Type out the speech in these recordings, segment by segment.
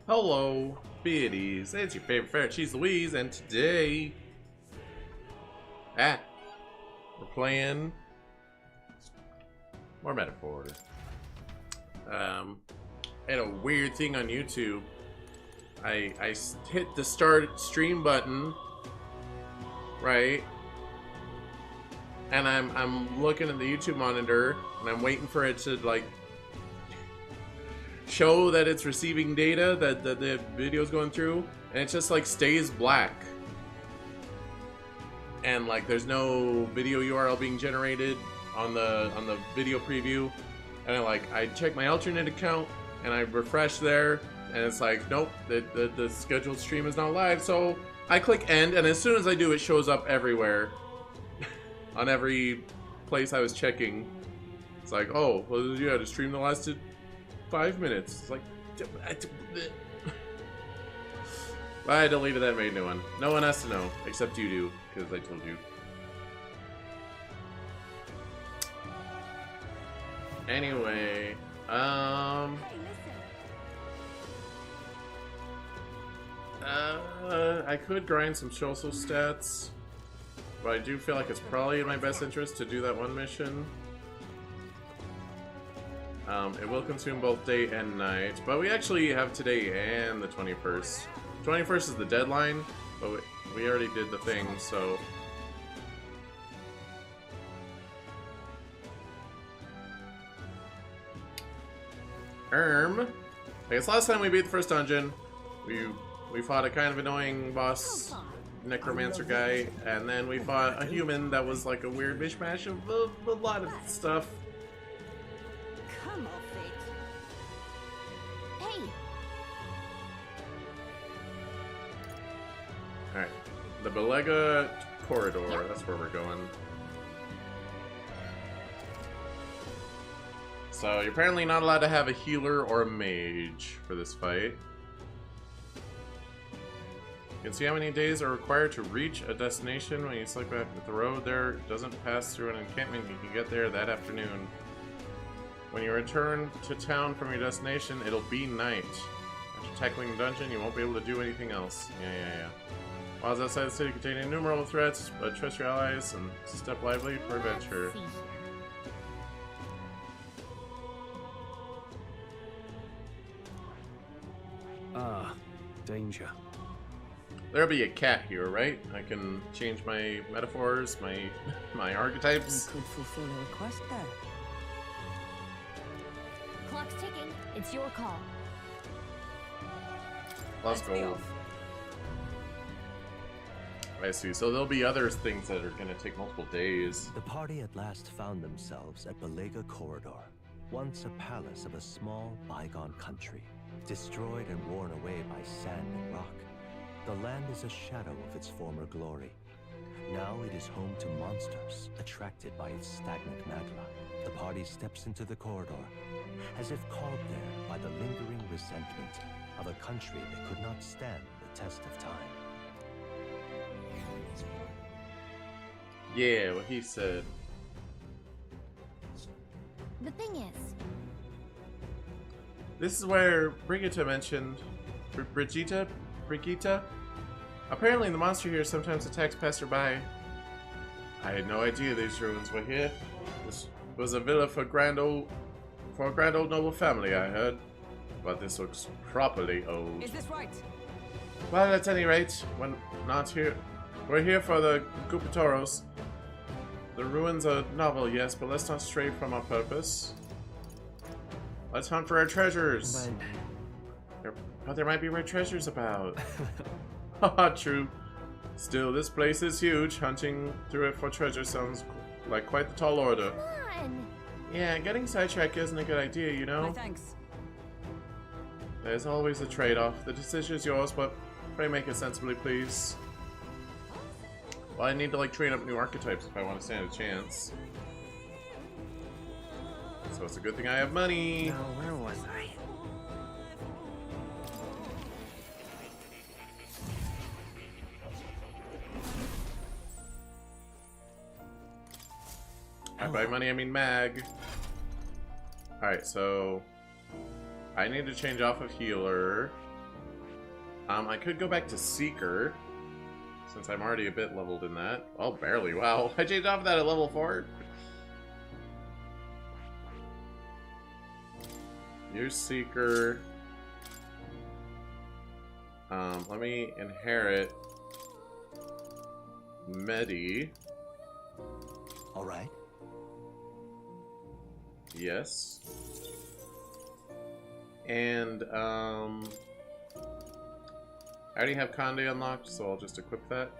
Hello, biddies. It's your favorite ferret, Cheese Louise, and today, we're playing more metaphor. I had a weird thing on YouTube. I hit the start stream button, right? And I'm looking at the YouTube monitor, and I'm waiting for it to like show that it's receiving data that the video's going through, and it just like stays black, and like there's no video URL being generated on the video preview. And I check my alternate account and I refresh there, and it's like, nope, the scheduled stream is not live. So I click end, and as soon as I do, it shows up everywhere on every place I was checking. It's like, oh, well, yeah, the stream that lasted 5 minutes. It's like, I deleted that and made a new one. No one has to know, except you do, because I told you. Anyway, I could grind some social stats, but I do feel like it's probably in my best interest to do that one mission. It will consume both day and night, but we actually have today and the 21st. 21st is the deadline, but we already did the thing, so... I guess last time we beat the first dungeon, we fought a kind of annoying boss, necromancer guy, and then we fought a human that was like a weird mishmash of a lot of stuff. Come off it. Hey. Alright, the Belega corridor, that's where we're going. So you're apparently not allowed to have a healer or a mage for this fight. You can see how many days are required to reach a destination. When you select back at the road there doesn't pass through an encampment, you can get there that afternoon. When you return to town from your destination, it'll be night. After tackling the dungeon, you won't be able to do anything else. Yeah. While outside the city containing innumerable threats, but trust your allies and step lively for adventure. Ah, danger. There'll be a cat here, right? I can change my metaphors, my archetypes. You could fulfill a request there. Clock's ticking. It's your call. Let's go. I see. So there'll be other things that are going to take multiple days. The party at last found themselves at Belega Corridor, once a palace of a small, bygone country, destroyed and worn away by sand and rock. The land is a shadow of its former glory. Now it is home to monsters, attracted by its stagnant magma. The party steps into the corridor, as if called there by the lingering resentment of a country that could not stand the test of time. Yeah, what he said. The thing is, This is where Brigitte mentioned. Brigitte? Apparently the monster here sometimes attacks passerby. I had no idea these ruins were here. This was a villa for a grand old noble family, I heard. But this looks properly old. is this right? Well, at any rate, we're not here. We're here for the Gupitoros. The ruins are novel, yes, but let's not stray from our purpose. Let's hunt for our treasures. But there might be rare treasures about. Haha, true. Still, this place is huge. Hunting through it for treasure sounds like quite the tall order. Come on. Yeah, getting sidetracked isn't a good idea, you know? Thanks. There's always a trade-off. The decision is yours, but pray make it sensibly, please. Well, I need to, like, train up new archetypes if I want to stand a chance. So it's a good thing I have money. Now, where was I? By money, I mean mag. Alright, so I need to change off of healer. I could go back to Seeker, since I'm already a bit leveled in that. Well, barely. Wow, I changed off that at level 4. Use Seeker. Let me inherit Medi. All right. Yes. And, I already have Conde unlocked, so I'll just equip that.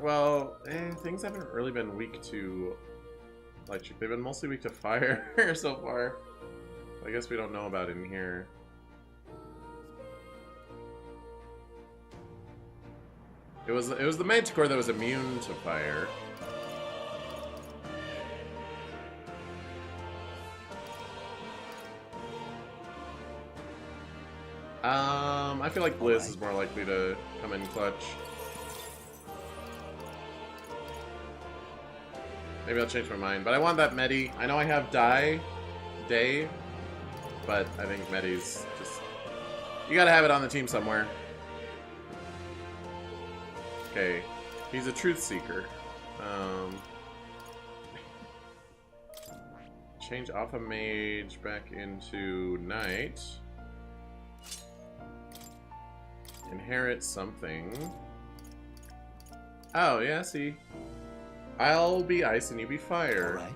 Well, things haven't really been weak to electric. They've been mostly weak to fire so far. I guess we don't know about it in here. It was the Manticore that was immune to fire. I feel like Blizz is more likely to come in clutch. Maybe I'll change my mind, but I want that Medi. I know I have Day, but I think Medi's just... You gotta have it on the team somewhere. Okay, he's a Truth Seeker. Change Alpha Mage back into Knight. Inherit something. Oh, yeah, see. I'll be ice and you be fire. All right.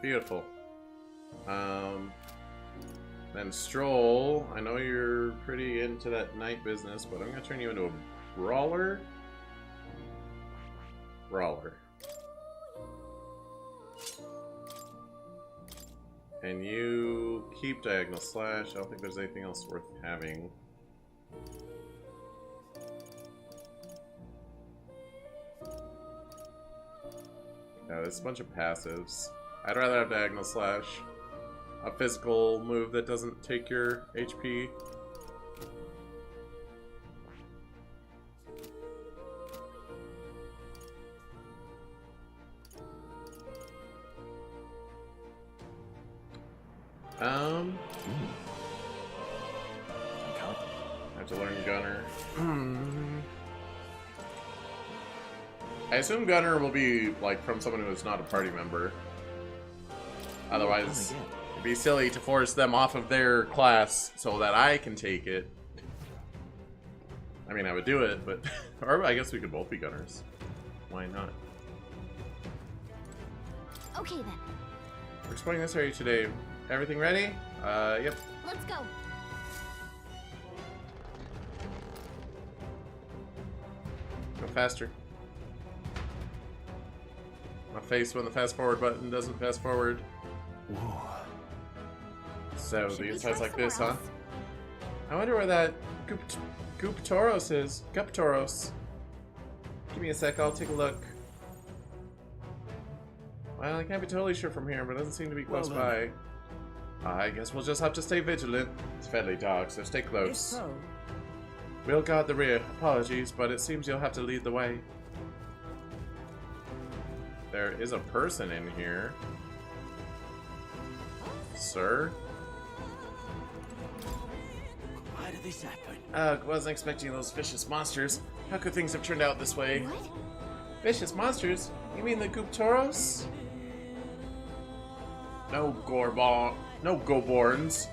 Beautiful. Then Stroll. I know you're pretty into that night business, but I'm gonna turn you into a brawler. Brawler. And you keep Diagonal Slash. I don't think there's anything else worth having. Yeah, there's a bunch of passives. I'd rather have Diagonal Slash. A physical move that doesn't take your HP. I have to learn Gunner. I assume Gunner will be, like, from someone who is not a party member. Otherwise, it'd be silly to force them off of their class so that I can take it. I mean, I would do it, but... Or I guess we could both be Gunners. Why not? Okay then. We're exploring this area today. Everything ready? Yep. Let's go. Go faster. My face when the fast forward button doesn't fast forward. Whoa. So Should the we inside's try like this, huh? somewhere else? I wonder where that Guptoros is. Guptoros. Give me a sec, I'll take a look. Well, I can't be totally sure from here, but it doesn't seem to be close by. I guess we'll just have to stay vigilant. It's fairly dark, so stay If close. so, We'll guard the rear. Apologies, but it seems you'll have to lead the way. There is a person in here. Sir? Why did this happen? Ugh, wasn't expecting those vicious monsters. How could things have turned out this way? What? Vicious monsters? You mean the Guptoros? No Gorbon. No Goborns.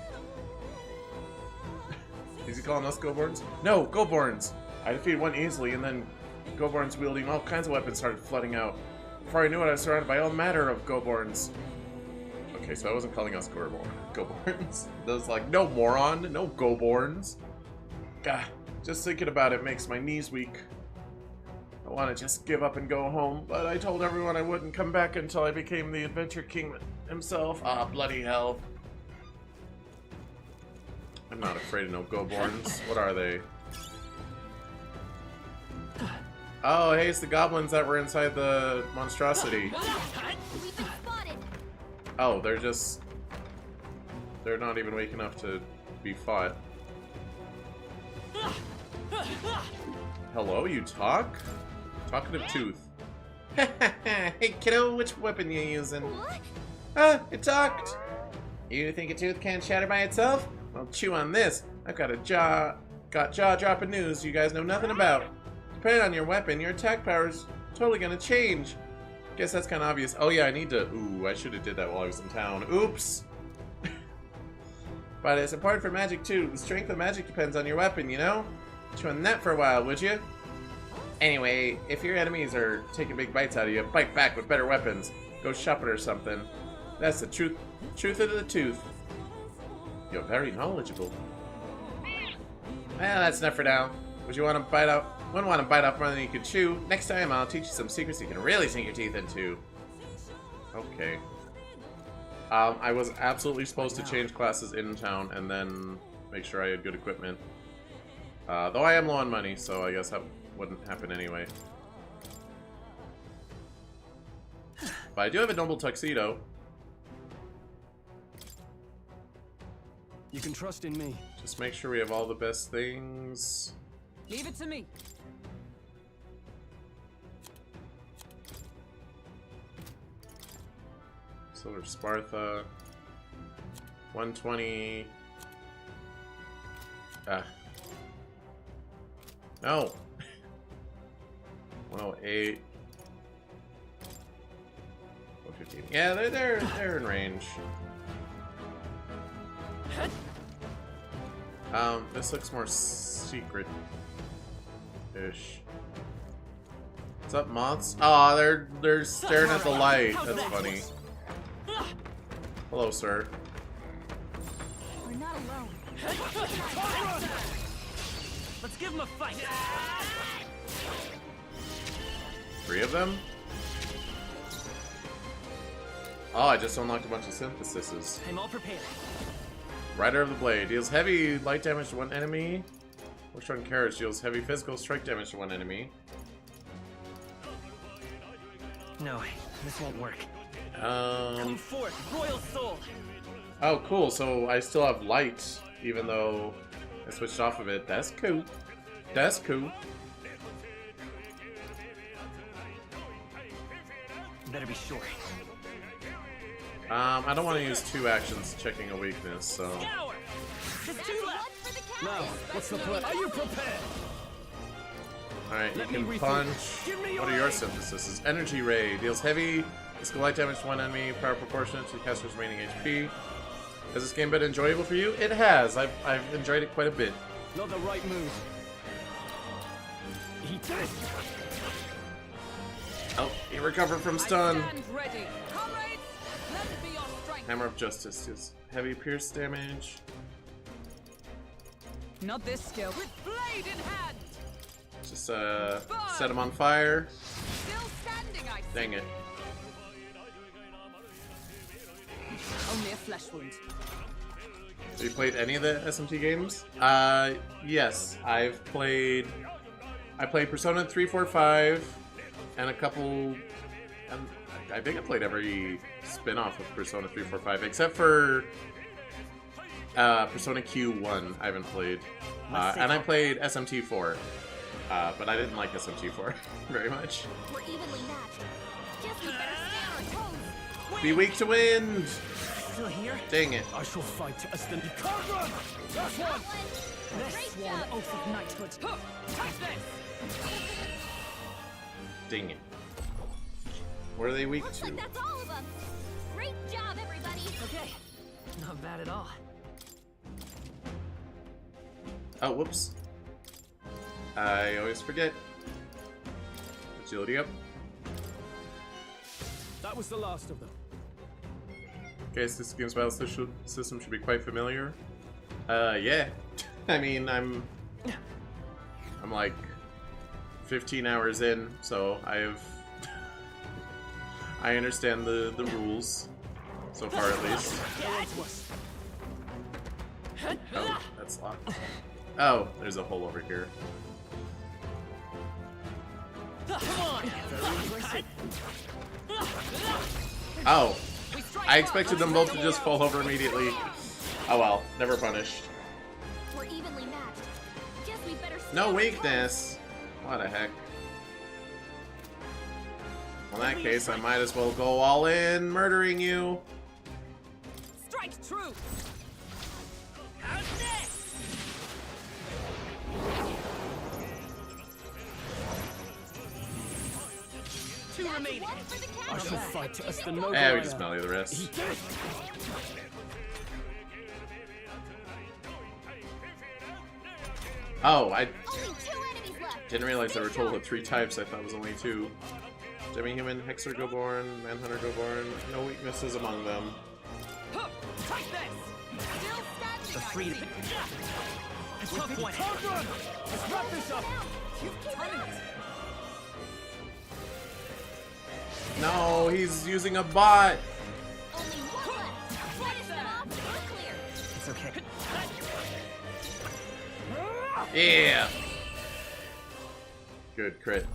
Is he calling us Goborns? No, Goborns! I defeated one easily, and then Goborns wielding all kinds of weapons started flooding out. Before I knew it, I was surrounded by all manner of Goborns. Okay, so I wasn't calling us Goborns. Those like, no moron, no Goborns. Gah, just thinking about it makes my knees weak. I want to just give up and go home, but I told everyone I wouldn't come back until I became the Adventure King himself. Ah, bloody hell. I'm not afraid of no Goborns. What are they? Oh, hey, it's the goblins that were inside the monstrosity. We've been spotted. Oh, they're just... They're not even weak enough to be fought. Hello, you talk? Talkative tooth. Hey, kiddo, which weapon you using? What? Ah, it talked! You think a tooth can't shatter by itself? Well, chew on this. I've got jaw-dropping news you guys know nothing about. Depending on your weapon, your attack power's totally gonna change. Guess that's kind of obvious. Oh yeah, I need to... Ooh, I should have did that while I was in town. Oops! But it's important for magic too. The strength of magic depends on your weapon, you know? Chew on that for a while, would you? Anyway, if your enemies are taking big bites out of you, bite back with better weapons. Go shopping or something. That's the truth of the tooth. You're very knowledgeable. Well, that's enough for now. Would you want to bite out? Wouldn't want to bite off more than you could chew. Next time, I'll teach you some secrets you can really sink your teeth into. Okay. I was absolutely supposed to change classes in town and then make sure I had good equipment. Though I am low on money, so I guess that wouldn't happen anyway. But I do have a noble tuxedo. You can trust in me. Just make sure we have all the best things. Leave it to me. Silver Spartha. 120. No. 108. 115. Yeah, they're in range. This looks more secret-ish. What's up, moths? Oh, they're staring at the light. That's funny. Hello, sir. We're not alone. Let's give him a fight. 3 of them? Oh, I just unlocked a bunch of synthesises. I'm all prepared. Rider of the Blade deals heavy light damage to one enemy. Horse-run Carriage deals heavy physical strike damage to one enemy. No, this won't work. Come forth, Royal Soul. Oh, cool. So I still have light, even though I switched off of it. That's cool. That's cool. Better be sure. I don't want to use 2 actions checking a weakness, so... Scour! Just 2 left! For the cat. Now, what's the plan? Are you prepared? Alright, you Let me can rethink. punch. Give me What are your your aim. syntheses? Energy Ray deals heavy physical light damage to one enemy, power proportionate to the caster's remaining HP. Has this game been enjoyable for you? It has. I've enjoyed it quite a bit. Not the right move. Eat this. Oh, he recovered from stun. I stand ready. Comrades, let it be your strength. Hammer of Justice deals heavy pierce damage. Not this skill. With blade in hand. Just set him on fire. Still standing, I see. Dang it. Only a flesh wound. Have you played any of the SMT games? Yes. I played Persona 3, 4, 5, and a couple... I think I played every spin-off of Persona 3, 4, 5, except for Persona Q1 I haven't played. And I played SMT 4, but I didn't like SMT 4 very much. We're evenly matched. Guess we better stay on our toes. Be weak to wind! Still here? Dang it. I shall fight as the Carbon! That's one! Let's Great sworn job. oath of knighthood. Huh, take this! Dang it. What are they weak Looks to? like that's all of them. Great job, everybody. Okay, not bad at all. Oh, whoops. I always forget. Agility up. That was the last of them. Okay, so this game's battle system should be quite familiar. Yeah. I mean, I'm like 15 hours in, so I understand the rules so far, at least. Oh, that's locked. Oh, there's a hole over here. Oh, I expected them both to just fall over immediately. Oh well, never punished. We're evenly matched. Guess we better stay No on our weakness. What the heck? Well, in that case, I might as well go all in, murdering you. true. Two remaining. One for the I castle. shall fight as the noble. Yeah, we just melee the rest. Oh, I Only 2 enemies left. didn't realize there were a total of 3 types. I thought it was only 2. Demi-human, Hexer Goborn, Manhunter Goborn. No weaknesses among them. Take this. Still standing. The freedom. A Tough one. Can't run. Let's wrap this up. You've done it. No, he's using a bot. Only 1 left. Finish them off. We're clear. It's okay. Yeah. Good crit.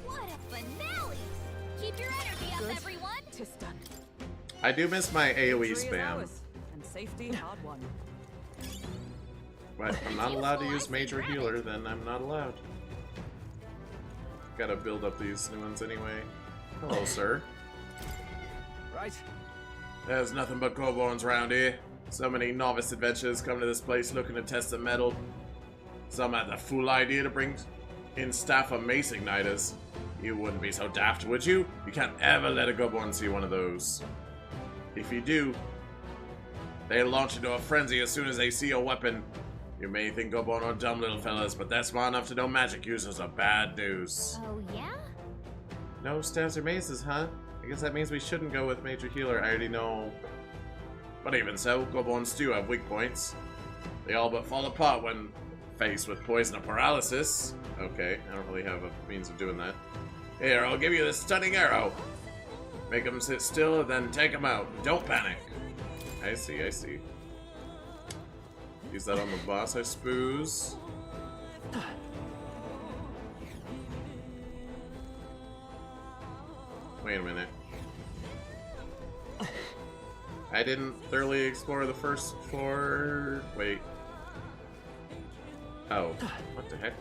What a finale! Keep your energy up, Good. everyone. Tis done. I do miss my AoE Victory is spam, ours, and safety hard won. but I'm not allowed to use Major Healer, then I'm not allowed. Gotta build up these new ones anyway. Hello, sir. Right. There's nothing but Goborns around here. So many novice adventurers come to this place looking to test the metal. Some had the fool idea to bring in staff of Mace Igniters. You wouldn't be so daft, would you? You can't ever let a Goborn see one of those. If you do, they launch into a frenzy as soon as they see a weapon. You may think Goborn are dumb little fellas, but they're smart enough to know magic users are bad news. Oh, yeah? No staffs or maces, huh? I guess that means we shouldn't go with Major Healer. I already know. But even so, Goborns do have weak points. They all but fall apart when faced with poison or paralysis. Okay, I don't really have a means of doing that. Here, I'll give you this stunning arrow. Make them sit still and then take them out. Don't panic. I see, I see. Use that on the boss, I suppose. Wait a minute. I didn't thoroughly explore the first floor. Wait. Oh, what the heck?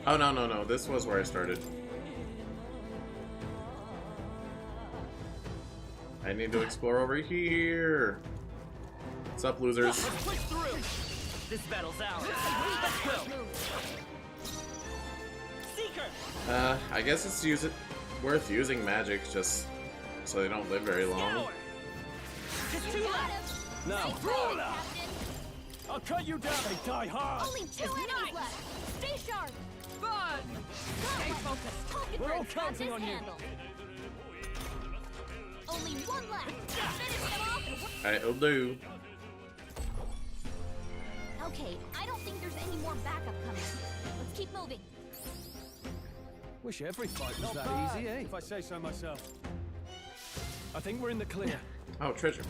Oh, no, no, no. This was where I started. I need to explore over here. What's up, losers? Let's push through. This battle's ours. Let's go. Seeker. I guess it's worth using magic just so they don't live very long. It's too You got late. him. Now, Nice roll play, out. Captain. I'll cut you down. They die hard. Only 2 enemies left. Stay sharp. Fun. Stay focused. Talking We're all Bird's got counting this on you. handled. Only 1 left. Finish them off. It'll do. Okay, I don't think there's any more backup coming. Let's keep moving. Wish every fight was Not that bad, easy, eh? If I say so myself. I think we're in the clear. Oh, treasure.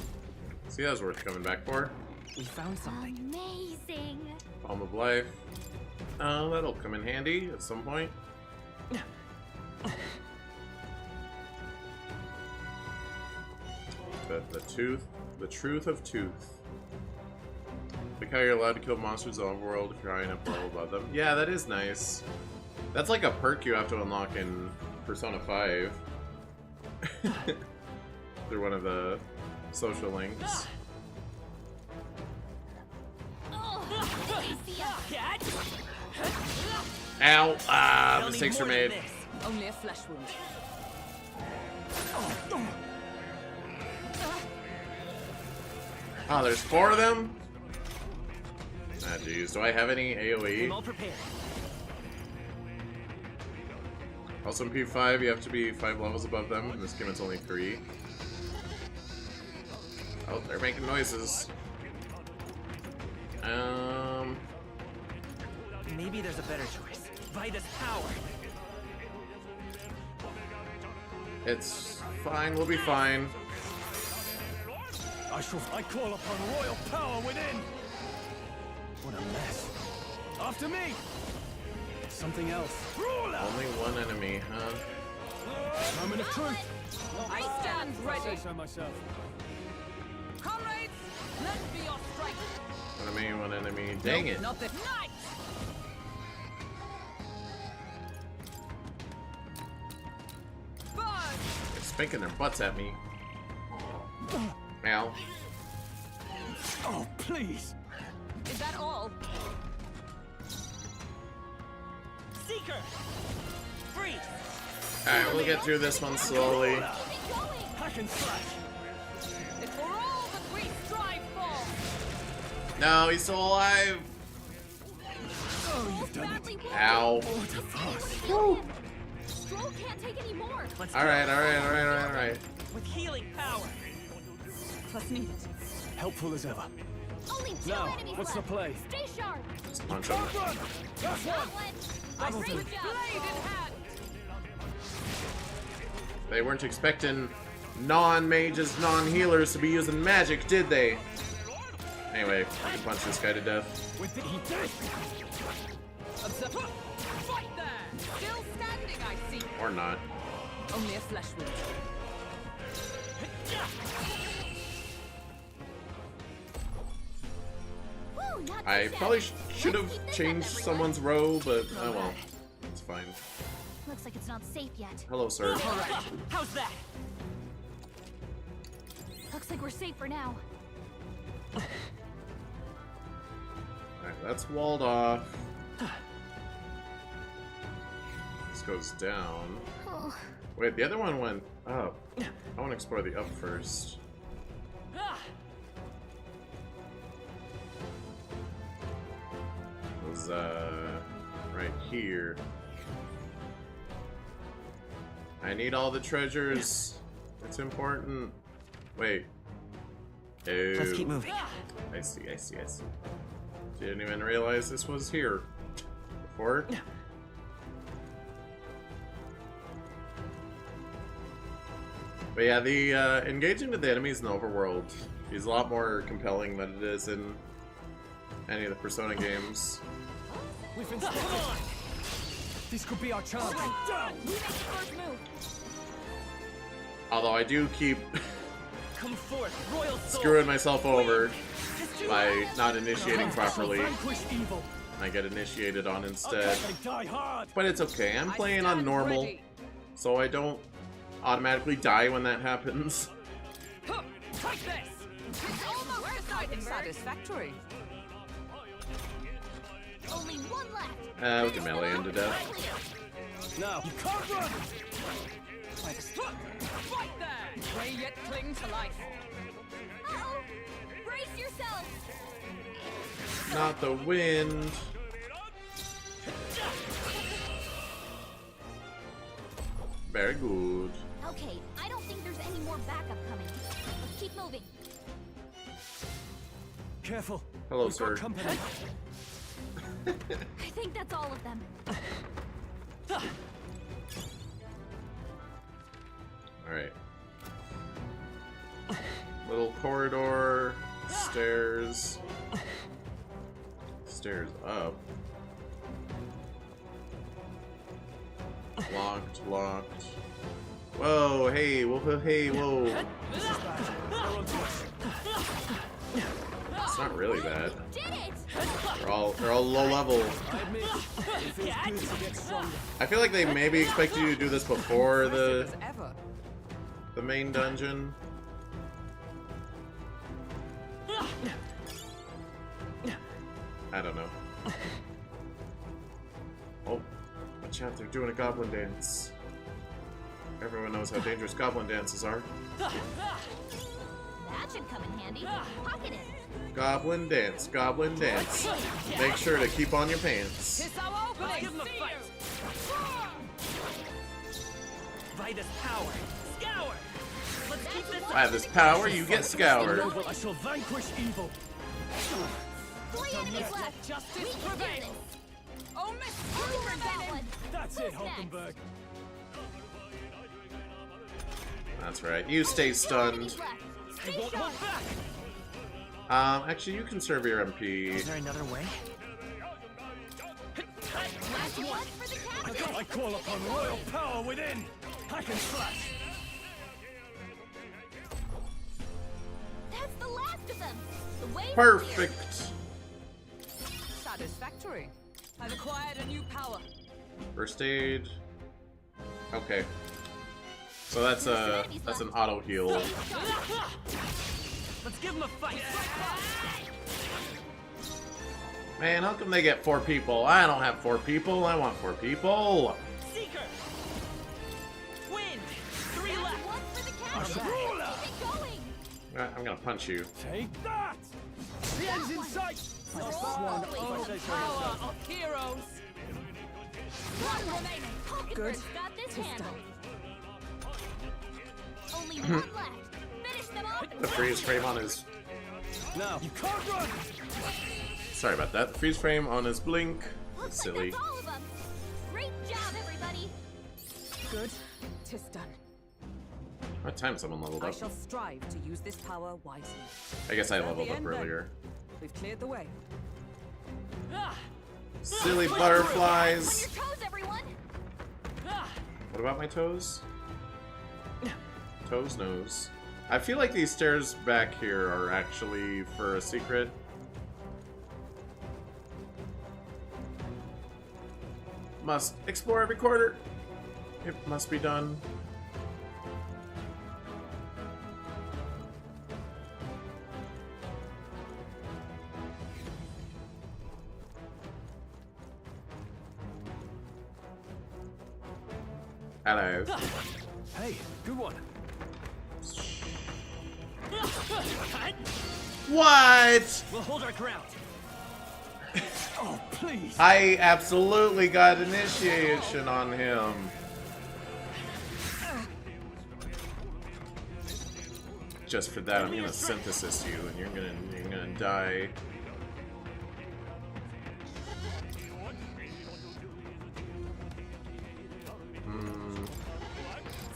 See, that was worth coming back for. We found something. Amazing. Palm of Life. That'll come in handy at some point. The truth of tooth. Like how you're allowed to kill monsters in the overworld if you're high enough level above them. Yeah, that is nice. That's like a perk you have to unlock in Persona 5. Through one of the social links. Oh, I see ya. Ow! Mistakes were made. Only a flesh wound. Oh, there's 4 of them? Ah, jeez. Do I have any AoE? all prepared. Also in P5, you have to be 5 levels above them. In this game, it's only 3. Oh, they're making noises. Maybe there's a better choice. Vitus power. It's fine. We'll be fine. I call upon royal power within. What a mess. After me. Something else. Rule out. Only 1 enemy, huh? Moment of truth. I stand If I say ready. so myself. Comrades, lend me your strength. 1 enemy. Dang it. Not this night. Fun. They're spanking their butts at me. Ow. Oh, please. Is that all? Seeker! Freeze! Alright, we'll get through this one slowly. Keep it going! Hack and slash. It's for all that we strive for! No, he's still alive. Oh, you've done Badly it. wounded. Ow. What a farce. Stroll can't take any more. Let's go. Alright. With healing power. Plus needed. Helpful as ever. Only 2 Now, enemies what's the left. play? Stay sharp. Just punch him. Run! That's That one! one. That'll Great do. job. Blade in hand! They weren't expecting non-mages, non-healers to be using magic, did they? Anyway, I can punch this guy to death. With the he did it. Observe. Right there! Still standing, I see. Or not. Only a flesh wound. Woo, not too I shabby. probably should Let's have keep this changed up, everyone. someone's row, but oh well. It's fine. Looks like it's not safe yet. Hello, sir. Alright, how's that? Looks like we're safe for now. Alright, that's walled off. This goes down. Oh, Wait, the other one went up. I want to explore the up first. Ah, It was, right here. I need all the treasures. It's important. Wait. Oh. let's keep moving. I see. Didn't even realize this was here before. But yeah, the engaging with the enemies in the overworld is a lot more compelling than it is in any of the Persona games. We've been spotted. This could be our chance. Down! we make the first move. Although I do keep Come forth, royal soul. screwing myself over Just do by not initiating properly. Vanquish evil. I get initiated on Okay, instead. die hard. But it's okay, I'm I playing on stand normal, ready. so I don't automatically die when that happens. Huh, take this! It's almost decided satisfactory. Only one left. We can melee him to death. Now, you can't run. Right there! Pray yet cling to life. Uh-oh. Brace yourselves. Not the wind. Very good. Okay, I don't think there's any more backup coming. Let's keep moving. Careful. Hello, We've got sir. company. I think that's all of them. Alright. Little corridor, stairs. Stairs up. Locked. Whoa, hey, whoa, hey, whoa. It's not really bad. Did it! They're all low level. I admit, it feels good to get stronger. I feel like they maybe expect you to do this before the As ever. main dungeon. I don't know. Oh, watch out, they're doing a goblin dance. Everyone knows how dangerous goblin dances are. That should come in handy. Pocket it. Goblin dance, goblin dance. Make sure to keep on your pants. It's our opening! Give him a See fight. you. By this power. Scour! Let's keep this I have this power, you get scoured. I shall vanquish evil. 3 enemies left. Justice We can do prevails. this. Oh, Miss Over that one. That's it, Who's next? Hulkenberg. That's right, you stay 2 stunned. enemies left. I Stay won't sharp. hold back. Actually, you can serve your MP. Is there another way? Last one for the captain. I call upon royal power within. Hack and slash. That's the last of them. The way is clear. Perfect. Satisfactory. I've acquired a new power. First aid. Okay. So that's an auto heal. Let's give him a fight. Man, how come they get 4 people? I don't have 4 people. I want 4 people. Seeker. Win. 3 left. One for the capture. Keep it going. I'm gonna punch you. Take that! The end's in sight! Roll Power always. of heroes. One remaining. Pokemon's got this handled. Only one left. Finish them off. The freeze frame on his... Now, you can't run! Sorry about that. The freeze frame on his blink. Looks That's silly. like that's all of them. Great job, everybody. Good. 'Tis done. What time someone leveled I up? shall strive to use this power wisely. I guess I Is that leveled the up end, then? earlier. We've cleared the way. Silly On butterflies! your toes, everyone. What about my toes? Toes, nose. I feel like these stairs back here are actually for a secret. Must explore every corner. It must be done. Hello. Hey, good one. What? We'll hold our ground. Oh, please. I absolutely got initiation on him. Just for that, I'm gonna synthesis you, and you're gonna die.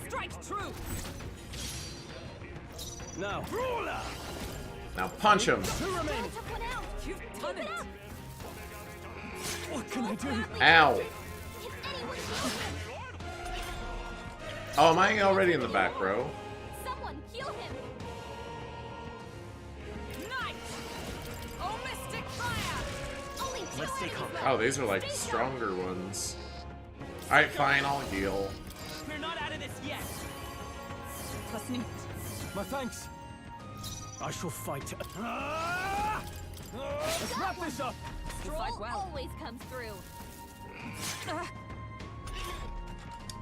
Strike true. Now, ruler! Now punch him. 2 remaining. Took one out. You've done Keep it. it up. What can I do? Ow. Can anyone heal him? Oh, am I already in the back row? Someone heal him. Night. Oh, mystic fire. Only 2 Let's stay enemies calm. left. Oh, these are like stronger ones. Alright, fine, I'll heal. We're not out of this yet. Listening. My thanks. I shall fight. Let's wrap this up. You fight Stroll well. always comes through.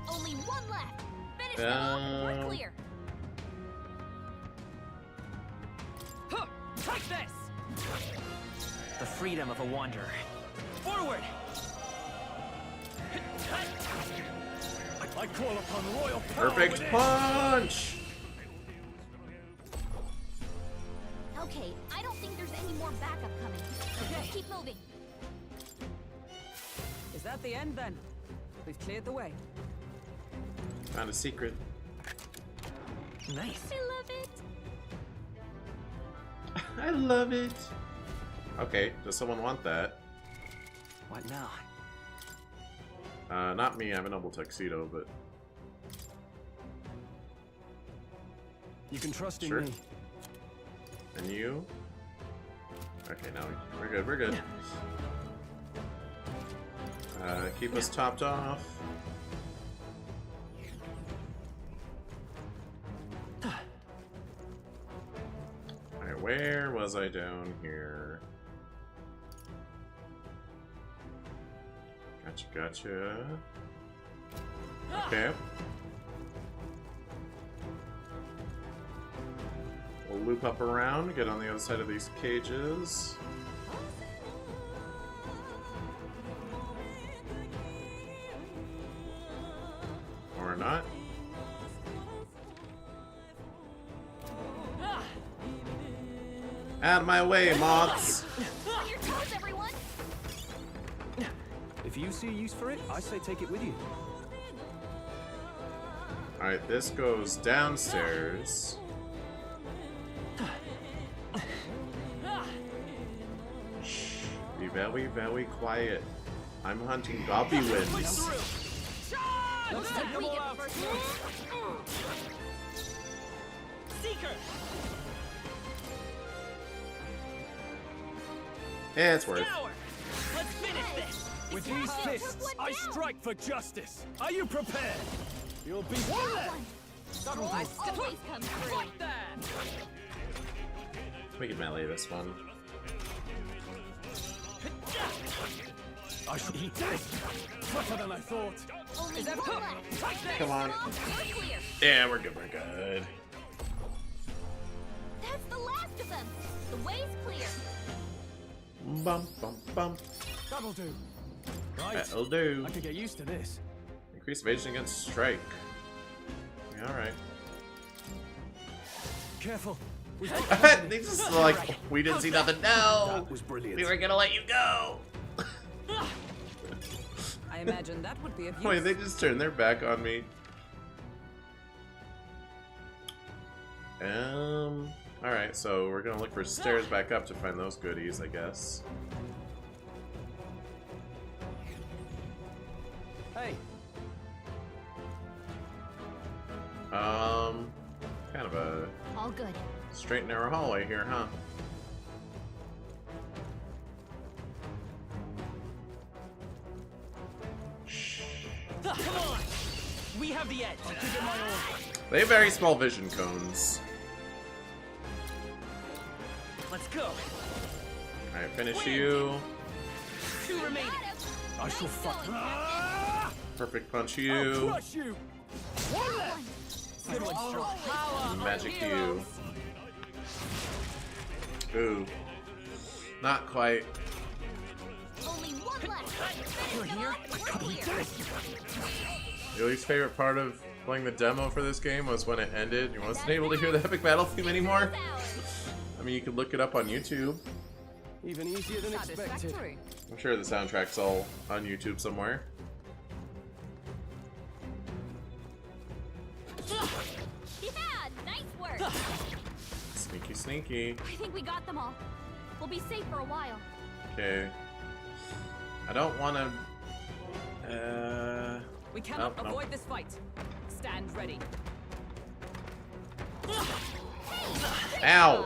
Only one left. Finish them off. We're clear. Huh. Take this. The freedom of a wanderer. Forward. I call upon royal power. Perfect within. punch! Okay, I don't think there's any more backup coming. Let's keep moving. Is that the end then? We've cleared the way. Found a secret. Nice. I love it. I love it. Okay, does someone want that? What now? Not me, I have a noble tuxedo, but You can trust in Sure. me. and you? Okay, now we're good, we're good. Keep us topped off. Alright, where was I down here? Gotcha, gotcha. Okay. We'll loop up around, get on the other side of these cages. Or not. Out of my way, moths! On your toes, everyone. If you see a use for it, I say take it with you. Alright, this goes downstairs. Shh, be very, very quiet. I'm hunting goblins. Let's take them We all get out. the first one. Seeker. Yeah, it's worth. Scour. Let's finish this. With these Took fists, one I down. strike for justice. Are you prepared? You'll be one left. Always comes through. Right there. We can melee this one. I should eat this. Tougher than I thought. Only Is that one hook? left. Take this. Come on. We're clear. Yeah, we're good, we're good. That's the last of them. The way's clear. Bum, bum, bum. That'll do. Right. That'll do. I could get used to this. Increase evasion against strike. Yeah, alright. Careful. They just like, we didn't see nothing. No! That was brilliant. We were gonna let you go! I imagine that would be of use. Wait, they just turned their back on me. Alright, so we're gonna look for stairs back up to find those goodies, I guess. Hey. Kind of a All good. straight and narrow hallway here, huh? Come on! We have the edge. They have very small vision cones. Let's go. Alright, finish you. 2 remaining. I shall fuck. Perfect punch I'll you. crush you. One left. Good one, Strong. Power Magic of you. heroes. Ooh. Not quite. Only one left. You're here? We're clear. The least favorite part of playing the demo for this game was when it ended. You wasn't able to hear the epic battle theme anymore. I mean, you could look it up on YouTube. Even easier than expected. Satisfactory. I'm sure the soundtrack's all on YouTube somewhere. Yeah, nice work. Sneaky, sneaky. I think we got them all. We'll be safe for a while. Okay. I don't want to. We cannot Nope, nope. avoid this fight. Stand ready. Ow!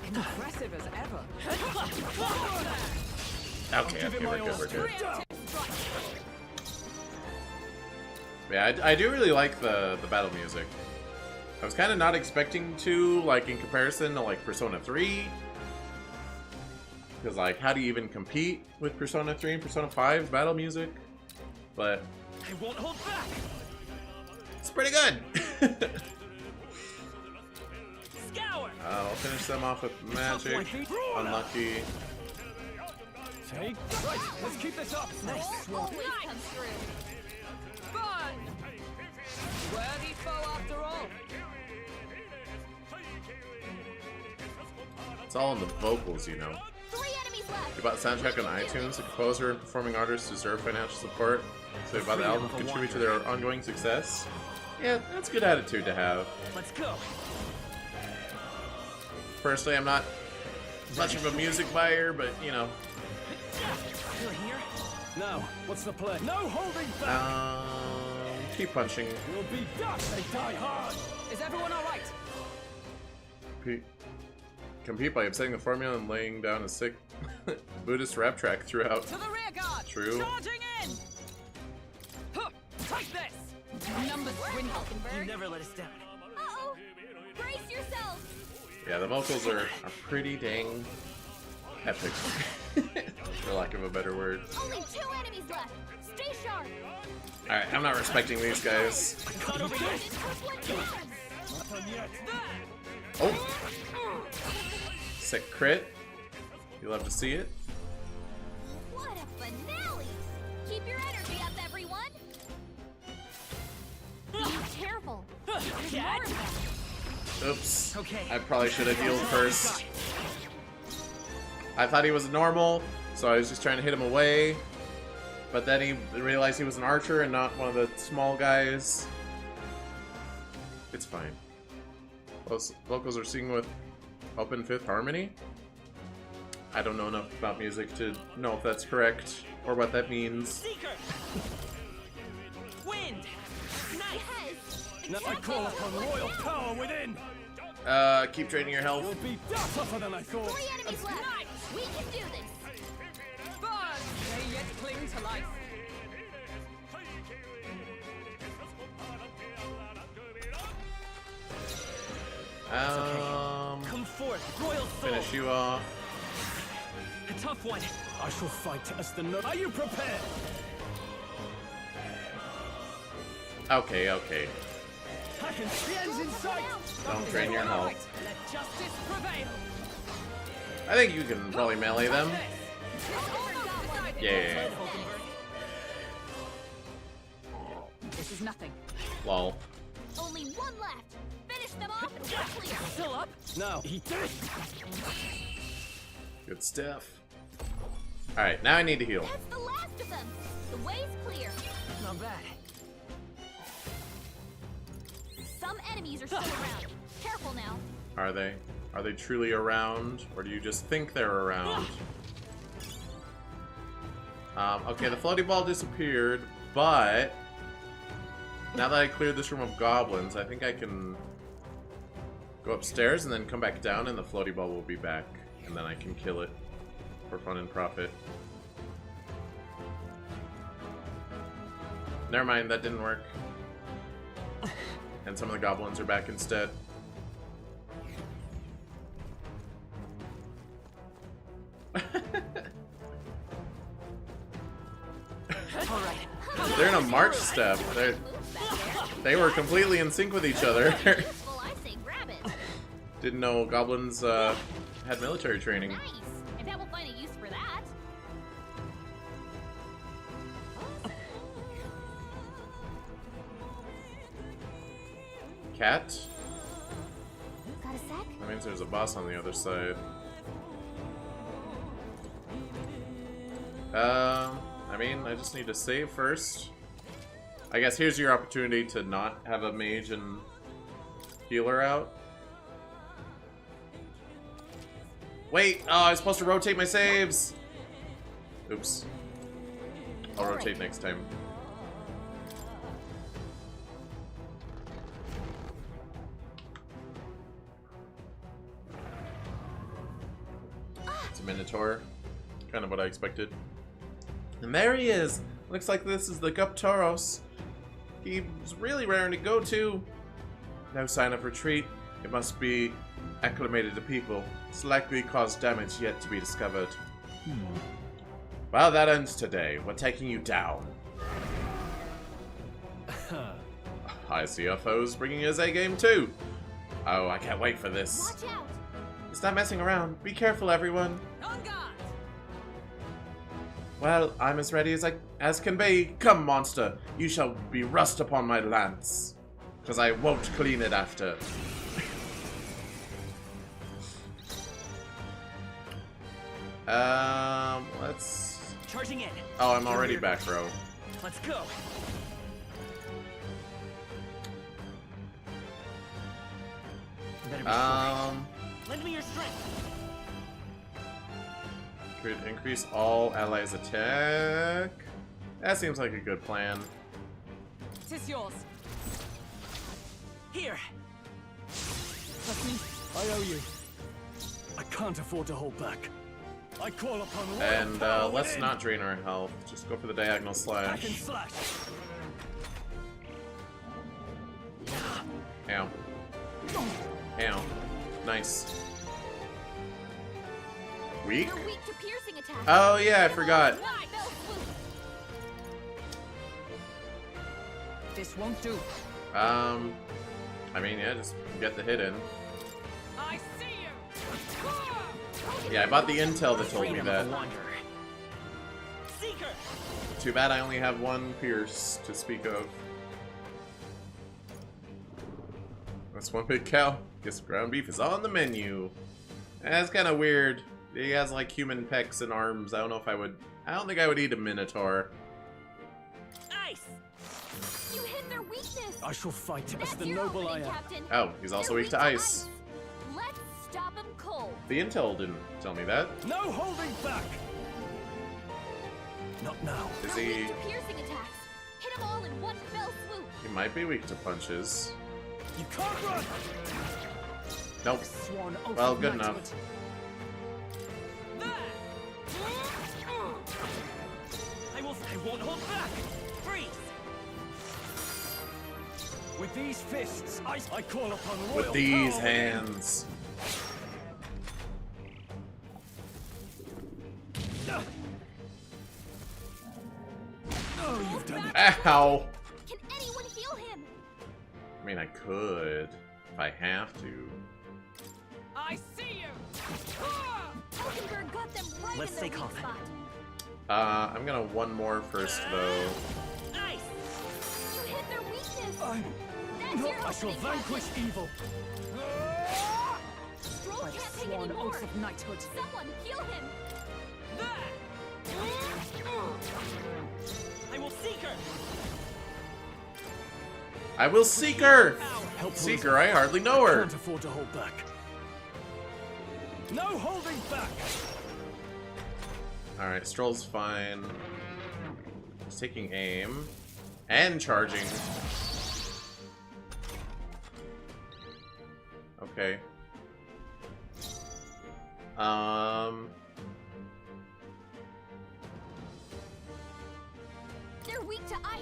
Impressive as ever. Okay, Give it okay, my we're good, all. we're good. Preemptive strike. Yeah, I do really like the battle music. I was kind of not expecting to, like, in comparison to, like, Persona 3. Because, like, how do you even compete with Persona 3 and Persona 5's battle music? But I won't hold back. it's pretty good! Scour. I'll finish them off with magic. Unlucky. Take. Right. Let's keep this up. Nice. Always comes through. Fun. Worthy foe after all. It's all in the vocals, you know. 3 enemies left. You bought the soundtrack on iTunes. The composer and performing artists deserve financial support. So you bought the album to contribute to their ongoing success. Yeah, that's a good attitude to have. Let's go. Personally, I'm not much of a music buyer, but, you know. You're here? Now, what's the play? No holding back. Keep punching. We'll be done. They die hard. Is everyone all right? Compete by upsetting the formula and laying down a sick Buddhist rap track throughout. To the rear guard. True. Charging in. Huh. Take this. Numbers win. You Hulkenberg. never let us down. Uh-oh. Brace yourselves. Yeah, the vocals are pretty dang epic, for lack of a better word. Only 2 enemies left. Stay sharp. Alright, I'm not respecting these guys. Cut over here. This one does. Not done yet. Oh! Sick crit. You love to see it. What a finale. Keep your energy up, everyone. Be careful. There's more of them. Oops. Okay. I probably should have healed first. I thought he was normal, so I was just trying to hit him away. But then he realized he was an archer and not one of the small guys. It's fine. Those vocals are singing with open fifth harmony. I don't know enough about music to know if that's correct or what that means. Seeker. Wind. Nice. Yes. Now I call upon royal power within. Keep draining your health. We'll be tougher than I thought. 3 enemies left. We can do this. Fun. They yet cling to life. Come forth, royal soul. Finish you off. A tough one. I shall fight as the noble. Are you prepared? Okay, okay. The end's in sight. Don't drain your health. Let justice prevail. I think you can probably melee them. Yeah. This is nothing. Lol. Only one left. Finish them off and we're clear. Still up? Now, eat it. Good stuff. Alright, now I need to heal. That's the last of them. The way's clear. Not bad. Some enemies are still around. Careful now. Are they? Are they truly around? Or do you just think they're around? Okay, the floaty ball disappeared, but now that I cleared this room of goblins, I think I can go upstairs and then come back down and the floaty ball will be back. And then I can kill it for fun and profit. Never mind, that didn't work. And some of the goblins are back instead. They're in a march step. They were completely in sync with each other. Well, I say grab it. Didn't know goblins had military training. Nice. I bet we'll find a use for that. Cat? Got a sec? That means there's a boss on the other side. I mean, I just need to save first. I guess here's your opportunity to not have a mage and healer out. Wait! Oh, I was supposed to rotate my saves! Oops. I'll rotate next time. It's a Minotaur. Kind of what I expected. And there he is! Looks like this is the Guptaros. He's really raring to go to. No sign of retreat. It must be acclimated to people. It's likely caused damage yet to be discovered. Well, that ends today. We're taking you down. I see our foe's bringing his A-game too. Oh, I can't wait for this. Watch out. It's not messing around. Be careful, everyone. On guard. Well, I'm as ready as can be. Come, monster. You shall be rust upon my lance. Because I won't clean it after. Let's... Charging in. Oh, I'm already back row. Let's go. Better be lend me your strength. Could increase all allies' attack. That seems like a good plan. Tis yours. Here. Trust me. I owe you. I can't afford to hold back. I call upon royal And power let's within. not drain our health. Just go for the diagonal I can slash. slash. Ow. Ow. Nice. Weak? You're weak to piercing attacks. Oh yeah, I forgot. Why, no swoop. This won't do. I mean, yeah, just get the hit in. I see you. Yeah, I bought the intel that told me Freedom that. of a wanderer. Seeker. Too bad I only have one pierce to speak of. That's one big cow. Guess ground beef is on the menu. That's kind of weird. He has like human pecs and arms. I don't know if I would. I don't think I would eat a minotaur. Ice. You hit their weakness. I shall fight as That's the your noble I opening, am. Captain. Oh, he's also They're weak to ice. Let's stop him cold. The intel didn't tell me that. No holding back. Not now. Is They're he? weak to piercing attacks. Hit them all in one fell swoop. He might be weak to punches. You can't run. Nope. Sworn oath Well, of good knighthood. enough. I won't hold back. Freeze. With these fists, I call upon royal With these power. hands. Oh, you've done it. Ow! Can anyone heal him? I mean, I could if I have to. I see you! Hulkenberg got them right Let's in their stay weak confident. spot. I'm gonna one more first though. Nice! You hit their weakness. That's No, your I shall opening, vanquish Captain. evil. Stroll By the can't take sworn any more. oath of knighthood. Someone heal him. There! I will seek her! I will seek her! Help Seek her, I hardly know her. Can't afford to hold back. No holding back. Alright, Stroll's fine. He's taking aim. And charging. Okay. They're weak to ice.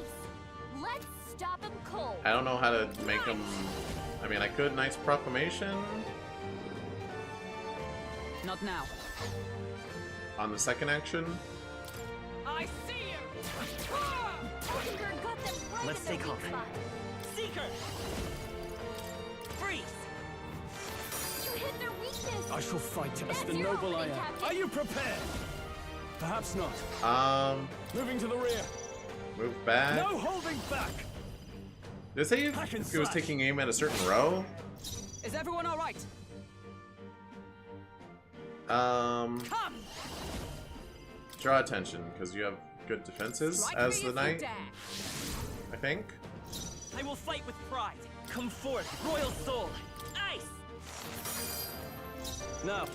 Let's stop him cold. I don't know how to make him... I mean, I could Knight's Proclamation Not now. on the second action. I see you! Hulkenberg got them right Let's in stay their weak confident. spot. Seek her! Freeze! You hit their weakness. I shall fight as That's the your noble I opening, am. Captain. Are you prepared? Perhaps not. Moving to the rear. Move back. No holding back. Did it say if Hack and he was slash. taking aim at a certain row? Is everyone alright? Draw Come! attention, because you have good defenses Strike as me the if you knight, dare. I think. I will fight with pride. Come forth, royal soul. Ice! Now.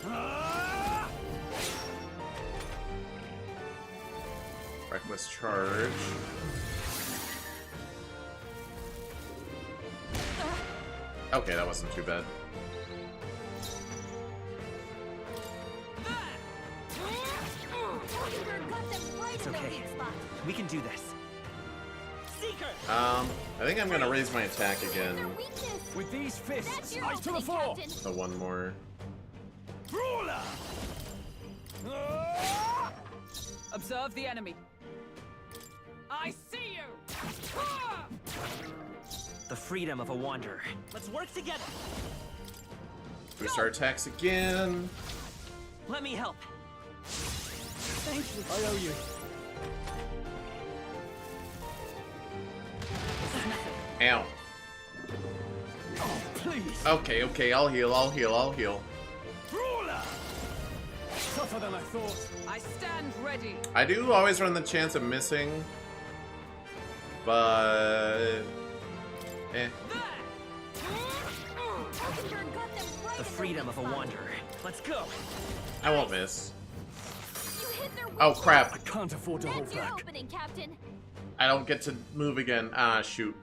Reckless charge. Okay, that wasn't too bad. Hulkenberg got them right It's in their okay. weak spot. We can do this. Seek her! I think I'm gonna raise my attack again. Their weakness. With these That's fists, your ice to the opening, fore. Captain. So one more. Brawler. Observe the enemy. I see you! The freedom of a wanderer. Let's work together. Boost our attacks again. Let me help. Thank you. I owe you. Ow. Oh, please. Okay, I'll heal. Brawler. Tougher than I thought. I stand ready. I do always run the chance of missing, but... eh. Hulkenberg got them right The in their freedom weak of a spot. wanderer. Let's go. I won't miss. You hit their Oh, weakness. crap. I can't afford to hold That's your back. opening, Captain. I don't get to move again. Ah, shoot.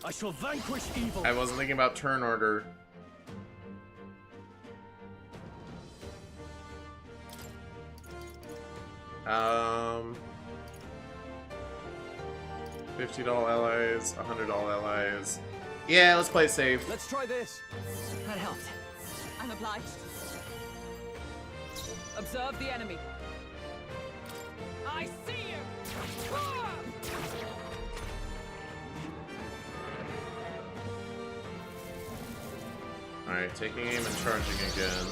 I shall vanquish evil. I wasn't thinking about turn order. $50 allies, $100 allies. Yeah, let's play safe. Let's try this. That helped. I'm obliged. Observe the enemy. I see you! Alright, taking aim and charging again.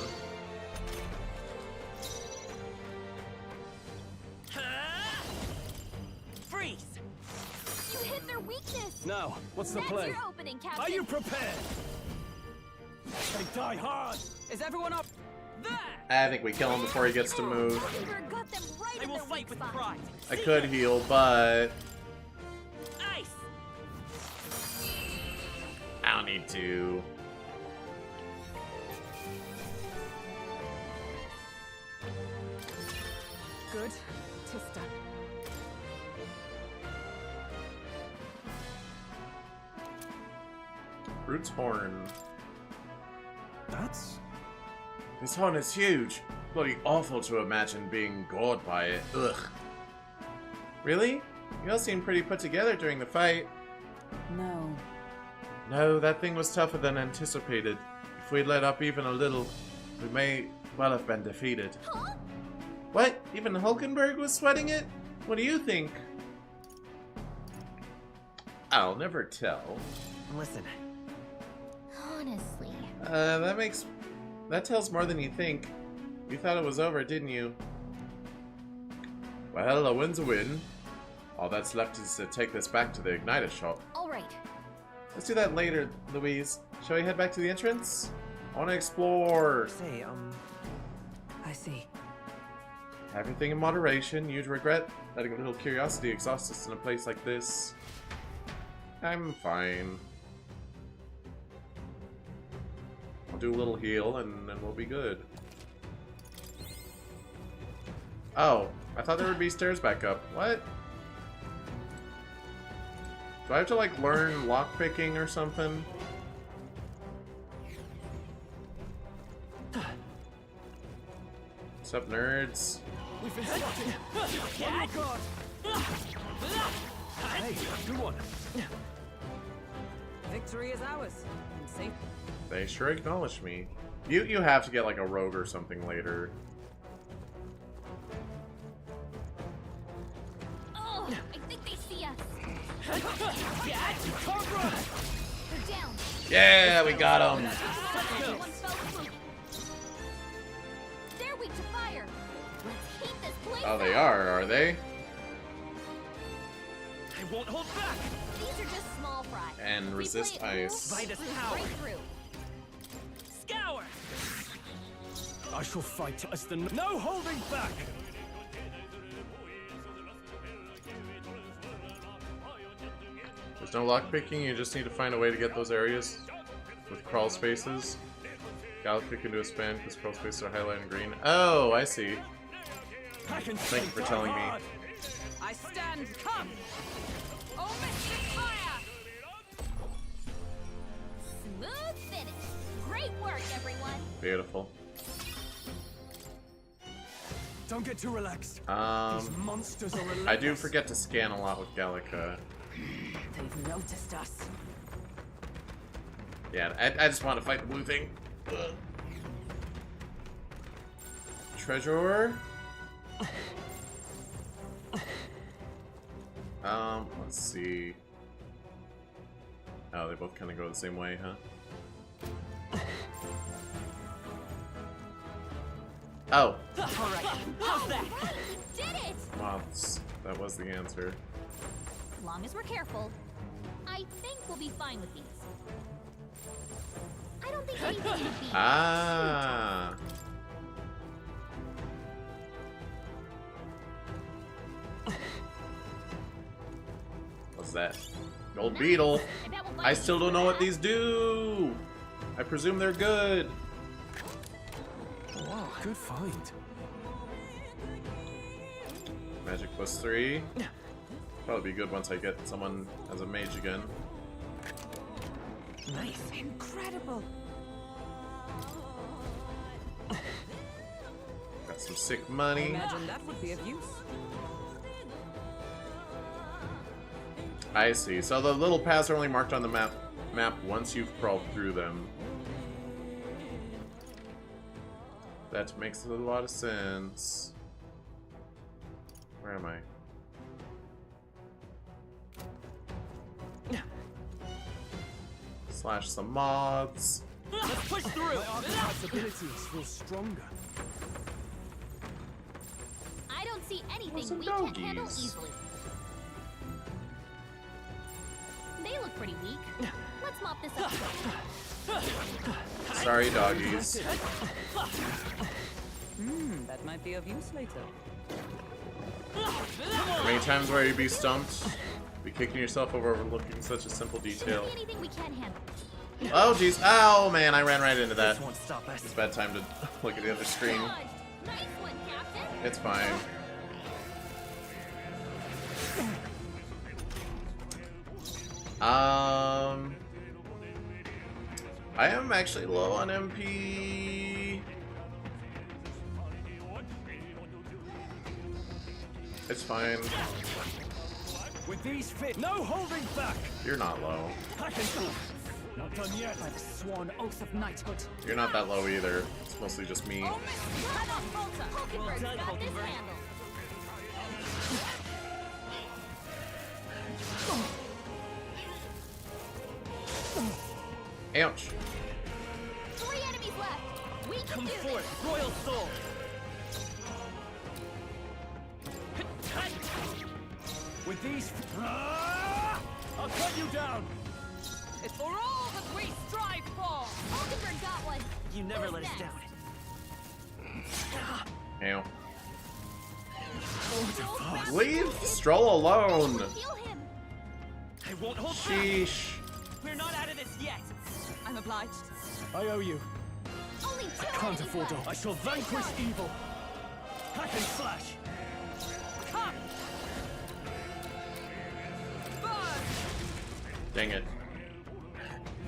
Freeze! You hit their weakness. Now, what's the That's play? your opening, Captain. Are you prepared? They die hard. Is everyone up? There! I think we kill him before he gets to move. Hulkenberg got them right I in will their fight weak with spot. pride. I could heal, but Ice! I don't need to. Good. Tis done. Root's horn. That's This horn is huge. Bloody awful to imagine being gored by it. Ugh. Really? You all seemed pretty put together during the fight. No. No, that thing was tougher than anticipated. If we'd let up even a little, we may well have been defeated. Huh? What? Even Hulkenberg was sweating it? What do you think? I'll never tell. Listen, Honestly. That tells more than you think. You thought it was over, didn't you? Well, a win's a win. All that's left is to take this back to the Igniter shop. Alright. Let's do that later, Louise. Shall we head back to the entrance? I want to explore. say, I see. Everything in moderation. You'd regret letting a little curiosity exhaust us in a place like this. I'm fine. I'll do a little heal and then we'll be good. Oh, I thought there would be stairs back up. What? Do I have to like learn lockpicking or something? What's up, nerds? We've been spotted. On your guard. Hey, good one. Victory is ours. And safe. They sure acknowledge me. You have to get like a rogue or something later. Oh, I think they see us. Can't run. They're down. Yeah, we got him. One fell asleep. They're weak to fire. Let's heat this place Oh, they up. are they? I won't hold back. These are just small fry. And We resist play it ice. cool, Fight us cruise power. right through. scour! I shall fight as the no holding back. There's no lockpicking, you just need to find a way to get those areas with crawl spaces. Galloping can do a span because crawl spaces are highlighted in green. Oh, I see. Thank you for telling me. I stand. Come. Oh, mystic fire. Smooth finish. Great work, everyone. Beautiful. Don't get too relaxed. These monsters are relentless. I do forget to scan a lot with Gallica. They've noticed us. Yeah, I just want to fight the blue thing. Ugh. Treasure. Let's see. Oh, they both kind of go the same way, huh? Oh, All right, how's that? Right, we did it. moths. That was the answer. As long as we're careful, I think we'll be fine with these. I don't think anything would be. Ah. What's that? Gold beetle. I bet we'll find I still a don't know what trap. these do. I presume they're good. Wow, good find. Magic +3. Probably be good once I get someone as a mage again. Nice. Incredible. Got some sick I money. imagine that would be of use. I see. So the little paths are only marked on the map once you've crawled through them. That makes a lot of sense. Where am I? Slash some moths. Let's push through. My archetype's abilities feel stronger. I don't see anything some we can't handle doggies. easily. They look pretty weak. Let's mop this up. Sorry, doggies. That might be of use later. How many times where you'd be stumped? Be kicking yourself over overlooking such a simple detail. Maybe anything we can handle. Oh, jeez. Oh, man, I ran right into that. This won't stop us. It's bad time to look at the other screen. Dodge. Nice one, Captain. It's fine. I am actually low on MP. It's fine. With these fit, no holding back. You're not low. I can. Not done yet. By the sworn oath of knighthood. You're not that low either. It's mostly just me. Cannot falter. Hulkenberg's done, got this Hulkenberg. handled. Ouch. 3 enemies left. We can Come do forth, this. Royal Soul. With these. I'll cut you down. It's for all that we strive for. Hulkenberg got one. You never Who's let us next? down. Ow. Joel's fast. Leave Stroll alone. Heal him. I won't hold back. Sheesh. We're not out of this yet. I'm obliged. I owe you. Only 2 I can't enemies afford to. left. I shall vanquish evil. Hack and slash. Come! Burn! Dang it.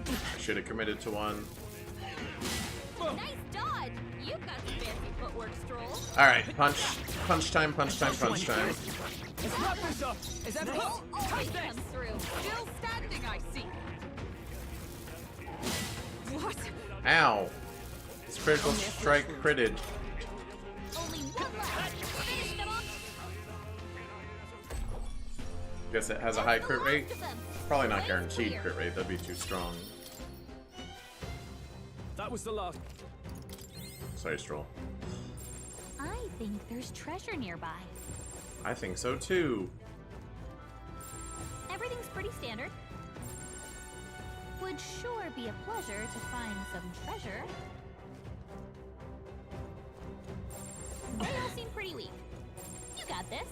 I should have committed to one. Nice dodge. You've got some fancy footwork, Stroll. Alright, punch. Punch time, punch time, punch time. Let's wrap this up. Is that Stroll always this. comes through. Still standing, I see. What? Ow. This critical strike critted. Only 1 left. Finish them off. Guess it has a high crit rate. Most of them. Probably not Way guaranteed clear. crit rate, that'd be too strong. That was the last. Sorry, Stroll. I think there's treasure nearby. I think so too. Everything's pretty standard. Would sure be a pleasure to find some treasure. They all seem pretty weak. You got this.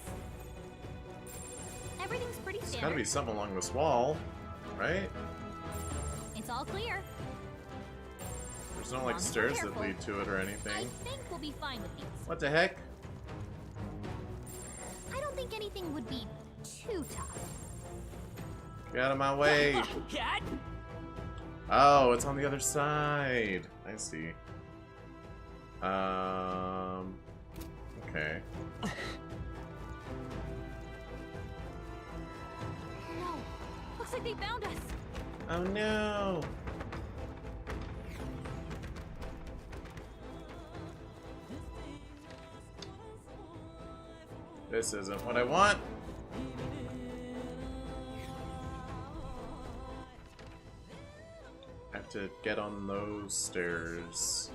Everything's pretty There's standard. gotta be something along this wall, right? It's all clear. There's no like Long, stairs that careful. lead to it or I anything. think we'll be fine with these. What the heck? I don't think anything would be too tough. Get out of my way. Cat? Oh, it's on the other side. I see. Okay. No. Looks like they found us. Oh no. This isn't what I want. I have to get on those stairs.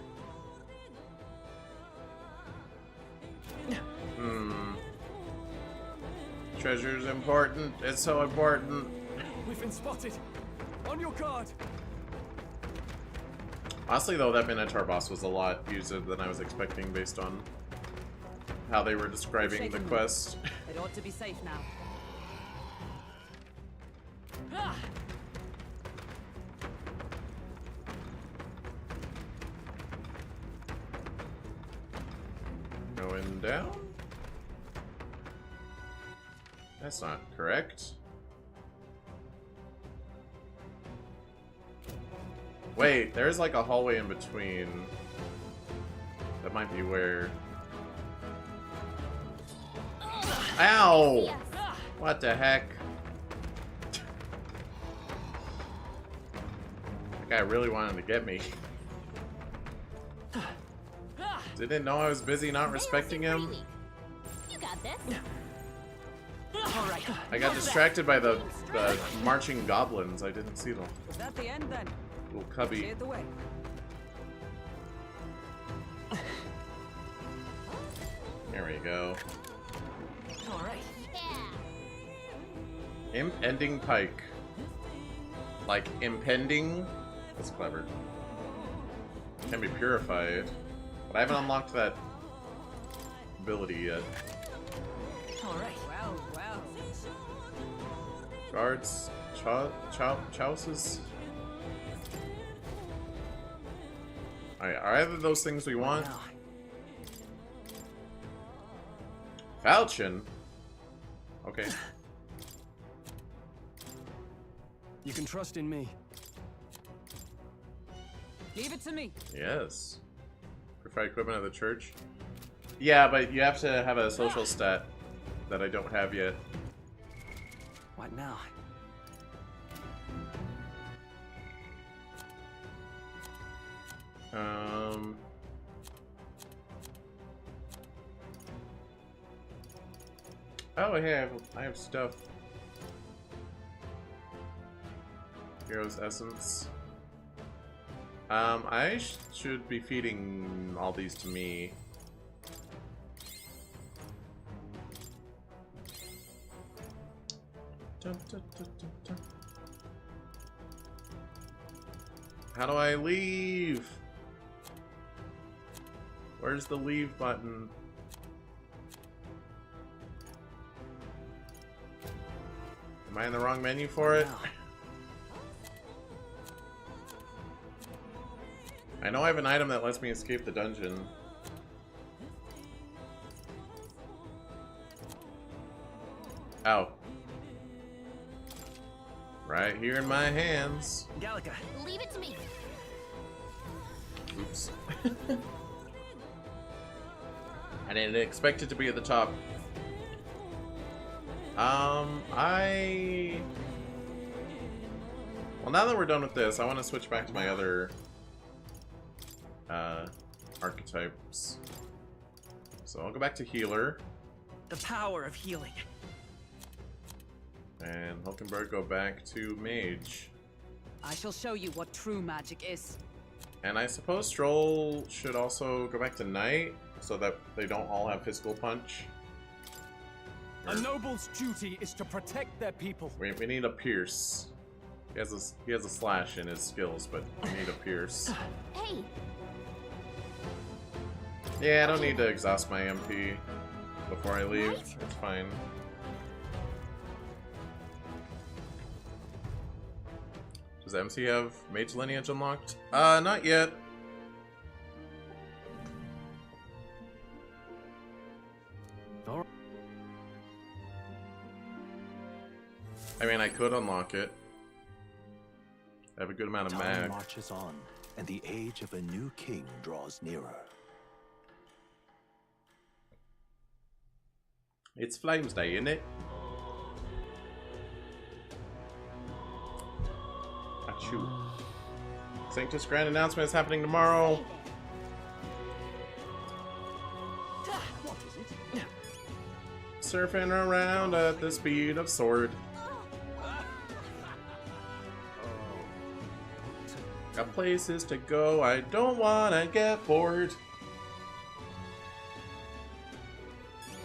Treasure's important. It's so important. We've been spotted. On your guard. Honestly, though, that Minotaur boss was a lot easier than I was expecting based on how they were describing the quest. It ought to be safe now. Going down? That's not correct. Wait, there's like a hallway in between. That might be where... Ow! Yes. What the heck? That guy really wanted to get me. Didn't know I was busy not They all respecting seem pretty him. weak. You got this. All right. I got distracted by the marching goblins. I didn't see them. Was that the end then? Little cubby. Cleared the way. There we go. All right. Yeah. Impending pike. Like impending? That's clever. Can be purified. But I haven't unlocked that ability yet. All right. Well, well. Guards, chouses. Alright, are either of those things we want? Now, Falchion? Okay. You can trust in me. Leave it to me. Yes. Provide equipment at the church. Yeah, but you have to have a social stat that I don't have yet. What now? Oh, hey, I have stuff. Hero's Essence. I should be feeding all these to me. Dun, dun, dun, dun, dun. How do I leave? Where's the leave button? Am I in the wrong menu for it? I know I have an item that lets me escape the dungeon. Ow. Right here in my hands. Gallica. Leave it to me. Oops. I didn't expect it to be at the top. Well, now that we're done with this, I want to switch back to my other archetypes. So I'll go back to healer. The power of healing. And Hulkenberg go back to mage. I shall show you what true magic is. And I suppose Stroll should also go back to knight, so that they don't all have physical punch. A noble's duty is to protect their people. We need a pierce. He has a slash in his skills, but we need a pierce. Hey, Yeah, I don't need to exhaust my MP before I leave. Right? It's fine. Does MC have Mage Lineage unlocked? Not yet. I mean, I could unlock it. I have a good amount of Time mag. marches on, and the age of a new king draws nearer. It's Flames Day, isn't it? Achoo. Sanctus Grand announcement is happening tomorrow. Surfing around at the speed of sword. Got places to go, I don't wanna get bored.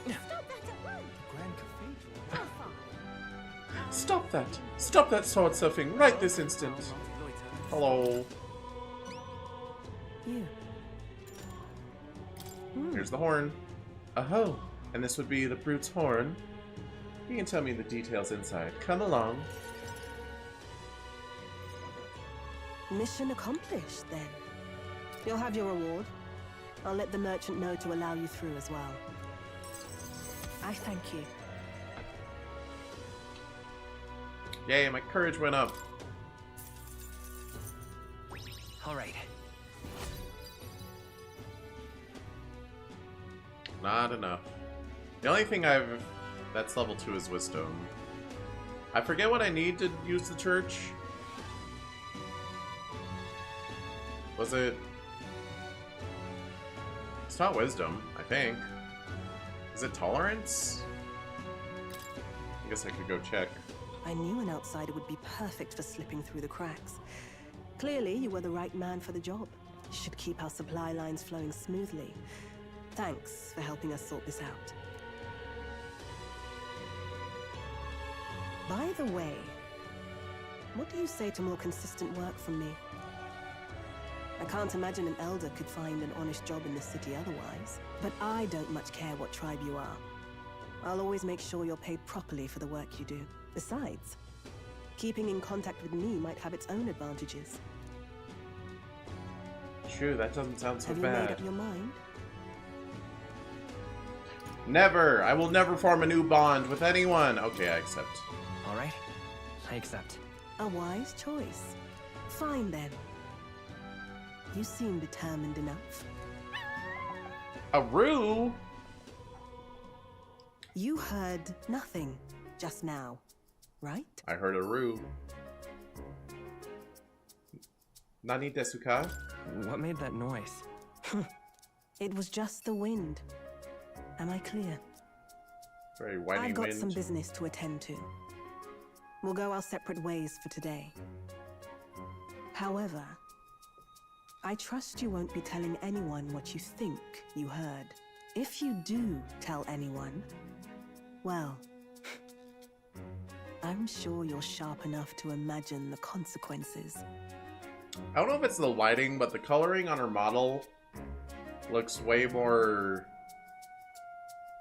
Grand Cathedral. Stop that! Stop that sword surfing right this instant! Hello. You. Here's the horn. Oh, and this would be the brute's horn. You can tell me the details inside. Come along. Mission accomplished, then. You'll have your reward. I'll let the merchant know to allow you through as well. I thank you. Yay, my courage went up. All right. Not enough. The only thing that's level 2 is wisdom. I forget what I need to use the church. Was it? It's not wisdom, I think. Is it tolerance? I guess I could go check. I knew an outsider would be perfect for slipping through the cracks. Clearly, you were the right man for the job. You should keep our supply lines flowing smoothly. Thanks for helping us sort this out. By the way, what do you say to more consistent work from me? I can't imagine an elder could find an honest job in the city otherwise. But I don't much care what tribe you are. I'll always make sure you're paid properly for the work you do. Besides, keeping in contact with me might have its own advantages. True, that doesn't sound so Have you bad. made up your mind? Never! I will never form a new bond with anyone! Okay, I accept. All right. I accept. A wise choice. Fine then. You seem determined enough. A Rue? You heard nothing just now. right? I heard a roo. Nani desu ka? What made that noise? It was just the wind. Am I clear? Very whiny I've got wind. some business to attend to. We'll go our separate ways for today. However, I trust you won't be telling anyone what you think you heard. If you do tell anyone, well, I'm sure you're sharp enough to imagine the consequences. I don't know if it's the lighting, but the coloring on her model looks way more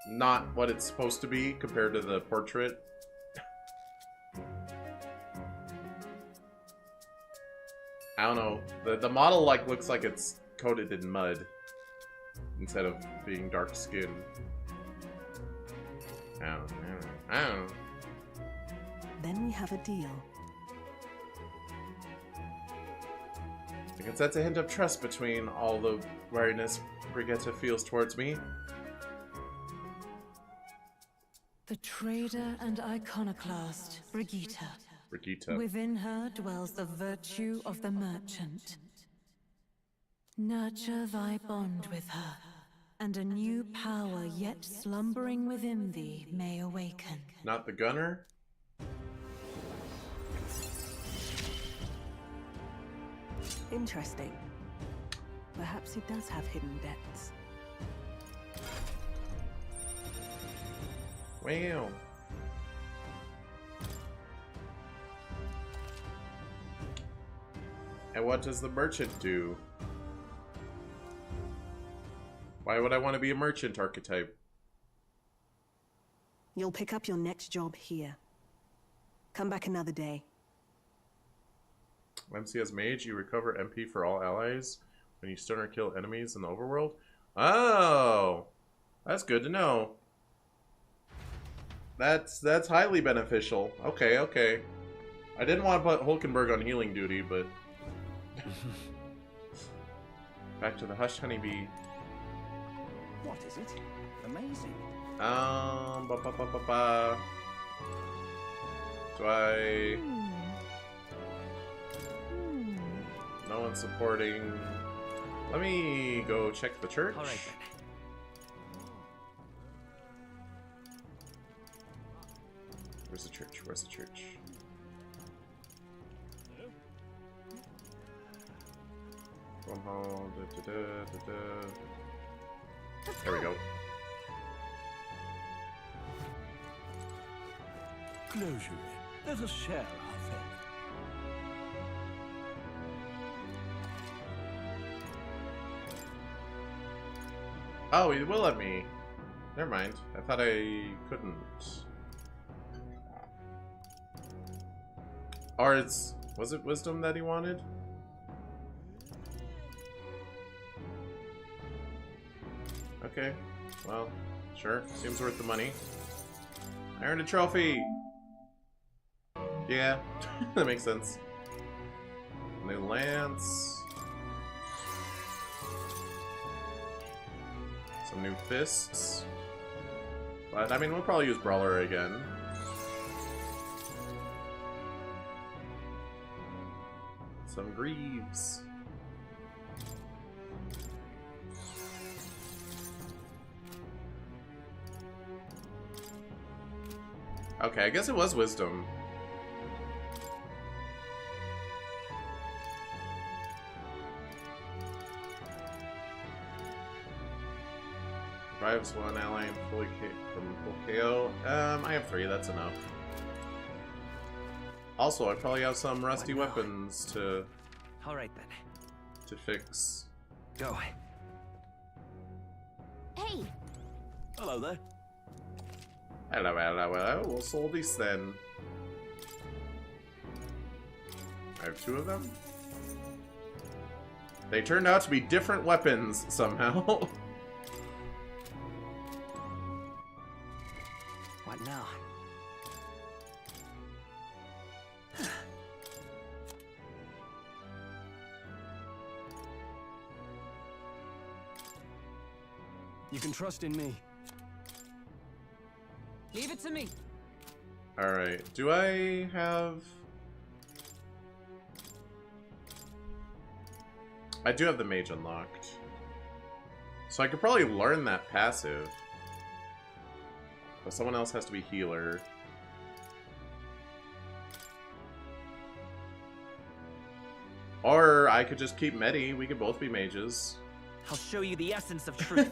not what it's supposed to be compared to the portrait. I don't know. The model like looks like it's coated in mud instead of being dark skinned. I don't know. Then we have a deal. I guess that's a hint of trust between all the wariness Brigitte feels towards me. The trader and iconoclast, Brigitte. Brigitte. Within her dwells the virtue of the merchant. Nurture thy bond with her, and a new power yet slumbering within thee may awaken. Not the gunner? Interesting. Perhaps he does have hidden depths. Wow. And what does the merchant do? Why would I want to be a merchant archetype? You'll pick up your next job here. Come back another day. MC as mage, you recover MP for all allies when you stun or kill enemies in the overworld. Oh, that's good to know. That's highly beneficial. Okay, okay. I didn't want to put Hulkenberg on healing duty, but back to the hushed honeybee. What is it? Amazing. Ba ba ba ba ba. Do I? No one's supporting. Let me go check the church. All right then. Where's the church? Where's the church? From home. Da, da, da, da, da. There we go. Closure. Let us share our faith. Oh, he will let me. Never mind. I thought I couldn't. Or it's... Was it wisdom that he wanted? Okay. Well, sure. Seems worth the money. I earned a trophy! Yeah, that makes sense. New lance. Some new fists. But, I mean, we'll probably use Brawler again. Some greaves. Okay, I guess it was wisdom. Revives one ally and fully from full KO. I have 3, that's enough. Also, I probably have some rusty weapons to All right then. fix. Go. Hey, Hello there. Hello, hello, hello. We'll solve these then. I have 2 of them. They turned out to be different weapons somehow. What now? You can trust in me. Leave it to me. Alright, do I have... I do have the mage unlocked. So I could probably learn that passive. But someone else has to be healer. Or I could just keep Medi. We could both be mages. I'll show you the essence of truth.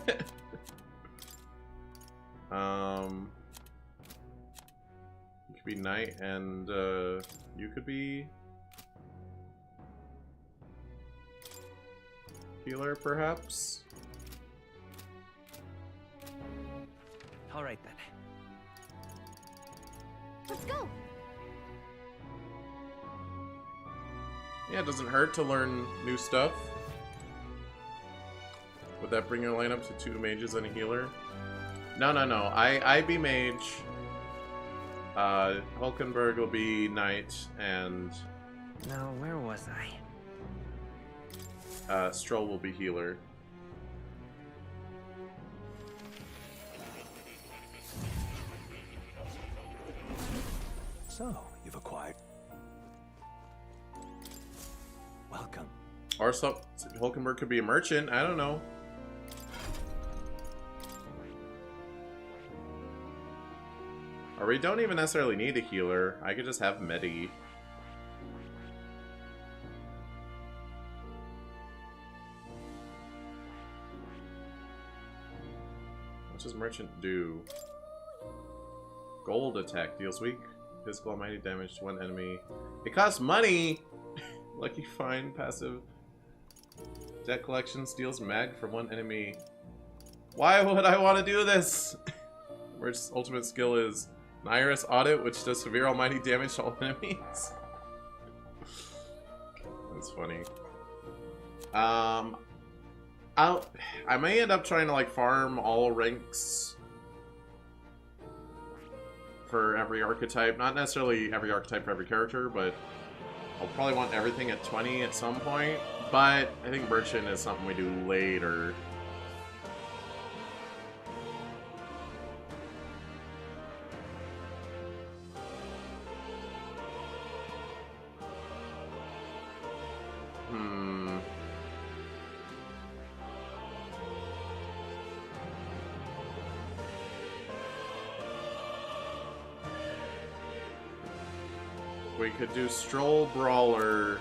You could be knight, and you could be healer, perhaps. All right then. Let's go. Yeah, it doesn't hurt to learn new stuff. Would that bring your lineup to 2 mages and a healer? No. I be mage. Hulkenberg will be knight, and Now, where was I? Stroll will be healer. So, you've acquired. Welcome. Or so Hulkenberg could be a merchant. I don't know. Or we don't even necessarily need a healer. I could just have Medi. What does merchant do? Gold attack deals weak physical and mighty damage to one enemy. It costs money! Lucky find passive. Debt collection steals mag from one enemy. Why would I want to do this? Merchant's ultimate skill is an Iris Audit, which does severe almighty damage to all enemies. That's funny. I may end up trying to like farm all ranks for every archetype. Not necessarily every archetype for every character, but I'll probably want everything at 20 at some point. But I think merchant is something we do later. We could do Stroll, Brawler,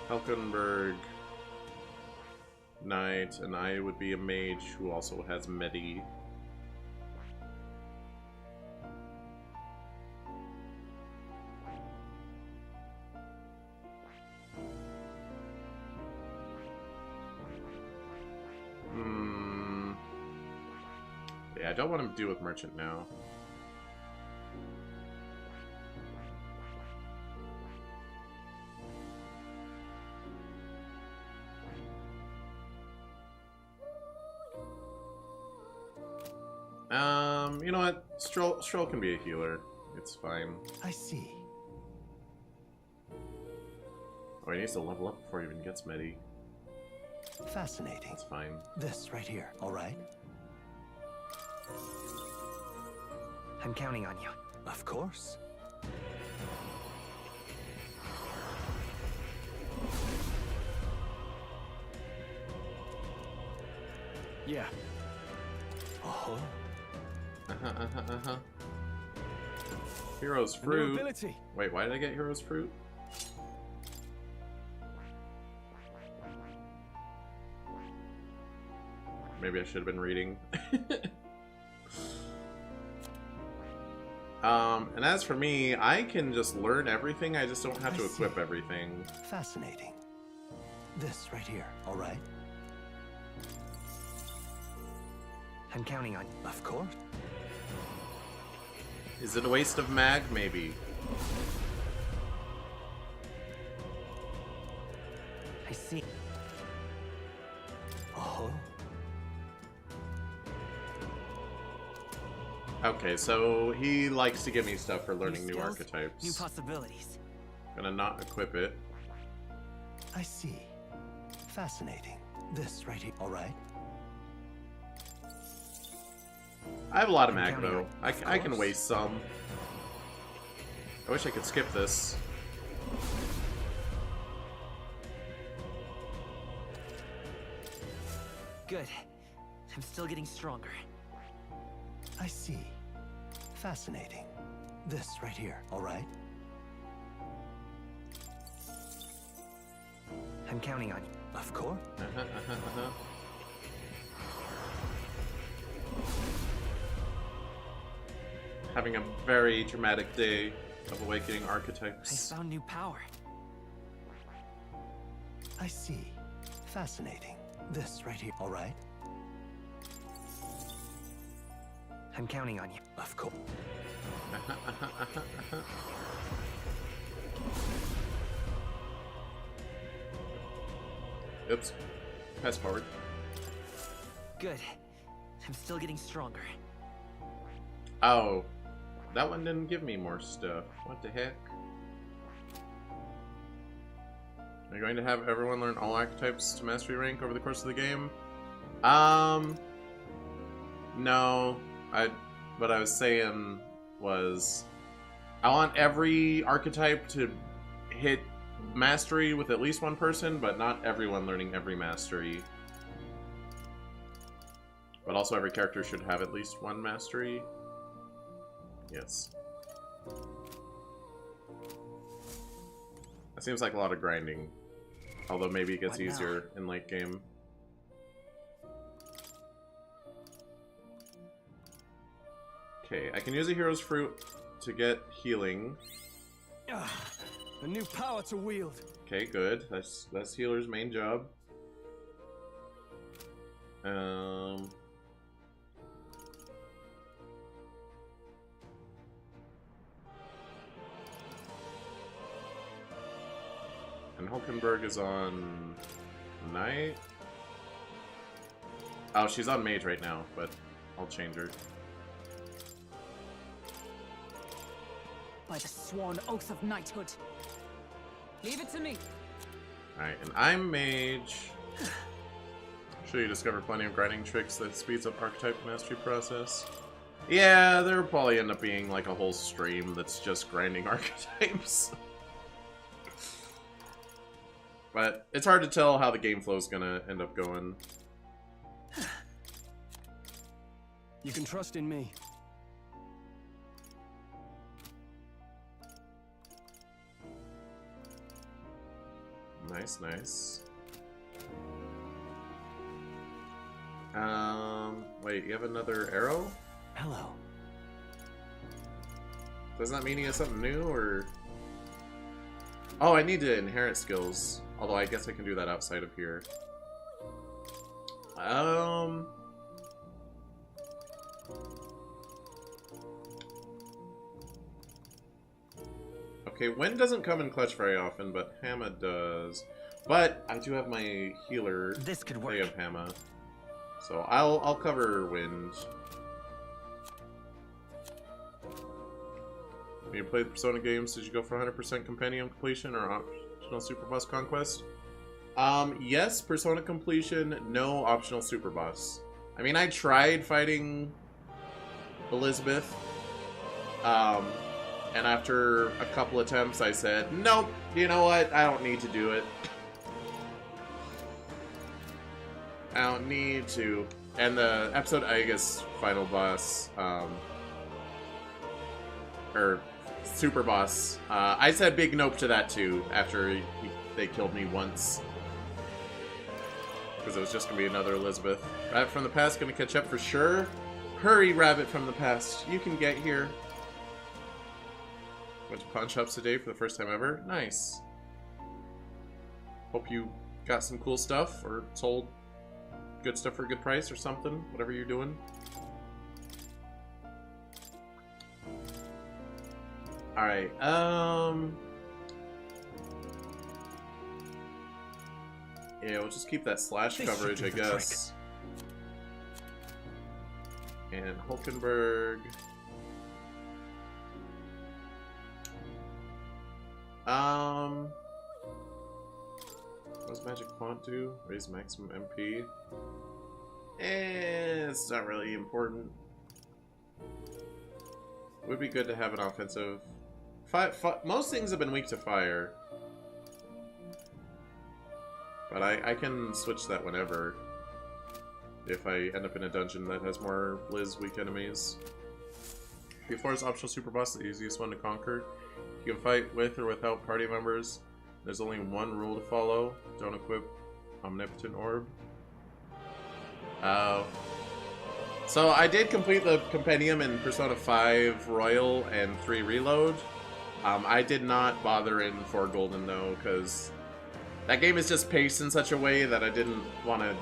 Hulkenberg, Knight, and I would be a mage who also has Medi. Yeah, I don't want to deal with Merchant now. You know what? Stroll can be a healer. It's fine. I see. Oh, he needs to level up before he even gets Medi. Fascinating. That's fine. This right here, all right? I'm counting on you. Of course. Yeah. Oh. Hero's A new fruit. ability. Wait, why did I get Hero's fruit? Maybe I should have been reading. And as for me, I can just learn everything. I just don't have to equip everything. Fascinating. This right here, all right? I'm counting on you. Of course. Is it a waste of mag? Maybe. I see. Oh. Okay, so he likes to give me stuff for learning new skills, archetypes. New possibilities. Gonna not equip it. I see. Fascinating. This right here, all right? I have a lot of I'm mag counting though. on I can waste some. I wish I could skip this. Good. I'm still getting stronger. I see. Fascinating. This right here, all right? I'm counting on you. Of course. Having a very dramatic day of awakening I archetypes. found new power. I see. Fascinating. This right here, all right? I'm counting on you. Of course. Oops. Fast forward. Good. I'm still getting stronger. Oh. That one didn't give me more stuff. What the heck? Are you going to have everyone learn all archetypes to mastery rank over the course of the game? No. What I was saying was I want every archetype to hit mastery with at least one person, but not everyone learning every mastery. But also every character should have at least one mastery. Yes. That seems like a lot of grinding. Although maybe it gets What now? easier in late game. Okay, I can use a hero's fruit to get healing. A new power to wield. Okay, good. That's healer's main job. And Hulkenberg is on Knight. Oh, she's on Mage right now, but I'll change her. By the sworn oath of knighthood. Leave it to me. Alright, and I'm Mage. I'm sure you discover plenty of grinding tricks that speeds up archetype mastery process. Yeah, there'll probably end up being like a whole stream that's just grinding archetypes. But it's hard to tell how the game flow is gonna end up going. You can trust in me. Nice, nice. Wait, you have another arrow? Hello. Does that mean he has something new, or...? Oh, I need to inherit skills. Although I guess I can do that outside of here. Okay, Wind doesn't come in clutch very often, but Hammer does. But I do have my healer. This could work. They have Hammer. So I'll cover Wind. When you played Persona games, did you go for 100% Compendium completion or optional Super Boss Conquest? Yes, Persona completion, no optional Super Boss. I mean, I tried fighting Elizabeth, and after a couple attempts I said, nope, you know what, I don't need to do it. I don't need to. And the episode, I guess, final boss, or Super Boss, I said big nope to that too, after they killed me once. Because it was just going to be another Elizabeth. Rabbit from the past, going to catch up for sure. Hurry, Rabbit from the past. You can get here. Went to pawn shops today for the first time ever. Nice. Hope you got some cool stuff, or sold good stuff for a good price or something. Whatever you're doing. Alright, yeah, we'll just keep that slash coverage, I guess. And Hulkenberg. What does Magic Font do? Raise maximum MP. It's not really important. Would be good to have an offensive most things have been weak to fire. But I can switch that whenever. If I end up in a dungeon that has more Blizz weak enemies. P4's optional super boss, the easiest one to conquer. You can fight with or without party members. There's only one rule to follow. Don't equip Omnipotent Orb. So I did complete the compendium in Persona 5 Royal and 3 Reload. I did not bother in 4 Golden though, because that game is just paced in such a way that I didn't want to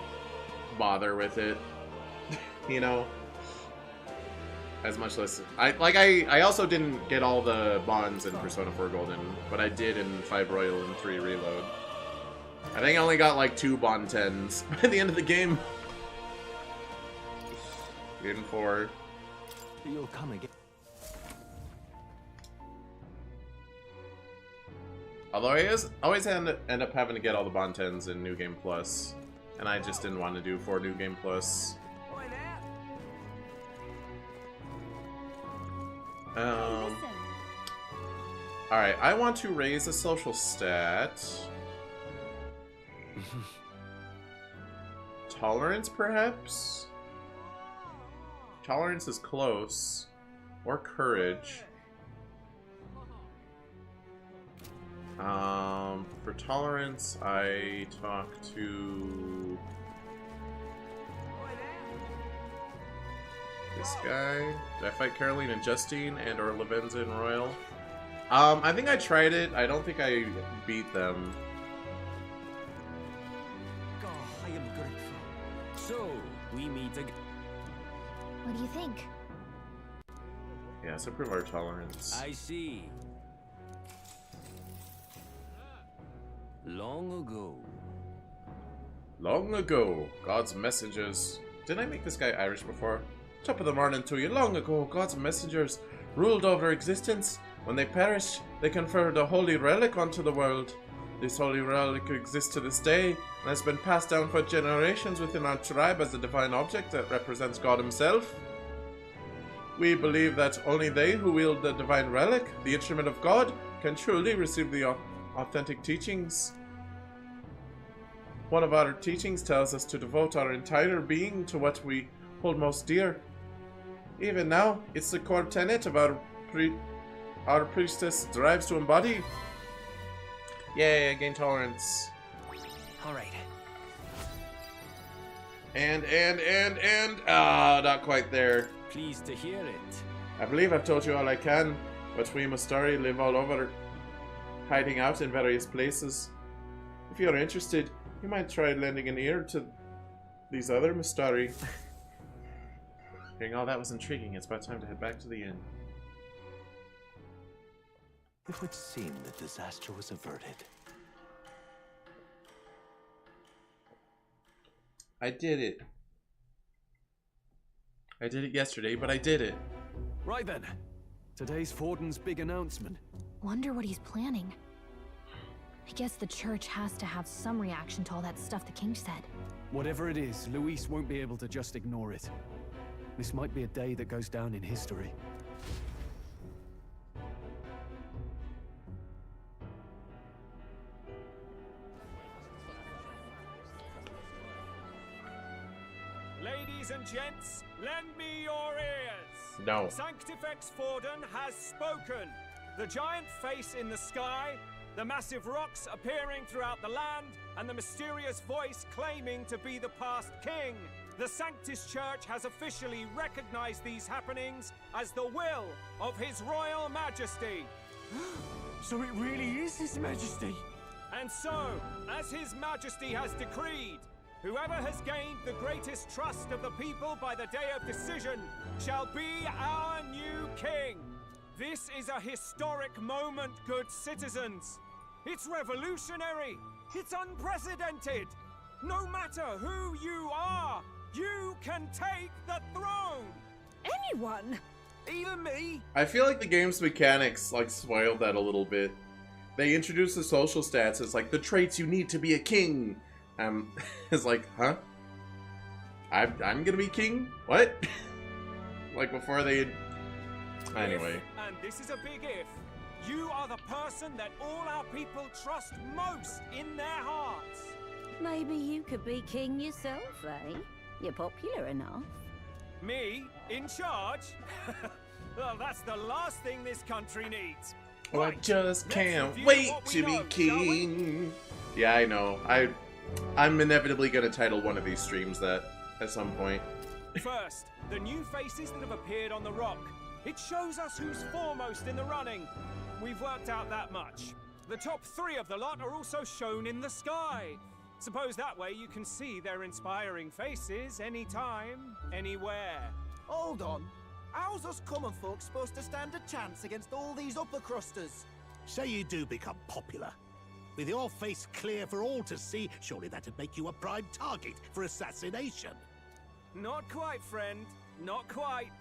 bother with it. You know? As much less... I also didn't get all the bonds in Persona 4 Golden, but I did in 5 Royal and 3 Reload. I think I only got like 2 bond 10s by the end of the game. In 4. You'll come again. Although I always end up having to get all the bond 10s in New Game Plus, and I just didn't want to do 4 New Game Plus. Alright, I want to raise a social stat. Tolerance, perhaps? Tolerance is close. Or courage. For tolerance, I talk to this guy. Did I fight Caroline and Justine and or Lavenza and Royal? I think I tried it. I don't think I beat them. I am grateful. So, we meet again. What do you think? Yeah, so improve our tolerance. I see. Long ago. Long ago, God's messengers. Didn't I make this guy Irish before? Top of the morning to you. Long ago, God's messengers ruled over existence. When they perished, they conferred a holy relic onto the world. This holy relic exists to this day, and has been passed down for generations within our tribe as a divine object that represents God himself. We believe that only they who wield the divine relic, the instrument of God, can truly receive the authentic teachings. One of our teachings tells us to devote our entire being to what we hold most dear. Even now, it's the core tenet of our priestess drives to embody. Yay, I gain tolerance. Alright. And, not quite there. Pleased to hear it. I believe I've told you all I can, but we Mustari live all over, hiding out in various places. If you're interested, you might try lending an ear to these other Mustari. Hearing all that was intriguing, it's about time to head back to the inn. It would seem the disaster was averted. I did it. I did it yesterday, but I did it. Right then. Today's Forden's big announcement. Wonder what he's planning. I guess the church has to have some reaction to all that stuff the king said. Whatever it is, Luis won't be able to just ignore it. This might be a day that goes down in history. Ladies and gents, lend me your ears. No. Sanctifex Forden has spoken. The giant face in the sky, the massive rocks appearing throughout the land, and the mysterious voice claiming to be the past king. The Sanctus Church has officially recognized these happenings as the will of His Royal Majesty. So it really is His Majesty? And so, as His Majesty has decreed, whoever has gained the greatest trust of the people by the day of decision shall be our new king. This is a historic moment, good citizens. It's revolutionary. It's unprecedented. No matter who you are, you can take the throne. Anyone? Even me? I feel like the game's mechanics like spoiled that a little bit. They introduced the social stats as like the traits you need to be a king. It's like, huh? I'm gonna be king? What? Like before they... Anyway. If, and this is a big if, You are the person that all our people trust most in their hearts. Maybe you could be king yourself, eh? You're popular enough. Me? In charge? Well, that's the last thing this country needs. Oh, I just can't wait to be king. Yeah, I know. I'm inevitably gonna title one of these streams that at some point. First, the new faces that have appeared on the rock. It shows us who's foremost in the running. We've worked out that much. The top 3 of the lot are also shown in the sky. Suppose that way you can see their inspiring faces anytime, anywhere. Hold on. How's us common folk supposed to stand a chance against all these upper crusters? Say you do become popular. With your face clear for all to see, surely that'd make you a prime target for assassination. Not quite, friend. Not quite.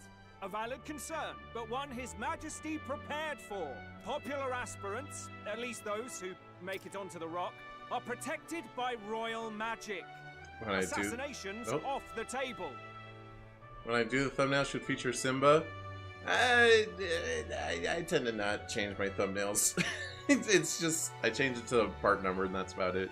A valid concern, but one His Majesty prepared for. Popular aspirants, at least those who make it onto the rock, are protected by royal magic. Assassinations off the table. When I do the thumbnail should feature Simba, I tend to not change my thumbnails. It's just, I change it to a part number and that's about it.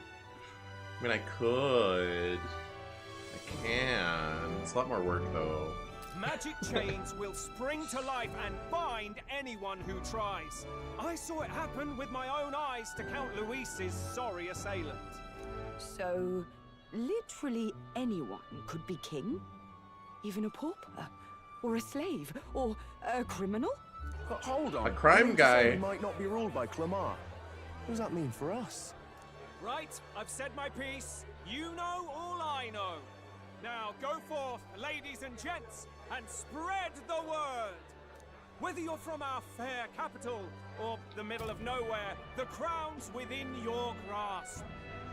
I mean, I could. I can. It's a lot more work though. Magic chains will spring to life and bind anyone who tries. I saw it happen with my own eyes to Count Luis's sorry assailant. So, literally anyone could be king? Even a pauper? Or a slave? Or a criminal? Hold on. A crime guy. He might not be ruled by Clemar. What does that mean for us? Right, I've said my piece. You know all I know. Now go forth, ladies and gents, and spread the word. Whether you're from our fair capital or the middle of nowhere, the crown's within your grasp.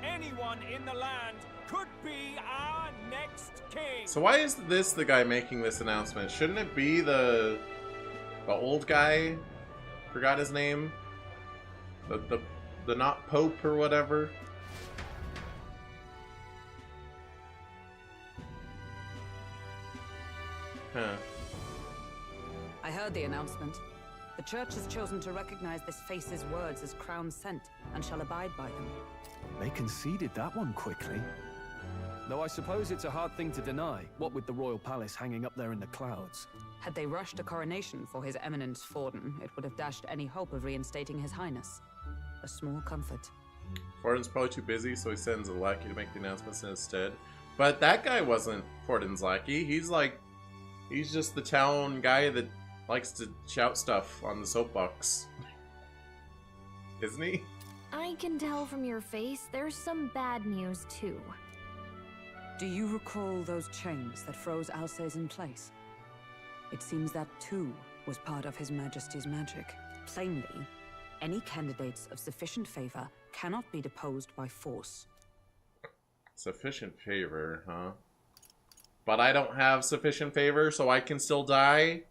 Anyone in the land could be our next king. So why is this the guy making this announcement? Shouldn't it be the old guy? Forgot his name. The not Pope or whatever. Huh. I heard the announcement. The church has chosen to recognize this face's words as crown sent and shall abide by them. They conceded that one quickly. Though I suppose it's a hard thing to deny, what with the royal palace hanging up there in the clouds. Had they rushed a coronation for His Eminence Forden, it would have dashed any hope of reinstating His Highness. A small comfort. Forden's probably too busy, so he sends a lackey to make the announcements instead. But that guy wasn't Forden's lackey. He's just the town guy that likes to shout stuff on the soapbox. Isn't he? I can tell from your face there's some bad news too. Do you recall those chains that froze Alsace in place? It seems that too was part of His Majesty's magic. Plainly, any candidates of sufficient favor cannot be deposed by force. Sufficient favor, huh? But I don't have sufficient favor, so I can still die?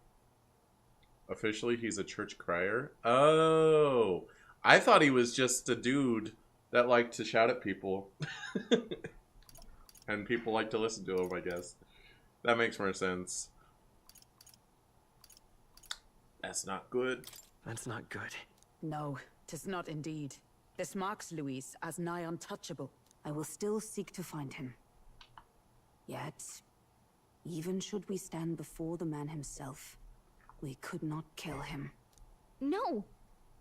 Officially, he's a church crier? Oh, I thought he was just a dude that liked to shout at people. And people like to listen to him, I guess. That makes more sense. That's not good. That's not good. No, 'tis not indeed. This marks Luis as nigh untouchable. I will still seek to find him. Yet, even should we stand before the man himself, we could not kill him. No!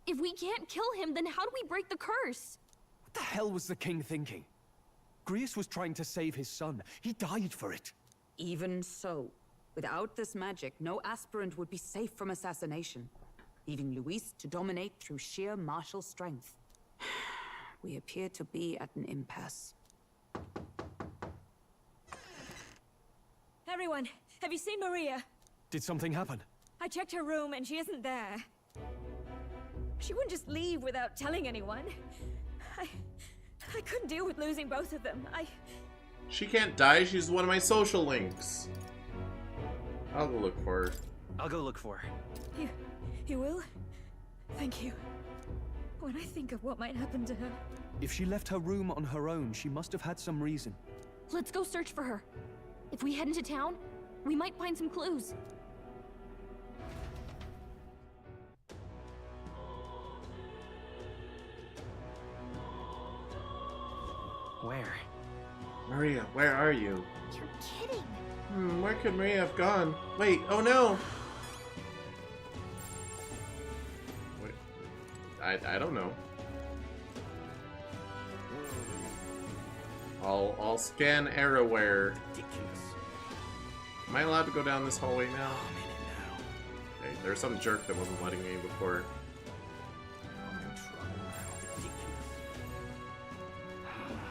If we can't kill him, then how do we break the curse? What the hell was the king thinking? Grius was trying to save his son. He died for it. Even so, without this magic, no aspirant would be safe from assassination, leaving Luis to dominate through sheer martial strength. We appear to be at an impasse. Everyone, have you seen Maria? Did something happen? I checked her room and she isn't there. She wouldn't just leave without telling anyone. I couldn't deal with losing both of them. She can't die, she's one of my social links. I'll go look for her. I'll go look for her. You will? Thank you. When I think of what might happen to her... If she left her room on her own, she must have had some reason. Let's go search for her. If we head into town, we might find some clues. Maria, where are you? You're kidding. Where could Maria have gone? Wait, oh no! Wait, I don't know. I'll scan Arrowware. Am I allowed to go down this hallway now? Okay, there's some jerk that wasn't letting me before.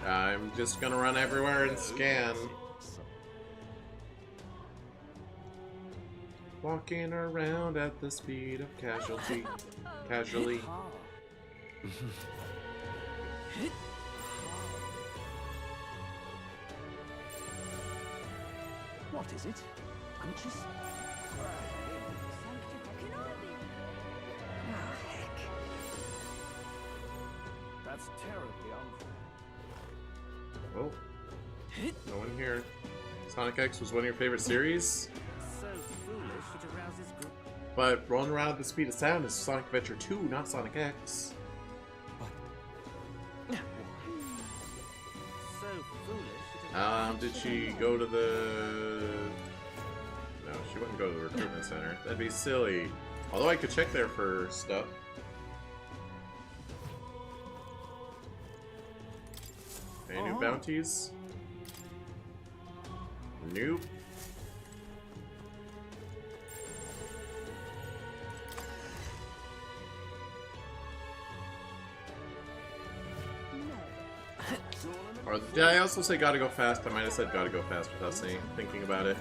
I'm just gonna run everywhere and scan. Walking around at the speed of casualty. Casually. What is it? Anxious? Oh, heck. That's terribly unfair. Oh. No one here. Sonic X was one of your favorite series? So foolish it arouses group. But rolling around at the speed of sound is Sonic Adventure 2, not Sonic X. So foolish. Did she go to the... No, she wouldn't go to the recruitment center. That'd be silly. Although I could check there for stuff. Any new bounties? Nope. Or did I also say gotta go fast? I might have said gotta go fast without thinking about it.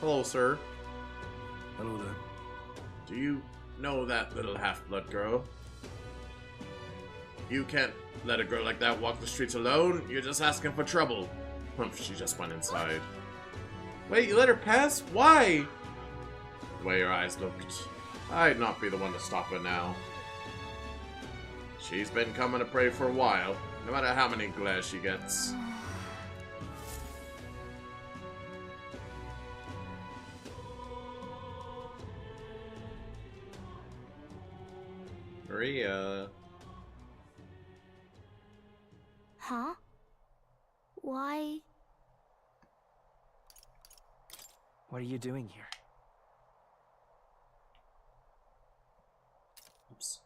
Hello, sir. Hello there. Do you know that little half-blood girl? You can't let a girl like that walk the streets alone. You're just asking for trouble. Humph, she just went inside. Wait, you let her pass? Why? The way your eyes looked, I'd not be the one to stop her now. She's been coming to pray for a while, no matter how many glares she gets. Maria. Huh? Why? What are you doing here? Oops.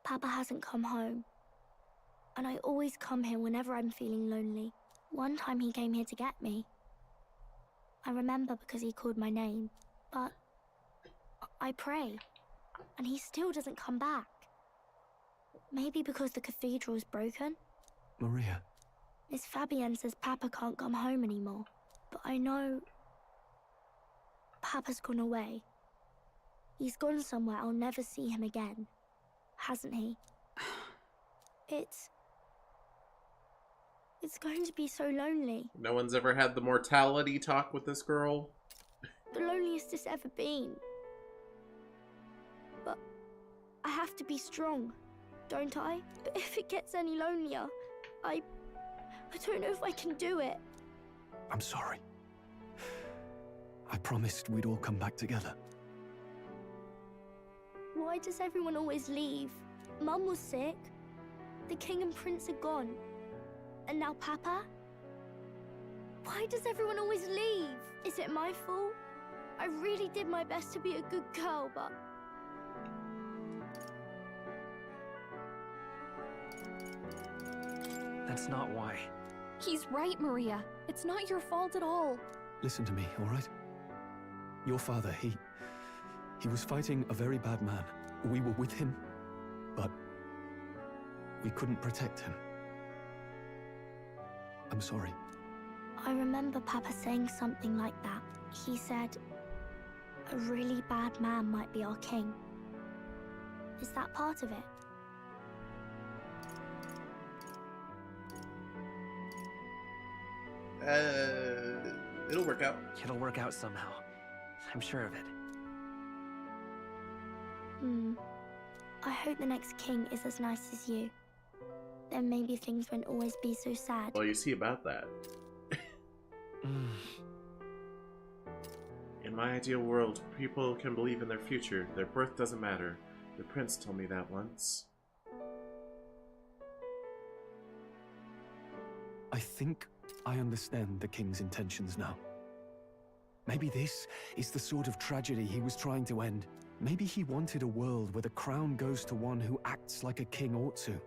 Papa hasn't come home. And I always come here whenever I'm feeling lonely. One time he came here to get me. I remember because he called my name. But I pray. And he still doesn't come back. Maybe because the cathedral's broken? Maria. Miss Fabienne says Papa can't come home anymore. But I know... Papa's gone away. He's gone somewhere I'll never see him again. Hasn't he? It's going to be so lonely. No one's ever had the mortality talk with this girl? The loneliest it's ever been. But I have to be strong, don't I? But if it gets any lonelier, I don't know if I can do it. I'm sorry. I promised we'd all come back together. Why does everyone always leave? Mum was sick. The king and prince are gone. And now Papa? Why does everyone always leave? Is it my fault? I really did my best to be a good girl, but... That's not why. He's right, Maria. It's not your fault at all. Listen to me, all right? Your father, he was fighting a very bad man. We were with him, but we couldn't protect him. I'm sorry. I remember Papa saying something like that. He said, a really bad man might be our king. Is that part of it? It'll work out. It'll work out somehow. I'm sure of it. I hope the next king is as nice as you. Then maybe things won't always be so sad. Well, you see about that. In my ideal world, people can believe in their future. Their birth doesn't matter. The prince told me that once. I think I understand the king's intentions now. Maybe this is the sort of tragedy he was trying to end. Maybe he wanted a world where the crown goes to one who acts like a king ought to.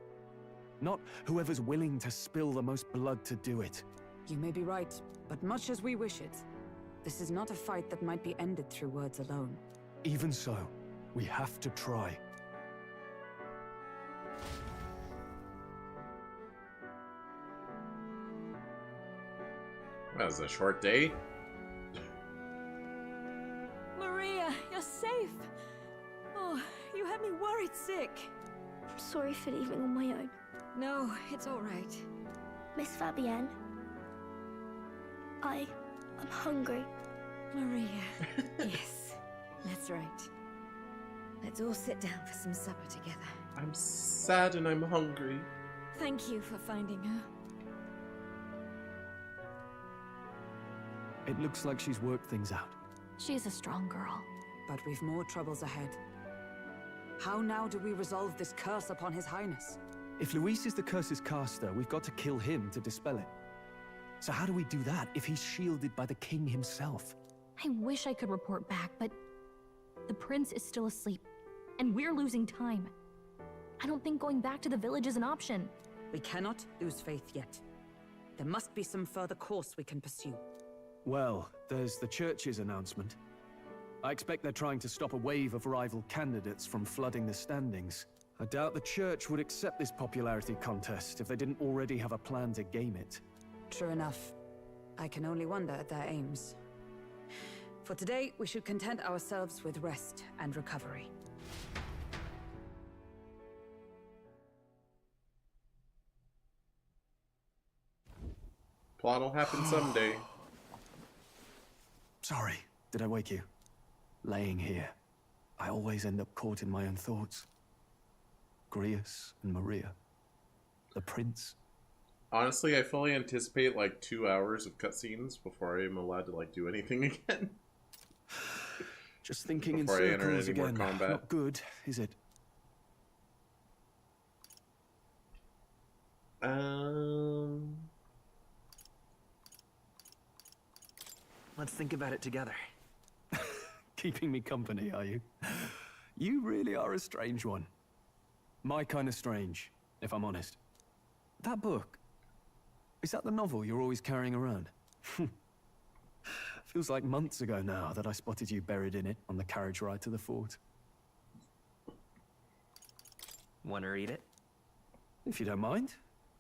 Not whoever's willing to spill the most blood to do it. You may be right, but much as we wish it, this is not a fight that might be ended through words alone. Even so, we have to try. That was a short day. Maria, you're safe. Oh, you had me worried sick. I'm sorry for leaving on my own. No, it's all right. Miss Fabienne, I'm hungry. Maria, yes, that's right. Let's all sit down for some supper together. I'm sad and I'm hungry. Thank you for finding her. It looks like she's worked things out. She's a strong girl. But we've more troubles ahead. How now do we resolve this curse upon His Highness? If Luis is the curse's caster, we've got to kill him to dispel it. So how do we do that if he's shielded by the king himself? I wish I could report back, but the prince is still asleep, and we're losing time. I don't think going back to the village is an option. We cannot lose faith yet. There must be some further course we can pursue. Well, there's the church's announcement. I expect they're trying to stop a wave of rival candidates from flooding the standings. I doubt the church would accept this popularity contest if they didn't already have a plan to game it. True enough. I can only wonder at their aims. For today, we should content ourselves with rest and recovery. Plot'll happen someday. Sorry, did I wake you? Laying here, I always end up caught in my own thoughts. Grius and Maria. The prince. Honestly, I fully anticipate like 2 hours of cutscenes before I am allowed to like do anything again. Just thinking before in circles again. Combat. Not good, is it? Let's think about it together. Keeping me company, are you? You really are a strange one. My kind of strange, if I'm honest. That book, is that the novel you're always carrying around? Feels like months ago now that I spotted you buried in it on the carriage ride to the fort. Want to read it? If you don't mind,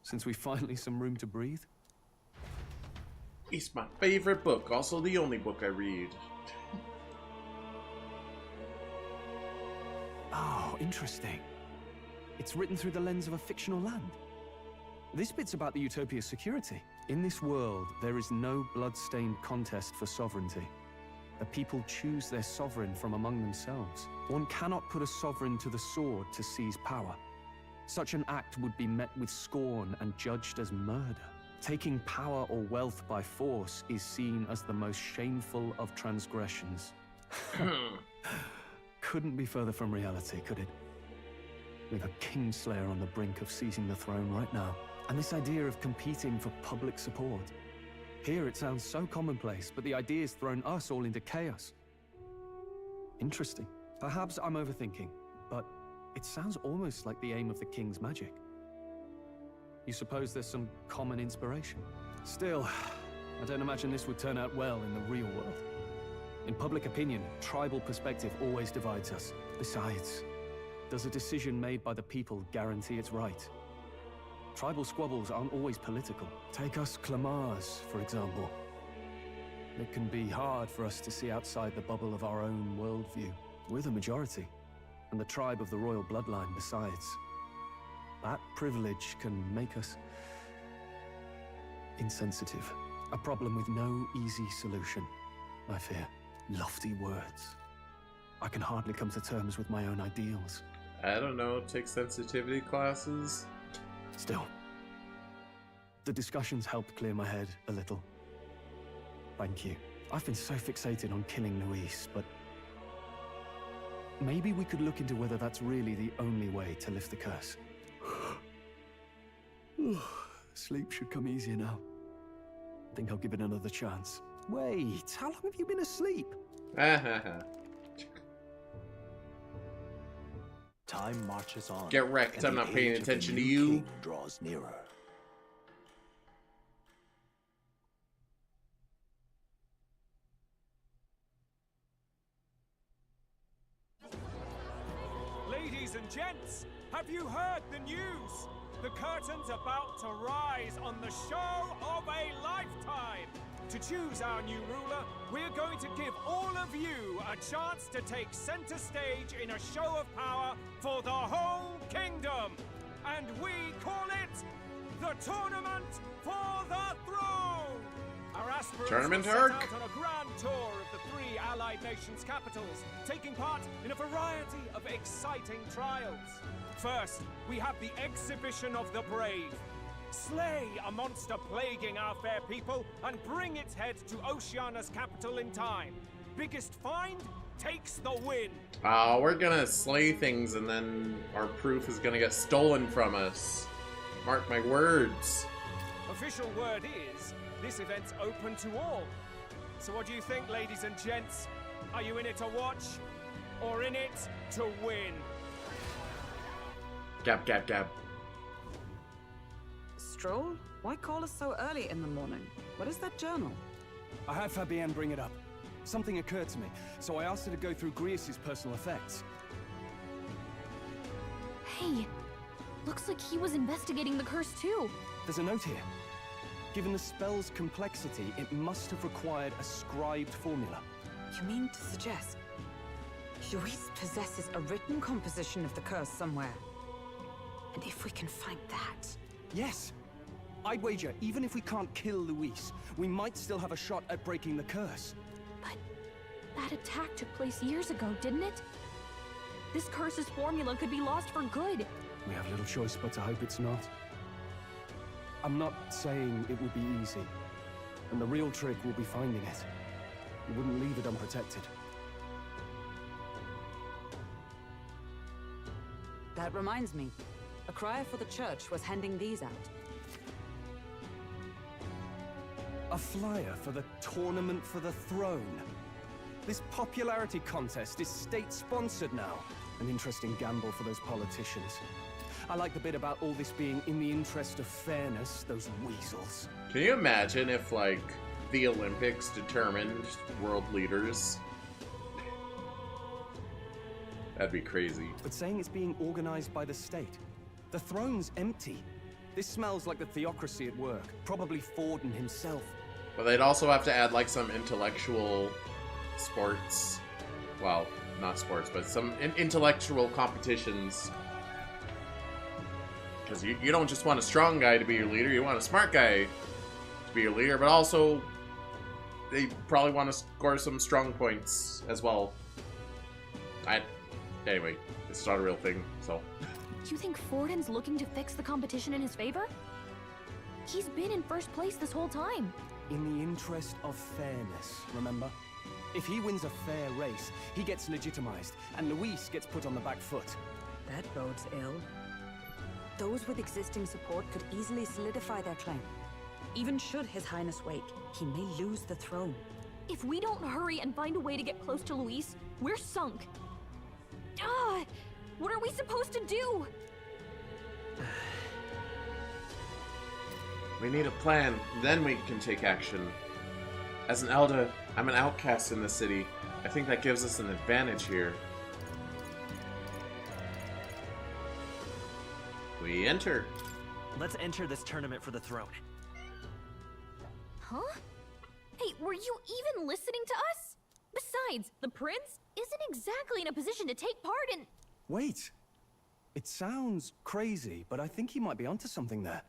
since we've finally some room to breathe. It's my favorite book, also the only book I read. Oh, interesting. It's written through the lens of a fictional land. This bit's about the Utopia's security. In this world, there is no blood-stained contest for sovereignty. The people choose their sovereign from among themselves. One cannot put a sovereign to the sword to seize power. Such an act would be met with scorn and judged as murder. Taking power or wealth by force is seen as the most shameful of transgressions. Couldn't be further from reality, could it? We've a kingslayer on the brink of seizing the throne right now. And this idea of competing for public support. Here it sounds so commonplace, but the idea's thrown us all into chaos. Interesting. Perhaps I'm overthinking, but it sounds almost like the aim of the king's magic. You suppose there's some common inspiration? Still, I don't imagine this would turn out well in the real world. In public opinion, tribal perspective always divides us. Besides, does a decision made by the people guarantee it's right? Tribal squabbles aren't always political. Take us Clamars, for example. It can be hard for us to see outside the bubble of our own worldview. We're the majority, and the tribe of the royal bloodline besides. That privilege can make us insensitive. A problem with no easy solution, I fear. Lofty words. I can hardly come to terms with my own ideals. I don't know, take sensitivity classes? Still, the discussions helped clear my head a little. Thank you. I've been so fixated on killing Luis, but maybe we could look into whether that's really the only way to lift the curse. Sleep should come easier now. I think I'll give it another chance. Wait, how long have you been asleep? Time marches on. Get wrecked, I'm not paying attention to you. King draws nearer. Ladies and gents, have you heard the news? The curtain's about to rise on the show of a lifetime. To choose our new ruler, we're going to give all of you a chance to take center stage in a show of power for the whole kingdom. And we call it the Tournament for the Throne. Our aspirants Tournament will set arc? out on a grand tour of the 3 allied nations' capitals, taking part in a variety of exciting trials. First, we have the Exhibition of the Brave. Slay a monster plaguing our fair people and bring its head to Oceania's capital in time. Biggest find takes the win. We're gonna slay things and then our proof is gonna get stolen from us. Mark my words. Official word is, this event's open to all. So what do you think, ladies and gents? Are you in it to watch or in it to win? Gab, gab, gab. Stroll? Why call us so early in the morning? What is that journal? I had Fabienne bring it up. Something occurred to me, so I asked her to go through Grius' personal effects. Hey, looks like he was investigating the curse too. There's a note here. Given the spell's complexity, it must have required a scribed formula. You mean to suggest Luis possesses a written composition of the curse somewhere? And if we can find that... Yes! I'd wager, even if we can't kill Luis, we might still have a shot at breaking the curse. But that attack took place years ago, didn't it? This curse's formula could be lost for good. We have little choice but to hope it's not. I'm not saying it will be easy. And the real trick will be finding it. We wouldn't leave it unprotected. That reminds me. A crier for the church was handing these out. A flyer for the Tournament for the Throne. This popularity contest is state-sponsored now. An interesting gamble for those politicians. I like the bit about all this being in the interest of fairness, those weasels. Can you imagine if, like, the Olympics determined world leaders? That'd be crazy. But saying it's being organized by the state. The throne's empty. This smells like the theocracy at work. Probably Forden himself. But they'd also have to add, like, some intellectual sports. Well, not sports, but some intellectual competitions. Because you don't just want a strong guy to be your leader, you want a smart guy to be your leader, but also they probably want to score some strong points as well. Anyway, it's not a real thing, so... You think Forden's looking to fix the competition in his favor? He's been in first place this whole time. In the interest of fairness, remember? If he wins a fair race, he gets legitimized, and Luis gets put on the back foot. That bodes ill. Those with existing support could easily solidify their claim. Even should His Highness wake, he may lose the throne. If we don't hurry and find a way to get close to Luis, we're sunk. What are we supposed to do? We need a plan, then we can take action. As an elder, I'm an outcast in the city. I think that gives us an advantage here. We enter. Let's enter this tournament for the throne. Huh? Hey, were you even listening to us? Besides, the prince isn't exactly in a position to take part in... Wait. It sounds crazy, but I think he might be onto something there.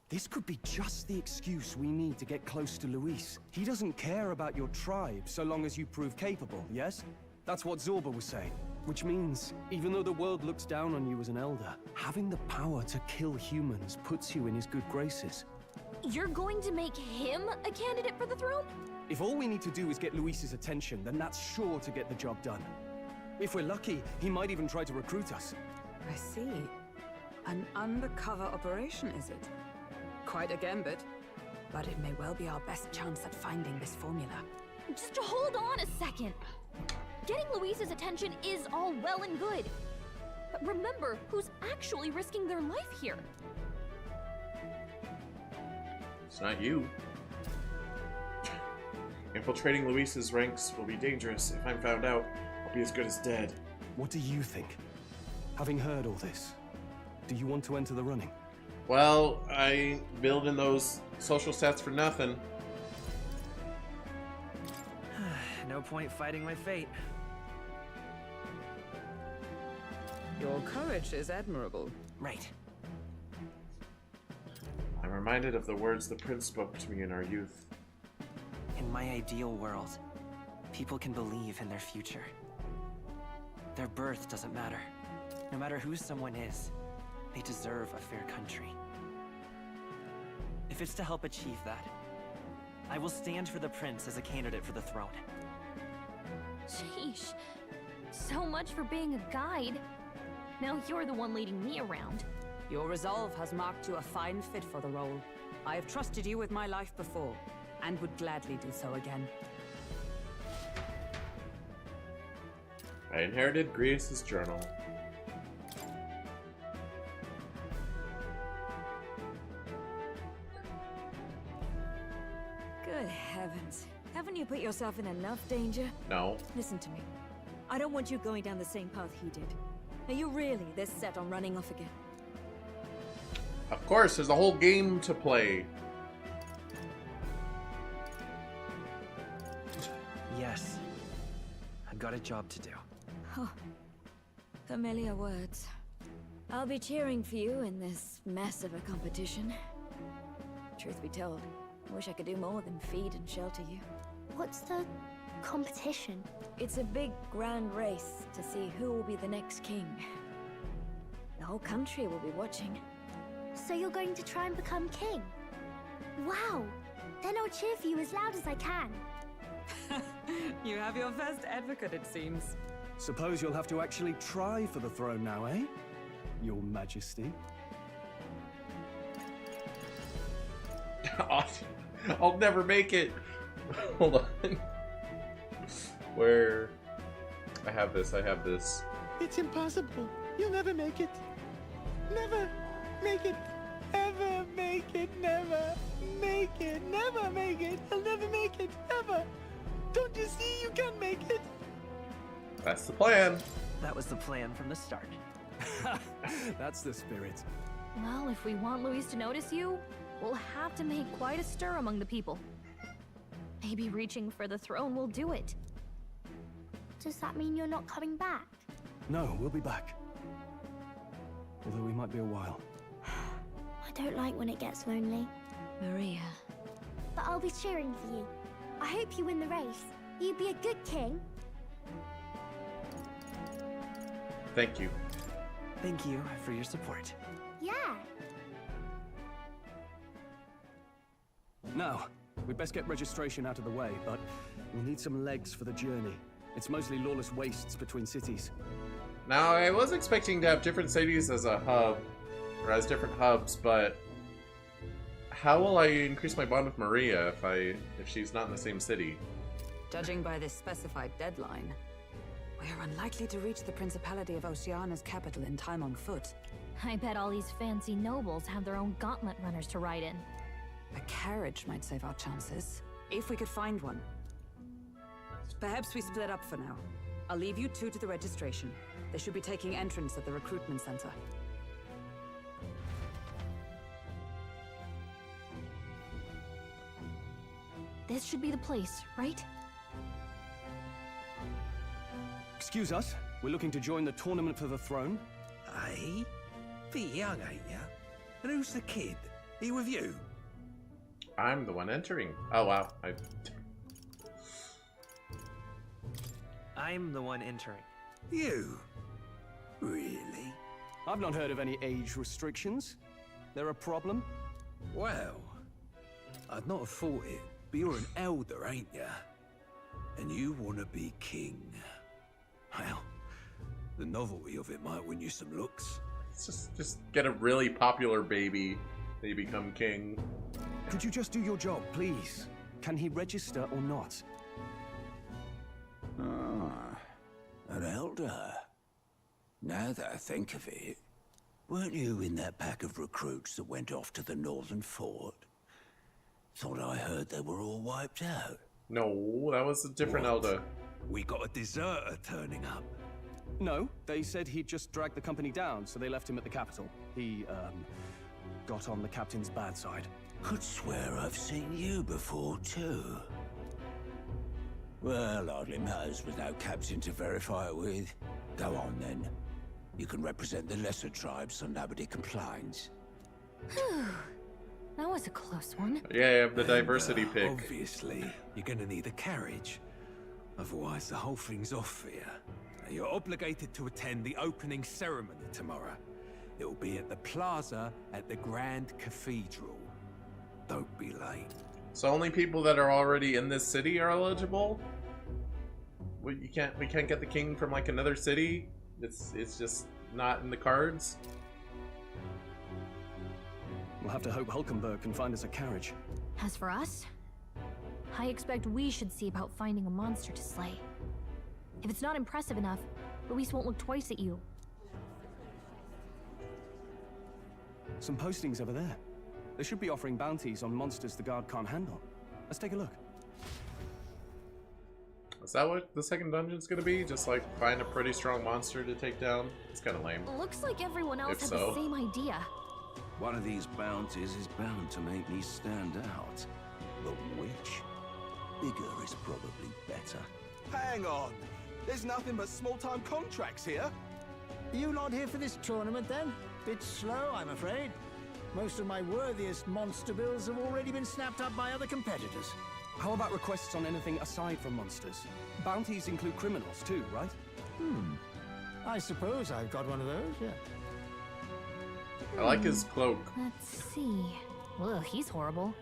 This could be just the excuse we need to get close to Luis. He doesn't care about your tribe so long as you prove capable, yes? That's what Zorba was saying. Which means, even though the world looks down on you as an elder, having the power to kill humans puts you in his good graces. You're going to make him a candidate for the throne? If all we need to do is get Luis's attention, then that's sure to get the job done. If we're lucky, he might even try to recruit us. I see. An undercover operation, is it? Quite a gambit. But it may well be our best chance at finding this formula. Just hold on a second. Getting Luis's attention is all well and good. But remember who's actually risking their life here. It's not you. Infiltrating Luis's ranks will be dangerous. If I'm found out, I'll be as good as dead. What do you think? Having heard all this, do you want to enter the running? Well, I ain't building those social sets for nothing. No point fighting my fate. Your courage is admirable. Right. I'm reminded of the words the prince spoke to me in our youth. In my ideal world, people can believe in their future. Their birth doesn't matter. No matter who someone is, they deserve a fair country. If it's to help achieve that, I will stand for the prince as a candidate for the throne. Sheesh. So much for being a guide. Now you're the one leading me around. Your resolve has marked you a fine fit for the role. I have trusted you with my life before, and would gladly do so again. I inherited Grievous' journal. Good heavens. Haven't you put yourself in enough danger? No. Listen to me. I don't want you going down the same path he did. Are you really this set on running off again? Of course, there's a whole game to play. Yes. I've got a job to do. Oh, familiar words. I'll be cheering for you in this mess of a competition. Truth be told, I wish I could do more than feed and shelter you. What's the competition? It's a big, grand race to see who will be the next king. The whole country will be watching. So you're going to try and become king? Wow! Then I'll cheer for you as loud as I can. You have your first advocate, it seems. Suppose you'll have to actually try for the throne now, eh? Your Majesty. I'll never make it. Hold on. Where? I have this. It's impossible. You'll never make it. Never make it. Ever make it. Never make it. Never make it. I'll never make it. Ever. Don't you see you can make it? That's the plan. That was the plan from the start. That's the spirit. Well, if we want Luis to notice you, we'll have to make quite a stir among the people. Maybe reaching for the throne will do it. Does that mean you're not coming back? No, we'll be back. Although we might be a while. I don't like when it gets lonely. Maria. But I'll be cheering for you. I hope you win the race. You'd be a good king. Thank you. Thank you for your support. Yeah. Now, we'd best get registration out of the way, but we'll need some legs for the journey. It's mostly lawless wastes between cities. Now, I was expecting to have different cities as a hub, or as different hubs, but how will I increase my bond with Maria if she's not in the same city? Judging by this specified deadline, we are unlikely to reach the Principality of Oceana's capital in time on foot. I bet all these fancy nobles have their own gauntlet runners to ride in. A carriage might save our chances, if we could find one. Perhaps we split up for now. I'll leave you two to the registration. They should be taking entrance at the recruitment center. This should be the place, right? Excuse us, we're looking to join the tournament for the throne. Aye? Bit young, ain't ya? And who's the kid? He with you? I'm the one entering. Oh wow, I'm the one entering. You? Really? I've not heard of any age restrictions. There a problem? Well, I'd not have thought it, but you're an elder, ain't ya? And you want to be king. Well, the novelty of it might win you some looks. Just get a really popular baby. They become king. Could you just do your job, please? Can he register or not? Ah, an elder. Now that I think of it, weren't you in that pack of recruits that went off to the northern fort? Thought I heard they were all wiped out. No, that was a different elder. We got a deserter turning up. No, they said he'd just dragged the company down, so they left him at the capital. He, got on the captain's bad side. Could swear I've seen you before, too. Well, hardly matters with no captain to verify it with. Go on, then. You can represent the lesser tribes so nobody complains. That was a close one. Yeah, the diversity pick. Obviously, you're gonna need a carriage. Otherwise, the whole thing's off for you. You're obligated to attend the opening ceremony tomorrow. It'll be at the plaza at the Grand Cathedral. Don't be late. So only people that are already in this city are eligible? We can't get the king from like another city? It's just not in the cards? We'll have to hope Hulkenberg can find us a carriage. As for us, I expect we should see about finding a monster to slay. If it's not impressive enough, Luis won't look twice at you. Some postings over there. They should be offering bounties on monsters the guard can't handle. Let's take a look. Is that what the second dungeon's gonna be? Just like find a pretty strong monster to take down? It's kind of lame. Looks like everyone else had so. the same idea. One of these bounties is bound to make me stand out. But which? Bigger is probably better. Hang on! There's nothing but small-time contracts here! You not here for this tournament, then? Bit slow, I'm afraid. Most of my worthiest monster bills have already been snapped up by other competitors. How about requests on anything aside from monsters? Bounties include criminals too, right? I suppose I've got one of those, yeah. I like his cloak. Let's see. Ugh, he's horrible.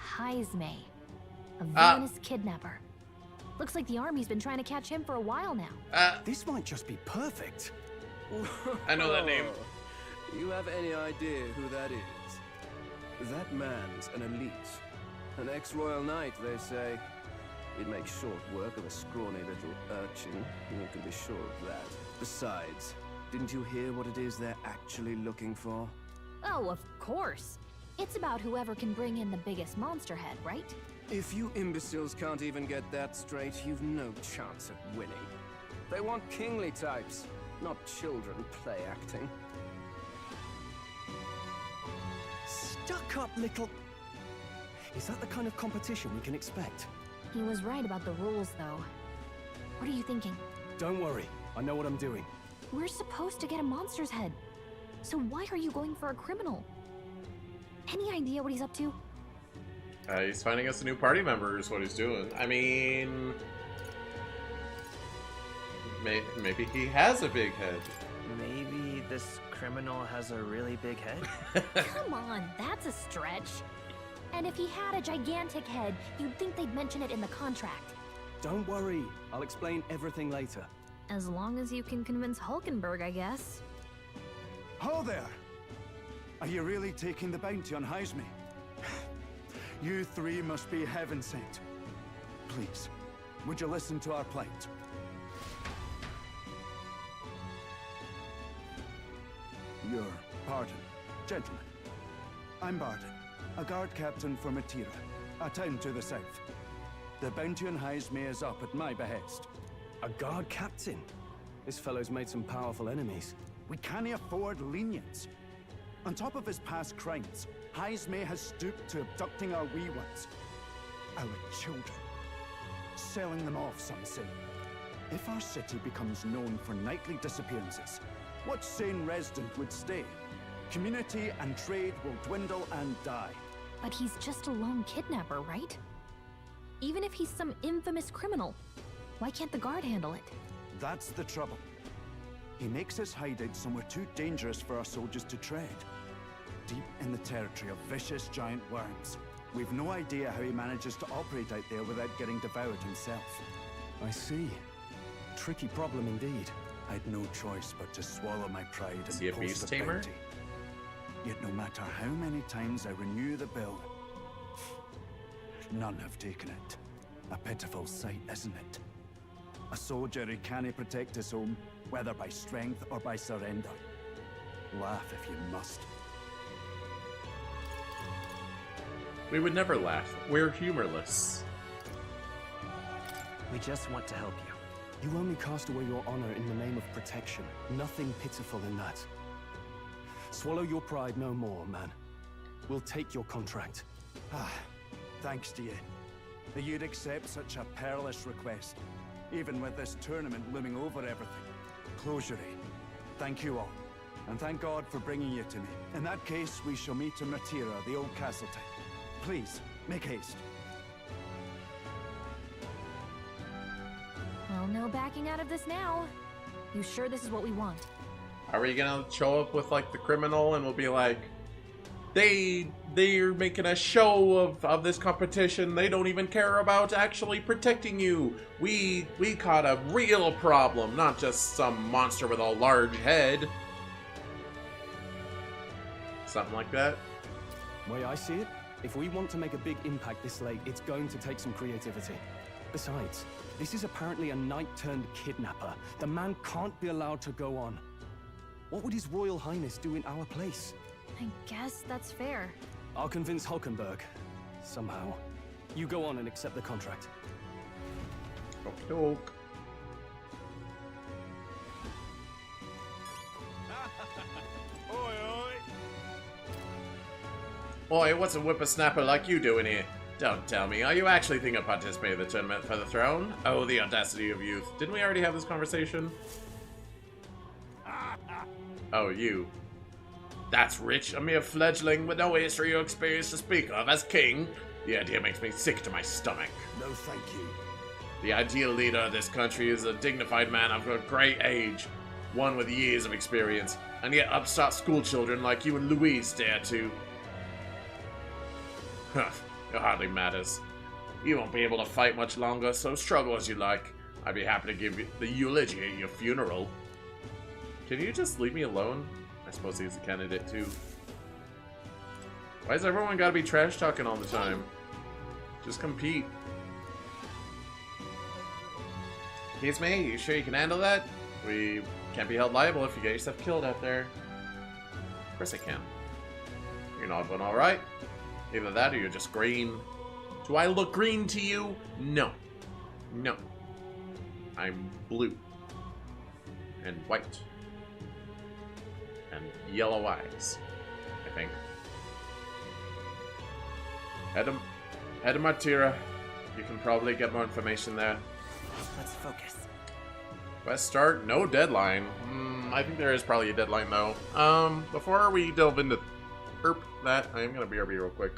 Heisme. A villainous kidnapper. Looks like the army's been trying to catch him for a while now. This might just be perfect. I know that name. You have any idea who that is? That man's an elite. An ex-royal knight, they say. He'd make short work of a scrawny little urchin. You can be sure of that. Besides, didn't you hear what it is they're actually looking for? Oh, of course. It's about whoever can bring in the biggest monster head, right? If you imbeciles can't even get that straight, you've no chance at winning. They want kingly types, not children play acting. Stuck up little... Is that the kind of competition we can expect? He was right about the rules, though. What are you thinking? Don't worry, I know what I'm doing. We're supposed to get a monster's head. So why are you going for a criminal? Any idea what he's up to? He's finding us a new party member is what he's doing. I mean... Maybe he has a big head. Maybe this criminal has a really big head? Come on, that's a stretch. And if he had a gigantic head, you'd think they'd mention it in the contract. Don't worry, I'll explain everything later. As long as you can convince Hulkenberg, I guess. Ho there! Are you really taking the bounty on Heisme? You three must be heaven sent. Please, would you listen to our plight? Your pardon, gentlemen. I'm Barden, a guard captain for Matira, a town to the south. The bounty on Heisme is up at my behest. A guard captain? This fellow's made some powerful enemies. We can't afford lenience. On top of his past crimes, Heisme has stooped to abducting our wee ones. Our children. Selling them off, some say. If our city becomes known for nightly disappearances, what sane resident would stay? Community and trade will dwindle and die. But he's just a lone kidnapper, right? Even if he's some infamous criminal, why can't the guard handle it? That's the trouble. He makes his hideout somewhere too dangerous for our soldiers to tread. Deep in the territory of vicious giant worms. We've no idea how he manages to operate out there without getting devoured himself. I see. Tricky problem indeed. I had no choice but to swallow my pride Is and he a post beast the tamer? bounty. Yet no matter how many times I renew the bill, none have taken it. A pitiful sight, isn't it? A soldier who can't protect his home, whether by strength or by surrender. Laugh if you must. We would never laugh. We're humorless. We just want to help you. You only cast away your honor in the name of protection. Nothing pitiful in that. Swallow your pride no more, man. We'll take your contract. Ah, thanks to you. That you'd accept such a perilous request, even with this tournament looming over everything. Closure. Thank you all, and thank God for bringing you to me. In that case, we shall meet in Matira, the old castle type. Please, make haste. Well, no backing out of this now. You sure this is what we want? Are we gonna show up with like the criminal and we'll be like, they're making a show of this competition. They don't even care about actually protecting you. We caught a real problem, not just some monster with a large head. Something like that. Way I see it, if we want to make a big impact this late, it's going to take some creativity. Besides, this is apparently a knight-turned-kidnapper. The man can't be allowed to go on. What would His Royal Highness do in our place? I guess that's fair. I'll convince Hulkenberg. Somehow. You go on and accept the contract. Okie doke. Oi, what's a whippersnapper like you doing here? Don't tell me, are you actually thinking of participating in the tournament for the throne? Oh, the audacity of youth. Didn't we already have this conversation? Oh, you. That's rich, a mere fledgling with no history or experience to speak of as king. The idea makes me sick to my stomach. No, thank you. The ideal leader of this country is a dignified man of a great age, one with years of experience, and yet upstart schoolchildren like you and Louise dare to. Huh, it hardly matters. You won't be able to fight much longer, so struggle as you like. I'd be happy to give you the eulogy at your funeral. Can you just leave me alone? I suppose he's a candidate too. Why has everyone gotta be trash talking all the time? Just compete. Excuse me, you sure you can handle that? We can't be held liable if you get yourself killed out there. Of course I can. You're not one alright. Either that or you're just green. Do I look green to you? No. No. I'm blue. And white. And yellow eyes, I think. Head to Matira. You can probably get more information there. Let's focus. Quest start? No deadline. I think there is probably a deadline though. Before we delve into that, I am gonna BRB real quick.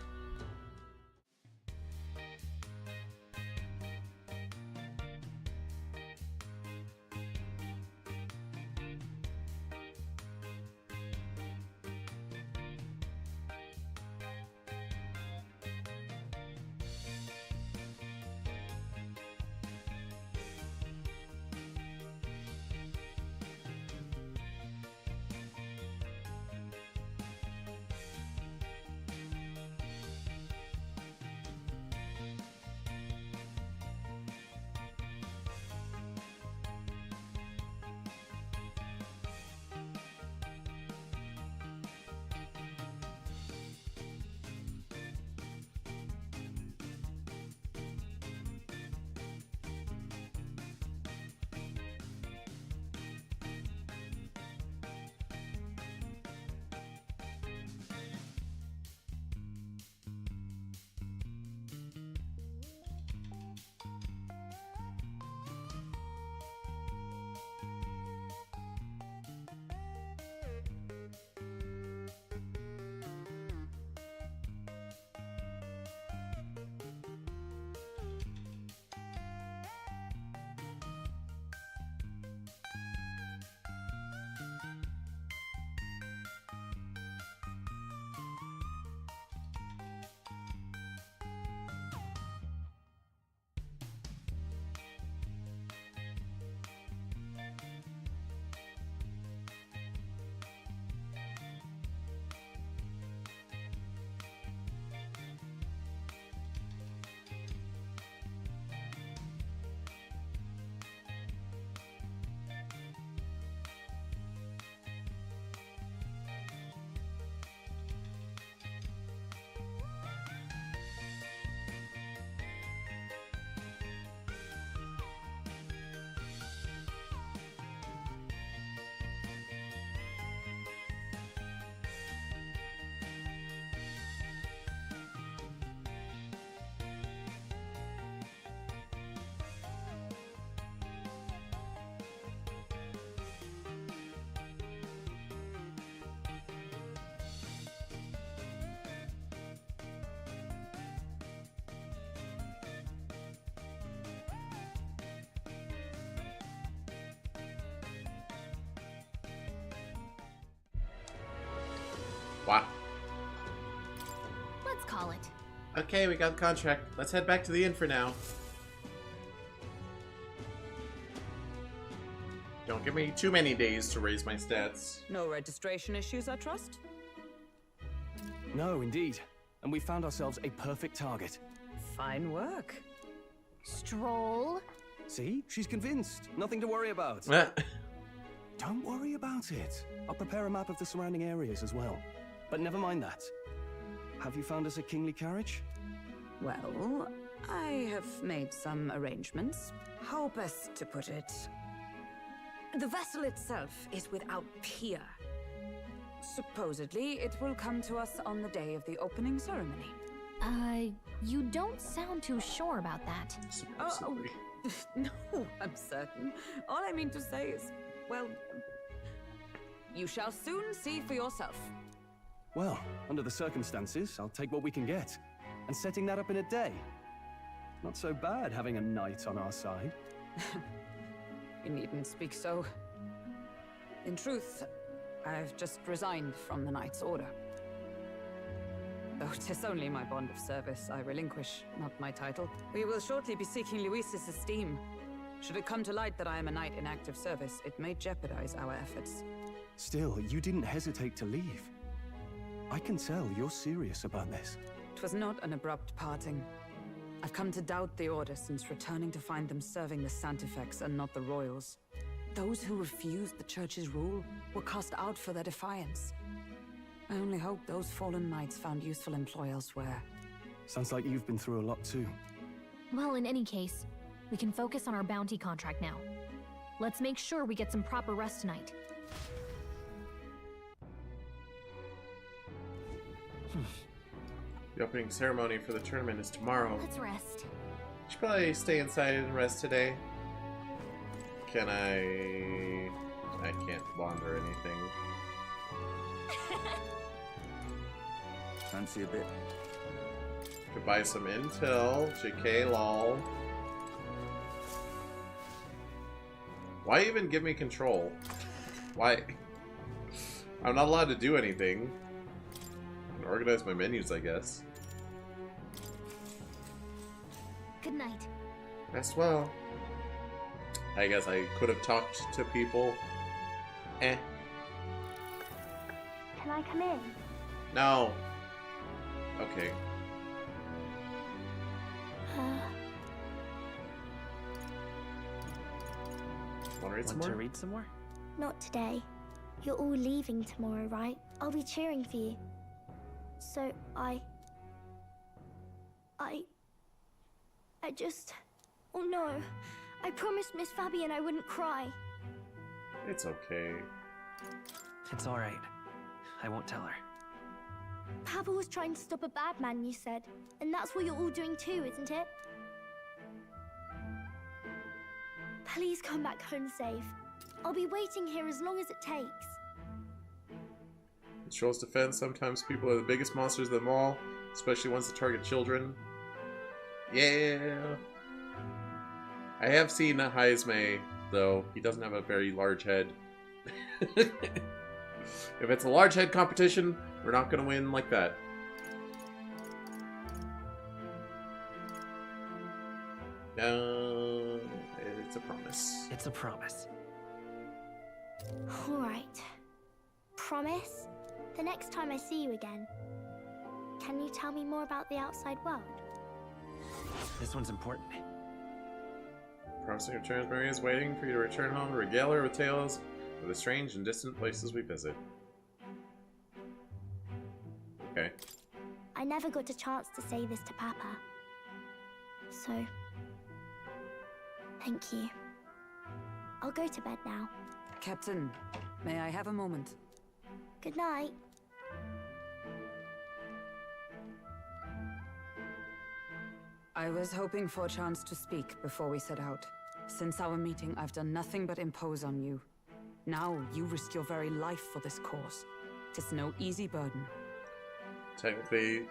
Wow. Let's call it. Okay, we got the contract. Let's head back to the inn for now. Don't give me too many days to raise my stats. No registration issues, I trust? No, indeed. And we found ourselves a perfect target. Fine work. Stroll. See? She's convinced. Nothing to worry about. Don't worry about it. I'll prepare a map of the surrounding areas as well. But never mind that. Have you found us a kingly carriage? Well, I have made some arrangements. How best to put it? The vessel itself is without peer. Supposedly, it will come to us on the day of the opening ceremony. You don't sound too sure about that. No, I'm certain. All I mean to say is, well, you shall soon see for yourself. Well, under the circumstances, I'll take what we can get. And setting that up in a day. Not so bad having a knight on our side. You needn't speak so. In truth, I've just resigned from the Knight's Order. Though 'tis only my bond of service I relinquish, not my title. We will shortly be seeking Luis's esteem. Should it come to light that I am a knight in active service, it may jeopardize our efforts. Still, you didn't hesitate to leave. I can tell you're serious about this. It was not an abrupt parting. I've come to doubt the Order since returning to find them serving the Santifex and not the Royals. Those who refused the Church's rule were cast out for their defiance. I only hope those fallen knights found useful employ elsewhere. Sounds like you've been through a lot too. Well, in any case, we can focus on our bounty contract now. Let's make sure we get some proper rest tonight. The opening ceremony for the tournament is tomorrow. Let's rest. Should probably stay inside and rest today. Can I can't wander anything. Fancy a bit? Could buy some intel. JK lol. Why even give me control? Why? I'm not allowed to do anything. I can organize my menus, I guess. Good night. Rest well. I guess I could have talked to people. Can I come in? No. Okay. Want to read some more? read some more? Not today. You're all leaving tomorrow, right? I'll be cheering for you. So I just... Oh no. I promised Miss Fabian I wouldn't cry. It's okay. It's alright. I won't tell her. Papa was trying to stop a bad man, you said. And that's what you're all doing too, isn't it? Please come back home safe. I'll be waiting here as long as it takes. In Troll's defense, sometimes people are the biggest monsters of them all, especially ones that target children. Yeah. I have seen Heisme, though. He doesn't have a very large head. If it's a large head competition, we're not going to win like that. It's a promise. It's a promise. Alright. Promise? The next time I see you again, can you tell me more about the outside world? This one's important. Promising returns, Maria is waiting for you to return home to regale her with tales of the strange and distant places we visit. Okay. I never got a chance to say this to Papa. So, thank you. I'll go to bed now. Captain, may I have a moment? Good night. I was hoping for a chance to speak before we set out. Since our meeting, I've done nothing but impose on you. Now, you risk your very life for this cause. 'Tis no easy burden. Technically,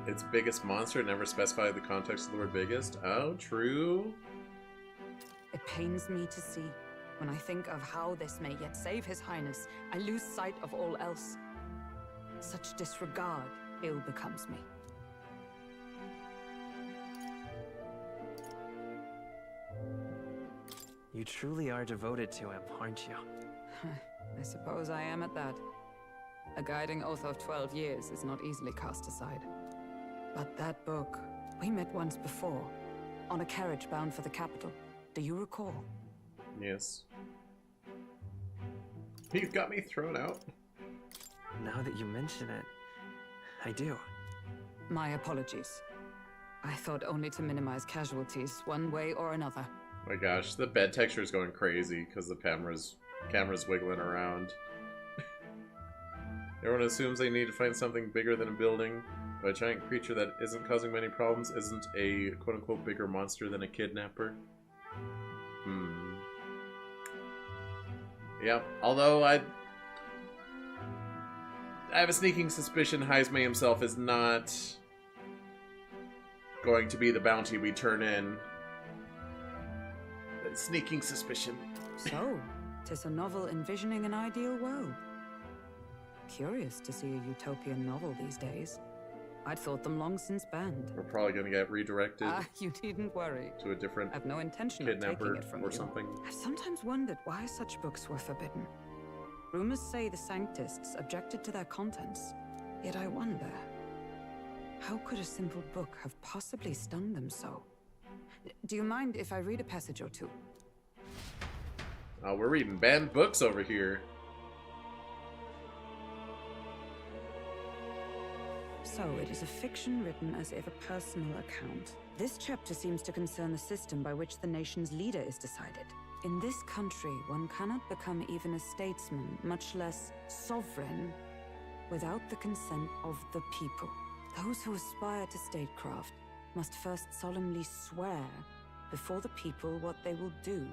its biggest monster never specified the context of the word biggest. Oh, true. It pains me to see. When I think of how this may yet save His Highness, I lose sight of all else. Such disregard ill becomes me. You truly are devoted to him, aren't you? I suppose I am at that. A guiding oath of 12 years is not easily cast aside. But that book, we met once before, on a carriage bound for the capital. Do you recall? Yes. You've got me thrown out. Now that you mention it, I do. My apologies. I thought only to minimize casualties, one way or another. Oh my gosh, the bed texture is going crazy because the camera's wiggling around. Everyone assumes they need to find something bigger than a building, but a giant creature that isn't causing many problems isn't a quote-unquote bigger monster than a kidnapper. Yeah, although I have a sneaking suspicion Heismay himself is not going to be the bounty we turn in. A sneaking suspicion. So, 'tis a novel envisioning an ideal world. Curious to see a utopian novel these days. I'd thought them long since banned. We're probably gonna get redirected. You needn't worry. To a different I've no intention of taking it from or you. something. I've sometimes wondered why such books were forbidden. Rumors say the Sanctists objected to their contents. Yet I wonder, how could a simple book have possibly stung them so? Do you mind if I read a passage or two? Oh, we're reading banned books over here. So, it is a fiction written as if a personal account. This chapter seems to concern the system by which the nation's leader is decided. In this country, one cannot become even a statesman, much less sovereign, without the consent of the people. Those who aspire to statecraft must first solemnly swear before the people what they will do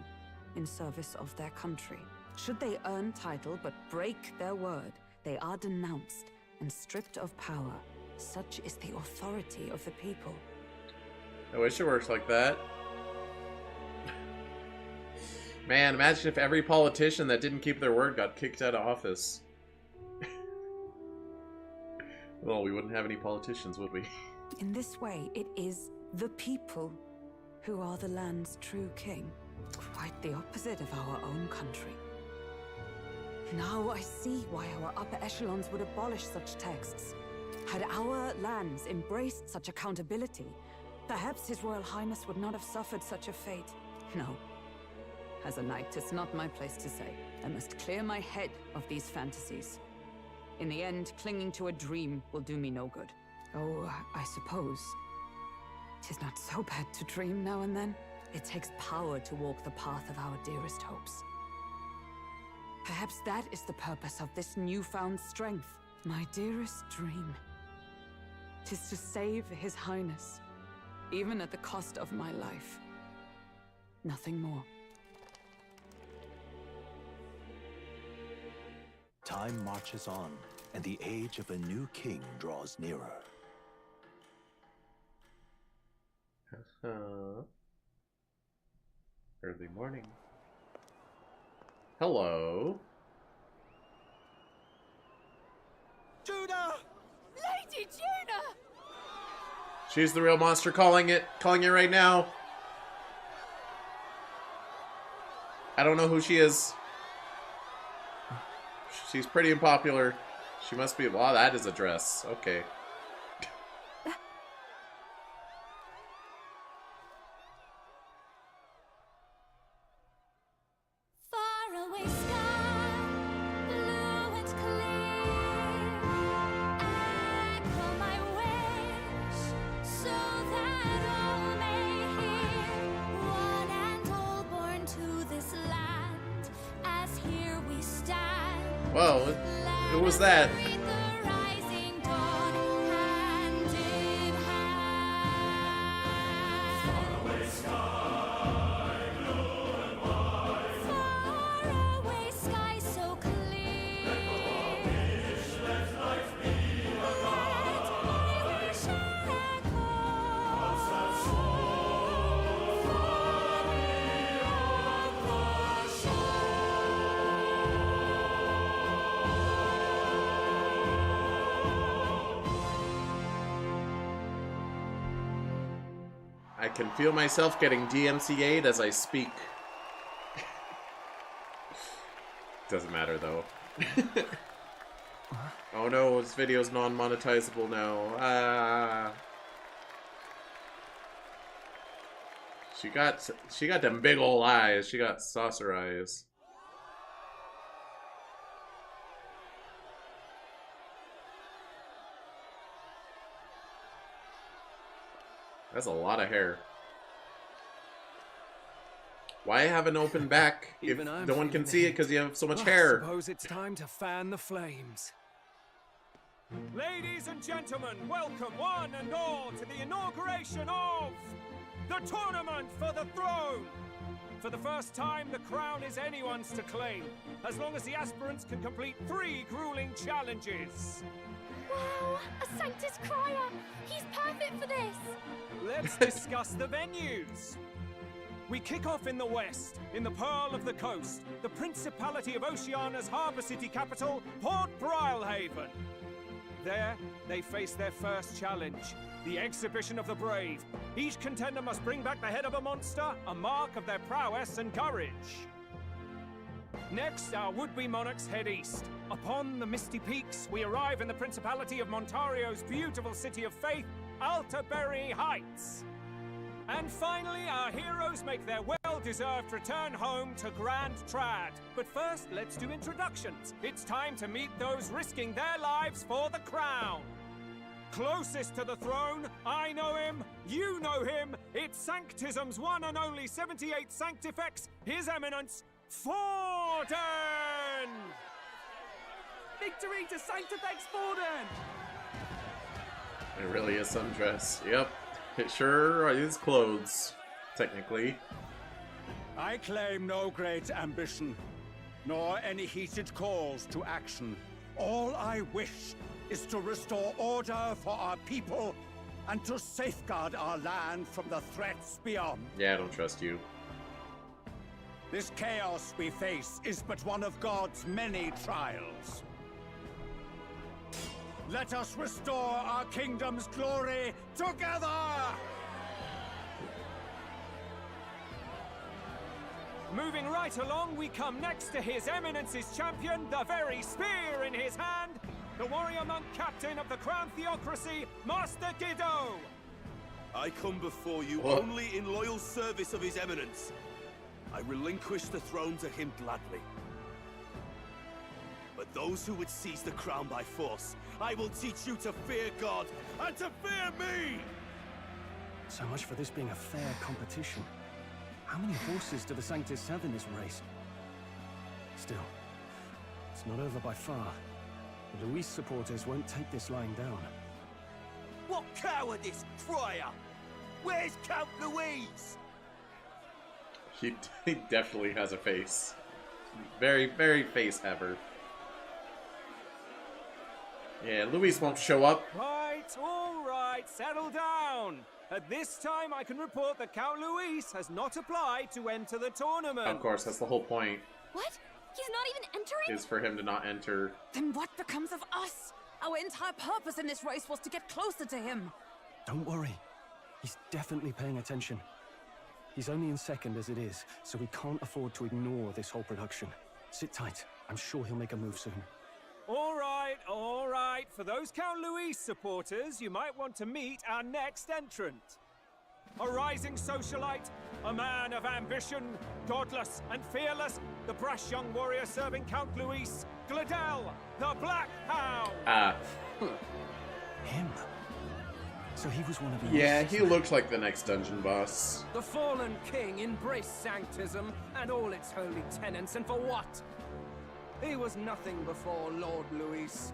in service of their country. Should they earn title but break their word, they are denounced and stripped of power. Such is the authority of the people. I wish it works like that. Man, imagine if every politician that didn't keep their word got kicked out of office. Well, we wouldn't have any politicians, would we? In this way, it is the people who are the land's true king. Quite the opposite of our own country. Now I see why our upper echelons would abolish such texts. Had our lands embraced such accountability, perhaps His Royal Highness would not have suffered such a fate. No. As a knight, it's not my place to say. I must clear my head of these fantasies. In the end, clinging to a dream will do me no good. Oh, I suppose 'tis not so bad to dream now and then. It takes power to walk the path of our dearest hopes. Perhaps that is the purpose of this newfound strength. My dearest dream. 'Tis to save His Highness, even at the cost of my life. Nothing more. Time marches on, and the age of a new king draws nearer. Early morning. Hello. Judah! Lady Judah! She's the real monster calling it right now. I don't know who she is. She's pretty unpopular. She must be. Wow, that is a dress. Okay. Whoa, who was that? can feel myself getting DMCA'd as I speak. Doesn't matter though. Oh no, this video's non-monetizable now. She got them big ol' eyes. She got saucer eyes. That's a lot of hair. Why have an open back if no one can see it because you have so much hair? I suppose it's time to fan the flames. Ladies and gentlemen, welcome one and all to the inauguration of the Tournament for the Throne. For the first time, the crown is anyone's to claim, as long as the aspirants can complete 3 grueling challenges. Wow, a Sanctus Crier! He's perfect for this! Let's discuss the venues. We kick off in the west, in the Pearl of the Coast, the Principality of Oceania's harbour city capital, Port Brilehaven. There, they face their first challenge, the Exhibition of the Brave. Each contender must bring back the head of a monster, a mark of their prowess and courage. Next, our would-be monarchs head east. Upon the misty peaks, we arrive in the Principality of Montario's beautiful city of faith, Altaberry Heights. And finally, our heroes make their well-deserved return home to Grand Trad. But first, let's do introductions. It's time to meet those risking their lives for the crown. Closest to the throne, I know him, you know him. It's Sanctism's one and only 78th Sanctifex, His Eminence, Forden! Victory to Sanctifex Forden! It really is sundress. Yep. It sure is clothes, technically. I claim no great ambition, nor any heated calls to action. All I wish is to restore order for our people and to safeguard our land from the threats beyond. Yeah, I don't trust you. This chaos we face is but one of God's many trials. Let us restore our kingdom's glory together! Moving right along, we come next to His Eminence's champion, the very spear in his hand, the warrior monk captain of the Crown Theocracy, Master Giddo! I come before you only in loyal service of His Eminence. I relinquish the throne to him gladly. But those who would seize the crown by force, I will teach you to fear God and to fear me! So much for this being a fair competition. How many horses do the Sanctists have in this race? Still, it's not over by far. The Luis supporters won't take this lying down. What cowardice, Crier! Where's Count Louise? He definitely has a face. Very, very face haver. Yeah, Luis won't show up. Right, all right, settle down. At this time, I can report that Count Luis has not applied to enter the tournament. Of course, that's the whole point. What? He's not even entering? Is for him to not enter. Then what becomes of us? Our entire purpose in this race was to get closer to him. Don't worry. He's definitely paying attention. He's only in second as it is, so we can't afford to ignore this whole production. Sit tight. I'm sure he'll make a move soon. All right, all right. For those Count Luis supporters, you might want to meet our next entrant. A rising socialite, a man of ambition, godless and fearless, the brash young warrior serving Count Luis, Gladel, the Black Hound. Him? So he was one of the... Yeah, he looks like the next dungeon boss. The fallen king embraced Sanctism and all its holy tenets, and for what? He was nothing before Lord Luis.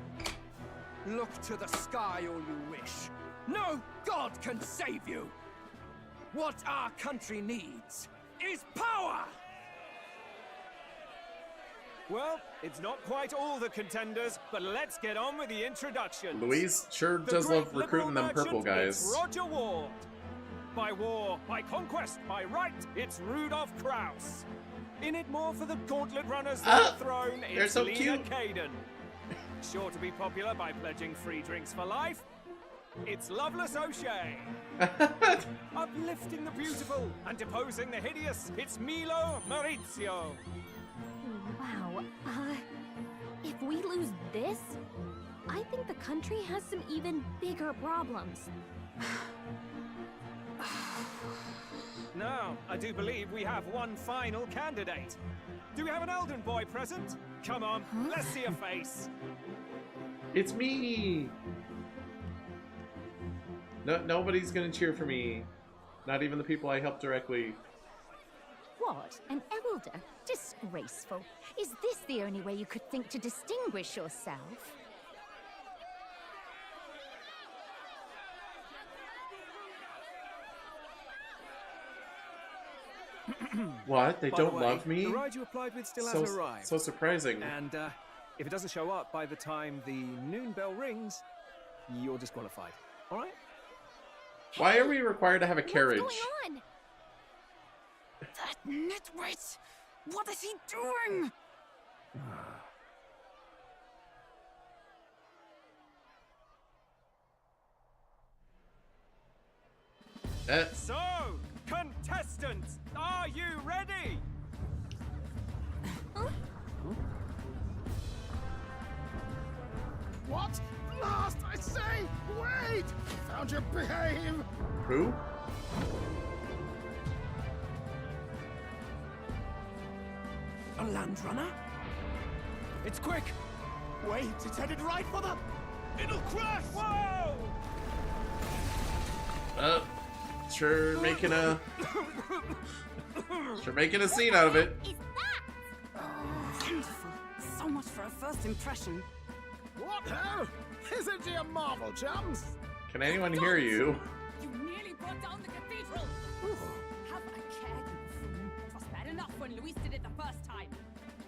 Look to the sky all you wish. No god can save you! What our country needs is power! Well, it's not quite all the contenders, but let's get on with the introduction. Luis sure does love recruiting them purple guys. It's Roger Ward. By war, by conquest, by right, it's Rudolph Kraus. In it more for the gauntlet runners than the throne, they're it's so Lena cute. Caden. Sure to be popular by pledging free drinks for life. it's loveless O'Shea. Uplifting the beautiful and deposing the hideous, it's Milo Maurizio. Wow. If we lose this, I think the country has some even bigger problems. Now, I do believe we have one final candidate. Do we have an Elden boy present? Come on, let's see a face. It's me! No, nobody's gonna cheer for me. Not even the people I helped directly. What? An elder? Disgraceful. Is this the only way you could think to distinguish yourself? What? They By don't the way, love me? The ride you applied with still hasn't arrived. So surprising. And if it doesn't show up by the time the noon bell rings, you're disqualified. All right? Why are we required to have a carriage? What's going on? That nitwit! What is he doing? So, contestants, are you ready? What? Last, I say! Wait! Found your behave! Who? A land runner? It's quick! Wait, it's headed right for the... It'll crash! Whoa! Sure making a... sure making a scene out of it. Wonderful. So much for a first impression. What ho? Isn't he a marvel, chums? Can anyone hear you? You nearly brought down the cathedral! Have a care, you fool. It was bad enough when Luis did it the first time.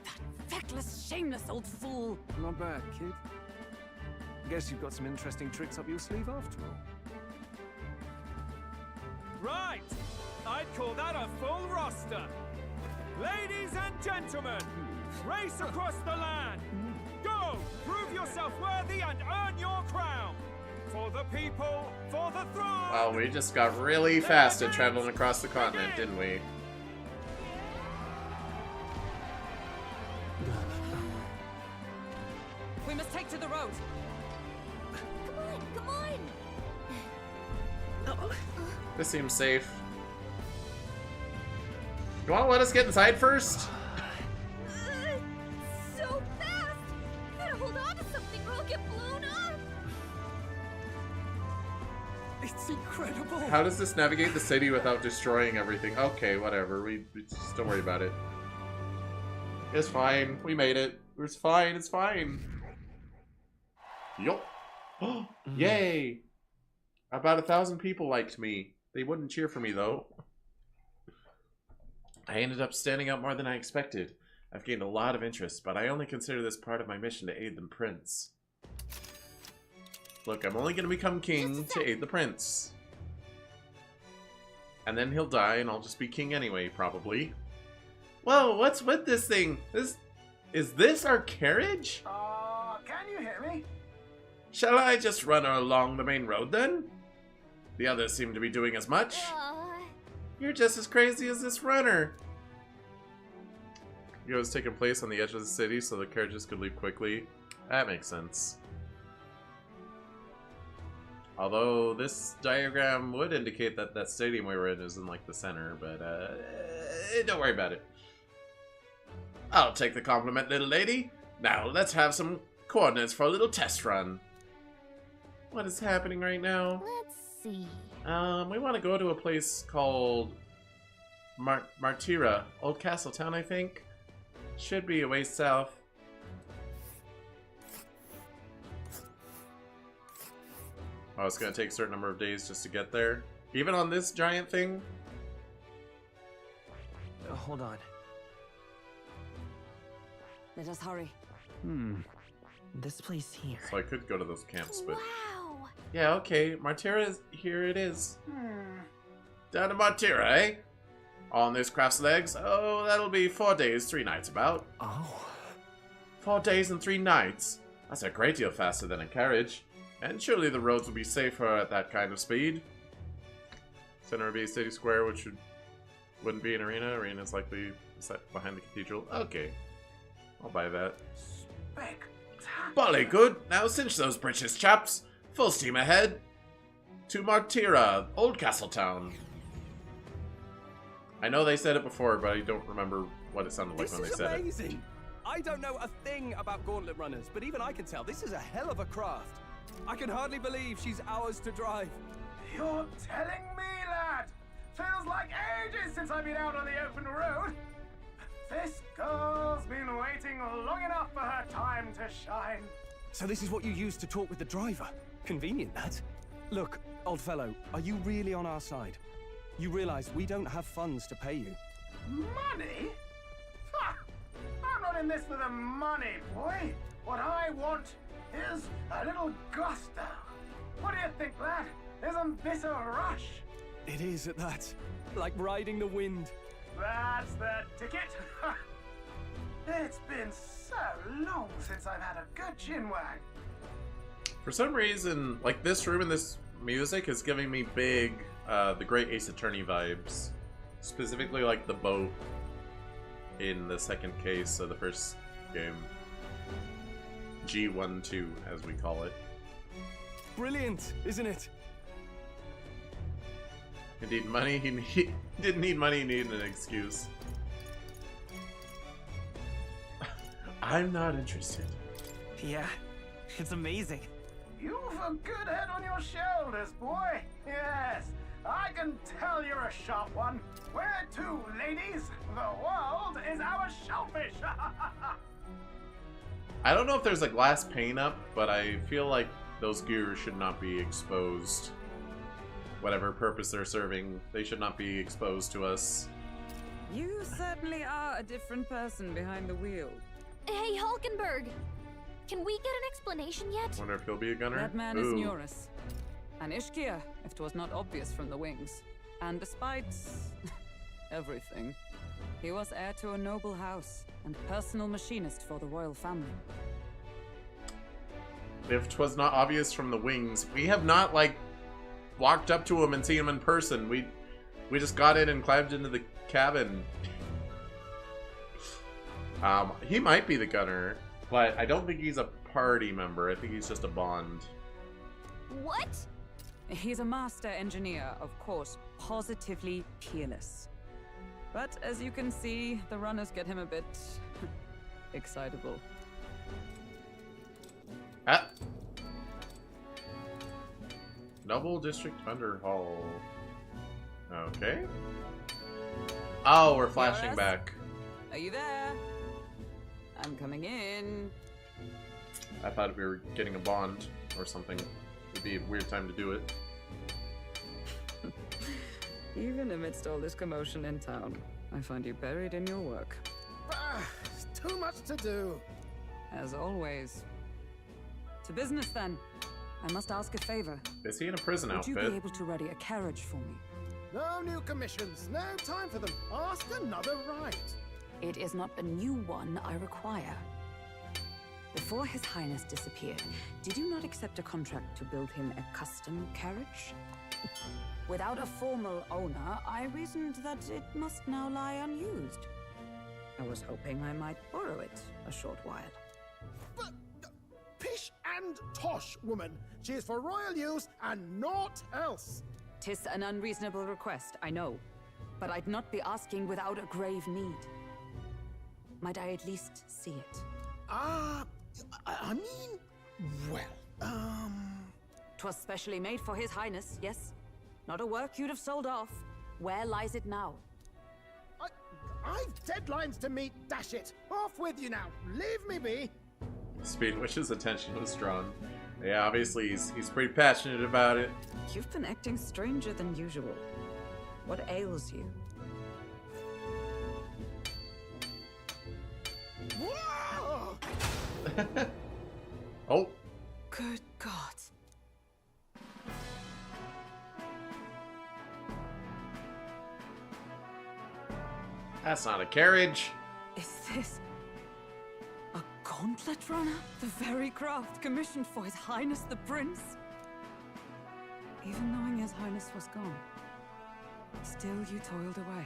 That feckless, shameless old fool. Not bad, kid. Guess you've got some interesting tricks up your sleeve after all. Right! I'd call that a full roster. Ladies and gentlemen, race across the land. Go! Prove yourself worthy and earn your crown. For the people, for the throne. Wow, we just got really fast at traveling across the continent, didn't we? We must take to the road. Come on! This seems safe. You wanna let us get inside first? So fast! Gotta hold on to something or I'll get blown up! It's incredible. How does this navigate the city without destroying everything? Okay, whatever. We just don't worry about it. It's fine. We made it. It's fine. It's fine. Yup. Yay! About 1,000 people liked me. They wouldn't cheer for me, though. I ended up standing out more than I expected. I've gained a lot of interest, but I only consider this part of my mission to aid the prince. Look, I'm only going to become king to aid the prince. And then he'll die, and I'll just be king anyway, probably. Whoa, what's with this thing? Is this our carriage? Can you hear me? Shall I just run along the main road, then? The others seem to be doing as much. You're just as crazy as this runner. It was taking place on the edge of the city so the carriages could leave quickly. That makes sense. Although this diagram would indicate that that stadium we were in is in like the center, but don't worry about it. I'll take the compliment, little lady. Now let's have some coordinates for a little test run. What is happening right now? Let's see. We want to go to a place called Martira, Old Castle Town, I think. Should be a ways south. Oh, it's gonna take a certain number of days just to get there. Even on this giant thing? Hold on. Let us hurry. This place here. So I could go to those camps, but... Wow! Yeah, okay. Martira, here it is. Down to Martira, eh? On this craft's legs? Oh, that'll be 4 days, 3 nights about. Oh. 4 days and 3 nights? That's a great deal faster than a carriage. And surely the roads will be safer at that kind of speed. Center would be a city square, which wouldn't be an arena. Arena's likely set behind the cathedral. Okay. I'll buy that. Bolly good. Now cinch those britches, chaps. Full steam ahead. To Martira, Old Castle Town. I know they said it before, but I don't remember what it sounded like when they said it. This is amazing! I don't know a thing about gauntlet runners, but even I can tell this is a hell of a craft. I can hardly believe she's ours to drive. You're telling me, lad? Feels like ages since I've been out on the open road. This girl's been waiting long enough for her time to shine. So this is what you use to talk with the driver? Convenient, that. Look, old fellow, are you really on our side? You realize we don't have funds to pay you. Money? Ha! I'm not in this for the money, boy. What I want is a little gusto. What do you think, lad? Isn't this a rush? It is at that. Like riding the wind. That's the ticket. It's been so long since I've had a good chinwag. For some reason, like this room and this music is giving me big, the Great Ace Attorney vibes. Specifically like the boat in the second case of the first game. G12, as we call it. Brilliant, isn't it? Indeed, money. He didn't need money, he needed an excuse. I'm not interested. Yeah, it's amazing. You've a good head on your shoulders, boy. Yes, I can tell you're a sharp one. Where to, ladies? The world is our shellfish. I don't know if there's a glass pane up, but I feel like those gears should not be exposed. Whatever purpose they're serving, they should not be exposed to us. You certainly are a different person behind the wheel. Hey, Hulkenberg! Can we get an explanation yet? Wonder if he'll be a gunner? That man is Neuris. An Ishkia, if 'twas not obvious from the wings. And despite everything, he was heir to a noble house and personal machinist for the royal family. If 'twas not obvious from the wings, we have not, like, walked up to him and seen him in person. We just got in and climbed into the cabin. He might be the gunner, but I don't think he's a party member. I think he's just a bond. What? He's a master engineer, of course, positively peerless. But as you can see, the runners get him a bit excitable. Ah. Noble District Underhall. Okay. Oh, we're flashing back. Are you there? I'm coming in. I thought we were getting a bond or something. It'd be a weird time to do it. Even amidst all this commotion in town, I find you buried in your work. Too much to do. As always. To business then. I must ask a favor. Is he in a prison outfit? Would you be able to ready a carriage for me? No new commissions. No time for them. Ask another right. It is not a new one I require. Before His Highness disappeared, did you not accept a contract to build him a custom carriage? Without a formal owner, I reasoned that it must now lie unused. I was hoping I might borrow it a short while. But, pish and tosh, woman. She is for royal use and naught else. 'Tis an unreasonable request, I know. But I'd not be asking without a grave need. Might I at least see it? I mean, well, 'Twas specially made for His Highness, yes? Not a work you'd have sold off. Where lies it now? I've deadlines to meet, dash it. Off with you now. Leave me be. Speedwish's attention was drawn. Yeah, obviously he's pretty passionate about it. You've been acting stranger than usual. What ails you? Whoa! Oh. Good God. That's not a carriage. Is this a Gauntlet Runner? The very craft commissioned for His Highness the Prince? Even knowing His Highness was gone, still you toiled away.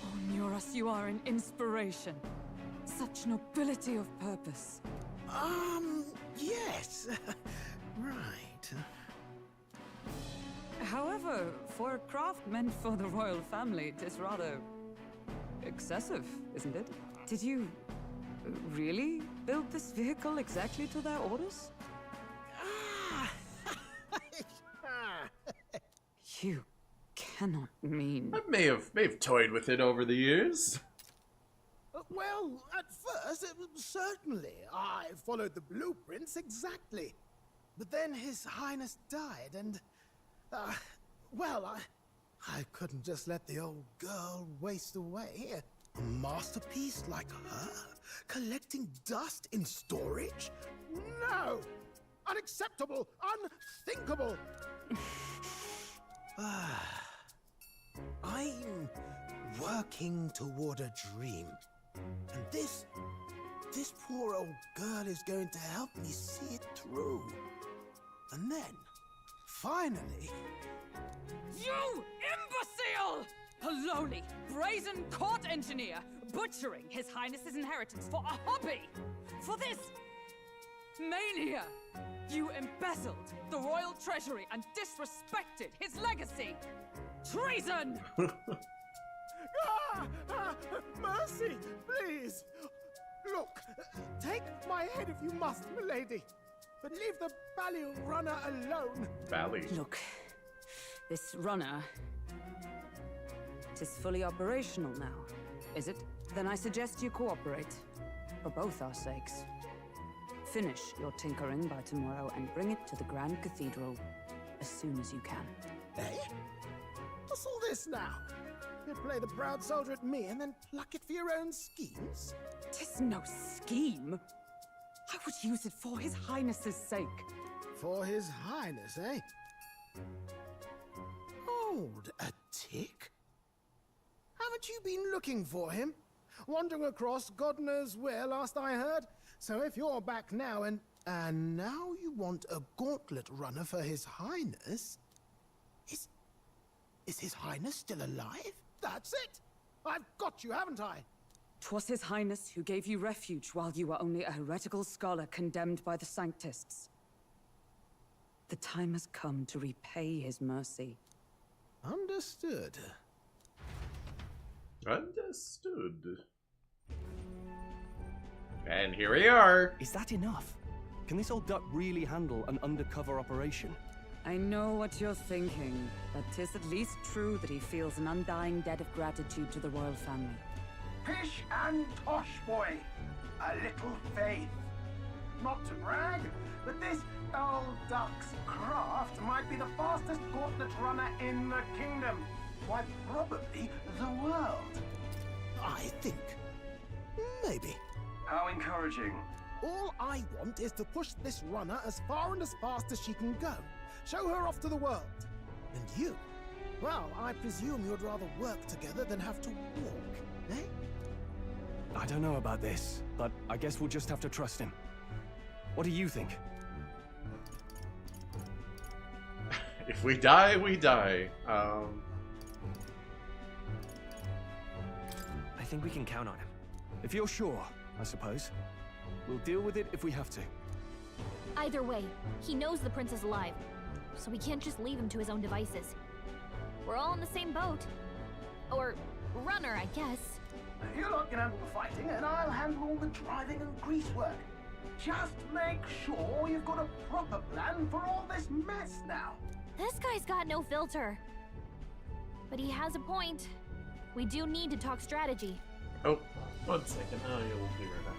Oh, Nuras, you are an inspiration. Such nobility of purpose. Yes. Right. However, for a craft meant for the royal family, it is rather excessive, isn't it? Did you really build this vehicle exactly to their orders? You cannot mean... I may have toyed with it over the years. Well, at first, certainly. I followed the blueprints exactly. But then His Highness died, and... well, I couldn't just let the old girl waste away. A masterpiece like her? Collecting dust in storage? No! Unacceptable! Unthinkable! I'm working toward a dream. And this poor old girl is going to help me see it through. And then, finally... You imbecile! A lowly, brazen court engineer, butchering His Highness's inheritance for a hobby! For this... mania! You embezzled the royal treasury and disrespected his legacy! Treason! Mercy, please! Look, take my head if you must, milady. But leave the Bally runner alone. Bally? Look, this runner... it is fully operational now, is it? Then I suggest you cooperate. For both our sakes. Finish your tinkering by tomorrow and bring it to the Grand Cathedral as soon as you can. Eh? What's all this now? You play the proud soldier at me and then pluck it for your own schemes? 'Tis no scheme. I would use it for His Highness's sake. For His Highness, eh? Hold a tick. Haven't you been looking for him? Wandering across God knows where last I heard? So if you're back now and now you want a gauntlet runner for His Highness? Is His Highness still alive? That's it! I've got you, haven't I? 'Twas His Highness who gave you refuge while you were only a heretical scholar condemned by the Sanctists. The time has come to repay His mercy. Understood. Understood. And here we are. Is that enough? Can this old duck really handle an undercover operation? I know what you're thinking, but 'tis at least true that he feels an undying debt of gratitude to the royal family. Pish and tosh, boy. A little faith. Not to brag, but this old duck's craft might be the fastest gauntlet runner in the kingdom. Why, probably the world. I think. Maybe. How encouraging. All I want is to push this runner as far and as fast as she can go. Show her off to the world. And you? Well, I presume you'd rather work together than have to walk, eh? I don't know about this, but I guess we'll just have to trust him. What do you think? If we die, we die. I think we can count on him. If you're sure, I suppose. We'll deal with it if we have to. Either way, he knows the prince is alive, so we can't just leave him to his own devices. We're all in the same boat. Or runner, I guess. You lot can handle the fighting, and I'll handle all the driving and grease work. Just make sure you've got a proper plan for all this mess now. This guy's got no filter. But he has a point. We do need to talk strategy. Oh, 1 second. Oh, yeah, we'll be right back.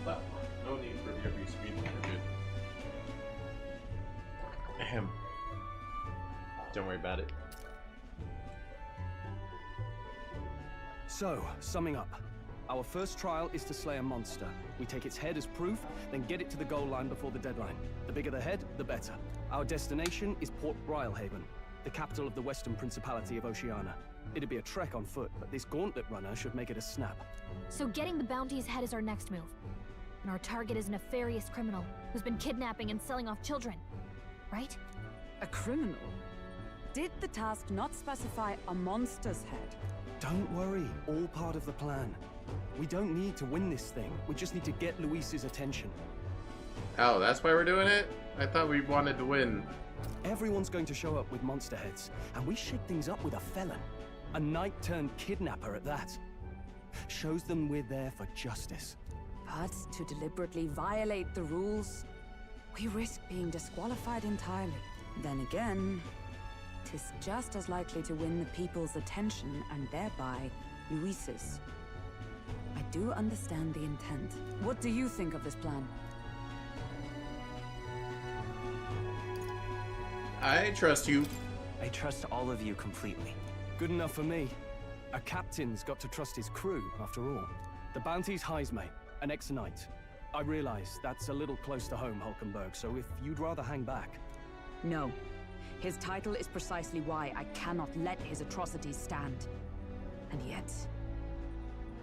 Well, no need for every speed. We're good. Ahem. Don't worry about it. So, summing up. Our first trial is to slay a monster. We take its head as proof, then get it to the goal line before the deadline. The bigger the head, the better. Our destination is Port Brylehaven, the capital of the Western Principality of Oceania. It'd be a trek on foot, but this gauntlet runner should make it a snap. So getting the bounty's head is our next move. And our target is a nefarious criminal who's been kidnapping and selling off children. Right? A criminal? Did the task not specify a monster's head? Don't worry, all part of the plan. We don't need to win this thing. We just need to get Luis's attention. Oh, that's why we're doing it? I thought we wanted to win. Everyone's going to show up with monster heads, and we shake things up with a felon. A knight-turned-kidnapper at that. Shows them we're there for justice. But to deliberately violate the rules, we risk being disqualified entirely. Then again, 'tis just as likely to win the people's attention and thereby Luis's. I do understand the intent. What do you think of this plan? I trust you. I trust all of you completely. Good enough for me. A captain's got to trust his crew, after all. The bounty's Heisme, an ex-knight. I realize that's a little close to home, Hulkenberg, so if you'd rather hang back... No. His title is precisely why I cannot let his atrocities stand. And yet,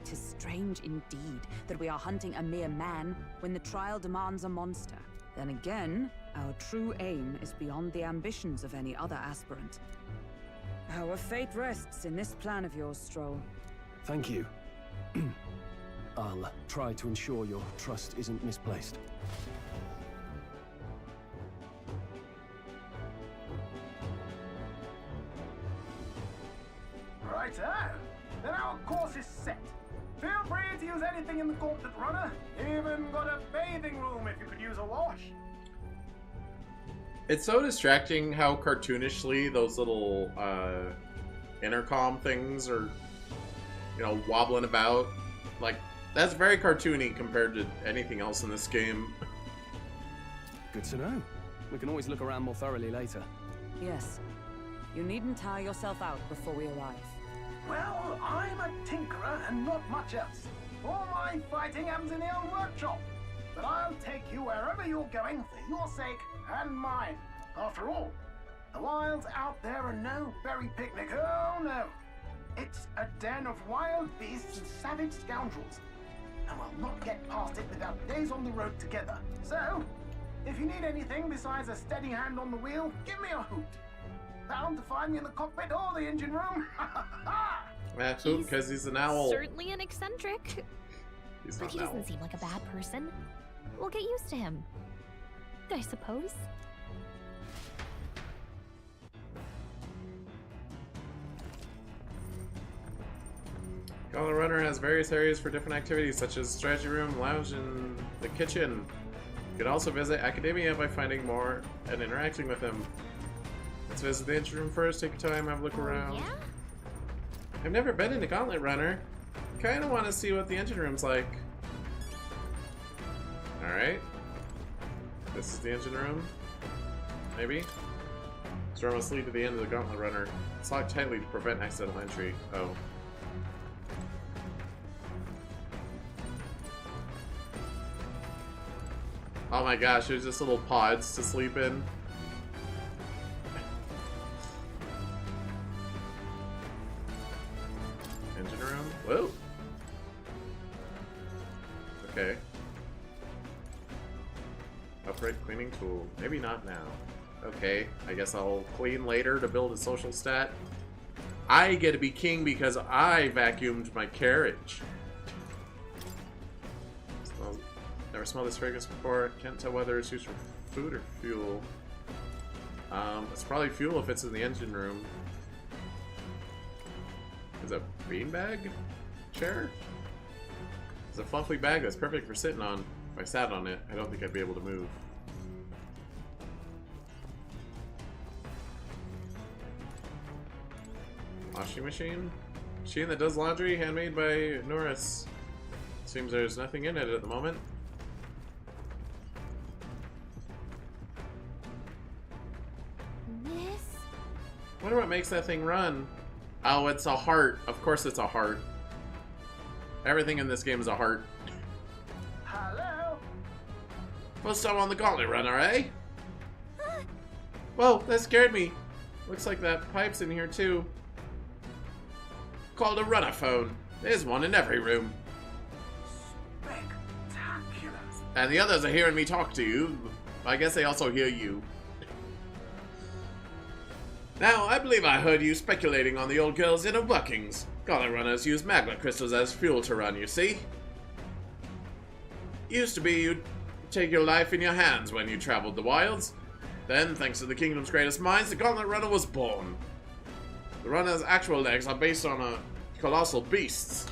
'tis strange indeed that we are hunting a mere man when the trial demands a monster. Then again, our true aim is beyond the ambitions of any other aspirant. Our fate rests in this plan of yours, Stroll. Thank you. I'll try to ensure your trust isn't misplaced. Righto! Then our course is set. Feel free to use anything in the gauntlet runner. Even got a bathing room if you could use a wash. It's so distracting how cartoonishly those little intercom things are, you know, wobbling about. Like, that's very cartoony compared to anything else in this game. Good to know. We can always look around more thoroughly later. Yes. You needn't tire yourself out before we arrive. Well, I'm a tinkerer and not much else. All my fighting happens in the old workshop. But I'll take you wherever you're going for your sake and mine. After all, the wilds out there are no berry picnic. Oh no. It's a den of wild beasts and savage scoundrels. And we'll not get past it without days on the road together. So, if you need anything besides a steady hand on the wheel, give me a hoot. Bound to find me in the cockpit or the engine room. That's because he's an owl. Certainly an eccentric. But he doesn't seem like a bad person. We'll get used to him, I suppose. Gauntlet Runner has various areas for different activities, such as strategy room, lounge, and the kitchen. You can also visit Academia by finding more and interacting with them. Let's visit the engine room first, take your time, have a look around. Yeah? I've never been into Gauntlet Runner. Kinda wanna see what the engine room's like. Alright. This is the engine room. Maybe? This door must lead to the end of the Gauntlet Runner. It's locked tightly to prevent accidental entry. Oh. Oh my gosh, there's just little pods to sleep in. Engine room? Whoa! Okay. Upright cleaning tool. Maybe not now. Okay, I guess I'll clean later to build a social stat. I get to be king because I vacuumed my carriage. Never smelled this fragrance before. Can't tell whether it's used for food or fuel. It's probably fuel if it's in the engine room. Is a beanbag chair? It's a fluffy bag that's perfect for sitting on. If I sat on it, I don't think I'd be able to move. Washing machine? Machine that does laundry, handmade by Norris. Seems there's nothing in it at the moment. Wonder what makes that thing run. Oh, it's a heart. Of course it's a heart. Everything in this game is a heart. Hello? First time on the Gauntlet Runner, eh? Whoa, that scared me. Looks like that pipe's in here too. Called a runner phone. There's one in every room. Spectacular. And the others are hearing me talk to you. I guess they also hear you. Now, I believe I heard you speculating on the old girl's inner workings. Gauntlet runners use magma crystals as fuel to run, you see? Used to be you'd take your life in your hands when you traveled the wilds. Then, thanks to the kingdom's greatest minds, the Gauntlet Runner was born. The runner's actual legs are based on a colossal beasts,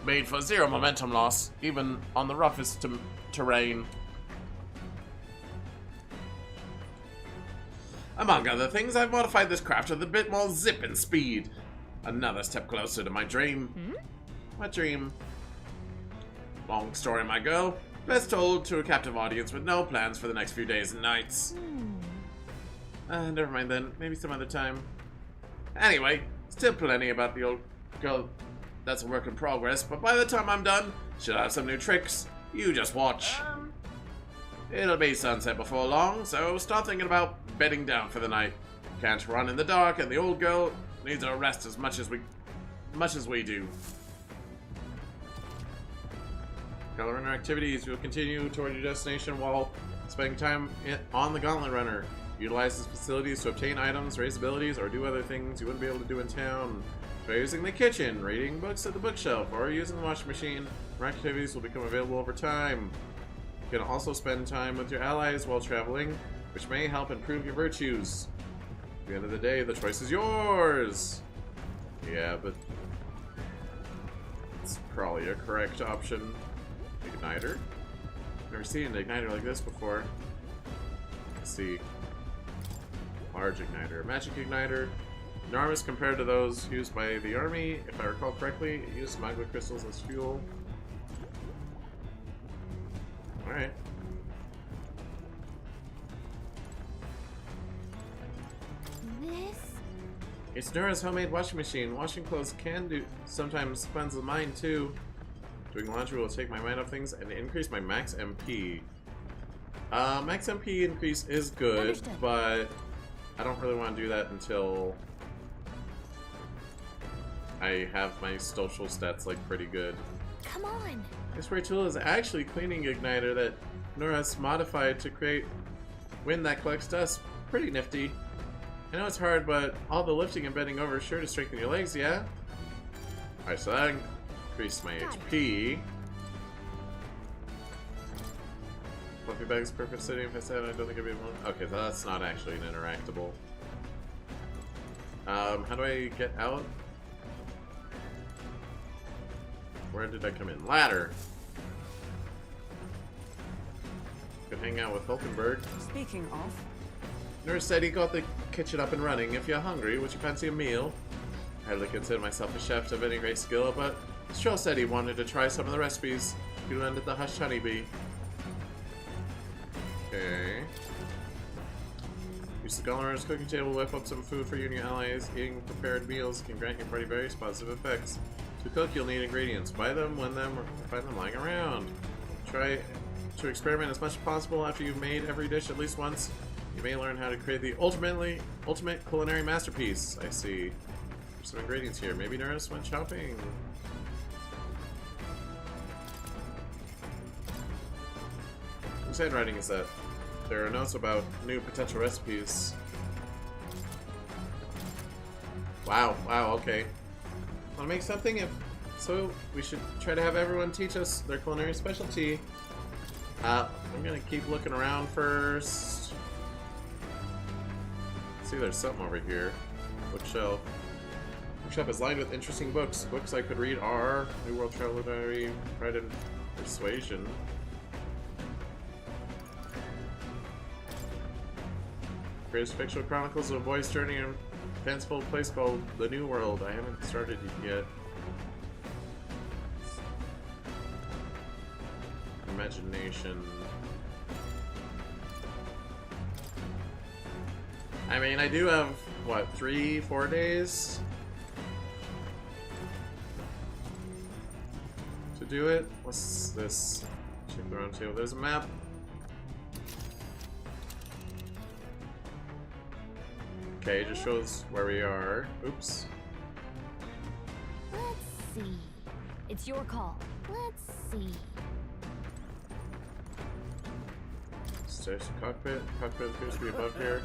made for zero momentum loss, even on the roughest terrain. Among other things, I've modified this craft with a bit more zip and speed. Another step closer to my dream. What dream? Long story, my girl. Best told to a captive audience with no plans for the next few days and nights. Never mind then. Maybe some other time. Anyway, still plenty about the old girl. That's a work in progress, but by the time I'm done, she'll have some new tricks. You just watch. It'll be sunset before long, so start thinking about bedding down for the night. Can't run in the dark, and the old girl needs a rest as much as we do. Gauntlet Runner activities. You'll continue toward your destination while spending time on the Gauntlet Runner. Utilize his facilities to obtain items, raise abilities, or do other things you wouldn't be able to do in town. Try using the kitchen, reading books at the bookshelf, or using the washing machine. More activities will become available over time. You can also spend time with your allies while traveling, which may help improve your virtues. At the end of the day, the choice is yours! Yeah, but it's probably a correct option. Igniter? Never seen an igniter like this before. Let's see. Large igniter. Magic igniter. Enormous compared to those used by the army. If I recall correctly, it used magma crystals as fuel. Alright. This? It's Nora's homemade washing machine. Washing clothes can do sometimes cleanse the mind too. Doing laundry will take my mind off things and increase my max MP. Max MP increase is good, Understood. but I don't really want to do that until I have my social stats like pretty good. Come on. This rare tool is actually cleaning igniter that Nora's modified to create wind that collects dust. Pretty nifty. I know it's hard, but all the lifting and bending over is sure to strengthen your legs, yeah? Alright, so that increased my HP. Fluffy bag's perfect sitting. If I said I don't think it'd be one. Okay, so that's not actually an interactable. How do I get out? Where did I come in? Ladder. Could hang out with Hulkenberg. Speaking of, Nurse said he got the kitchen up and running. If you're hungry, would you fancy a meal? I hardly consider myself a chef of any great skill, but Stroll said he wanted to try some of the recipes he learned at the Hush Honeybee. Okay. Use the Gauntlet's cooking table, whip up some food for you and your allies. Eating prepared meals can grant your party various positive effects. To cook, you'll need ingredients. Buy them, win them, or find them lying around. Try to experiment as much as possible after you've made every dish at least once. You may learn how to create the ultimate culinary masterpiece. I see. There's some ingredients here. Maybe Nurse went shopping. Whose handwriting is that? There are notes about new potential recipes. Wow, okay. Want to make something? If so, we should try to have everyone teach us their culinary specialty. I'm gonna keep looking around first. See, there's something over here. Bookshelf. Bookshelf is lined with interesting books. Books I could read are New World Traveler Diary, Pride and Persuasion. Greatest fictional chronicles of a boy's journey in a fanciful place called the New World. I haven't started it yet. Imagination. I mean, I do have, what, 3-4 days? do it. What's this? Check the round table. There's a map. Okay, it just shows where we are. Oops. Let's see. It's your call. Let's see. Stairs to cockpit. Cockpit appears to be above here.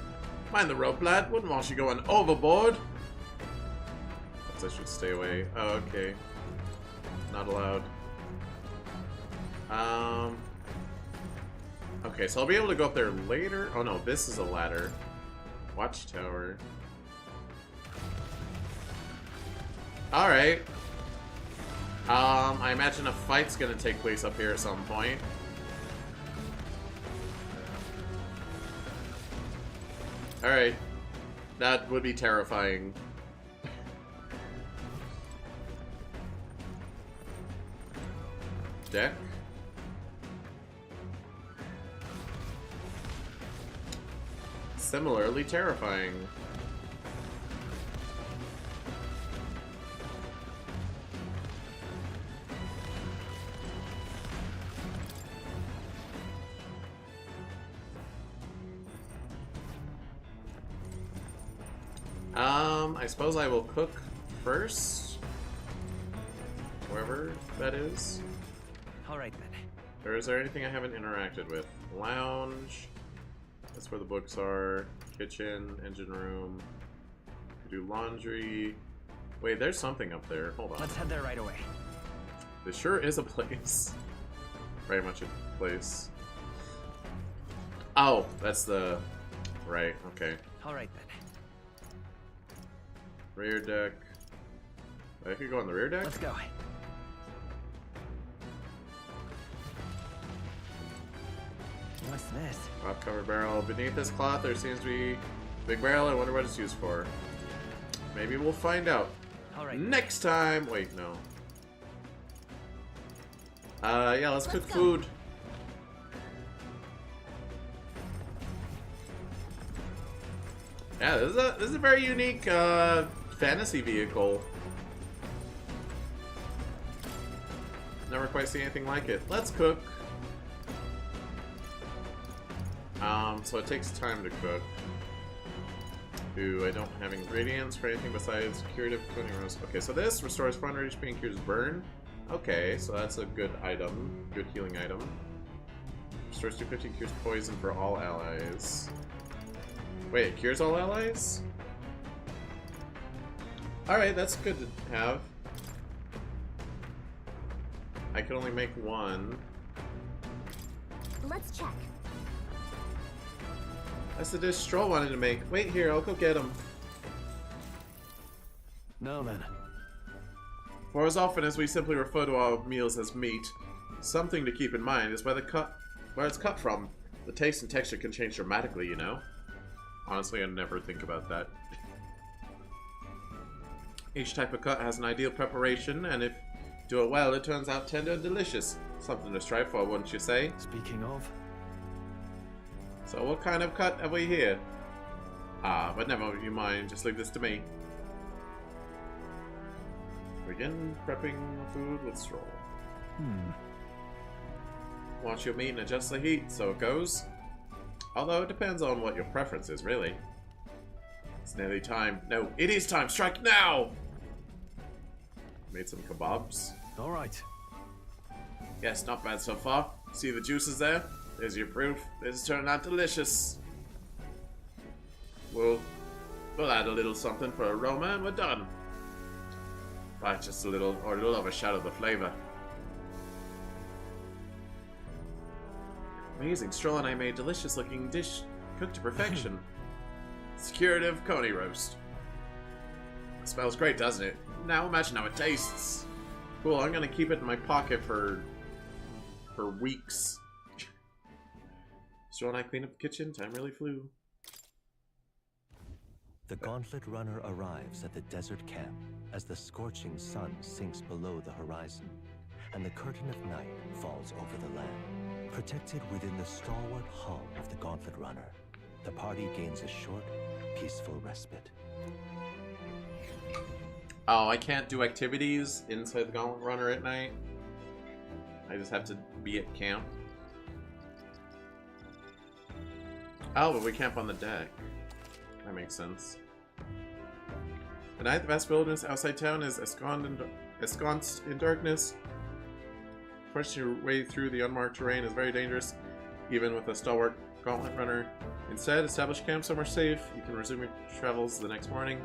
Mind the rope, lad. Wouldn't want you going overboard. Perhaps I should stay away. Oh, okay. Not allowed. Okay, so I'll be able to go up there later. Oh no, this is a ladder. Watchtower. Alright. I imagine a fight's gonna take place up here at some point. Alright. That would be terrifying. Deck. Similarly terrifying. I suppose I will cook first. Wherever that is. Alright then. Or is there anything I haven't interacted with? Lounge. That's where the books are. Kitchen, engine room. Do laundry. Wait, there's something up there. Hold on. Let's head there right away. This sure is a place. Very much a place. Oh, that's the... Right, okay. Alright then. Rear deck. I could go on the rear deck? Let's go. What's this? Top cover barrel. Beneath this cloth there seems to be a big barrel. I wonder what it's used for. Maybe we'll find out. Alright. Next time! Wait, no. Yeah, let's cook food. Yeah, this is a very unique fantasy vehicle. Never quite seen anything like it. Let's cook. So it takes time to cook. Ooh, I don't have ingredients for anything besides curative cooking roast. Okay, so this restores 400 HP and cures burn. Okay, so that's a good item. Good healing item. Restores 250, cures poison for all allies. Wait, it cures all allies? Alright, that's good to have. I can only make one. Let's check. That's the dish Stroll wanted to make. Wait here, I'll go get him. Now then. For as often as we simply refer to our meals as meat, something to keep in mind is where it's cut from. The taste and texture can change dramatically, you know? Honestly, I never think about that. Each type of cut has an ideal preparation, and if you do it well, it turns out tender and delicious. Something to strive for, wouldn't you say? Speaking of... So what kind of cut have we here? Ah, but never you mind, just leave this to me. Begin prepping food with Stroll. Watch your meat and adjust the heat, so it goes. Although it depends on what your preference is, really. It's nearly time. No, it is time! Strike now! Made some kebabs. Alright. Yes, not bad so far. See the juices there? There's your proof. This is turning out delicious. We'll add a little something for aroma and we're done. Right, just a little, or it'll overshadow the flavor. Amazing. Stroll and I made a delicious looking dish cooked to perfection. It's curative coney roast. It smells great, doesn't it? Now imagine how it tastes. Cool, I'm gonna keep it in my pocket for weeks. Stroll and I cleaned up the kitchen. Time really flew. The Gauntlet Runner arrives at the desert camp as the scorching sun sinks below the horizon, and the curtain of night falls over the land. Protected within the stalwart hull of the Gauntlet Runner, the party gains a short, peaceful respite. Oh, I can't do activities inside the Gauntlet Runner at night? I just have to be at camp. Oh, but we camp on the deck. That makes sense. At night, the vast wilderness outside town is ensconced in darkness. Pushing your way through the unmarked terrain is very dangerous, even with a stalwart gauntlet runner. Instead, establish camp somewhere safe. You can resume your travels the next morning.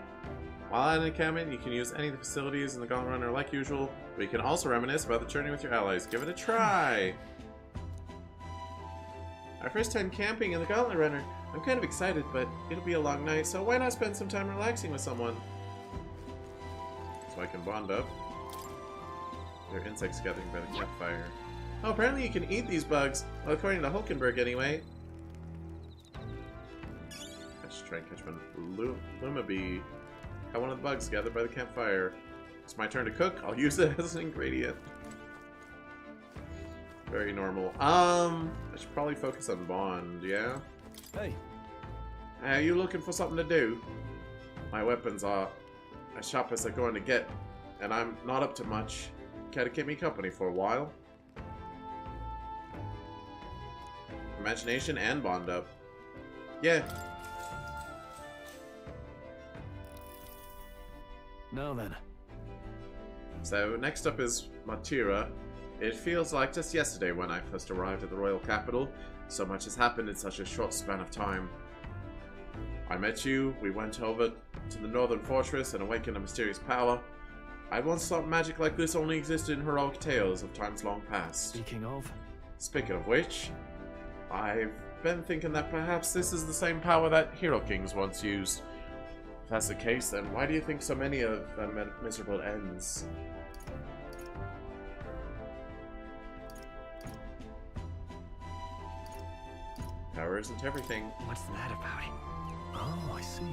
While at an encampment, you can use any of the facilities in the gauntlet runner like usual, but you can also reminisce about the journey with your allies. Give it a try! Our first time camping in the gauntlet runner. I'm kind of excited, but it'll be a long night, so why not spend some time relaxing with someone? So I can bond up. There are insects gathering by the campfire. Oh, apparently you can eat these bugs. Well, according to Hulkenberg, anyway. I should try and catch one. Luma bee. Got one of the bugs gathered by the campfire. It's my turn to cook. I'll use it as an ingredient. Very normal. I should probably focus on bond, yeah? Hey. Are you looking for something to do? My weapons are as sharp as they're going to get, and I'm not up to much. Care to keep me company for a while? Imagination and bond up. Yeah. Now then. So, next up is Matira. It feels like just yesterday when I first arrived at the royal capital. So much has happened in such a short span of time. I met you, we went over to the northern fortress and awakened a mysterious power. I once thought magic like this only existed in heroic tales of times long past. Speaking of which, I've been thinking that perhaps this is the same power that Hero Kings once used. If that's the case, then why do you think so many of them met miserable ends? Power isn't everything. What's that about? Oh, I see.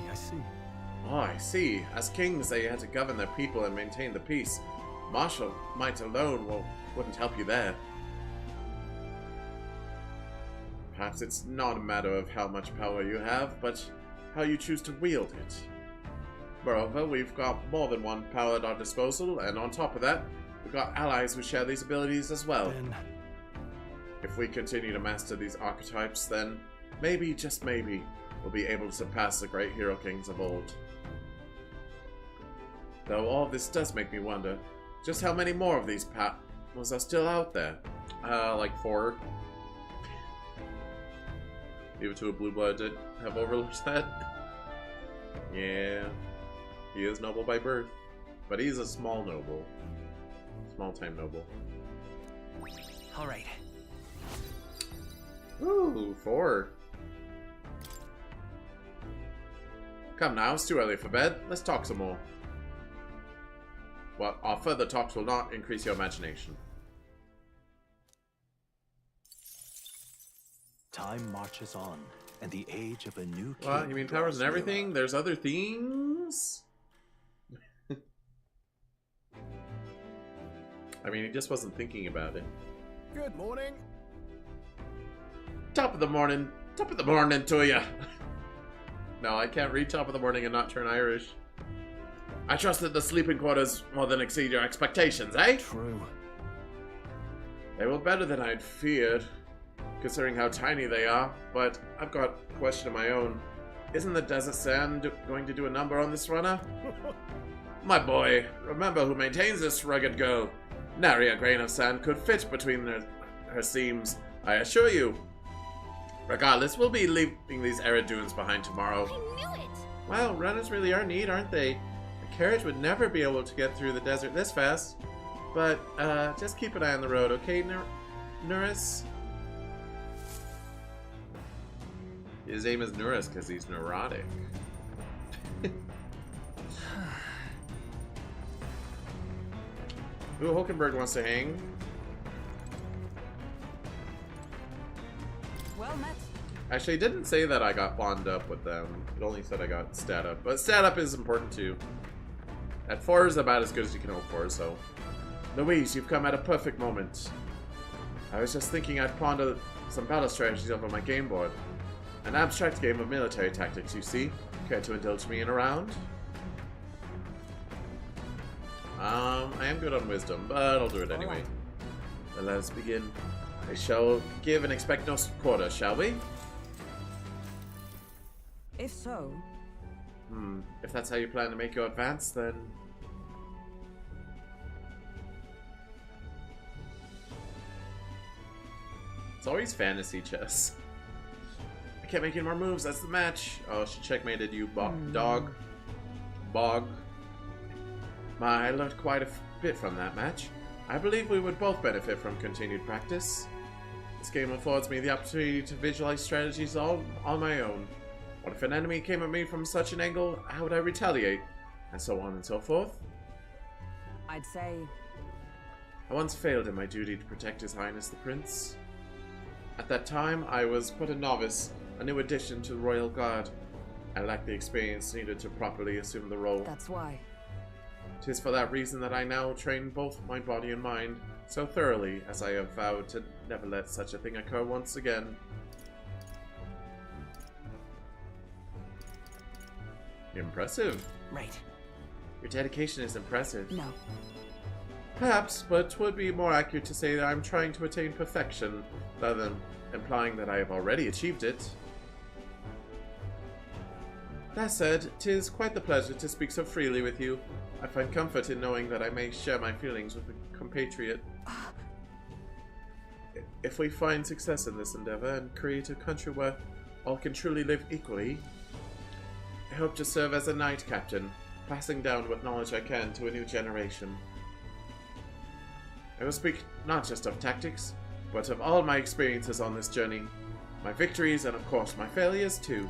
Oh, I see. As kings, they had to govern their people and maintain the peace. Martial might alone wouldn't help you there. Perhaps it's not a matter of how much power you have, but how you choose to wield it. Moreover, we've got more than one power at our disposal, and on top of that, we've got allies who share these abilities as well. If we continue to master these archetypes, then maybe, just maybe, we'll be able to surpass the great hero kings of old. Though all this does make me wonder, just how many more of these powers are still out there? Like 4. Leave it to a blue blood to have overlooked that. Yeah, he is noble by birth, but he's a small noble. Small-time noble. Alright. Ooh, 4. Come now, it's too early for bed. Let's talk some more. Well, our further talks will not increase your imagination. Time marches on, and the age of a new king. What? You mean powers and everything? There's other things? I mean, he just wasn't thinking about it. Good morning. Top of the morning to ya. No, I can't read top of the morning and not turn Irish. I trust that the sleeping quarters more than exceed your expectations, eh? True. They were better than I'd feared, considering how tiny they are, but I've got a question of my own. Isn't the desert sand going to do a number on this runner? My boy, remember who maintains this rugged girl. Nary a grain of sand could fit between her seams, I assure you. Regardless, we'll be leaving these arid dunes behind tomorrow. I knew it! Well, runners really are neat, aren't they? A carriage would never be able to get through the desert this fast. But, just keep an eye on the road, okay, Nuris? His name is Nuris because he's neurotic. Ooh, Hulkenberg wants to hang. Well met. Actually, it didn't say that I got bond up with them. It only said I got stat up. But stat up is important too. At 4 is about as good as you can hope for, so. Louise, you've come at a perfect moment. I was just thinking I'd ponder some battle strategies over my game board. An abstract game of military tactics, you see. Care to indulge me in a round? I am good on wisdom, but I'll do it anyway. Then let us begin. We shall give and expect no quarter, shall we? If so... If that's how you plan to make your advance, then... It's always fantasy chess. I can't make any more moves, that's the match. Oh, she checkmated you, dog. Bog. I learned quite a bit from that match. I believe we would both benefit from continued practice. This game affords me the opportunity to visualize strategies all on my own. What if an enemy came at me from such an angle? How would I retaliate? And so on and so forth. I'd say... I once failed in my duty to protect His Highness the Prince. At that time, I was but a novice, a new addition to the Royal Guard. I lacked the experience needed to properly assume the role. That's why. 'Tis for that reason that I now train both my body and mind so thoroughly, as I have vowed to never let such a thing occur once again. Impressive. Right. Your dedication is impressive. No. Perhaps, but it would be more accurate to say that I'm trying to attain perfection, rather than implying that I have already achieved it. That said, 'tis quite the pleasure to speak so freely with you. I find comfort in knowing that I may share my feelings with a compatriot. If we find success in this endeavor and create a country where all can truly live equally, I hope to serve as a knight captain, passing down what knowledge I can to a new generation. I will speak not just of tactics, but of all my experiences on this journey, my victories and of course my failures too.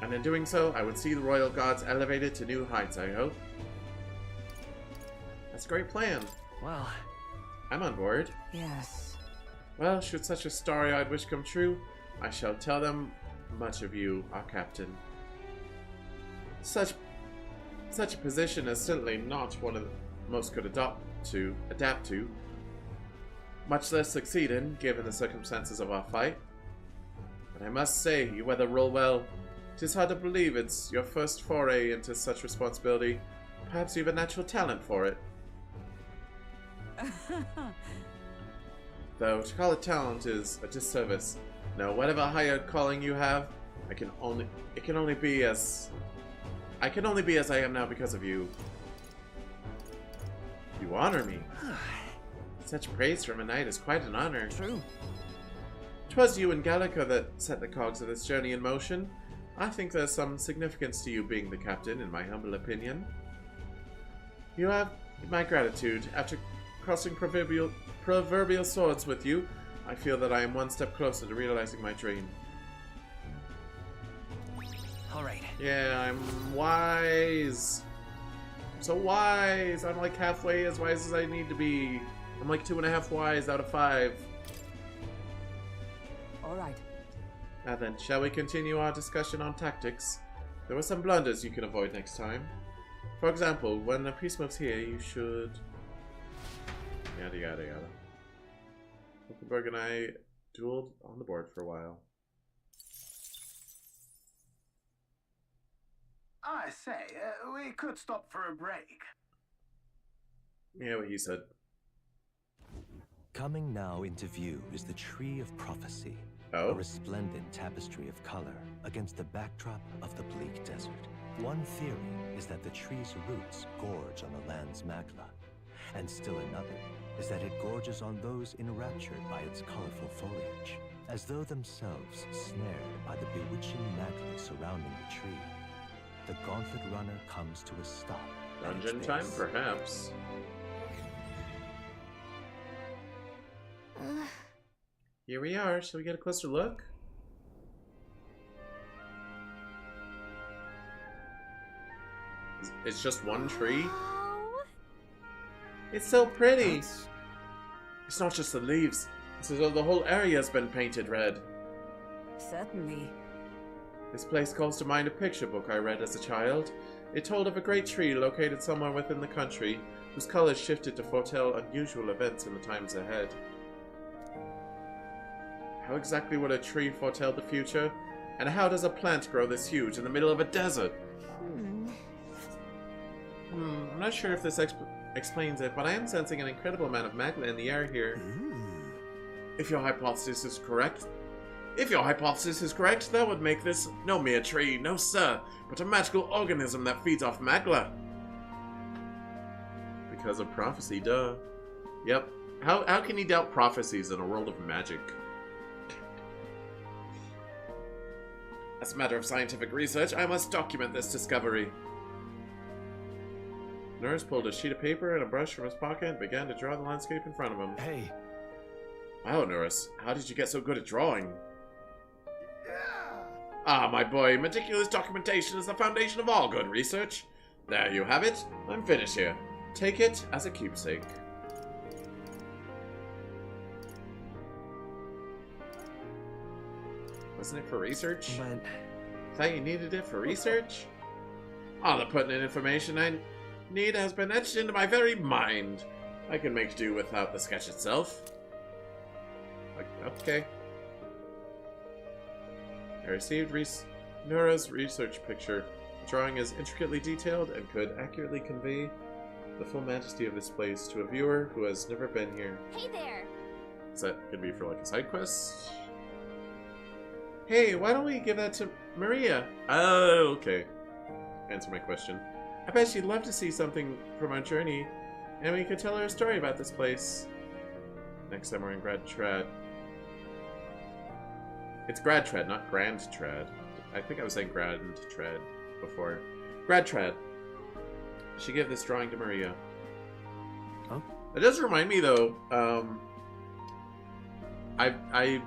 And in doing so, I would see the Royal Guards elevated to new heights, I hope. That's a great plan. Well... I'm on board. Yes. Well, should such a starry-eyed wish come true, I shall tell them much of you, our captain. Such a position is certainly not one of the most could adapt to, much less succeed in, given the circumstances of our fight. But I must say, you weather the role well. 'Tis hard to believe it's your first foray into such responsibility. Perhaps you have a natural talent for it. Though to call it talent is a disservice. No, whatever higher calling you have, I can only be as I am now because of you. You honor me. Such praise from a knight is quite an honor. True. 'Twas you and Gallica that set the cogs of this journey in motion. I think there's some significance to you being the captain, in my humble opinion. You have my gratitude. After crossing proverbial swords with you, I feel that I am one step closer to realizing my dream. Alright. Yeah, I'm wise. I'm so wise. I'm like halfway as wise as I need to be. I'm like 2.5 wise out of 5. Alright. Now then, shall we continue our discussion on tactics? There were some blunders you can avoid next time. For example, when the priest moves here, you should... Yada yada yada. Hulkenberg and I dueled on the board for a while. I say, we could stop for a break. Yeah, what he said. Coming now into view is the Tree of Prophecy. Oh. A resplendent tapestry of color against the backdrop of the bleak desert. One theory is that the tree's roots gorge on the land's magla, and still another is that it gorges on those enraptured by its colorful foliage, as though themselves snared by the bewitching magla surrounding the tree. The gauntlet runner comes to a stop. Dungeon time, perhaps. Here we are. Shall we get a closer look? It's just one tree? It's so pretty! It's not just the leaves. It's as though the whole area has been painted red. Certainly. This place calls to mind a picture book I read as a child. It told of a great tree located somewhere within the country, whose colors shifted to foretell unusual events in the times ahead. How exactly would a tree foretell the future? And how does a plant grow this huge in the middle of a desert? I'm not sure if this explains it, but I am sensing an incredible amount of magma in the air here. If your hypothesis is correct, that would make this no mere tree, no sir, but a magical organism that feeds off magma. Because of prophecy, duh. Yep. How can he doubt prophecies in a world of magic? As a matter of scientific research, I must document this discovery. Nurse pulled a sheet of paper and a brush from his pocket and began to draw the landscape in front of him. Hey. Wow, Nurse, how did you get so good at drawing? Ah, my boy, meticulous documentation is the foundation of all good research. There you have it. I'm finished here. Take it as a keepsake. Wasn't it for research? But... Thought you needed it for research? All the pertinent information I need has been etched into my very mind. I can make do without the sketch itself. Okay. I received Nora's research picture. The drawing is intricately detailed and could accurately convey the full majesty of this place to a viewer who has never been here. Hey there! Is that gonna be for like a side quest? Hey, why don't we give that to Maria? Oh, okay. Answer my question. I bet she'd love to see something from our journey, and we could tell her a story about this place. Next time we're in Grad Trad. It's Grad Trad, not Grand Trad. I think I was saying Grand Trad before. Grad Trad. She gave this drawing to Maria. Oh? It does remind me, though, I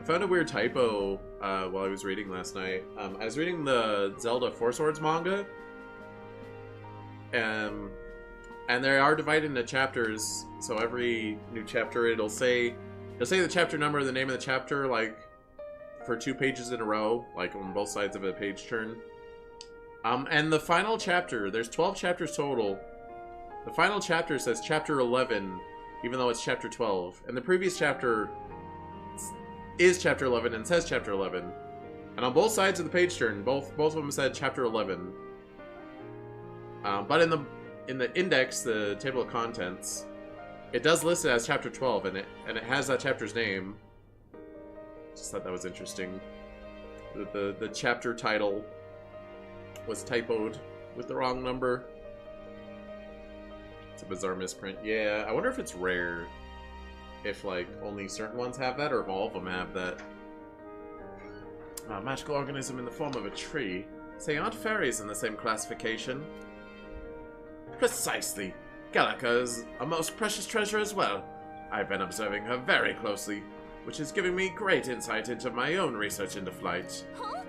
found a weird typo while I was reading last night. I was reading the Zelda Four Swords manga, and they are divided into chapters. So every new chapter, it'll say the chapter number, the name of the chapter, like for 2 pages in a row, like on both sides of a page turn. And the final chapter, there's 12 chapters total. The final chapter says chapter 11, even though it's chapter 12, and the previous chapter is chapter 11 and says chapter 11. And on both sides of the page turn, both of them said chapter 11. But in the index, the table of contents, it does list it as chapter 12, and it has that chapter's name. Just thought that was interesting. The chapter title was typoed with the wrong number. It's a bizarre misprint. Yeah, I wonder if it's rare. If, like, only certain ones have that, or if all of them have that. A magical organism in the form of a tree. Say, aren't fairies in the same classification? Precisely. Gallica is a most precious treasure as well. I've been observing her very closely, which is giving me great insight into my own research into flight. Huh?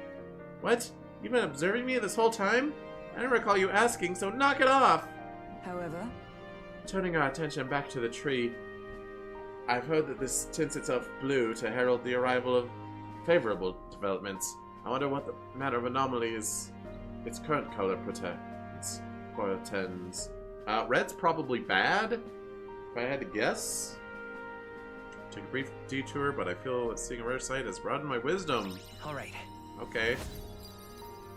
What? You've been observing me this whole time? I didn't recall you asking, so knock it off! However? Turning our attention back to the tree, I've heard that this tints itself blue to herald the arrival of favorable developments. I wonder what the matter of anomaly is its current color portends. Red's probably bad, if I had to guess. Take a brief detour, but I feel that seeing a rare sight has broadened my wisdom. Alright. Okay.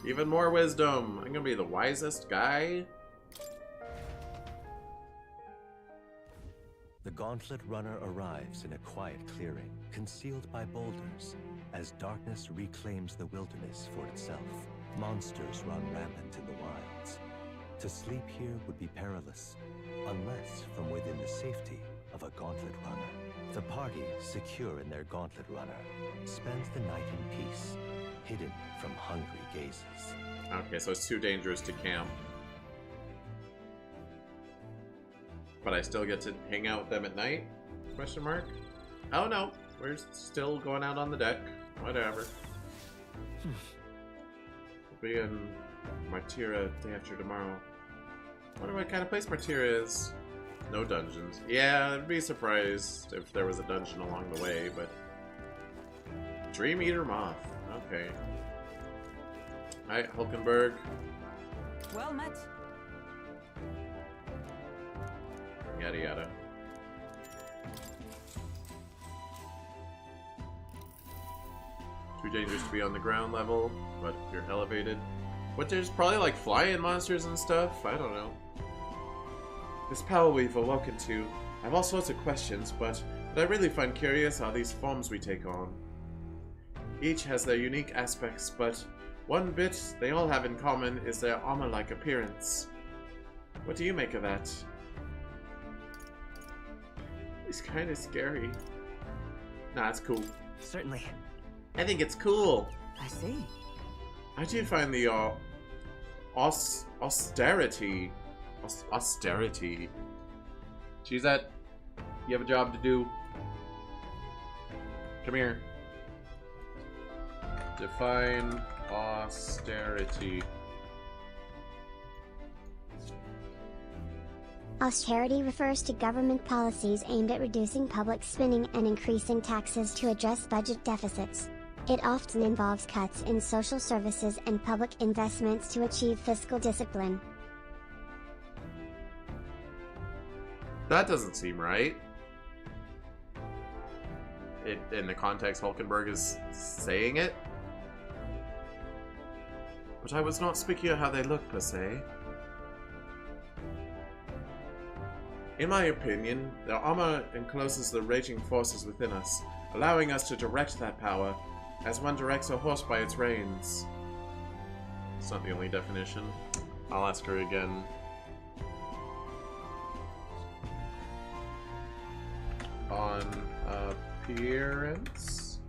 Even more wisdom. I'm gonna be the wisest guy. The Gauntlet Runner arrives in a quiet clearing, concealed by boulders, as darkness reclaims the wilderness for itself. Monsters run rampant in the wilds. To sleep here would be perilous, unless from within the safety of a Gauntlet Runner. The party, secure in their Gauntlet Runner, spends the night in peace, hidden from hungry gazes. Okay, so it's too dangerous to camp. But I still get to hang out with them at night? Question mark? Oh no, we're still going out on the deck. Whatever. We'll be in Martira day after tomorrow. Wonder what kind of place Martira is. No dungeons. Yeah, I'd be surprised if there was a dungeon along the way, but... Dream Eater Moth. Okay. Alright, Hulkenberg. Well met. Yada yada. Too dangerous to be on the ground level, but if you're elevated. But there's probably like flying monsters and stuff. I don't know. This power we've awoken to, I have all sorts of questions, but what I really find curious are these forms we take on. Each has their unique aspects, but one bit they all have in common is their armor-like appearance. What do you make of that? It's kind of scary. Nah, it's cool. Certainly. I think it's cool. I see. How do you find the austerity? Austerity. Cheezette, you have a job to do. Come here. Define austerity. Austerity refers to government policies aimed at reducing public spending and increasing taxes to address budget deficits. It often involves cuts in social services and public investments to achieve fiscal discipline. That doesn't seem right. In the context Hulkenberg is saying it. But I was not speaking of how they look, per se. In my opinion, their armor encloses the raging forces within us, allowing us to direct that power, as one directs a horse by its reins. It's not the only definition. I'll ask her again. On appearance?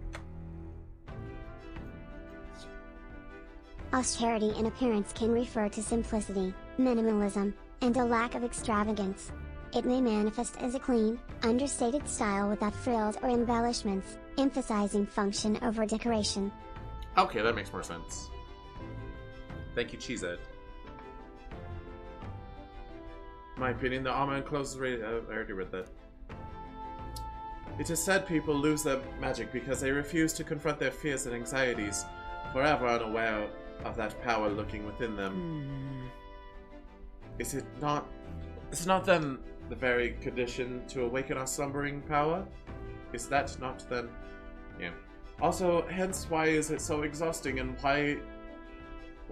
Austerity in appearance can refer to simplicity, minimalism, and a lack of extravagance. It may manifest as a clean, understated style without frills or embellishments, emphasizing function over decoration. Okay, that makes more sense. Thank you, Cheezette. In my opinion, the armor encloses I already read that. It is said people lose their magic because they refuse to confront their fears and anxieties, forever unaware of that power lurking within them. Is it not then the very condition to awaken our slumbering power? Is that not then? Yeah. Also, hence why is it so exhausting and why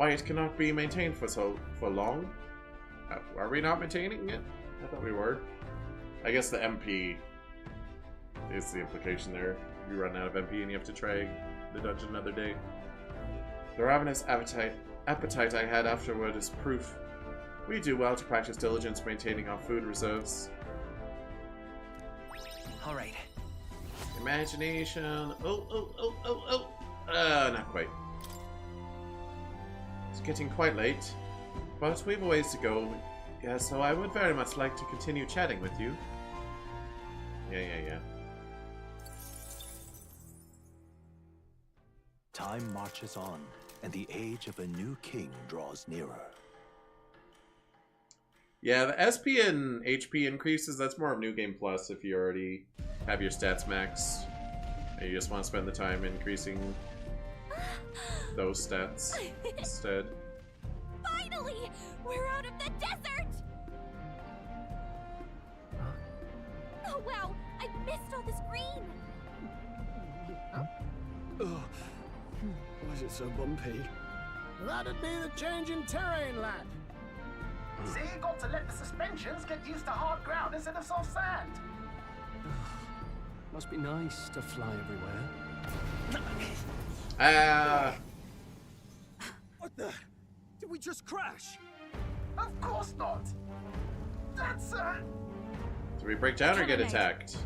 it cannot be maintained for long? Are we not maintaining it? I thought we were. I guess the MP is the implication there. You run out of MP and you have to try the dungeon another day. The ravenous appetite I had afterward is proof. We do well to practice diligence maintaining our food reserves. Alright. Imagination. Not quite. It's getting quite late, but we have a ways to go. Yeah, so I would very much like to continue chatting with you. Yeah. Time marches on, and the age of a new king draws nearer. Yeah, the SP and HP increases, that's more of New Game Plus if you already have your stats maxed. And you just want to spend the time increasing those stats instead. Finally! We're out of the desert! Oh wow, I missed all this green! Oh, why is it so bumpy? That'd be the change in terrain, lad. See, you got to let the suspensions get used to hard ground instead of soft sand. Must be nice to fly everywhere. What the? Did we just crash? Of course not. That's Do we break down or get attacked?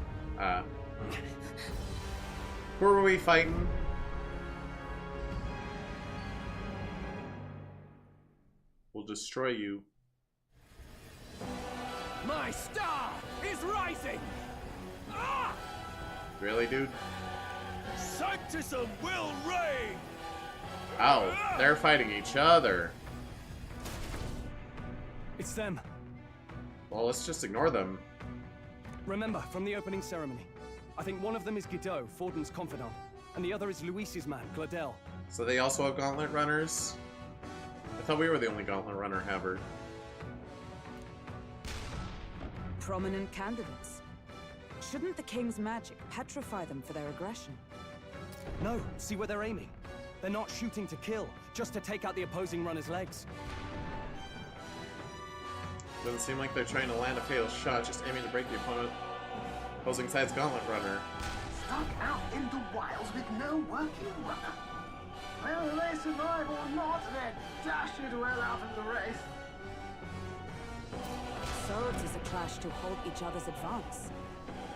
Who are we fighting? We'll destroy you. My star is rising! Ah! Really, dude? Sanctism will reign! Ow, they're fighting each other. It's them. Well, let's just ignore them. Remember, from the opening ceremony, I think one of them is Guido, Forden's confidant, and the other is Luis's man, Gladel. So they also have gauntlet runners? I thought we were the only gauntlet runner haver. Prominent candidates. Shouldn't the king's magic petrify them for their aggression? No, see where they're aiming. They're not shooting to kill, just to take out the opposing runner's legs. Doesn't seem like they're trying to land a fatal shot, just aiming to break the opposing side's gauntlet runner. Stuck out in the wilds with no working runner. Whether they survive or not, they're dashed well out of the race. So it is a clash to hold each other's advance.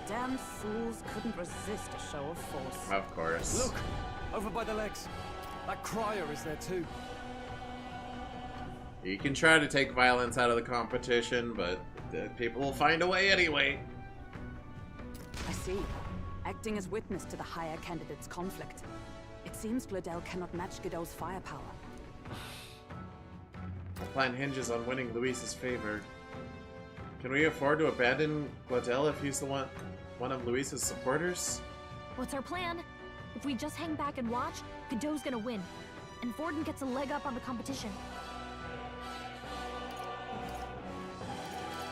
Damn fools couldn't resist a show of force. Of course. Look! Over by the legs. That crier is there too. You can try to take violence out of the competition, but people will find a way anyway. I see. Acting as witness to the higher candidate's conflict. It seems Gladel cannot match Godot's firepower. Our plan hinges on winning Luis's favor. Can we afford to abandon Gladel if he's the one of Luis's supporters? What's our plan? If we just hang back and watch, Godot's gonna win. And Forden gets a leg up on the competition.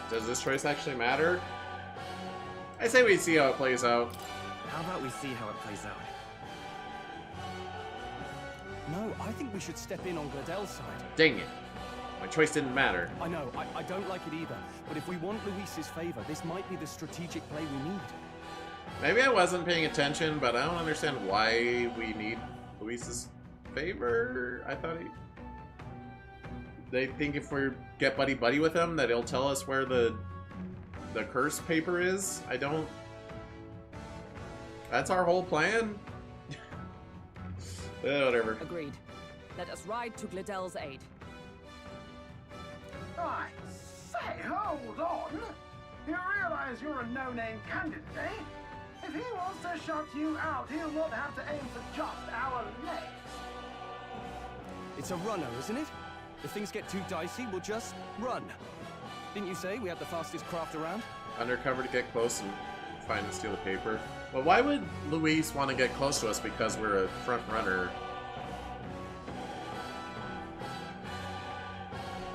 Does this choice actually matter? I say we see how it plays out. How about we see how it plays out? No, I think we should step in on Gladel's side. Dang it. My choice didn't matter. I know, I don't like it either. But if we want Luis's favor, this might be the strategic play we need. Maybe I wasn't paying attention, but I don't understand why we need Luis's favor. I thought they think if we get buddy-buddy with him that he'll tell us where the curse paper is. I don't... That's our whole plan? Whatever. Agreed. Let us ride to Gladel's aid. I say, hold on! You realize you're a no-name candidate, eh? If he wants to shut you out, he'll not have to aim for just our legs. It's a runner, isn't it? If things get too dicey, we'll just run. Didn't you say we had the fastest craft around? Undercover to get close and find and steal the paper. But why would Luis want to get close to us because we're a front runner?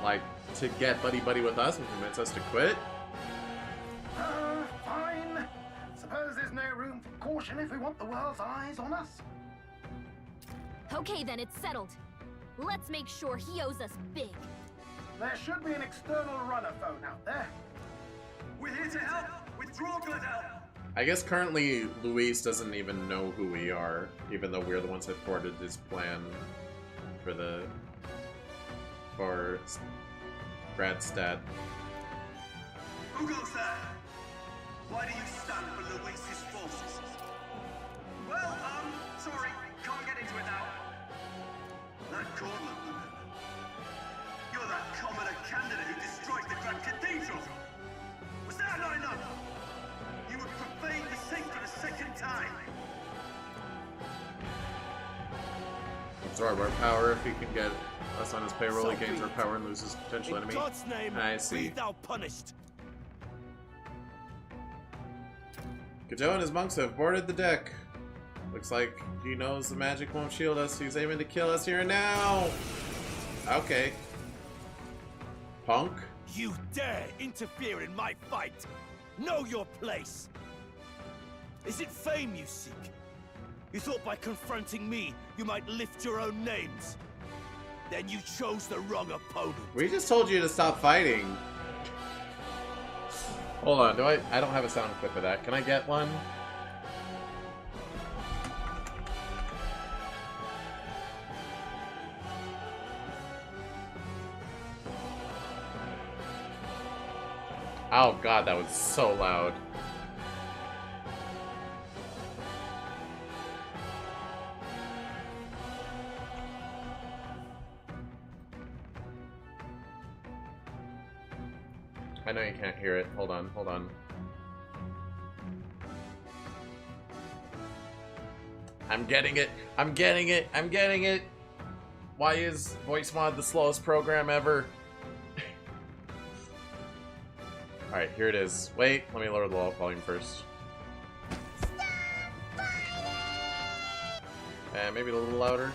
Like, to get buddy-buddy with us and convince us to quit? Fine. Suppose there's no room for caution if we want the world's eyes on us. Okay then, it's settled. Let's make sure he owes us big. There should be an external runner phone out there. We're here to help! Withdraw, Gladel! I guess currently Luis doesn't even know who we are, even though we're the ones that thwarted his plan for Bradstad. Who goes there? Why do you stand for Luis's forces? Well, sorry, can't get into it now. That Cornland woman. You're that commoner candidate who destroyed the Grand Cathedral! Was that not enough? You would profane the sink for the second time! Absorb our power if he can get us on his payroll. He gains our power and loses potential enemy. In God's name, I see. be thou punished. Godot and his monks have boarded the deck. Looks like he knows the magic won't shield us. He's aiming to kill us here and now. Okay. Punk. You dare interfere in my fight! Know your place! Is it fame you seek? You thought by confronting me, you might lift your own names? Then you chose the wrong opponent. We just told you to stop fighting. Hold on, I don't have a sound clip of that. Can I get one? Oh god, that was so loud. I know you can't hear it. Hold on, hold on. I'm getting it. I'm getting it. I'm getting it. Why is voice mod the slowest program ever? Alright, here it is. Wait, let me lower the volume first. And maybe a little louder.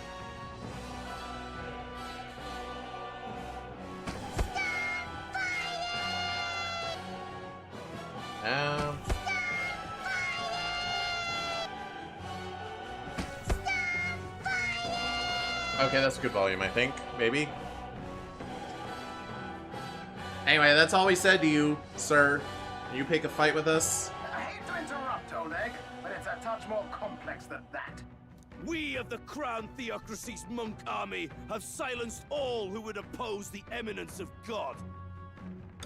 Okay, that's good volume, I think. Maybe. Anyway, that's all we said to you, sir. You pick a fight with us? I hate to interrupt, Old Egg, but it's a touch more complex than that. We of the Crown Theocracy's monk army have silenced all who would oppose the eminence of God.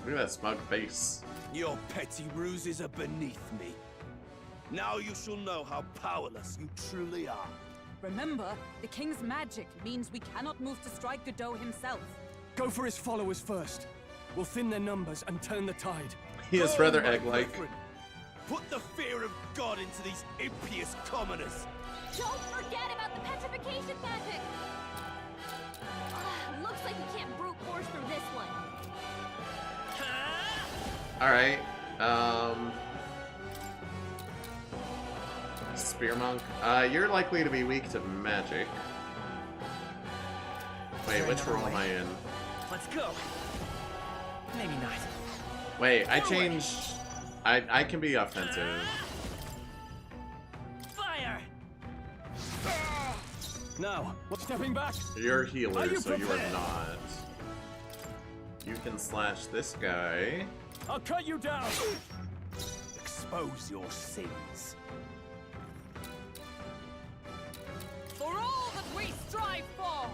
Look at that smug face. Your petty ruses are beneath me. Now you shall know how powerless you truly are. Remember, the king's magic means we cannot move to strike Godot himself. Go for his followers first. We'll thin their numbers and turn the tide. He is rather egg-like. Put the fear of God into these impious commoners. Don't forget about the petrification magic! Looks like we can't brute force through this one. Alright, Spear Monk. You're likely to be weak to magic. Wait, which role am I in? Let's go. Maybe not. Wait, I changed... I can be offensive. Fire! Now, what's stepping back? You're a healer, You so you are prepared? not. You can slash this guy. I'll cut you down! Expose your sins. For all that we strive for!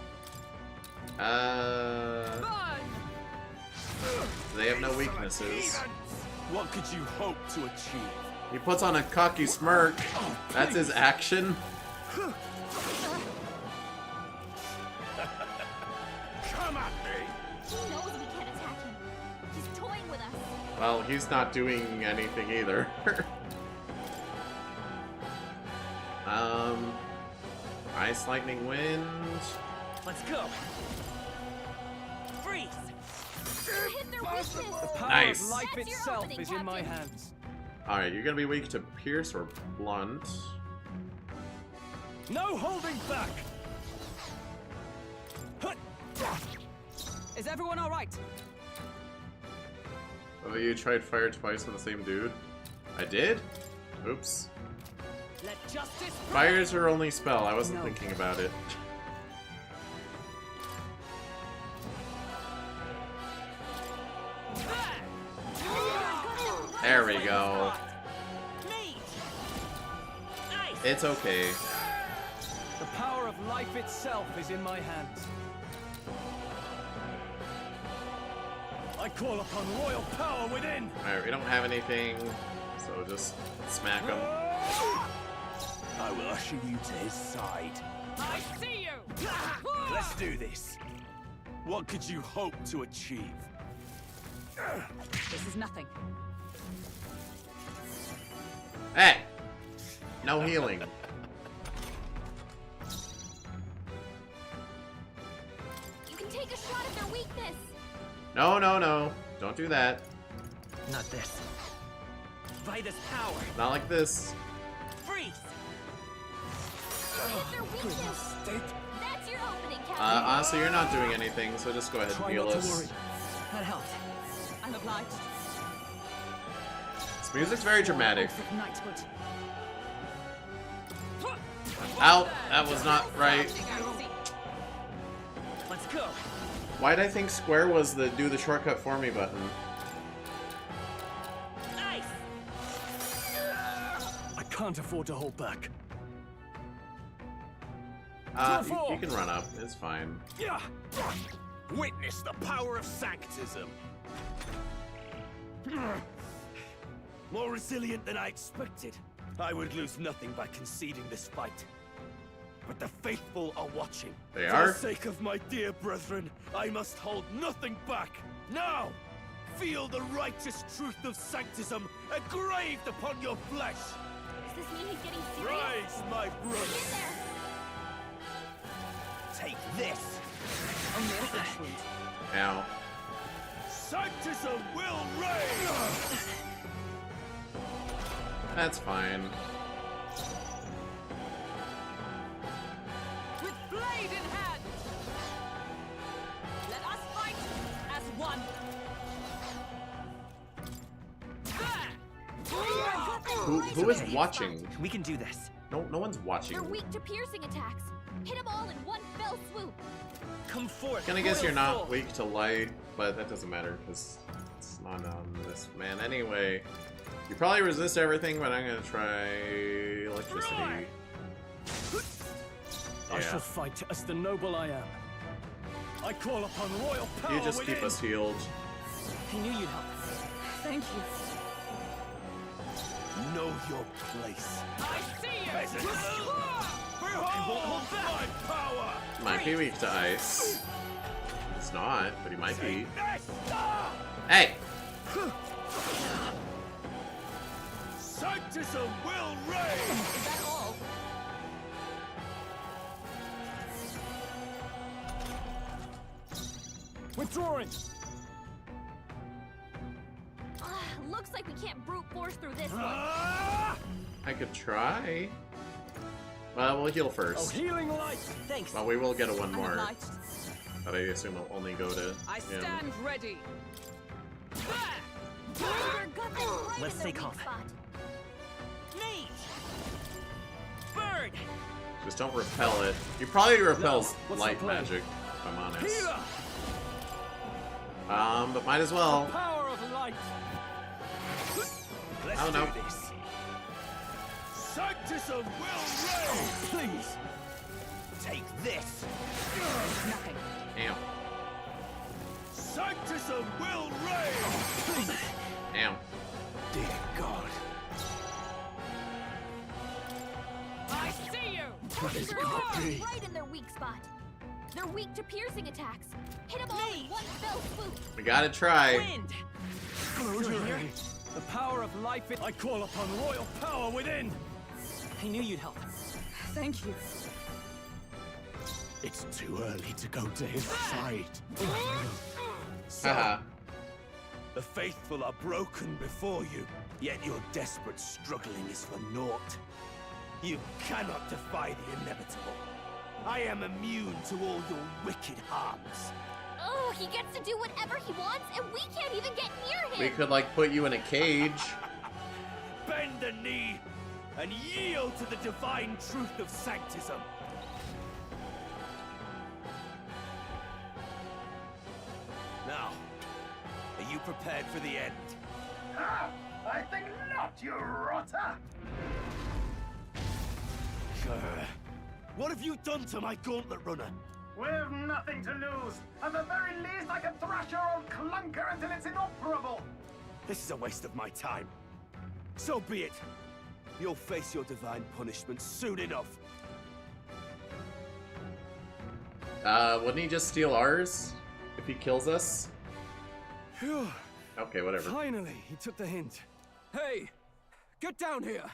They have no weaknesses. What could you hope to achieve? He puts on a cocky smirk. That's his action. Come at me! He knows we can't attack him. He's toying with us. Well, he's not doing anything either. Ice, lightning, wind. Let's go. Freeze! You hit their weakness. The power Nice. of life That's your itself opening, is in my Captain. hands. Alright, you're gonna be weak to pierce or blunt. No holding back! Is everyone alright? Oh, you tried fire twice with the same dude? I did? Oops. Let justice Fire's her only spell. I wasn't thinking about it. There we go. It's okay. The power of life itself is in my hands. I call upon royal power within! Alright, we don't have anything, so just smack him. I will usher you to his side. I see you! Let's do this. What could you hope to achieve? This is nothing. Hey! No healing. You can take a shot at their weakness. No, no, no. Don't do that. Not this. Vitus power. Not like this. Freeze! Hit their weakness. That's your opening, Captain. Honestly, you're not doing anything, so just go ahead and Try heal not to us. worry. That helped. I'm obliged. This music's very dramatic. Oath of knighthood. Ow! That was not right. Let's go. Why'd I think square was the do the shortcut for me button? Nice. I can't afford to hold back. You can run up. It's fine. Yeah. Witness the power of sanctism. More resilient than I expected. I would lose nothing by conceding this fight. But the faithful are watching. They For are? the sake of my dear brethren, I must hold nothing back. Now, feel the righteous truth of sanctism engraved upon your flesh. Does this mean he's getting serious? Rise, my brothers. Get there. Take this. Ow. Sanctism will reign. That's fine. With blade in hand! Let us fight as one! Who is watching? We can do this. No one's watching. They're weak to piercing attacks. Hit them all in one fell swoop. Come forth. Gonna guess you're not weak to light, but that doesn't matter because it's not on this man anyway. You probably resist everything, but I'm gonna try electricity. I shall fight as the noble I am. I call upon royal power. You just keep us healed. I knew you'd help. Thank you. Know your place. I see you! Peasants! Behold my power! Might be weak to ice. It's not, but he might be. Hey! Sanctism will reign! Is that all? Withdrawing! Looks like we can't brute force through this one. I could try. Well, we'll heal first. Oh, healing light! Thanks. Well, we will get a one more. Light. But I assume it'll only go to I him. stand ready. Let's stay calm. Bird. Just don't repel it. He probably repels what's light the plan? magic, if I'm honest. Healer! But might as well. Power of light. Let's I don't know. do this. Sanctism will reign! Please! Take this! Nothing. Damn. Sanctism will reign! Damn. Dear God. I see you! This can't be. Right in their weak spot. They're weak to piercing attacks. Hit them all in one fell swoop. We gotta try. Wind. Close your eyes. The power of life. I call upon royal power within. I knew you'd help. Thank you. It's too early to go to his side. Haha. The faithful are broken before you, yet your desperate struggling is for naught. You cannot defy the inevitable. I am immune to all your wicked harms. Oh, he gets to do whatever he wants, and we can't even get near him. We could, like, put you in a cage. Bend the knee and yield to the divine truth of sanctism. Now, are you prepared for the end? Ah, I think not, you rotter! What have you done to my gauntlet runner? We've nothing to lose. At the very least, I can thrash your old clunker until it's inoperable. This is a waste of my time. So be it. You'll face your divine punishment soon enough. Wouldn't he just steal ours if he kills us? Phew. Okay, whatever. Finally, he took the hint. Hey, get down here.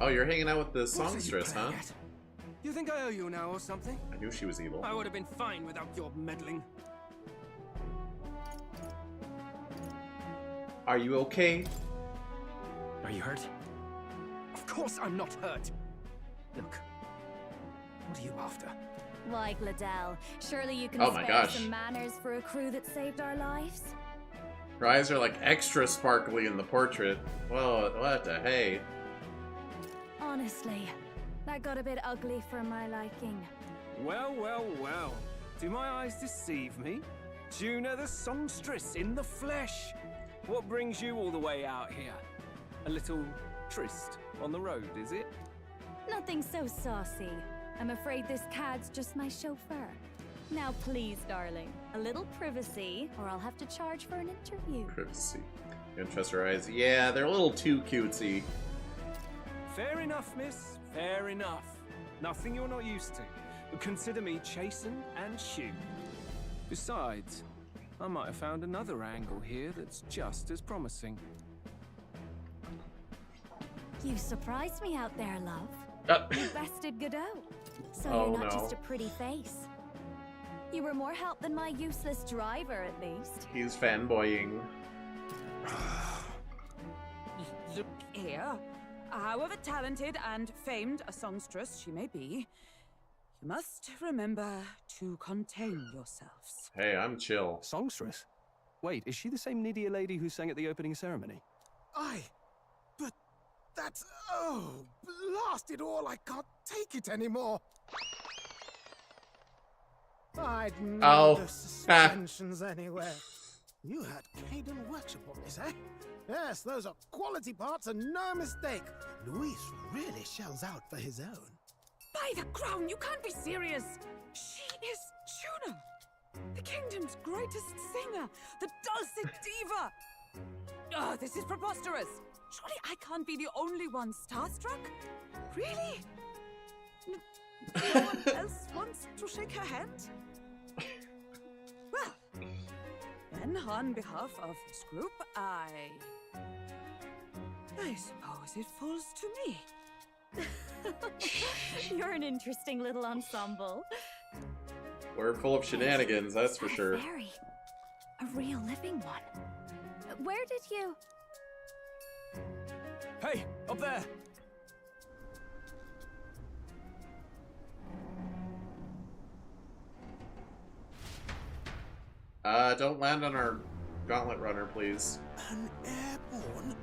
Oh, you're hanging out with the songstress, huh? You think I owe you now or something? I knew she was evil. I would have been fine without your meddling. Are you okay? Are you hurt? Of course I'm not hurt. Look, what are you after? Like Liddell, surely you can Oh my spare gosh. some manners for a crew that saved our lives? Her eyes are like extra sparkly in the portrait. Whoa, what the hey? Honestly, that got a bit ugly for my liking. Well, well, well. Do my eyes deceive me? Juna the songstress in the flesh. What brings you all the way out here? A little tryst on the road, is it? Nothing so saucy. I'm afraid this cad's just my chauffeur. Now please, darling, a little privacy, or I'll have to charge for an interview. Privacy. You don't trust her eyes? Yeah, they're a little too cutesy. Fair enough, miss. Fair enough. Nothing you're not used to. But consider me chastened and shooed. Besides, I might have found another angle here that's just as promising. You surprised me out there, love. You bested Godot. So Oh, you're not no. just a pretty face. You were more help than my useless driver, at least. He's fanboying. Look here. However talented and famed a songstress she may be, you must remember to contain yourselves. Hey, I'm chill. Songstress? Wait, is she the same Nydia lady who sang at the opening ceremony? Aye, but that's... oh, blast it all, I can't take it anymore. I'd know the suspensions anywhere. You had Caden workshop on this, eh? Yes, those are quality parts and no mistake. Luis really shells out for his own. By the crown, you can't be serious! She is Juno! The kingdom's greatest singer! The dulcet diva! Oh, this is preposterous! Surely I can't be the only one starstruck? Really? No one else wants to shake her hand? Well, then on behalf of this group, I suppose it falls to me. You're an interesting little ensemble. We're full of shenanigans, that's for sure. Fairy. A real living one. Where did you... Hey, up there! Don't land on our gauntlet runner, please. An airborne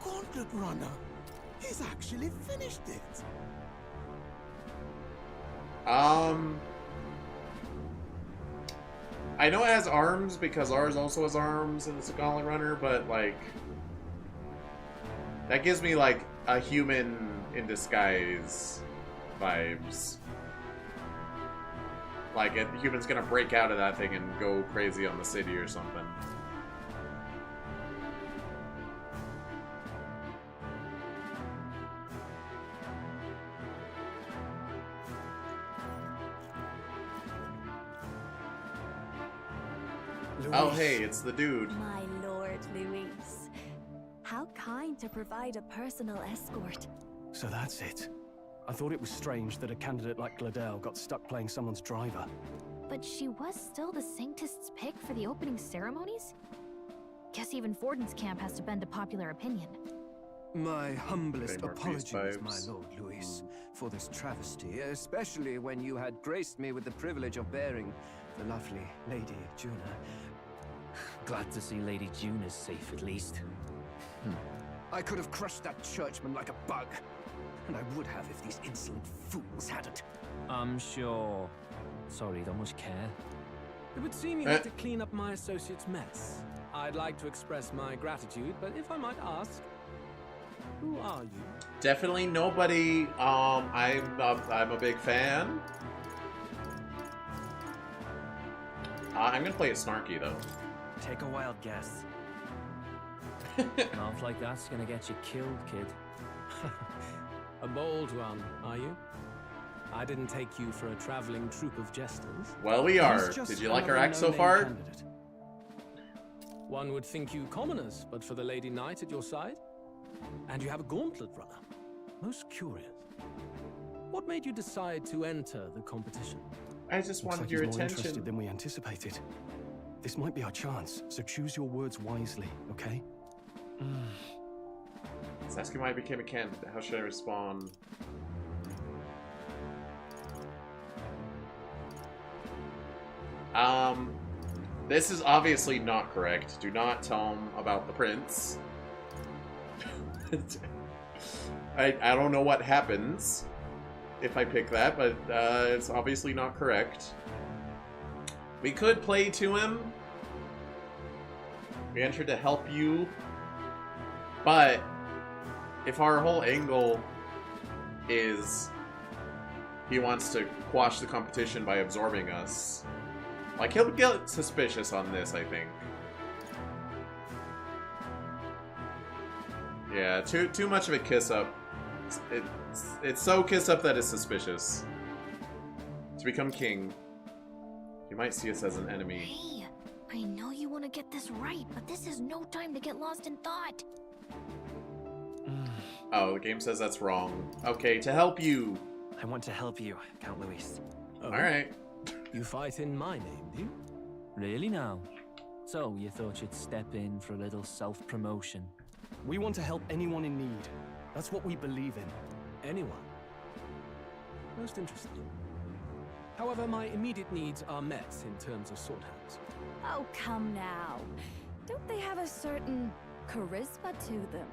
gauntlet runner. He's actually finished it. I know it has arms because ours also has arms and it's a gauntlet runner, but like that gives me like a human in disguise vibes. Like a human's gonna break out of that thing and go crazy on the city or something. Luis. Oh hey, it's the dude. My lord, Luis. How kind to provide a personal escort. So that's it. I thought it was strange that a candidate like Gladel got stuck playing someone's driver. But she was still the Sanctist's pick for the opening ceremonies? Guess even Forden's camp has to bend to popular opinion. My humblest Okay, more peace apologies, my vibes. lord Luis, for this travesty, especially when you had graced me with the privilege of bearing the lovely Lady Juna. Glad to see Lady Juna's safe at least. I could have crushed that churchman like a bug. And I would have if these insolent fools hadn't. I'm sure. Sorry, don't much care. It would seem you had to clean up my associate's mess. I'd like to express my gratitude, but if I might ask, who are you? Definitely nobody. I'm a big fan. I'm gonna play it snarky though. Take a wild guess. Laugh like that's gonna get you killed, kid. A bold one, are you? I didn't take you for a traveling troupe of jesters. Well, we are. Did you like our act so far? One would think you commoners, but for the Lady Knight at your side. And you have a gauntlet runner. Most curious. What made you decide to enter the competition? I just wanted Looks like your he's more attention. interested than we anticipated. This might be our chance, so choose your words wisely, okay? It's asking why I became a candidate. How should I respond? This is obviously not correct. Do not tell him about the prince. I don't know what happens if I pick that, but it's obviously not correct. We could play to him. We entered to help you. But if our whole angle is he wants to quash the competition by absorbing us, like, he'll get suspicious on this, I think. Yeah, too much of a kiss up. It's so kiss up that it's suspicious. To become king, you might see us as an enemy. Hey, I know you want to get this right, but this is no time to get lost in thought. Oh, the game says that's wrong. Okay, to help you. I want to help you, Count Luis. Oh. Alright. You fight in my name, do you? Really now? So, you thought you'd step in for a little self-promotion? We want to help anyone in need. That's what we believe in. Anyone? Most interesting. However, my immediate needs are met in terms of sword hands. Oh, come now. Don't they have a certain charisma to them?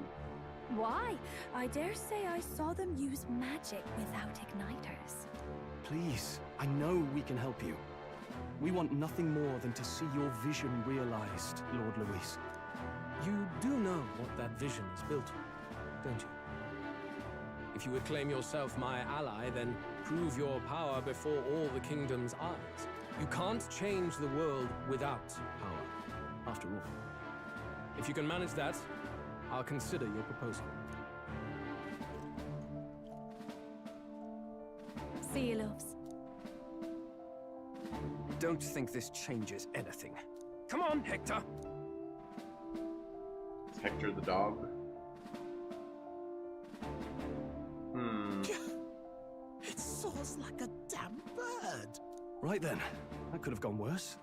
Why? I dare say I saw them use magic without igniters. Please, I know we can help you. We want nothing more than to see your vision realized, Lord Luis. You do know what that vision is built on, don't you? If you would claim yourself my ally, then prove your power before all the kingdom's eyes. You can't change the world without power, after all. If you can manage that, I'll consider your proposal. See you, loves. Don't think this changes anything. Come on, Hector! Hector the dog. It soars like a damn bird. Right then, that could have gone worse.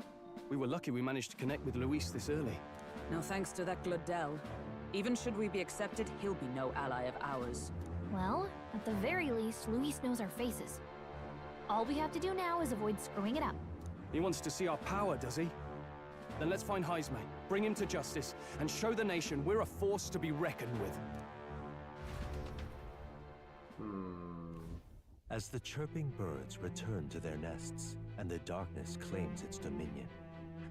We were lucky we managed to connect with Luis this early. No thanks to that Glodell. Even should we be accepted, he'll be no ally of ours. Well, at the very least, Luis knows our faces. All we have to do now is avoid screwing it up. He wants to see our power, does he? Then let's find Heisme, bring him to justice, and show the nation we're a force to be reckoned with. As the chirping birds return to their nests and the darkness claims its dominion,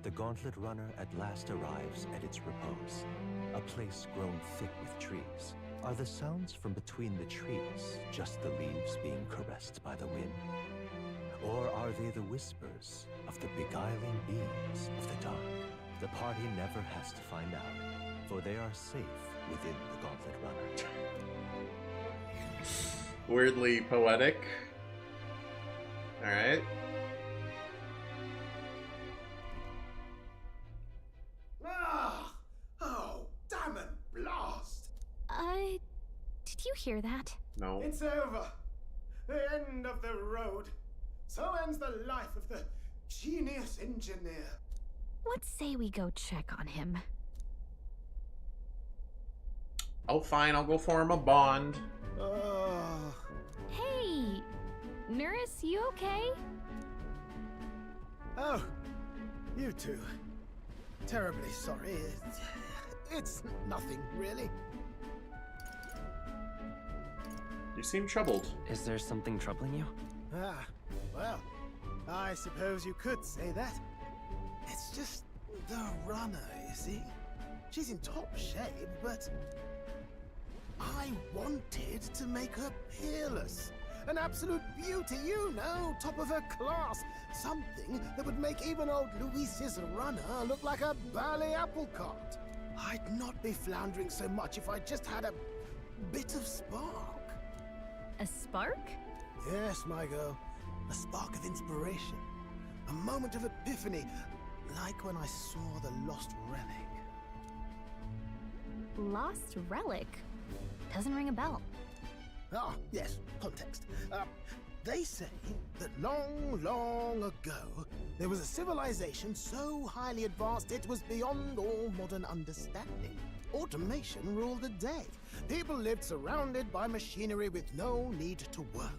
the gauntlet runner at last arrives at its repose, a place grown thick with trees. Are the sounds from between the trees just the leaves being caressed by the wind? Or are they the whispers of the beguiling beams of the dark? The party never has to find out, for they are safe within the gauntlet runner. Weirdly poetic. Alright. Ah! Oh, damn it, blast! Did you hear that? No. It's over. The end of the road. So ends the life of the genius engineer. Let's say we go check on him. Oh, fine. I'll go form a bond. Hey! Nurse, you okay? Oh, you two. Terribly sorry. It's nothing, really. You seem troubled. Is there something troubling you? Ah, well, I suppose you could say that. It's just the runner, you see? She's in top shape, but I wanted to make her peerless. An absolute beauty, you know, top of her class. Something that would make even old Luis's runner look like a bally apple cart. I'd not be floundering so much if I just had a bit of spark. A spark? Yes, my girl. A spark of inspiration. A moment of epiphany, like when I saw the lost relic. Lost relic? Doesn't ring a bell. Ah, yes, context. They say that long, long ago, there was a civilization so highly advanced it was beyond all modern understanding. Automation ruled the day. People lived surrounded by machinery with no need to work.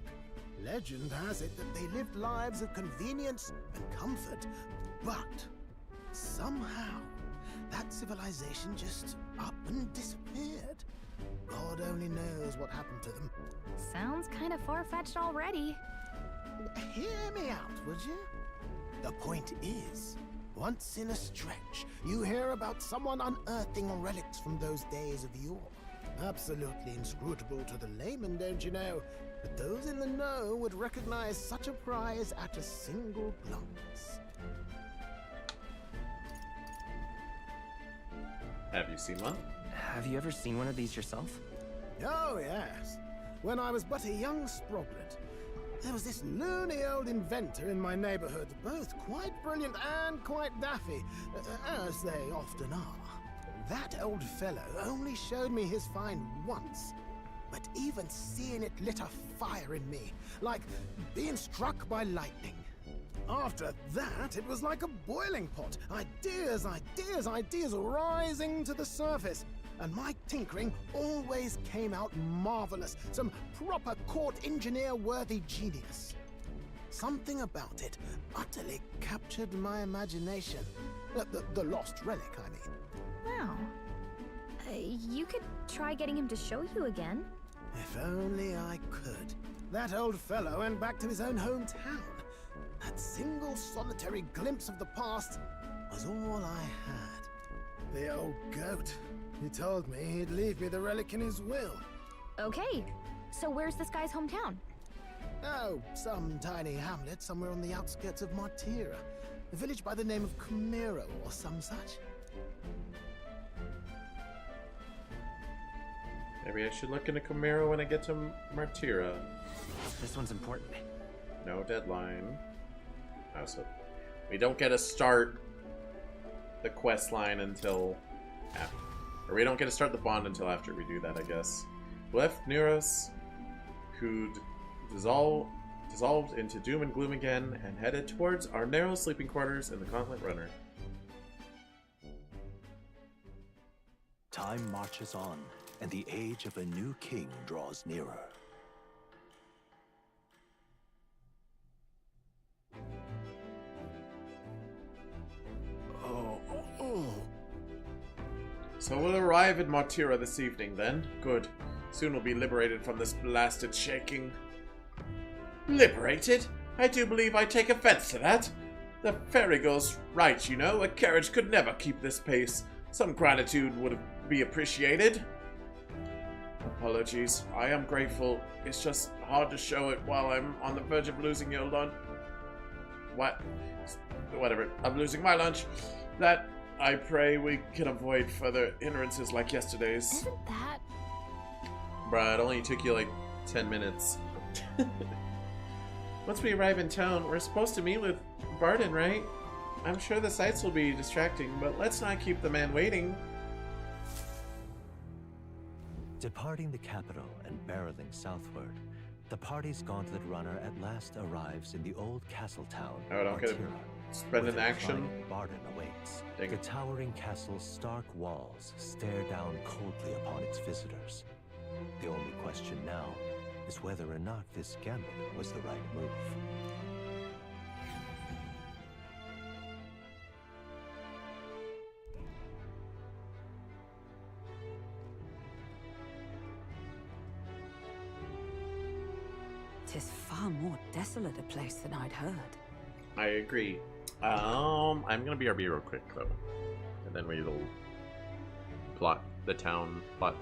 Legend has it that they lived lives of convenience and comfort, but somehow that civilization just up and disappeared. God only knows what happened to them. Sounds kind of far-fetched already. Hear me out, would you? The point is, once in a stretch, you hear about someone unearthing relics from those days of yore. Absolutely inscrutable to the layman, don't you know? But those in the know would recognize such a prize at a single glance. Have you seen one? Have you ever seen one of these yourself? Oh, yes. When I was but a young sproglet, there was this loony old inventor in my neighborhood, both quite brilliant and quite daffy, as they often are. That old fellow only showed me his find once, but even seeing it lit a fire in me, like being struck by lightning. After that, it was like a boiling pot. Ideas, ideas, ideas rising to the surface. And my tinkering always came out marvelous. Some proper court engineer-worthy genius. Something about it utterly captured my imagination. The lost relic, I mean. Wow. You could try getting him to show you again. If only I could. That old fellow went back to his own hometown. That single solitary glimpse of the past was all I had. The old goat. He told me he'd leave me the relic in his will. Okay, so where's this guy's hometown? Oh, some tiny hamlet somewhere on the outskirts of Martira. A village by the name of Camero or some such. Maybe I should look into Camaro when I get to Martira. This one's important. No deadline. Oh, so we don't get to start the quest line until after. Or we don't get to start the bond until after we do that, I guess. Left Neuros, who'd dissolved into doom and gloom again, and headed towards our narrow sleeping quarters in the Gauntlet Runner. Time marches on, and the age of a new king draws nearer. So we'll arrive at Martira this evening, then. Good. Soon we'll be liberated from this blasted shaking. Liberated? I do believe I take offense to that. The fairy girl's right, you know. A carriage could never keep this pace. Some gratitude would be appreciated. Apologies. I am grateful. It's just hard to show it while I'm on the verge of losing your lunch. What? Whatever. I'm losing my lunch. That, I pray we can avoid further hindrances like yesterday's. Isn't that... Bruh, it only took you like 10 minutes. Once we arrive in town, we're supposed to meet with Barden, right? I'm sure the sights will be distracting, but let's not keep the man waiting. Departing the capital and barreling southward, the party's gauntlet runner at last arrives in the old castle town. Oh, don't get it. Spend an action. Barden awaits. Dang. The towering castle's stark walls stare down coldly upon its visitors. The only question now is whether or not this gambit was the right move. Tis far more desolate a place than I'd heard. I agree. I'm gonna BRB real quick though, and then we'll plot the town. Plot.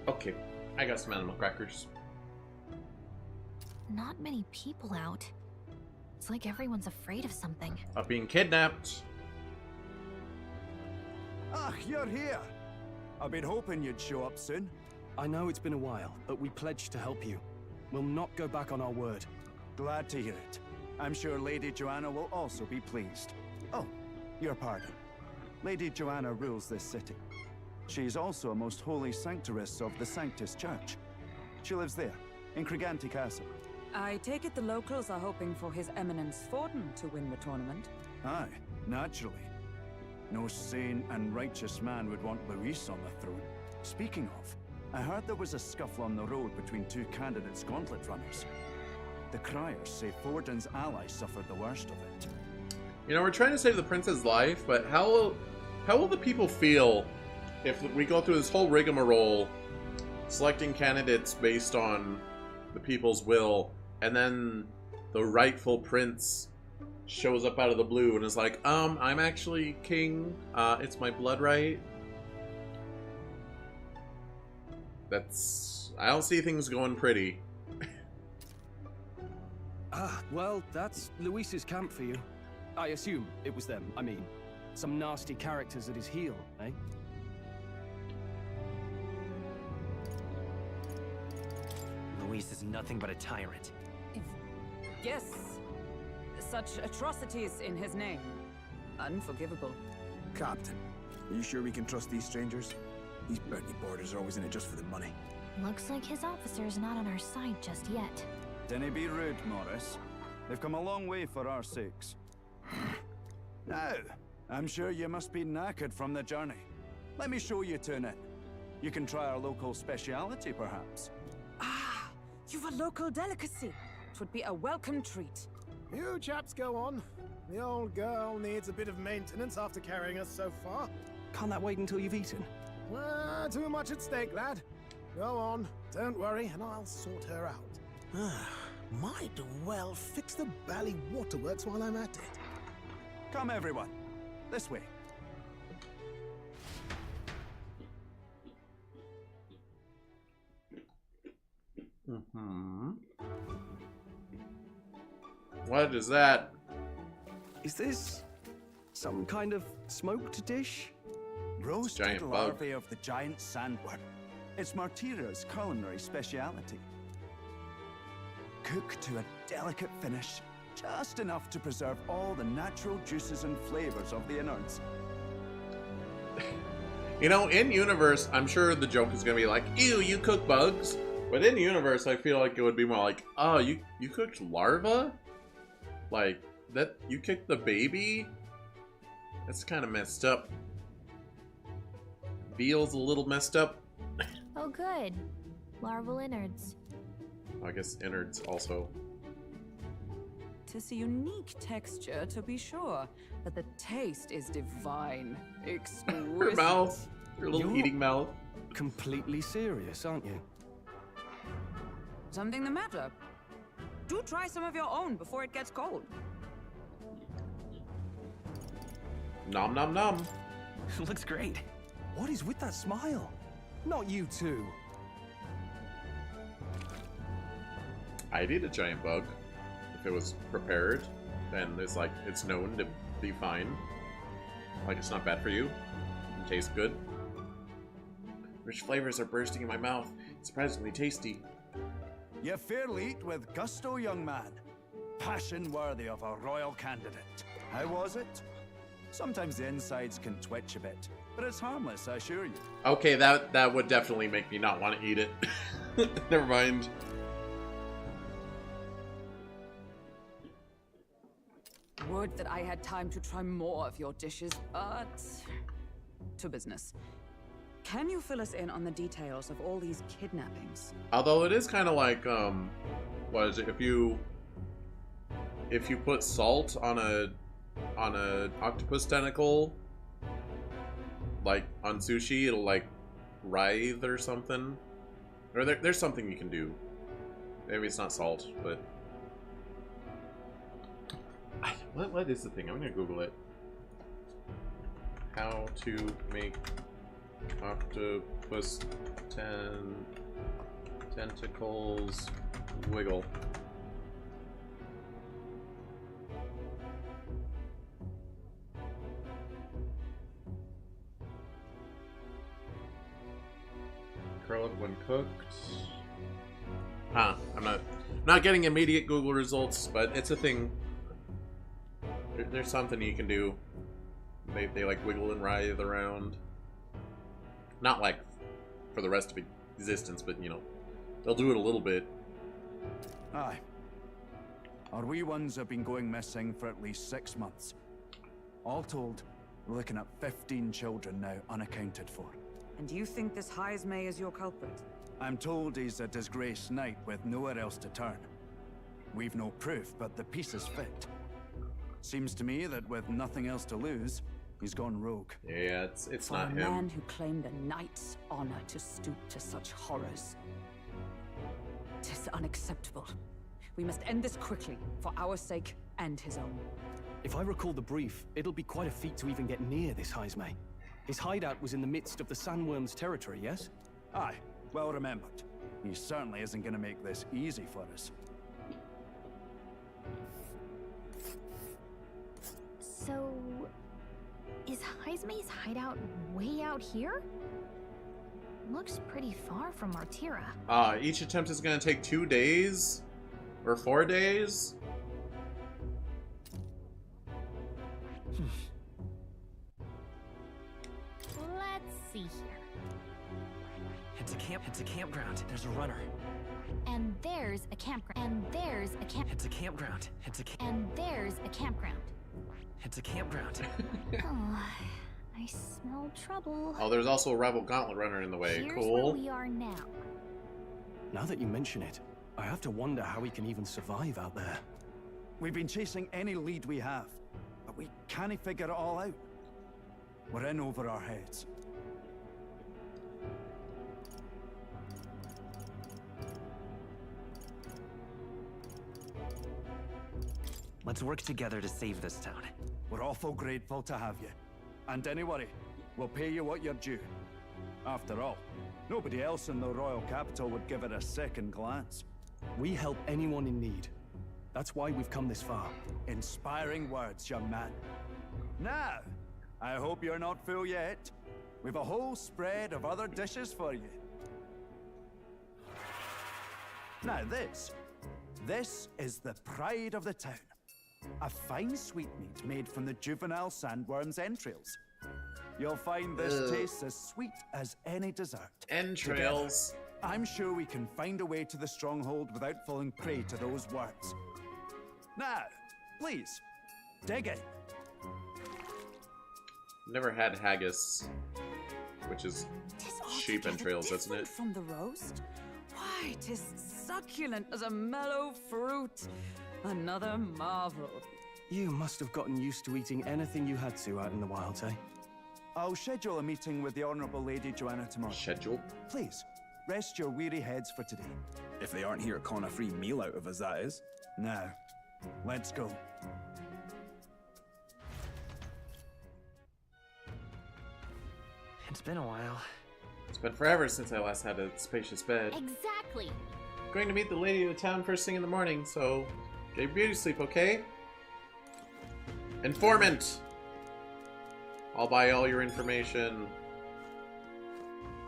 Okay, I got some animal crackers. Not many people out. It's like everyone's afraid of something. Of being kidnapped. Ah, you're here. I've been hoping you'd show up soon. I know it's been a while, but we pledged to help you. We'll not go back on our word. Glad to hear it. I'm sure Lady Joanna will also be pleased. Oh, your pardon. Lady Joanna rules this city. She's also a most holy sanctoress of the Sanctus Church. She lives there, in Criganti Castle. I take it the locals are hoping for His Eminence Forden to win the tournament. Aye, Naturally. No sane and righteous man would want Luis on the throne. Speaking of, I heard there was a scuffle on the road between two candidates' gauntlet runners. The criers say Forden's allies suffered the worst of it. You know, we're trying to save the prince's life, but how will the people feel if we go through this whole rigmarole, selecting candidates based on the people's will, and then the rightful prince shows up out of the blue and is like, I'm actually king, it's my blood right? I don't see things going pretty. Well, that's Luis's camp for you. I assume it was them. I mean, some nasty characters at his heel, eh? Luis is nothing but a tyrant. Yes. Such atrocities in his name. Unforgivable. Captain, are you sure we can trust these strangers? These bounty boarders are always in it just for the money. Looks like his officer's not on our side just yet. Dinna be rude, Morris. They've come a long way for our sakes. Now, I'm sure you must be knackered from the journey. Let me show you to an inn. You can try our local speciality, perhaps. Ah, you've a local delicacy. It would be a welcome treat. You chaps go on. The old girl needs a bit of maintenance after carrying us so far. Can't that wait until you've eaten? Too much at stake, lad. Go on, don't worry, and I'll sort her out. Might well fix the bally waterworks while I'm at it. Come, everyone. This way. What is that? Is this some kind of smoked dish? Roasted larvae of the giant sandworm. It's Martira's culinary speciality. Cooked to a delicate finish, just enough to preserve all the natural juices and flavors of the innards. You know, in universe, I'm sure the joke is gonna be like, ew, you cook bugs. But in universe, I feel like it would be more like, oh, you cooked larva? Like, that, you kicked the baby? That's kind of messed up. Veal's a little messed up. Oh, good. Larval innards. I guess innards also. Tis a unique texture, to be sure, but the taste is divine. Exquisite. Her mouth. Her little eating mouth. Completely serious, aren't you? Something the matter? Do try some of your own before it gets cold. Nom nom nom. Looks great. What is with that smile? Not you two. I'd eat a giant bug if it was prepared, and it's like, it's known to be fine. Like, it's not bad for you. It tastes good. Rich flavors are bursting in my mouth. It's surprisingly tasty. You fairly eat with gusto, young man. Passion worthy of a royal candidate. How was it? Sometimes the insides can twitch a bit, but it's harmless, I assure you. Okay, that would definitely make me not want to eat it. Never mind. Would that I had time to try more of your dishes, but... to business. Can you fill us in on the details of all these kidnappings? Although it is kind of like, what is it? If you put salt on a octopus tentacle, like on sushi, it'll like writhe or something. Or there's something you can do. Maybe it's not salt, but what is the thing? I'm gonna Google it. How to make octopus tentacles wiggle. Curl it when cooked. I'm not getting immediate Google results, but it's a thing. There's something you can do. They like wiggle and writhe around. Not like for the rest of existence, but you know, they'll do it a little bit. Aye. Our wee ones have been going missing for at least 6 months. All told, we're looking at 15 children now unaccounted for. And you think this Heismay is your culprit? I'm told he's a disgraced knight with nowhere else to turn. We've no proof, but the pieces fit. Seems to me that with nothing else to lose, he's gone rogue. Yeah, it's For not a him. man who claimed a knight's honor to stoop to such horrors. 'Tis unacceptable. We must end this quickly, for our sake and his own. If I recall the brief, it'll be quite a feat to even get near this Heismay. His hideout was in the midst of the sandworm's territory, yes? Aye, well remembered. He certainly isn't going to make this easy for us. So, is Heismay's hideout way out here? Looks pretty far from Martira. Each attempt is going to take 2 days? Or 4 days? Let's see here. It's a campground. There's a runner. And there's a campground. And there's a camp. It's a campground. And there's a campground. It's a campground. Oh, I smell trouble. Oh, there's also a Rebel Gauntlet runner in the way. Here's Cool. where we are now. Now that you mention it, I have to wonder how we can even survive out there. We've been chasing any lead we have, but we can't figure it all out. We're in over our heads. Let's work together to save this town. We're awful grateful to have you. And don't worry, we'll pay you what you're due. After all, nobody else in the royal capital would give it a second glance. We help anyone in need. That's why we've come this far. Inspiring words, young man. Now, I hope you're not full yet. We've a whole spread of other dishes for you. Now this is the pride of the town. A fine sweetmeat made from the juvenile sandworm's entrails. You'll find this tastes as sweet as any dessert. Entrails. Together, I'm sure we can find a way to the stronghold without falling prey to those worms. Now, please, dig in. Never had haggis, which is sheep entrails, isn't it? From the roast? Why, 'tis succulent as a mellow fruit. Another marvel. You must have gotten used to eating anything you had to out in the wilds, eh? I'll schedule a meeting with the Honourable Lady Joanna tomorrow. Schedule? Please, rest your weary heads for today. If they aren't here to con a free meal out of us, that is. Now, let's go. It's been a while. It's been forever since I last had a spacious bed. Exactly. Going to meet the lady of the town first thing in the morning, so get your beauty sleep, okay? Informant! I'll buy all your information.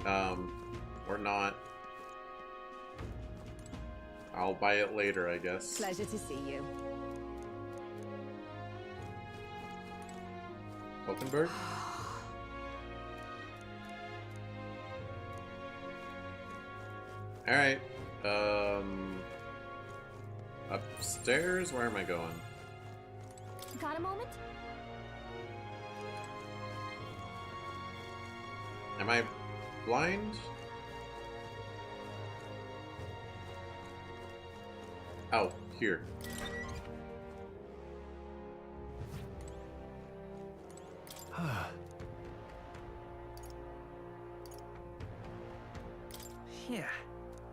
Or not. I'll buy it later, I guess. Pleasure to see you. Hulkenberg? Alright. Upstairs? Where am I going? Got a moment? Am I blind? Oh, here. Yeah.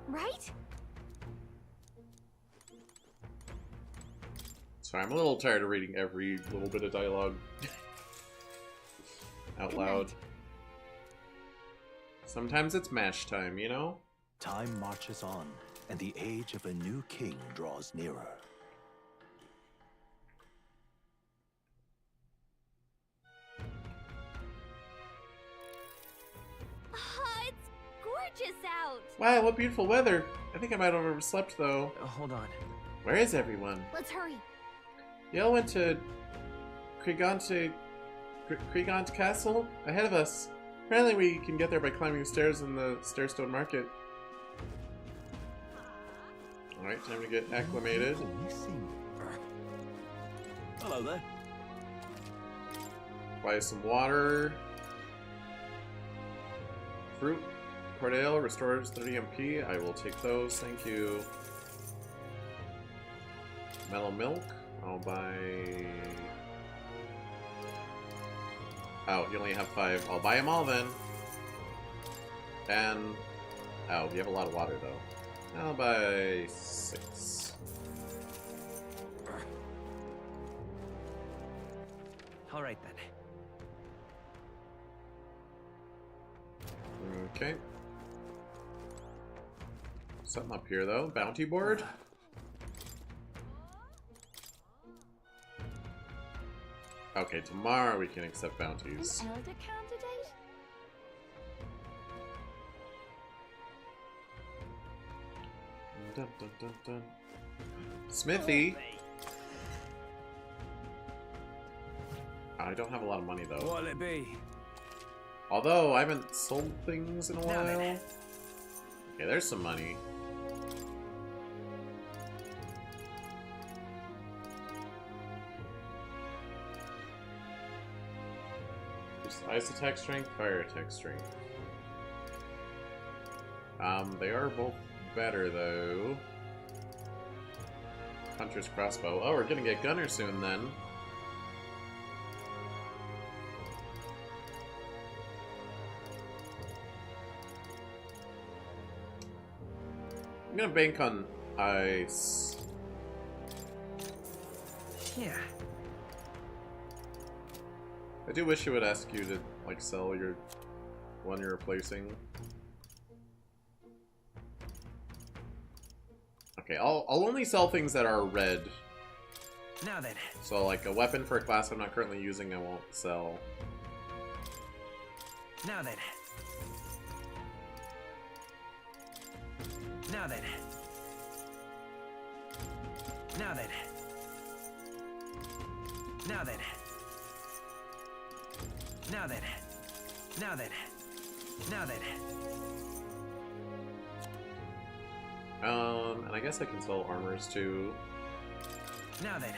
Right? Sorry, I'm a little tired of reading every little bit of dialogue out loud. Sometimes it's match time, you know? Time marches on, and the age of a new king draws nearer. It's gorgeous out. Wow, what beautiful weather. I think I might have overslept, though. Hold on. Where is everyone? Let's hurry. They all went to Kriegant Castle ahead of us. Apparently we can get there by climbing the stairs in the Stairstone Market. Alright, time to get acclimated. Hello there. Buy some water. Fruit. Cordale restores 30 MP. I will take those, thank you. Mellow milk. I'll buy... Oh, you only have 5. I'll buy them all then. And... Oh, you have a lot of water though. I'll buy 6. Alright then. Okay. Something up here though. Bounty board. Okay, tomorrow we can accept bounties. An elder candidate? Dun, dun, dun, dun. Smithy. I don't have a lot of money though. What'll it be? Although I haven't sold things in a while. Okay, there's some money. Just ice attack strength, fire attack strength. They are both better though. Hunter's crossbow. Oh, we're gonna get gunner soon then. I'm gonna bank on ice. Yeah. I do wish it would ask you to like sell your one you're replacing. Okay, I'll only sell things that are red. Now then. So like a weapon for a class I'm not currently using, I won't sell. Now then. Now then. Now then. Now then. Now then. Now then. Now then. And I guess I can sell armors too. Now then.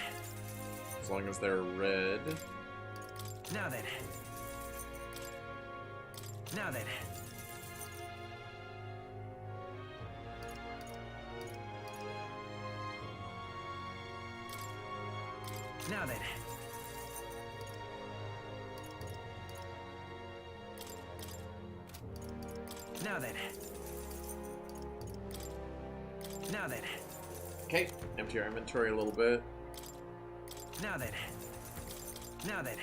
As long as they're red. Now then. Now then. Now then. Now then. Now then. Okay, empty our inventory a little bit. Now then. Now then.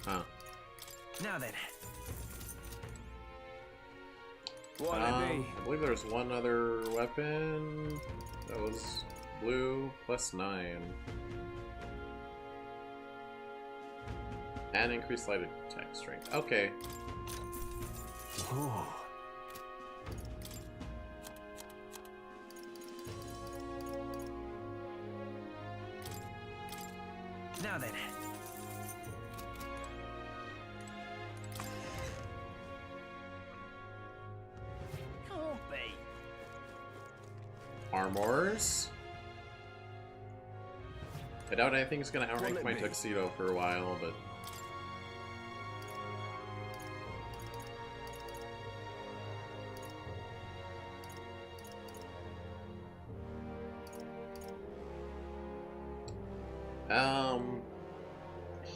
Huh. Now then. What'll it be? I believe there's one other weapon that was blue, +9. And increased light attack strength. Okay. Ooh. Now then. Can't be. Armors. I doubt anything's gonna outrank What'll my it be? tuxedo for a while, but...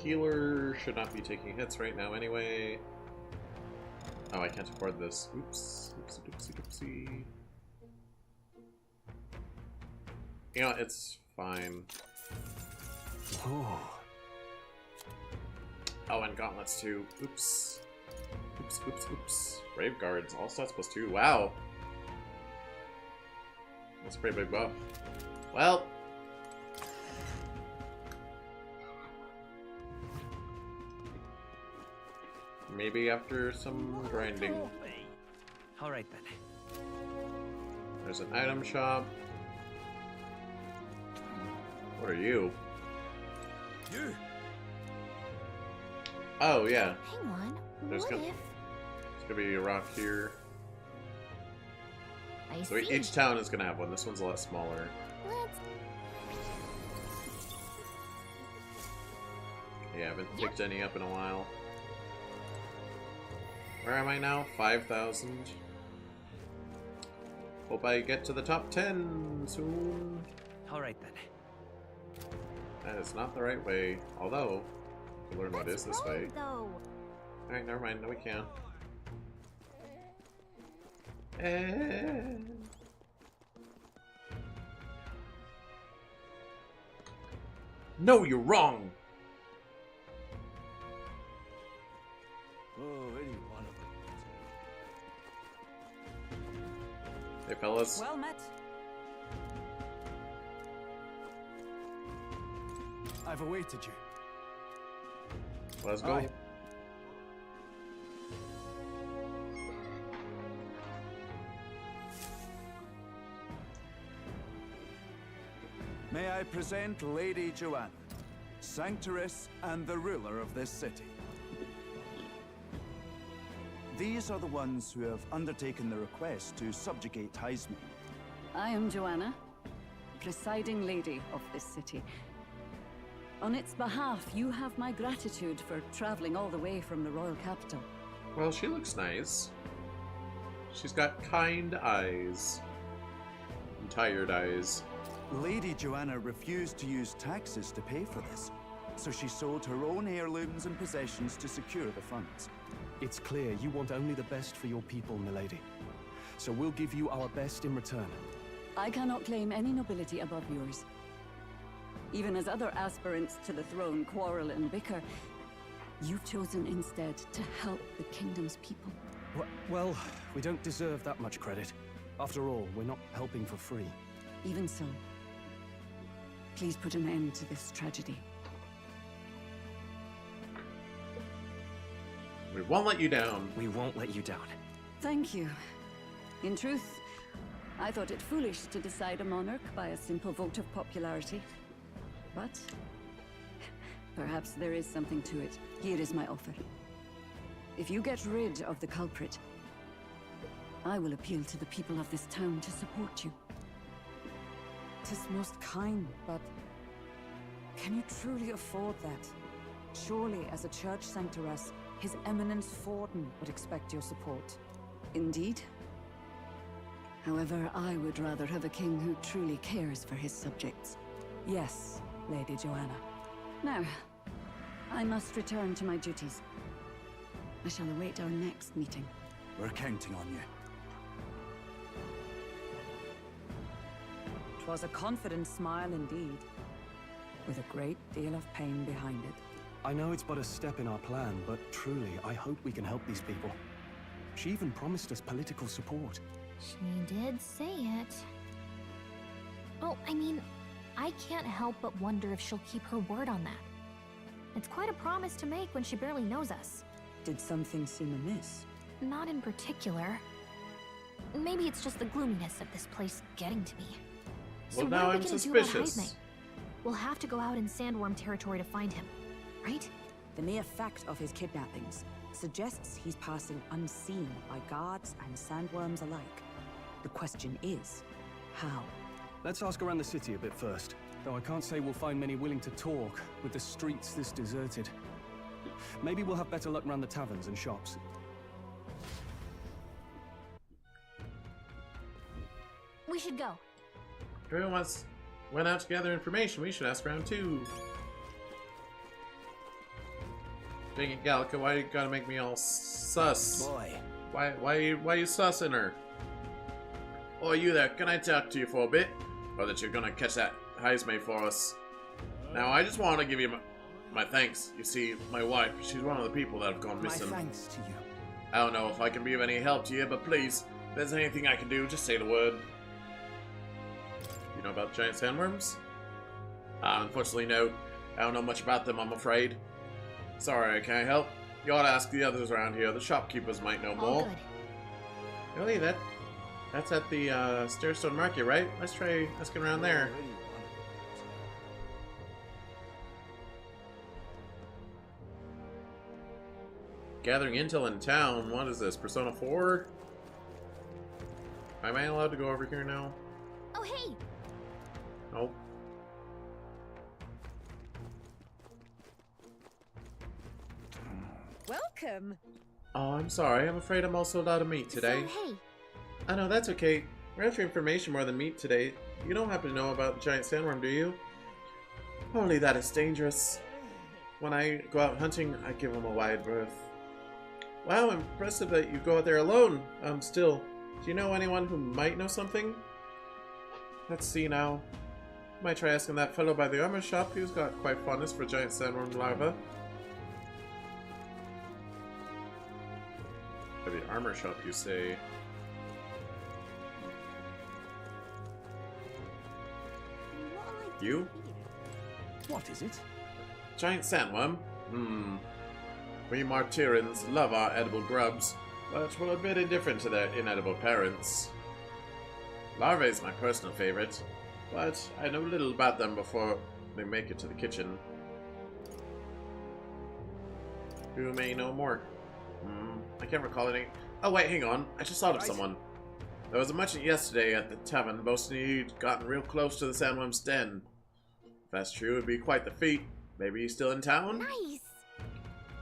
Healer should not be taking hits right now anyway. Oh, I can't afford this. Oops. Oopsie doopsie doopsie. You know, it's fine. Ooh. Oh, and gauntlets too. Oops. Oops, oops, oops. Brave guards, all stats +2. Wow. That's a pretty big buff. Well. Maybe after some grinding. Alright then. There's an item shop. What are you? You? Oh, yeah. Hang on. There's What gonna if... be a rock here. I So see. each town is gonna have one. This one's a lot smaller. Let's... Yeah, I haven't picked any up in a while. Where am I now? 5,000. Hope I get to the top 10 soon. Alright then. That is not the right way. Although, we learn what is this way. Alright, never mind. No, we can't. No, you're wrong! Oh, any one of them. Hey, fellas. Well met. I've awaited you. Let's go. Aye. May I present Lady Joanna, Sanctoress and the ruler of this city. These are the ones who have undertaken the request to subjugate Heisme. I am Joanna, presiding lady of this city. On its behalf, you have my gratitude for traveling all the way from the royal capital. Well, she looks nice. She's got kind eyes. And tired eyes. Lady Joanna refused to use taxes to pay for this, so she sold her own heirlooms and possessions to secure the funds. It's clear you want only the best for your people, milady. So we'll give you our best in return. I cannot claim any nobility above yours. Even as other aspirants to the throne quarrel and bicker, you've chosen instead to help the kingdom's people. Well, we don't deserve that much credit. After all, we're not helping for free. Even so, please put an end to this tragedy. We won't let you down. We won't let you down. Thank you. In truth, I thought it foolish to decide a monarch by a simple vote of popularity. But perhaps there is something to it. Here is my offer. If you get rid of the culprit, I will appeal to the people of this town to support you. 'Tis most kind, but can you truly afford that? Surely, as a church sanctoress, His Eminence Forden would expect your support. Indeed. However, I would rather have a king who truly cares for his subjects. Yes, Lady Joanna. Now, I must return to my duties. I shall await our next meeting. We're counting on you. 'Twas a confident smile indeed, with a great deal of pain behind it. I know it's but a step in our plan, but truly, I hope we can help these people. She even promised us political support. She did say it. Oh, I mean, I can't help but wonder if she'll keep her word on that. It's quite a promise to make when she barely knows us. Did something seem amiss? Not in particular. Maybe it's just the gloominess of this place getting to me. So Well, now what are I'm we gonna do about suspicious. Heisme? We'll have to go out in Sandworm territory to find him, right? The mere fact of his kidnappings suggests he's passing unseen by guards and sandworms alike. The question is, how? Let's ask around the city a bit first. Though I can't say we'll find many willing to talk with the streets this deserted. Maybe we'll have better luck around the taverns and shops. We should go. Everyone went out to gather information. We should ask around too. Dang it, Gallica, why you gotta make me all sus? Boy. Why you sussing her? Oh, you there, can I talk to you for a bit? Or that you're gonna catch that Heisme for us? Now, I just want to give you my thanks. You see, my wife, she's one of the people that have gone missing. My thanks to you. I don't know if I can be of any help to you, but please, if there's anything I can do, just say the word. You know about giant sandworms? Unfortunately, no. I don't know much about them, I'm afraid. Sorry, I can't help. You ought to ask the others around here. The shopkeepers might know more. Good. Really, that's at the Stairstone Market, right? Let's try asking around there. Gathering intel in town. What is this? Persona 4? Am I allowed to go over here now? Oh, hey! Nope. Welcome! Oh, I'm sorry. I'm afraid I'm also allowed to meet today. So, hey, I know, that's okay. We're after information more than meat today. You don't happen to know about the giant sandworm, do you? Only that is dangerous. When I go out hunting, I give him a wide berth. Wow, impressive that you go out there alone. Still, do you know anyone who might know something? Let's see now. Might try asking that fellow by the armor shop who's got quite fondness for giant sandworm larvae. By the armor shop, you say? You? What is it? Giant sandworm? We Martyrans love our edible grubs, but we're a bit indifferent to their inedible parents. Larvae is my personal favorite, but I know little about them before they make it to the kitchen. Who may know more? I can't recall any. Oh wait, hang on. I just thought of someone. There was a merchant yesterday at the tavern boasting he'd gotten real close to the sandworm's den. If that's true, it'd be quite the feat. Maybe he's still in town? Nice!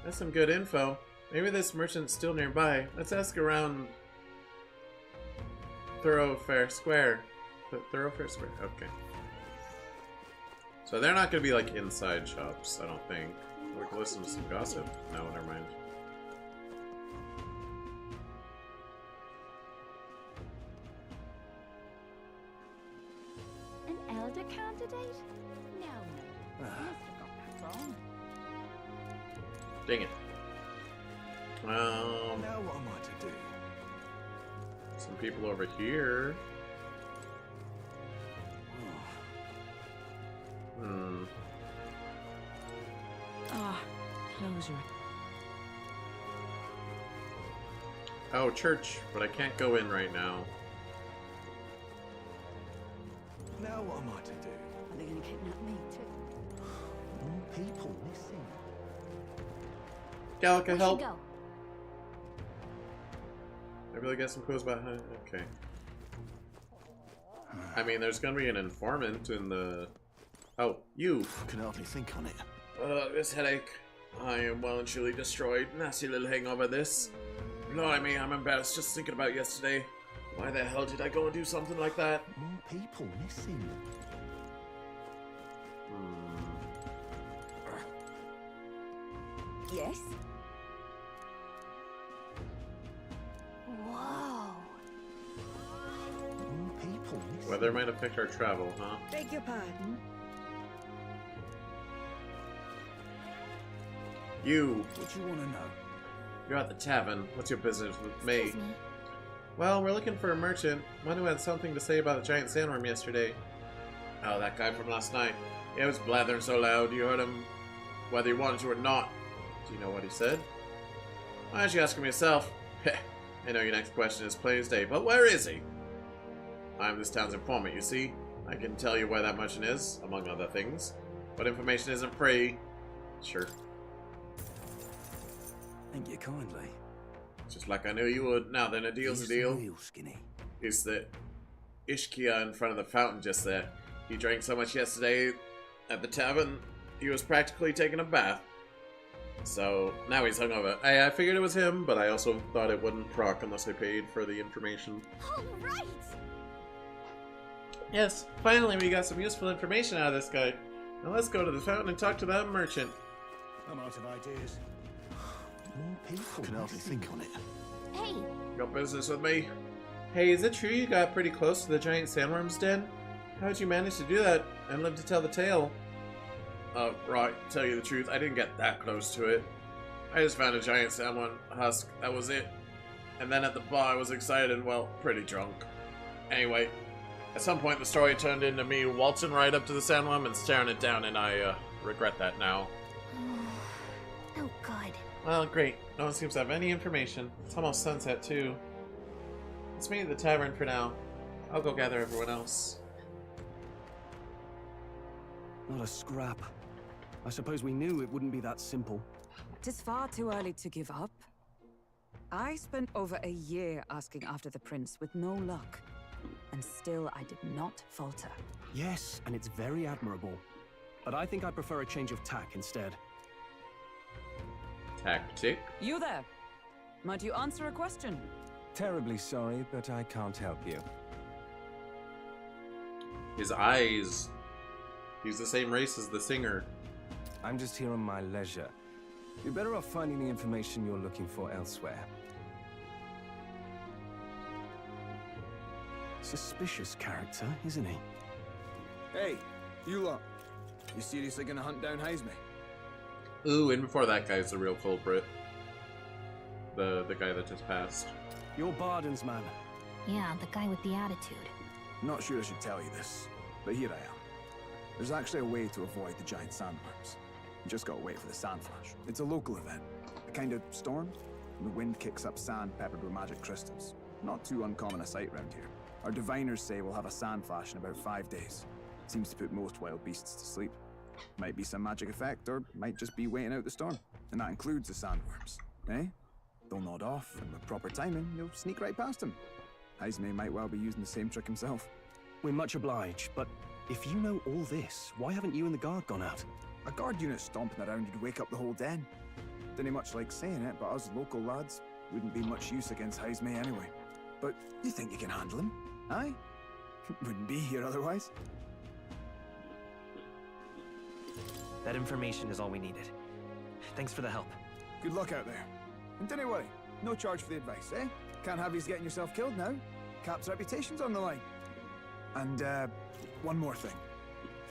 That's some good info. Maybe this merchant's still nearby. Let's ask around Thoroughfare Square. Thoroughfare Square? Okay. So they're not going to be like inside shops, I don't think. We can listen to some gossip. No, never mind. An elder candidate? No. You must have got that wrong. Dang it. Now what am I to do? Some people over here. Closure. Oh, church, but I can't go in right now. Now what am I to do? Are they gonna kidnap me too? More people missing. Gallica, help! Go. I really got some clues about her. Okay. I mean, there's gonna be an informant in the... Oh, you! I can hardly think on it. This headache. I am well and truly destroyed. Nasty little hangover, this. Blimey, I'm embarrassed just thinking about yesterday. Why the hell did I go and do something like that? More people missing. Yes? Whoa. More people missing. Weather might affect our travel, huh? Beg your pardon? You! What do you want to know? You're at the tavern. What's your business with me? Excuse me. Well, we're looking for a merchant. One who had something to say about the giant sandworm yesterday. Oh, that guy from last night. He was blathering so loud you heard him whether he wanted to or not. Do you know what he said? Why don't you ask him yourself? Heh, I know your next question is plain as day, but where is he? I'm this town's informant, you see. I can tell you where that merchant is, among other things. But information isn't free. Sure. Thank you kindly. Just like I knew you would. Now then, a deal's a deal. Real skinny. Is the Ishkia in front of the fountain just there. He drank so much yesterday at the tavern, he was practically taking a bath. So, now he's hungover. I figured it was him, but I also thought it wouldn't proc unless I paid for the information. All right! Yes, finally we got some useful information out of this guy. Now let's go to the fountain and talk to that merchant. I'm out of ideas. More people. Can hardly think on it. Hey! Got business with me? Hey, is it true you got pretty close to the giant sandworm's den? How'd you manage to do that and live to tell the tale? Right, tell you the truth, I didn't get that close to it. I just found a giant sandworm husk, that was it. And then at the bar I was excited and, well, pretty drunk. Anyway, at some point the story turned into me waltzing right up to the sandworm and staring it down, and I, regret that now. Oh, good. Well, great. No one seems to have any information. It's almost sunset, too. Let's meet at the tavern for now. I'll go gather everyone else. Not a scrap. I suppose we knew it wouldn't be that simple. Tis far too early to give up. I spent over a year asking after the prince with no luck. and still I did not falter. Yes, and it's very admirable. But I think I prefer a change of tack instead. Tactic? You there! Might you answer a question? Terribly sorry, but I can't help you. His eyes. He's the same race as the singer. I'm just here on my leisure. You're better off finding the information you're looking for elsewhere. Suspicious character, isn't he? Hey, you lot. You seriously gonna hunt down Heisme? Ooh, and before that guy's the real culprit. The guy that just passed. You're Barden's man. Yeah, the guy with the attitude. Not sure I should tell you this, but here I am. There's actually a way to avoid the giant sandworms. You just gotta wait for the sand flash. It's a local event. A kind of storm. And the wind kicks up sand peppered with magic crystals. Not too uncommon a sight around here. Our diviners say we'll have a sand flash in about 5 days. Seems to put most wild beasts to sleep. Might be some magic effect, or might just be waiting out the storm. And that includes the sandworms. Eh? They'll nod off, and with proper timing, you'll sneak right past him. Heisme might well be using the same trick himself. We're much obliged, but if you know all this, why haven't you and the guard gone out? A guard unit stomping around would wake up the whole den. Didn't much like saying it, but us local lads wouldn't be much use against Heisme anyway. But you think you can handle him? Aye? Wouldn't be here otherwise. That information is all we needed. Thanks for the help. Good luck out there. And don't worry, no charge for the advice, eh? Can't have you getting yourself killed now. Cap's reputation's on the line. And, one more thing.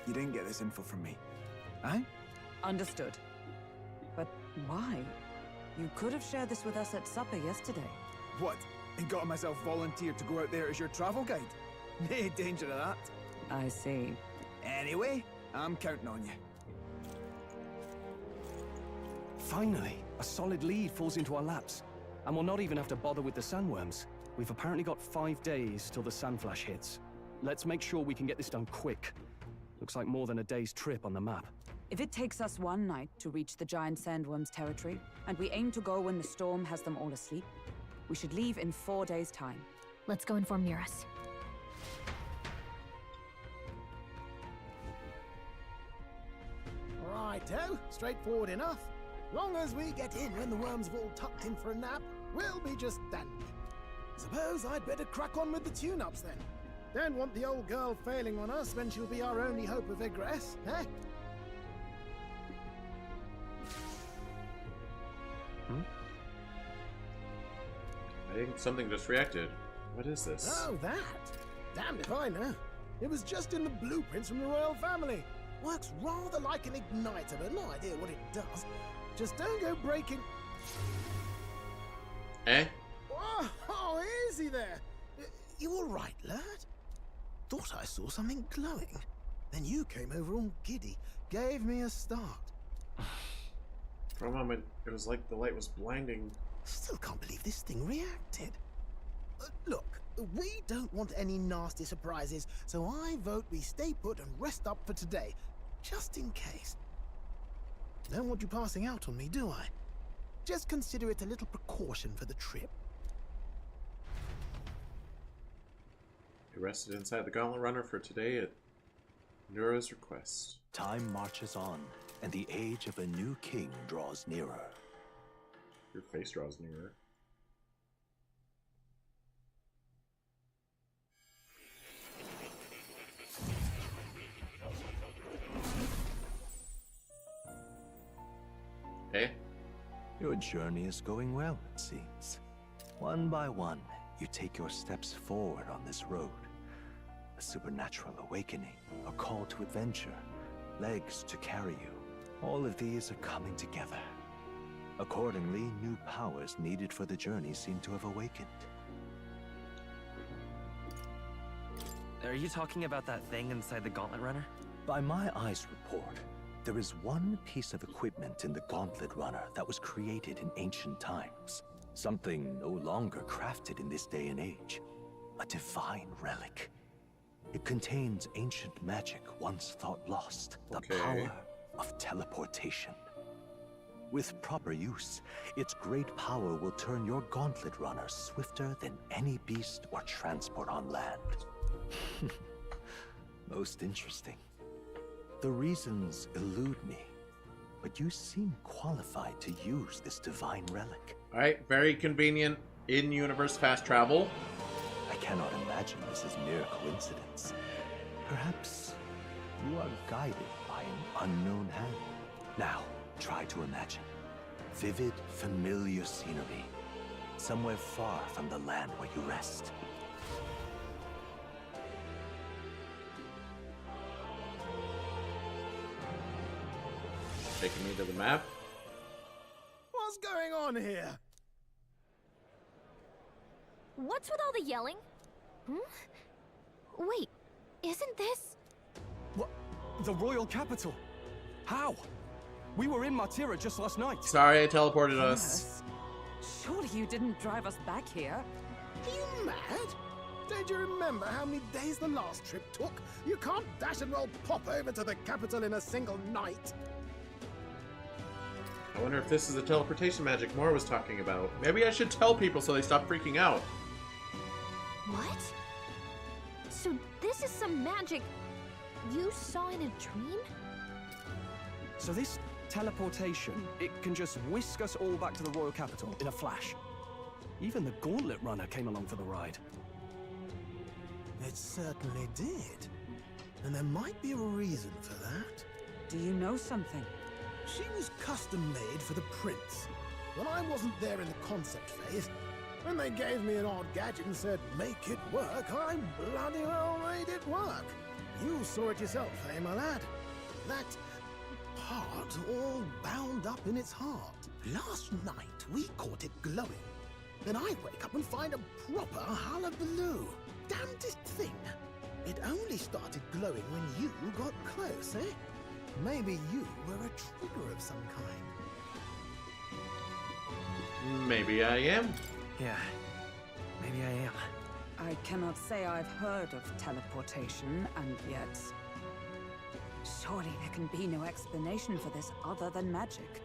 You didn't get this info from me. Aye? Understood. But why? You could have shared this with us at supper yesterday. What? And got myself volunteered to go out there as your travel guide? Nae danger of that. I see. Anyway, I'm counting on you. Finally, a solid lead falls into our laps. And we'll not even have to bother with the sandworms. We've apparently got 5 days till the sand flash hits. Let's make sure we can get this done quick. Looks like more than a day's trip on the map. If it takes us one night to reach the giant sandworms' territory, and we aim to go when the storm has them all asleep, we should leave in 4 days' time. Let's go inform Miras. Righto, straightforward enough. Long as we get in when the worms have all tucked in for a nap, we'll be just dandy. Suppose I'd better crack on with the tune-ups then. Don't want the old girl failing on us when she'll be our only hope of egress, eh? I think something just reacted. What is this? Oh, that? Damned if I know. It was just in the blueprints from the royal family. Works rather like an igniter, but no idea what it does. Just don't go breaking... Eh? Oh, easy there. You all right, lad? Thought I saw something glowing. Then you came over all giddy, gave me a start. For a moment, it was like the light was blinding. Still can't believe this thing reacted. Look, we don't want any nasty surprises, so I vote we stay put and rest up for today, just in case. Don't want you passing out on me, do I? Just consider it a little precaution for the trip. He rested inside the Gauntlet Runner for today at Nura's request. Time marches on, and the age of a new king draws nearer. Your face draws nearer. Hey? Your journey is going well, it seems. One by one, you take your steps forward on this road. A supernatural awakening, a call to adventure, legs to carry you. All of these are coming together. Accordingly, new powers needed for the journey seem to have awakened. Are you talking about that thing inside the Gauntlet Runner? By my eyes report, there is one piece of equipment in the Gauntlet Runner that was created in ancient times. Something no longer crafted in this day and age. A divine relic. It contains ancient magic once thought lost. The power of teleportation. With proper use, its great power will turn your Gauntlet Runner swifter than any beast or transport on land. Most interesting. The reasons elude me, but you seem qualified to use this divine relic. Alright, very convenient in-universe fast travel. I cannot imagine this is mere coincidence. Perhaps you are guided by an unknown hand. Now, try to imagine. Vivid, familiar scenery. Somewhere far from the land where you rest. Taking me to the map. What's going on here? What's with all the yelling? Wait, isn't this... What? The royal capital? How? We were in Martira just last night. Sorry, I teleported us. Surely you didn't drive us back here. Are you mad? Don't you remember how many days the last trip took? You can't dash and roll pop over to the capital in a single night. I wonder if this is the teleportation magic Moore was talking about. Maybe I should tell people so they stop freaking out. What? So this is some magic you saw in a dream? So this teleportation, it can just whisk us all back to the royal capital in a flash. Even the gauntlet runner came along for the ride. It certainly did. And there might be a reason for that. Do you know something? She was custom made for the prince. When I wasn't there in the concept phase, when they gave me an odd gadget and said, make it work, I bloody well made it work. You saw it yourself, eh, my lad? That part all bound up in its heart. Last night, we caught it glowing. Then I wake up and find a proper hullabaloo. Damnedest thing. It only started glowing when you got close, eh? Maybe you were a trigger of some kind. Maybe I am. Yeah, maybe I am. I cannot say I've heard of teleportation, and yet... Surely there can be no explanation for this other than magic.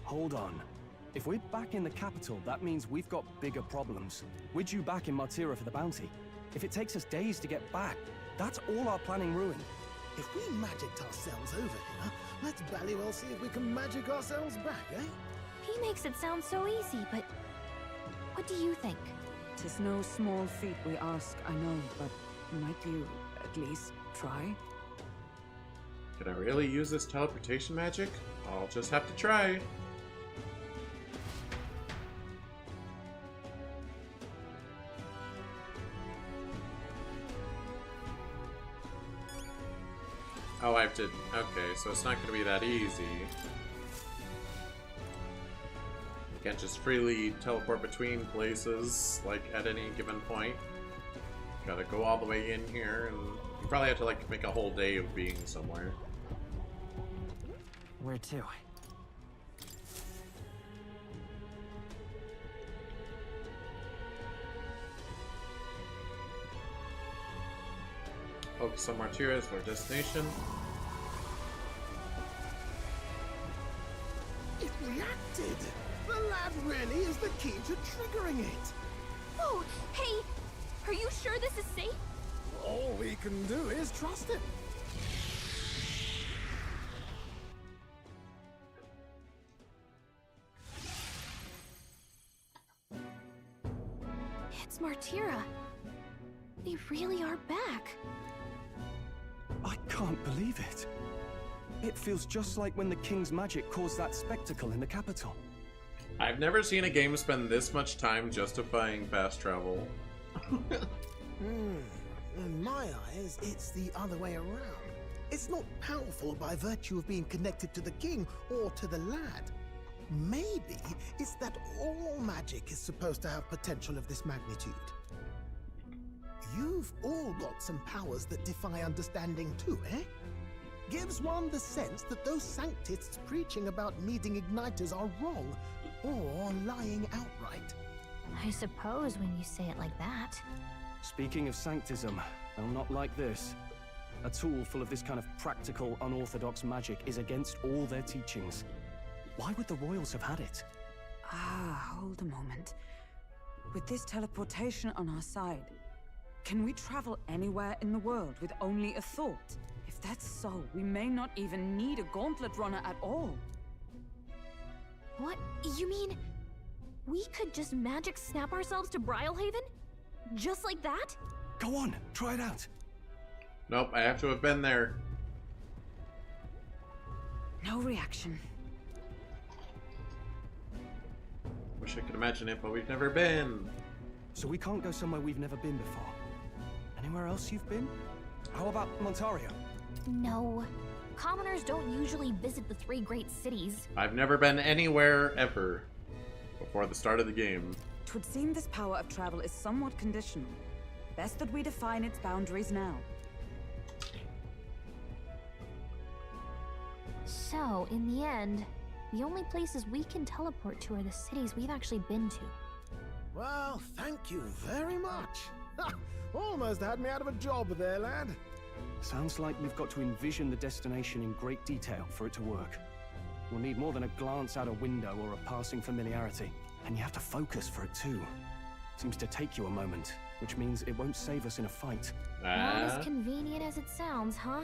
Hold on. If we're back in the capital, that means we've got bigger problems. We're due back in Martira for the bounty. If it takes us days to get back, that's all our planning ruined. If we magicked ourselves over here, let's bally well see if we can magic ourselves back, eh? He makes it sound so easy, but what do you think? 'Tis no small feat we ask, I know, but might you at least try? Can I really use this teleportation magic? I'll just have to try. Oh, I have to... Okay, so it's not going to be that easy. You can't just freely teleport between places, like, at any given point. Gotta go all the way in here, and you probably have to, like, make a whole day of being somewhere. Where to? Focus on Martira as our destination. It reacted! The lad really is the key to triggering it! Oh, hey! Are you sure this is safe? All we can do is trust him. It's Martira. They really are back. I can't believe it. It feels just like when the king's magic caused that spectacle in the capital. I've never seen a game spend this much time justifying fast travel. In my eyes, it's the other way around. It's not powerful by virtue of being connected to the king or to the lad. Maybe it's that all magic is supposed to have potential of this magnitude. You've all got some powers that defy understanding too, eh? Gives one the sense that those sanctists preaching about needing igniters are wrong, or lying outright. I suppose when you say it like that. Speaking of sanctism, they'll not like this. A tool full of this kind of practical, unorthodox magic is against all their teachings. Why would the royals have had it? Ah, hold a moment. With this teleportation on our side, Can we travel anywhere in the world with only a thought? If that's so, we may not even need a gauntlet runner at all. What? You mean we could just magic snap ourselves to Brylehaven? Just like that? Go on, try it out. Nope, I have to have been there. No reaction. Wish I could imagine it, but we've never been. So we can't go somewhere we've never been before. Anywhere else you've been? How about Montario? No. Commoners don't usually visit the 3 great cities. I've never been anywhere ever before the start of the game. 'Twould seem this power of travel is somewhat conditional. Best that we define its boundaries now. So, in the end, the only places we can teleport to are the cities we've actually been to. Well, thank you very much. Ha! Almost had me out of a job there, lad. Sounds like you've got to envision the destination in great detail for it to work. We'll need more than a glance out a window or a passing familiarity. And you have to focus for it too. Seems to take you a moment, which means it won't save us in a fight. Not as convenient as it sounds, huh?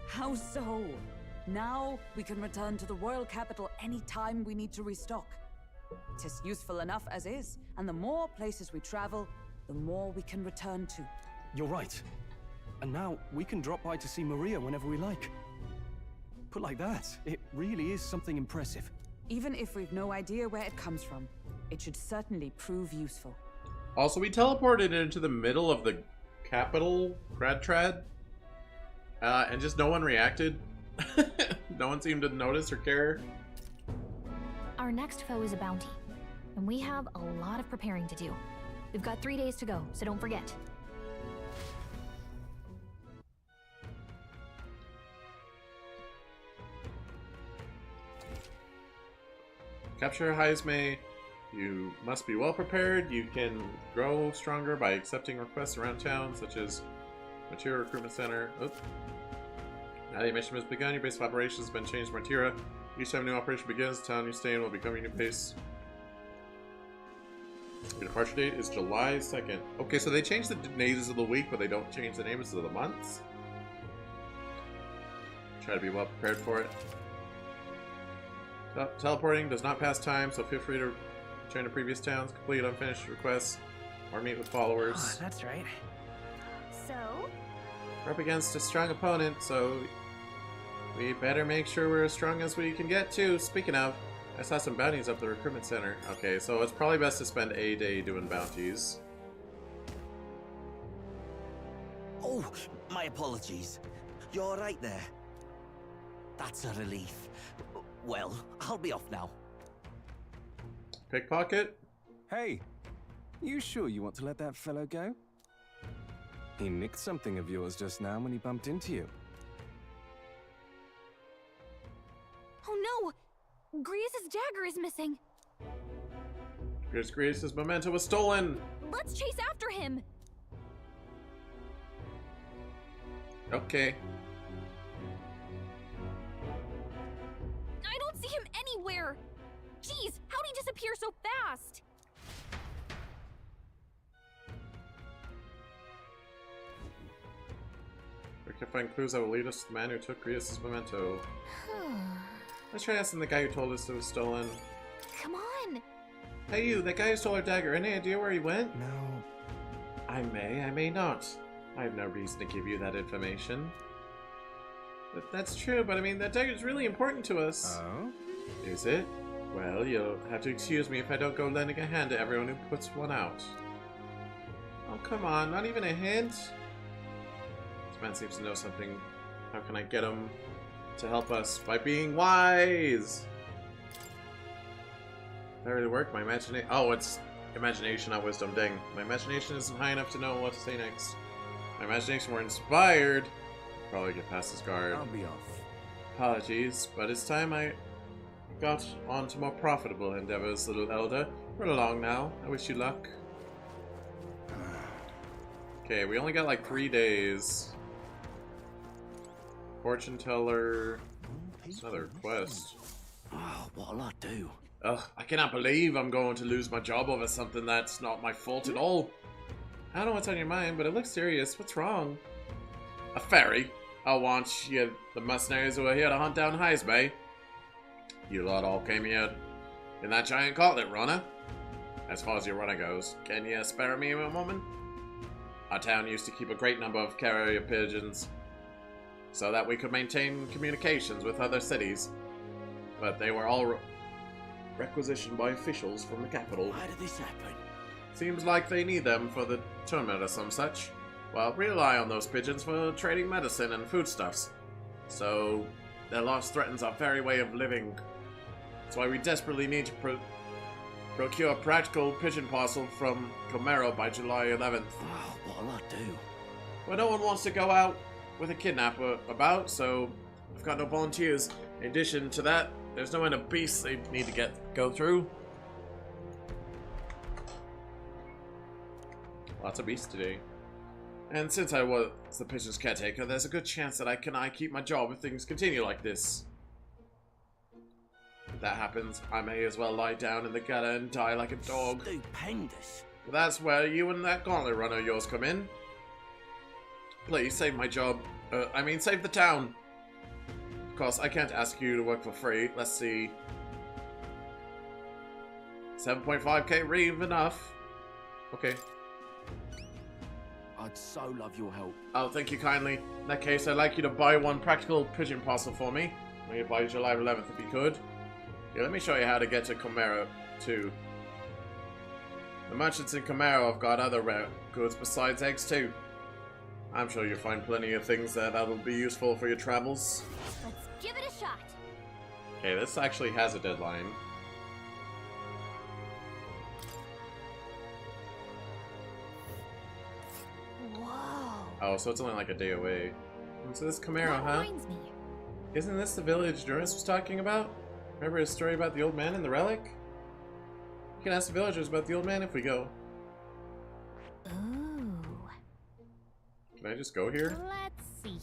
How so? Now we can return to the royal capital any time we need to restock. 'Tis useful enough as is, and the more places we travel, the more we can return to. You're right. And now we can drop by to see Maria whenever we like. Put like that, it really is something impressive. Even if we've no idea where it comes from, it should certainly prove useful. Also, we teleported into the middle of the capital, Gradtrad, and just no one reacted. No one seemed to notice or care. Our next foe is a bounty, and we have a lot of preparing to do. We've got 3 days to go, so don't forget. Capture Heisme. You must be well prepared. You can grow stronger by accepting requests around town, such as Material Recruitment Center. Oops. Now the mission has begun. Your base of operations has been changed to Martira. Each time a new operation begins, the town you stay in will become your new base. Your departure date is July 2nd. Okay, so they changed the days of the week, but they don't change the names of the months. Try to be well prepared for it. Teleporting does not pass time, so feel free to return to previous towns, complete unfinished requests, or meet with followers. Oh, that's right. So? We're up against a strong opponent, so we better make sure we're as strong as we can get to. Speaking of, I saw some bounties up the recruitment center. Okay, so it's probably best to spend a day doing bounties. Oh, my apologies. You're right there. That's a relief. Well, I'll be off now. Pickpocket? Hey, you sure you want to let that fellow go? He nicked something of yours just now when he bumped into you. Oh no! Grius' dagger is missing! Grius' memento was stolen! Let's chase after him! Okay. I don't see him anywhere! Jeez, how'd he disappear so fast? We can find clues that will lead us to the man who took Grius' memento. Let's try asking the guy who told us it was stolen. Come on! Hey you, that guy who stole our dagger, any idea where he went? No. I may not. I have no reason to give you that information. But that's true, but I mean, that dagger's really important to us. Oh? Is it? Well, you'll have to excuse me if I don't go lending a hand to everyone who puts one out. Oh, come on, not even a hint? This man seems to know something. How can I get him to help us? By being wise! That really worked? My imagination. Oh, it's imagination, not wisdom. Dang. My imagination isn't high enough to know what to say next. My imagination were inspired. Probably get past this guard. I'll be off. Apologies, but it's time I got on to more profitable endeavors, little elder. Run along now. I wish you luck. Okay, we only got like 3 days. Fortune teller. That's another quest. Oh, what'll I do? Ugh, I cannot believe I'm going to lose my job over something that's not my fault at all. I don't know what's on your mind, but it looks serious. What's wrong? A ferry? I want you, the mercenaries who are here to hunt down Heismay. You lot all came here in that giant gauntlet runner. As far as your runner goes, can you spare me a moment? Our town used to keep a great number of carrier pigeons so that we could maintain communications with other cities. But they were all requisitioned by officials from the capital. Why did this happen? Seems like they need them for the tournament or some such. Well, rely on those pigeons for trading medicine and foodstuffs. So, their loss threatens our very way of living. That's why we desperately need to procure a practical pigeon parcel from Camaro by July 11th. Oh, what'll I do? Well, no one wants to go out with a kidnapper about, so I've got no volunteers. In addition to that, there's no end of beasts they need to go through. Lots of beasts today. And since I was the pigeon's caretaker, there's a good chance that I keep my job if things continue like this. If that happens, I may as well lie down in the gutter and die like a dog. Stupendous. But that's where you and that gauntlet runner of yours come in. Please, save my job. Save the town. Of course, I can't ask you to work for free. Let's see. 7.5k reeve enough. Okay. I'd so love your help. Oh, thank you kindly. In that case, I'd like you to buy one practical pigeon parcel for me. Maybe by July 11th if you could. Yeah, let me show you how to get to Camaro, too. The merchants in Camaro have got other rare goods besides eggs, too. I'm sure you'll find plenty of things that'll be useful for your travels. Let's give it a shot. Okay, this actually has a deadline. Whoa. Oh, so it's only like a day away. So this Camaro, That huh? reminds me. Isn't this the village Duras was talking about? Remember his story about the old man and the relic? We can ask the villagers about the old man if we go. Ooh. Can I just go here? Let's see.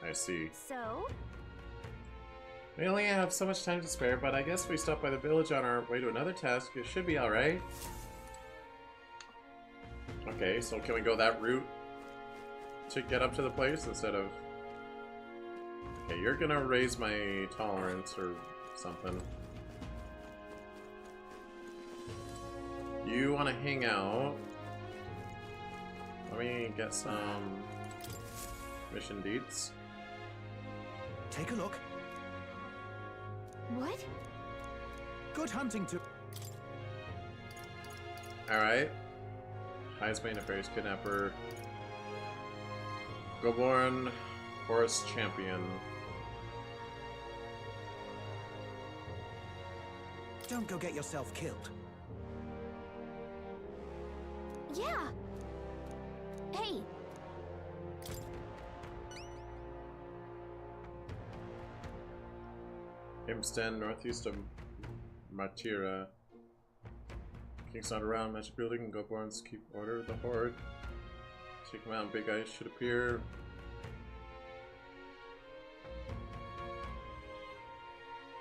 I see. So? We only have so much time to spare, but I guess if we stop by the village on our way to another task, it should be alright. Okay, so can we go that route to get up to the place instead of... Okay, you're gonna raise my tolerance or something. You wanna hang out. Let me get some mission deeds. Take a look. What? Good hunting to... Alright. Heismay, Nefarious Kidnapper. Goborn, Forest Champion. Don't go get yourself killed. Yeah. Hey. Hempstead, northeast of Matira. King's not around, magic building, Goborns keep order of the horde. Check them out, big ice should appear.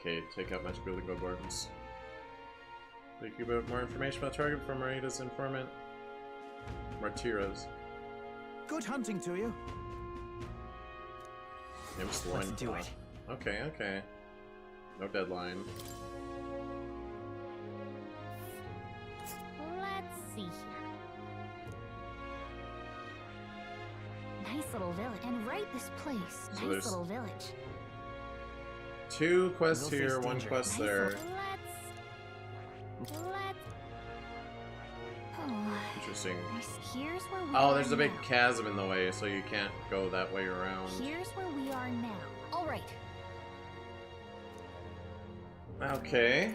Okay, take out magic building, Goborns. Thank you about more information about target from Marita's informant. Martira's. Good hunting to you. Imps Let's do it. Okay, okay. No deadline. Let's see here. Nice little village. And right this place. So Nice little village. 2 quests We'll here, face 1 danger. quest Nice there. little- Let's... Oh, Interesting. here's where we Oh, are there's a big now. chasm in the way, so you can't go that way around. Here's where we are now. All right. Okay.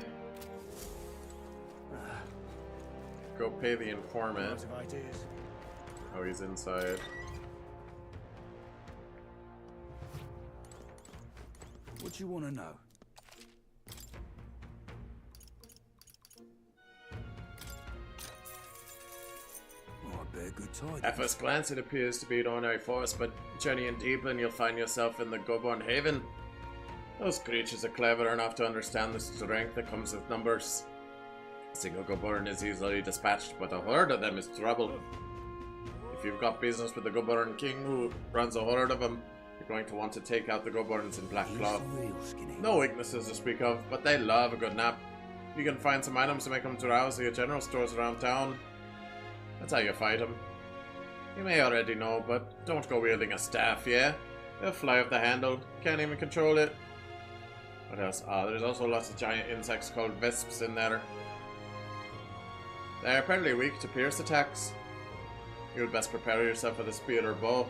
Go pay the informant. Lots of ideas. Oh, he's inside. What do you want to know? Oh, I bear good tidings. At first glance, it appears to be an ordinary forest, but journeying deeper and you'll find yourself in the Goborn Haven. Those creatures are clever enough to understand the strength that comes with numbers. A single Goburn is easily dispatched, but a horde of them is trouble. If you've got business with the Goburn king who runs a horde of them, you're going to want to take out the Goburns in black cloth. No weaknesses to speak of, but they love a good nap. You can find some items to make them drowsy at general stores around town. That's how you fight them. You may already know, but don't go wielding a staff, yeah? They'll fly off the handle. Can't even control it. What else? Ah, there's also lots of giant insects called visps in there. They're apparently weak to pierce attacks. You would best prepare yourself with a spear or bow. Or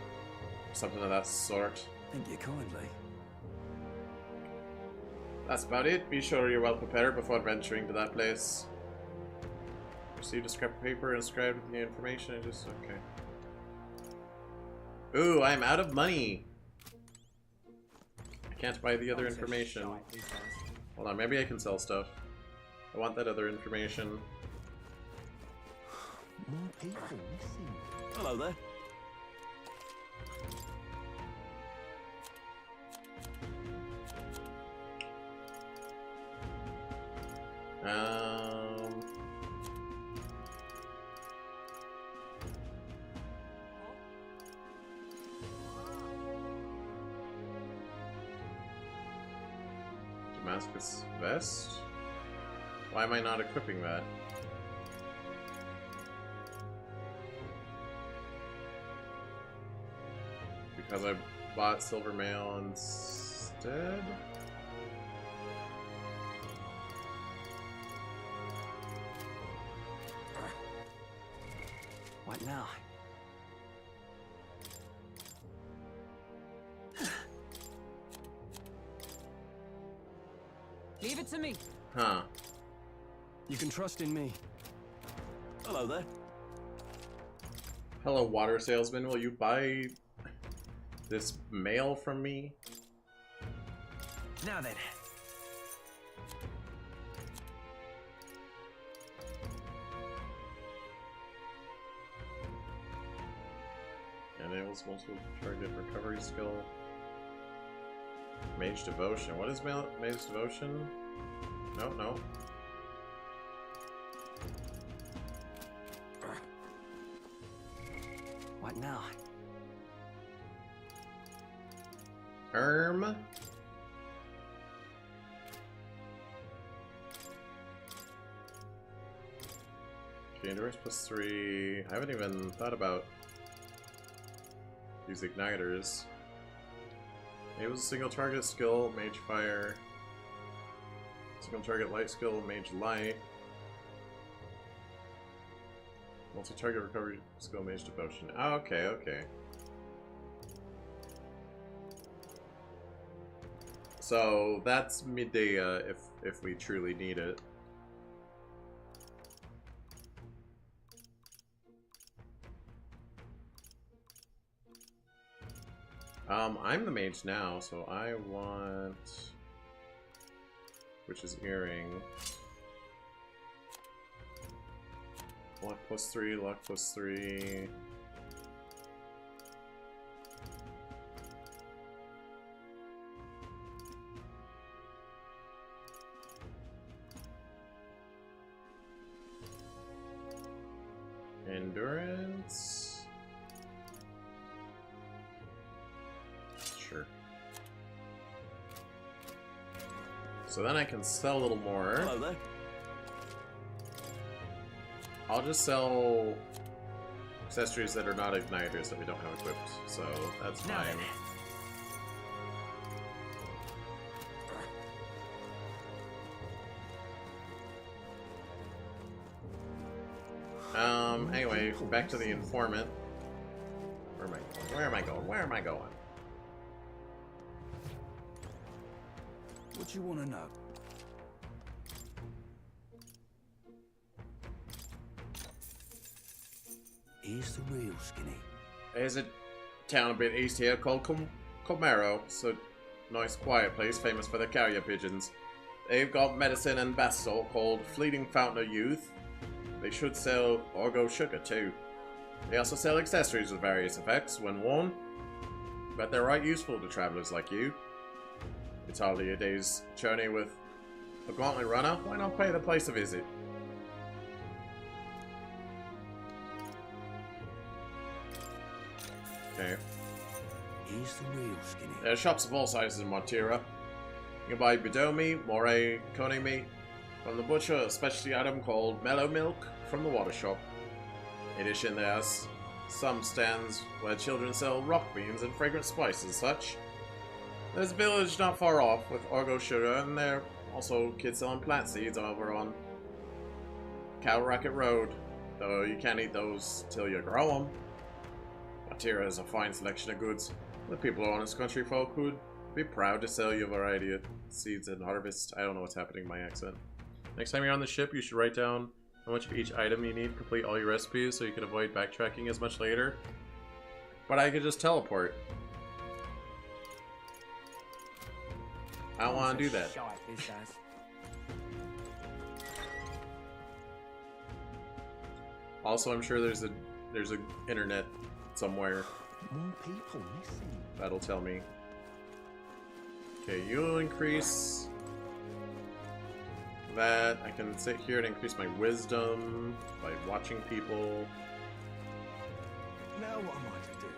something of that sort. Thank you kindly. That's about it. Be sure you're well prepared before venturing to that place. Received a scrap of paper inscribed with the information. Okay. Ooh, I'm out of money. I can't buy the other information. Hold on, maybe I can sell stuff. I want that other information. More people missing. Hello there. Damascus vest? Why am I not equipping that? Because I bought silver mail instead? What now? Leave it to me. Huh. You can trust in me. Hello there. Hello, water salesman. Will you buy this mail from me? Now then. Enables multiple target recovery skill. Mage Devotion. What is Mage Devotion? No, no. What now? Okay, endurance +3. I haven't even thought about these igniters. It was a single target skill, Mage Fire. Single target light skill, Mage Light. Multi-target recovery skill, Mage Devotion. Oh, okay, okay. So that's Midea if we truly need it. I'm the mage now, so I want... Which is Earring. Luck +3, luck +3. Endurance. Sure. So then I can sell a little more. Hello there. I'll just sell accessories that are not igniters that we don't have equipped, so that's fine. Anyway, back to the informant. Where am I going? Where am I going? Where am I going? What you want to know? Here's the real Skinny. There's a town a bit east here called Comero. It's a nice quiet place famous for their carrier pigeons. They've got medicine and bath salt called Fleeting Fountain of Youth. They should sell Orgo Sugar too. They also sell accessories with various effects when worn, but they're right useful to travelers like you. It's hardly a day's journey with a gauntlet runner. Why not pay the place a visit? Okay. Here's the real skinny. There are shops of all sizes in Montira. You can buy bidou meat, moray, coney meat from the butcher, a specialty item called mellow milk from the water shop. In addition, there's some stands where children sell rock beans and fragrant spices and such. There's a village not far off with Argo sugar, and there are also kids selling plant seeds over on Cow Racket Road, though you can't eat those till you grow them. Montira has a fine selection of goods. The people who own this country folk would be proud to sell you a variety of seeds and harvests. I don't know what's happening in my accent. Next time you're on the ship, you should write down how much of each item you need, complete all your recipes so you can avoid backtracking as much later. But I could just teleport. I don't want to do that. Also, I'm sure there's a internet somewhere. More people missing. That'll tell me. Okay, you'll increase that. I can sit here and increase my wisdom by watching people. Now what am I to do?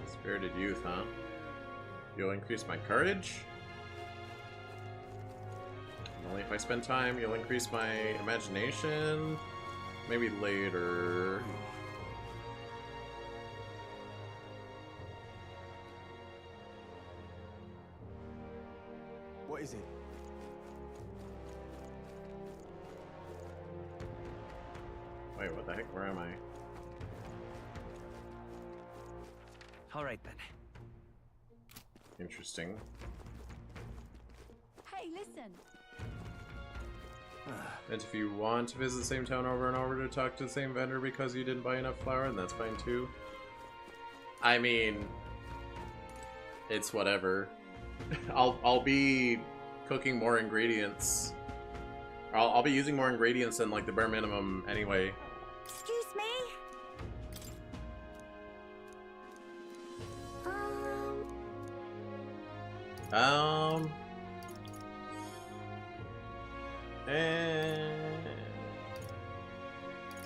Spirited youth, huh? You'll increase my courage. And only if I spend time. You'll increase my imagination. Maybe later. What is it? Wait, what the heck? Where am I? Alright then. Interesting. Hey, listen. And if you want to visit the same town over and over to talk to the same vendor because you didn't buy enough flour, then that's fine too. I mean, it's whatever. I'll be cooking more ingredients. I'll be using more ingredients than like the bare minimum anyway. Excuse me?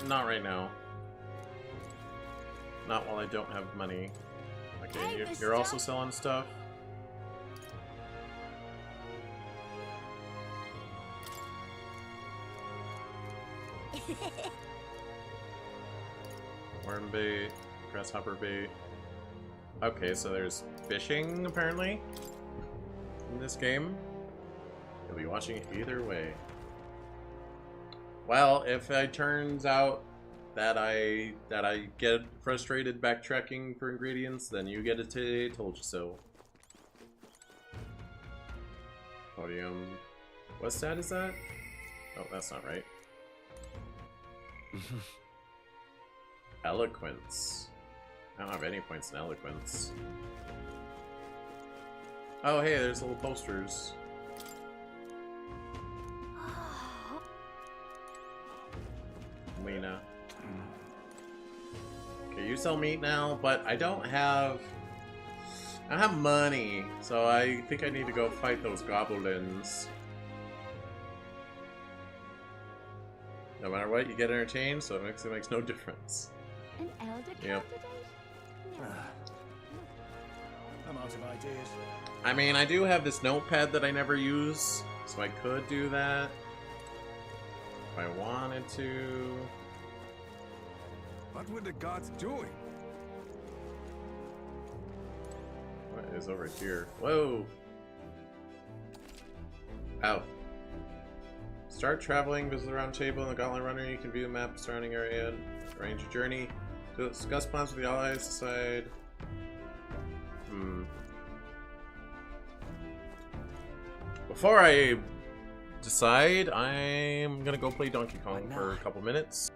Not right now. Not while I don't have money. Okay, Hey, you're also selling stuff? Worm bait, grasshopper bait. Okay, so there's fishing, apparently, in this game. You'll be watching it either way. Well, if it turns out that I get frustrated backtracking for ingredients, then you get it today. Told you so. Podium. What stat is that? Oh, that's not right. Eloquence. I don't have any points in eloquence. Oh, hey, there's little posters. Lena. Okay, you sell meat now, but I don't have money, so I think I need to go fight those goblins. No matter what, you get entertained, so it makes no difference. An elder Yep. I'm out of ideas. I mean, I do have this notepad that I never use, so I could do that if I wanted to. What were the gods doing? What is over here? Whoa! Ow. Start traveling, visit the round table in the Gauntlet Runner. You can view the map of the surrounding area and arrange your journey. To discuss plans with the allies, decide. Before I decide, I'm gonna go play Donkey Kong for a couple minutes.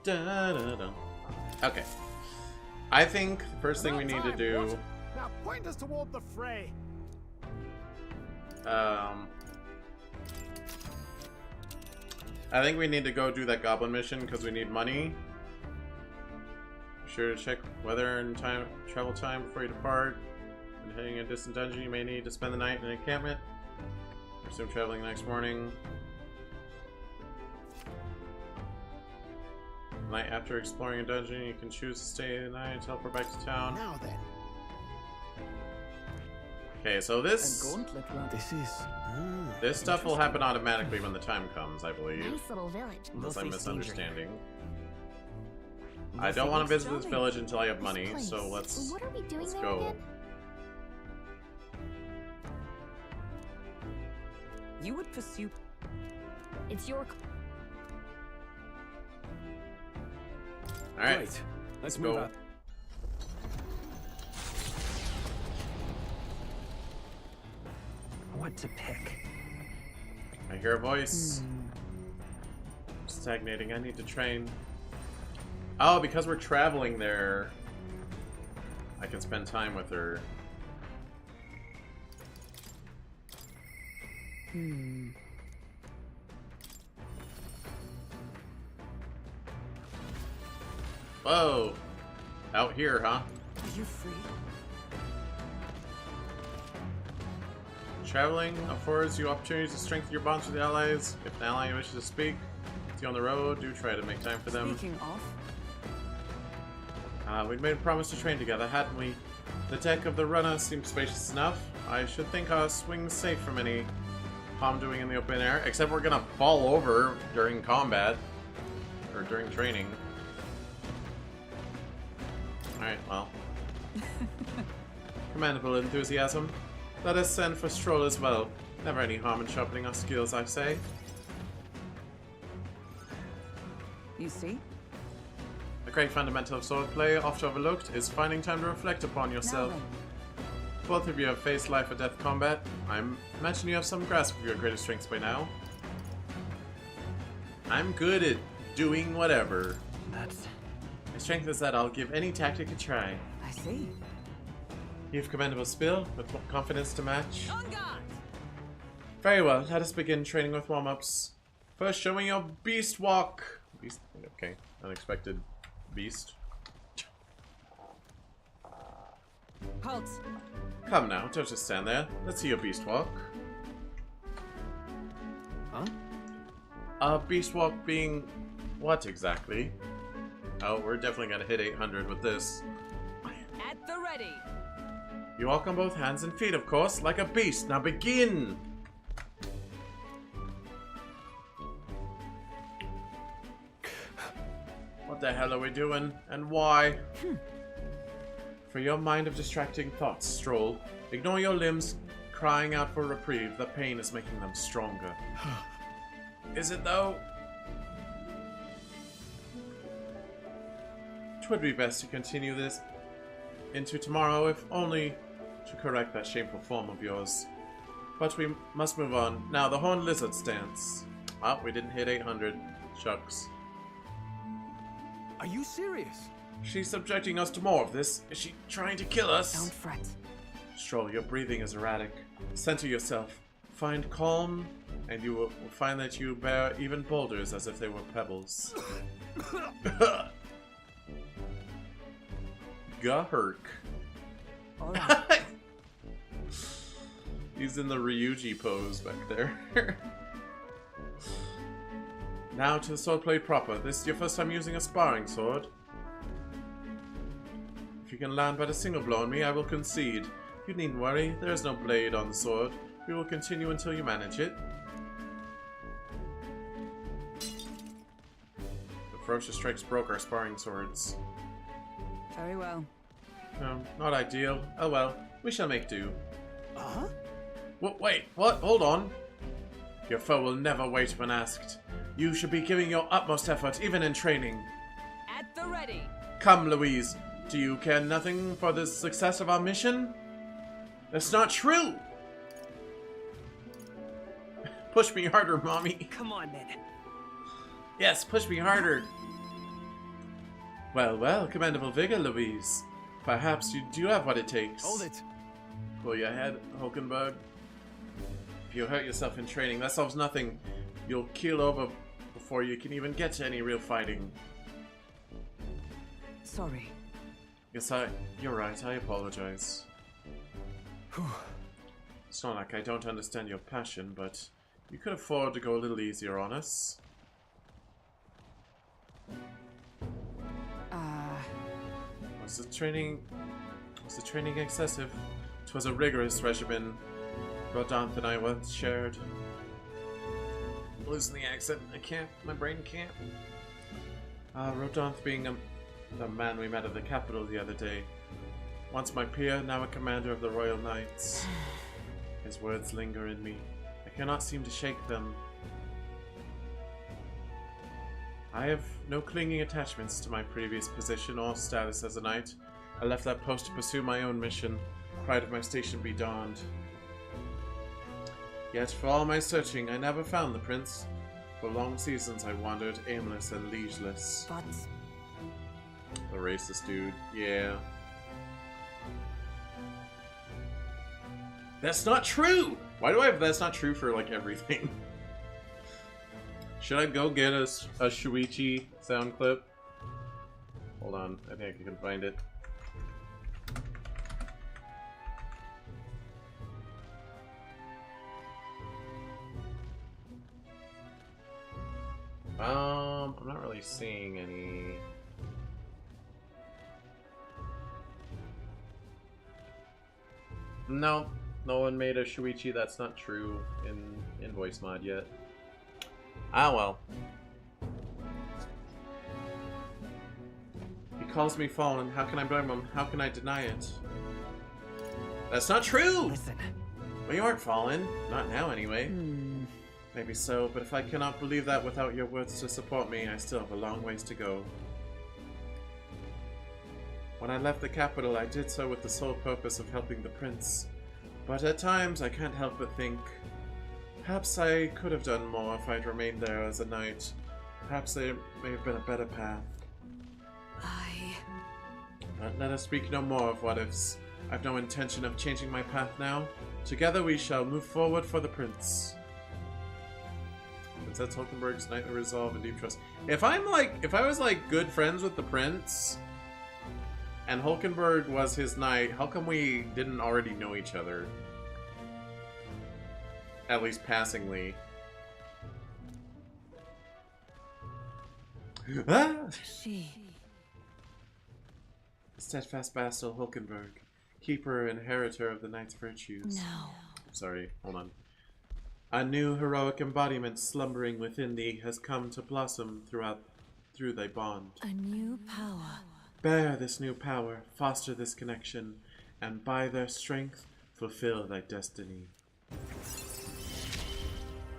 Okay. I think the first thing we need to do... Now point us toward the fray. I think we need to go do that goblin mission because we need money. Be sure to check weather and travel time before you depart. When heading a distant dungeon, you may need to spend the night in an encampment. Resume traveling the next morning. Night after exploring a dungeon, you can choose to stay the night and teleport back to town. Now then. Okay, so this stuff will happen automatically when the time comes, I believe. Nice little village. Unless I'm misunderstanding. I don't want to visit this village until I have money, so let's go. Again? You would pursue. It's your. All right, Great. let's move go. out. What to pick? I hear a voice. Stagnating. I need to train. Oh, because we're traveling there, I can spend time with her. Whoa! Out here, huh? Are you free? Traveling affords you opportunities to strengthen your bonds with the allies. If an ally wishes to speak with you on the road, do try to make time for them. Speaking of, We'd made a promise to train together, hadn't we? The deck of the runner seems spacious enough. I should think our swing's safe from any harm doing in the open air, except we're gonna fall over during combat. Or during training. Alright, well. Commendable enthusiasm. Let us send for Stroll as well. Never any harm in sharpening our skills, I say. you see? A great fundamental of swordplay, oft overlooked, is finding time to reflect upon yourself. Both of you have faced life or death combat. I imagine you have some grasp of your greatest strengths by now. I'm good at doing whatever. My strength is that I'll give any tactic a try. I see. You've commendable skill, with confidence to match. Very well, let us begin training with warm-ups. First, show me your beast walk. Beast, okay, unexpected beast. Halt. Come now, don't just stand there. Let's see your beast walk. Huh? Beast walk being what exactly? Oh, we're definitely gonna hit 800 with this. At the ready. You walk on both hands and feet, of course, like a beast. Now begin! What the hell are we doing? And why? For your mind of distracting thoughts, Stroll. Ignore your limbs crying out for reprieve. The pain is making them stronger. Is it though? 'Twould be best to continue this into tomorrow, if only to correct that shameful form of yours. But we must move on. Now, the horned lizard stance. Oh, we didn't hit 800. Shucks. Are you serious? She's subjecting us to more of this. Is she trying to kill us? Don't fret. Stroll, your breathing is erratic. Center yourself. Find calm, and you will find that you bear even boulders as if they were pebbles. Gahurk. Alright. He's in the Ryuji pose back there. Now to the swordplay proper. This is your first time using a sparring sword. If you can land but a single blow on me, I will concede. You needn't worry, there is no blade on the sword. We will continue until you manage it. The ferocious strikes broke our sparring swords. Very well. Not ideal. Oh well, we shall make do. Uh-huh? Wait, what? Hold on. Your foe will never wait when asked. You should be giving your utmost effort, even in training. At the ready. Come, Louise. Do you care nothing for the success of our mission? That's not true! Push me harder, Mommy. Come on, then. Yes, push me harder. Well, well, commendable vigor, Louise. Perhaps you do have what it takes. Hold it! Pull your head, Hulkenberg. If you hurt yourself in training, that solves nothing. You'll keel over before you can even get to any real fighting. Sorry. Yes, you're right, I apologize. It's not like I don't understand your passion, but you could afford to go a little easier on us. Was the training excessive? 'Twas a rigorous regimen Rodanthe and I once shared. I'm losing the accent. I can't. My brain can't. Rodanthe being the man we met at the capital the other day. Once my peer, now a commander of the Royal Knights. His words linger in me. I cannot seem to shake them. I have no clinging attachments to my previous position or status as a knight. I left that post to pursue my own mission. Pride of my station be dawned. Yet for all my searching, I never found the prince. For long seasons I wandered aimless and liegeless. But... The racist dude, yeah. That's not true! Why do I have that's not true for, like, everything? Should I go get a Shuichi sound clip? Hold on, I think I can find it. I'm not really seeing any. No, no one made a Shuichi that's not true in voice mod yet. Ah well. He calls me fallen. How can I blame him? How can I deny it? That's not true! Listen. Well, you aren't fallen. Not now, anyway. Maybe so, but if I cannot believe that without your words to support me, I still have a long ways to go. When I left the capital, I did so with the sole purpose of helping the prince. But at times, I can't help but think, perhaps I could have done more if I'd remained there as a knight. Perhaps there may have been a better path. But let us speak no more of what-ifs. I've no intention of changing my path now. Together we shall move forward for the prince. Princess Hulkenberg's knightly resolve and deep trust. If I was like good friends with the prince, and Hulkenberg was his knight, how come we didn't already know each other? At least passingly. Ah! Steadfast vassal Hulkenberg, keeper and inheritor of the knight's virtues. No. Sorry, hold on. A new heroic embodiment slumbering within thee has come to blossom through thy bond. A new power. Bear this new power, foster this connection, and by their strength fulfill thy destiny.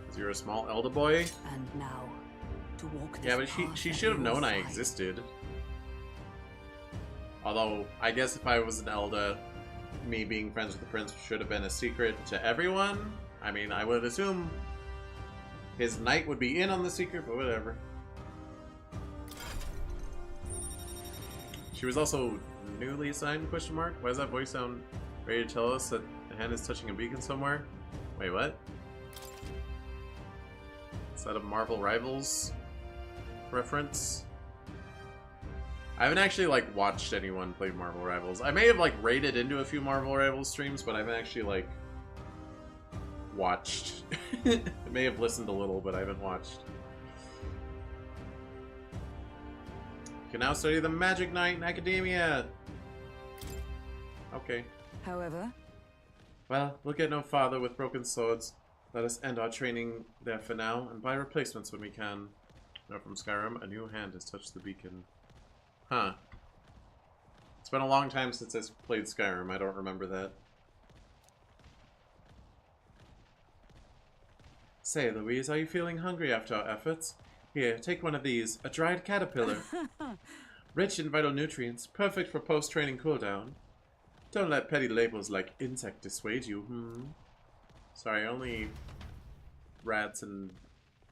Is you're a small elder boy? And now, to walk this yeah, but she should have known I existed. Although, I guess if I was an elder, me being friends with the prince should have been a secret to everyone. I mean, I would assume his knight would be in on the secret, but whatever. She was also newly assigned, question mark? Why does that voice sound ready to tell us that the hand is touching a beacon somewhere? Wait, what? Is that a Marvel Rivals reference? I haven't actually, like, watched anyone play Marvel Rivals. I may have, like, raided into a few Marvel Rivals streams, but I haven't actually, like, watched. I may have listened a little, but I haven't watched. You can now study the Magic Knight in academia! Okay. However? Well, we'll get no farther with broken swords. Let us end our training there for now, and buy replacements when we can. Now from Skyrim, a new hand has touched the beacon. Huh. It's been a long time since I've played Skyrim, I don't remember that. Say, Louise, are you feeling hungry after our efforts? Here, take one of these, a dried caterpillar. Rich in vital nutrients, perfect for post-training cooldown. Don't let petty labels like insect dissuade you, Sorry, only rats and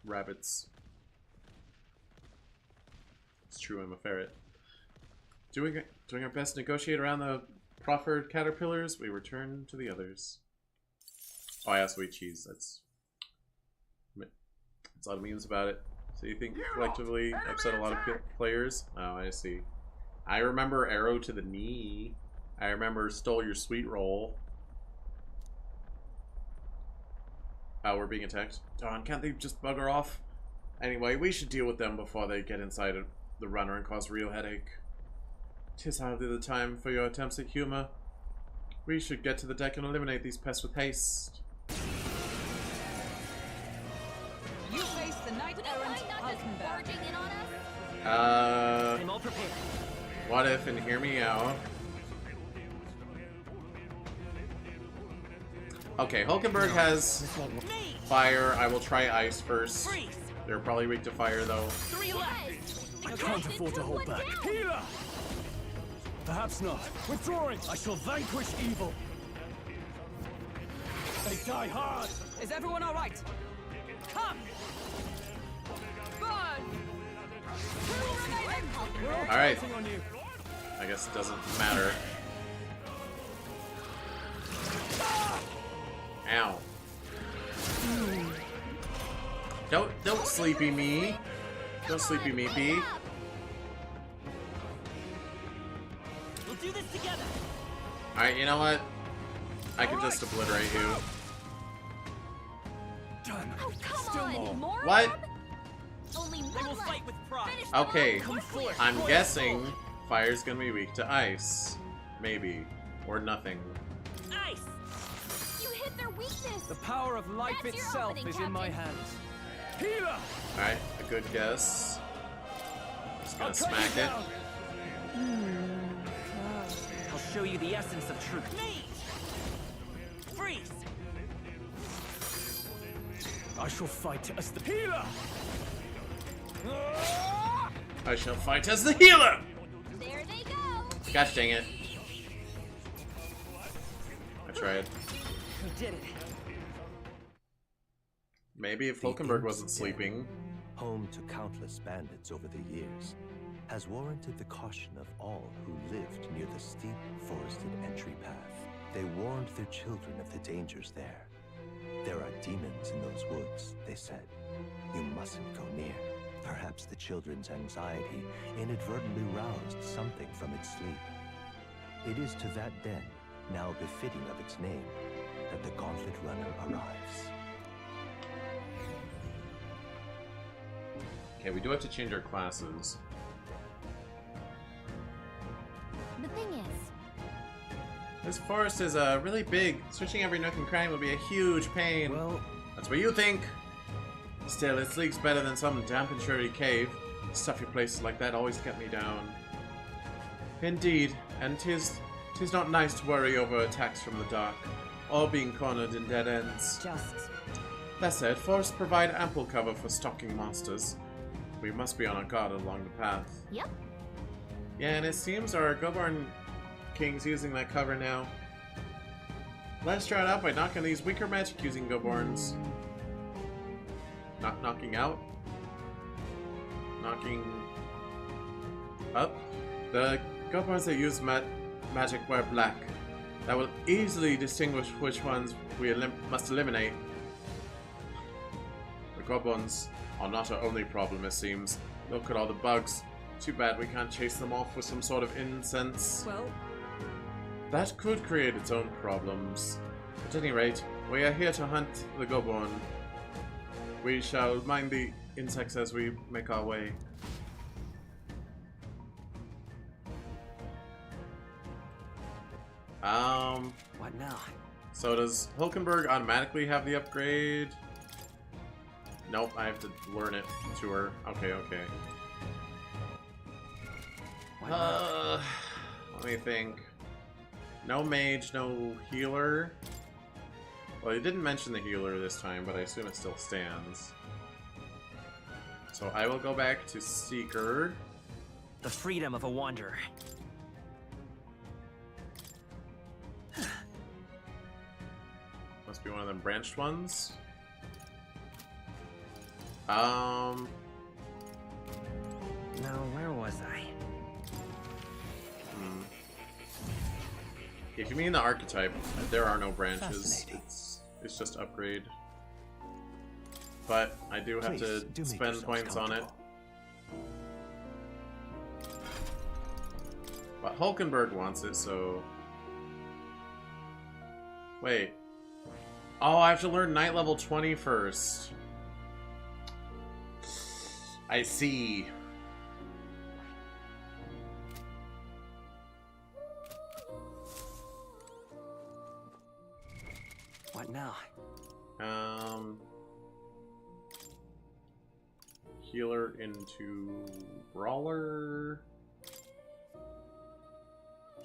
rabbits. It's true, I'm a ferret. Doing our best to negotiate around the proffered caterpillars, we return to the others. Oh yeah, sweet cheese. That's a lot of memes about it. So you think collectively upset a lot of players? Oh, I see. I remember arrow to the knee. I remember stole your sweet roll. Oh, we're being attacked. Darn, can't they just bugger off? Anyway, we should deal with them before they get inside of the runner and cause real headache. 'Tis hardly the time for your attempts at humor. We should get to the deck and eliminate these pests with haste. You face the knight-errant Hulkenberg. I'm all prepared. What if, and hear me out. Okay, Hulkenberg has fire. I will try ice first. They're probably weak to fire, though. I can't afford to hold back. Healer! Perhaps not. Withdrawing! I shall vanquish evil. They die hard! Is everyone all right? Come! Burn! Alright. I guess it doesn't matter. Ow. Don't sleepy me. Don't sleepy me, B. We'll do this together. Alright, you know what? I can just obliterate you. Done. Oh, come on! More What? of them? Only one will left. fight with pride. Finish them Okay, off. I'm guessing fire's gonna be weak to ice. Maybe. Or nothing. Ice! You hit their weakness! The power of life That's your itself opening, is in my Captain. hands. Healer! Alright, a good guess. Just gonna smack it. I'll show you the essence of truth. Freeze! I shall fight as the healer! I shall fight as the healer! There they go! Gosh dang it. I tried. We did it. Maybe if Hulkenberg wasn't sleeping. Home to countless bandits over the years, has warranted the caution of all who lived near the steep, forested entry path. They warned their children of the dangers there. There are demons in those woods, they said. You mustn't go near. Perhaps the children's anxiety inadvertently roused something from its sleep. It is to that den, now befitting of its name, that the Gauntlet Runner arrives. Okay, we do have to change our classes. The thing is, This forest is really big. Searching every nook and cranny will be a huge pain. Well, that's what you think. Still, it sleeps better than some damp and shirty cave. Stuffy places like that always get me down. Indeed, and tis not nice to worry over attacks from the dark, or being cornered in dead ends. That said, forests provide ample cover for stalking monsters. We must be on our guard along the path. Yep. Yeah, and it seems our Goborn King's using that cover now. Let's try it out by knocking these weaker magic using Goborns. Not knocking out. Knocking up. The Goborns that use magic wear black. That will easily distinguish which ones we must eliminate. The Goblins are not our only problem, it seems. Look at all the bugs. Too bad we can't chase them off with some sort of incense. Well, that could create its own problems. At any rate, we are here to hunt the Goborn. We shall mind the insects as we make our way. What now? So does Hulkenberg automatically have the upgrade? Nope, I have to learn it to her. Okay. Let me think. No mage, no healer. Well, he didn't mention the healer this time, but I assume it still stands. So I will go back to Seeker. The freedom of a wanderer. Must be one of them branched ones. Now, where was I? if you mean the archetype, there are no branches. It's just upgrade. But I do have to spend points on it. But Hulkenberg wants it, so... Wait. Oh, I have to learn Night Level 20 first. I see. What now? Healer into Brawler.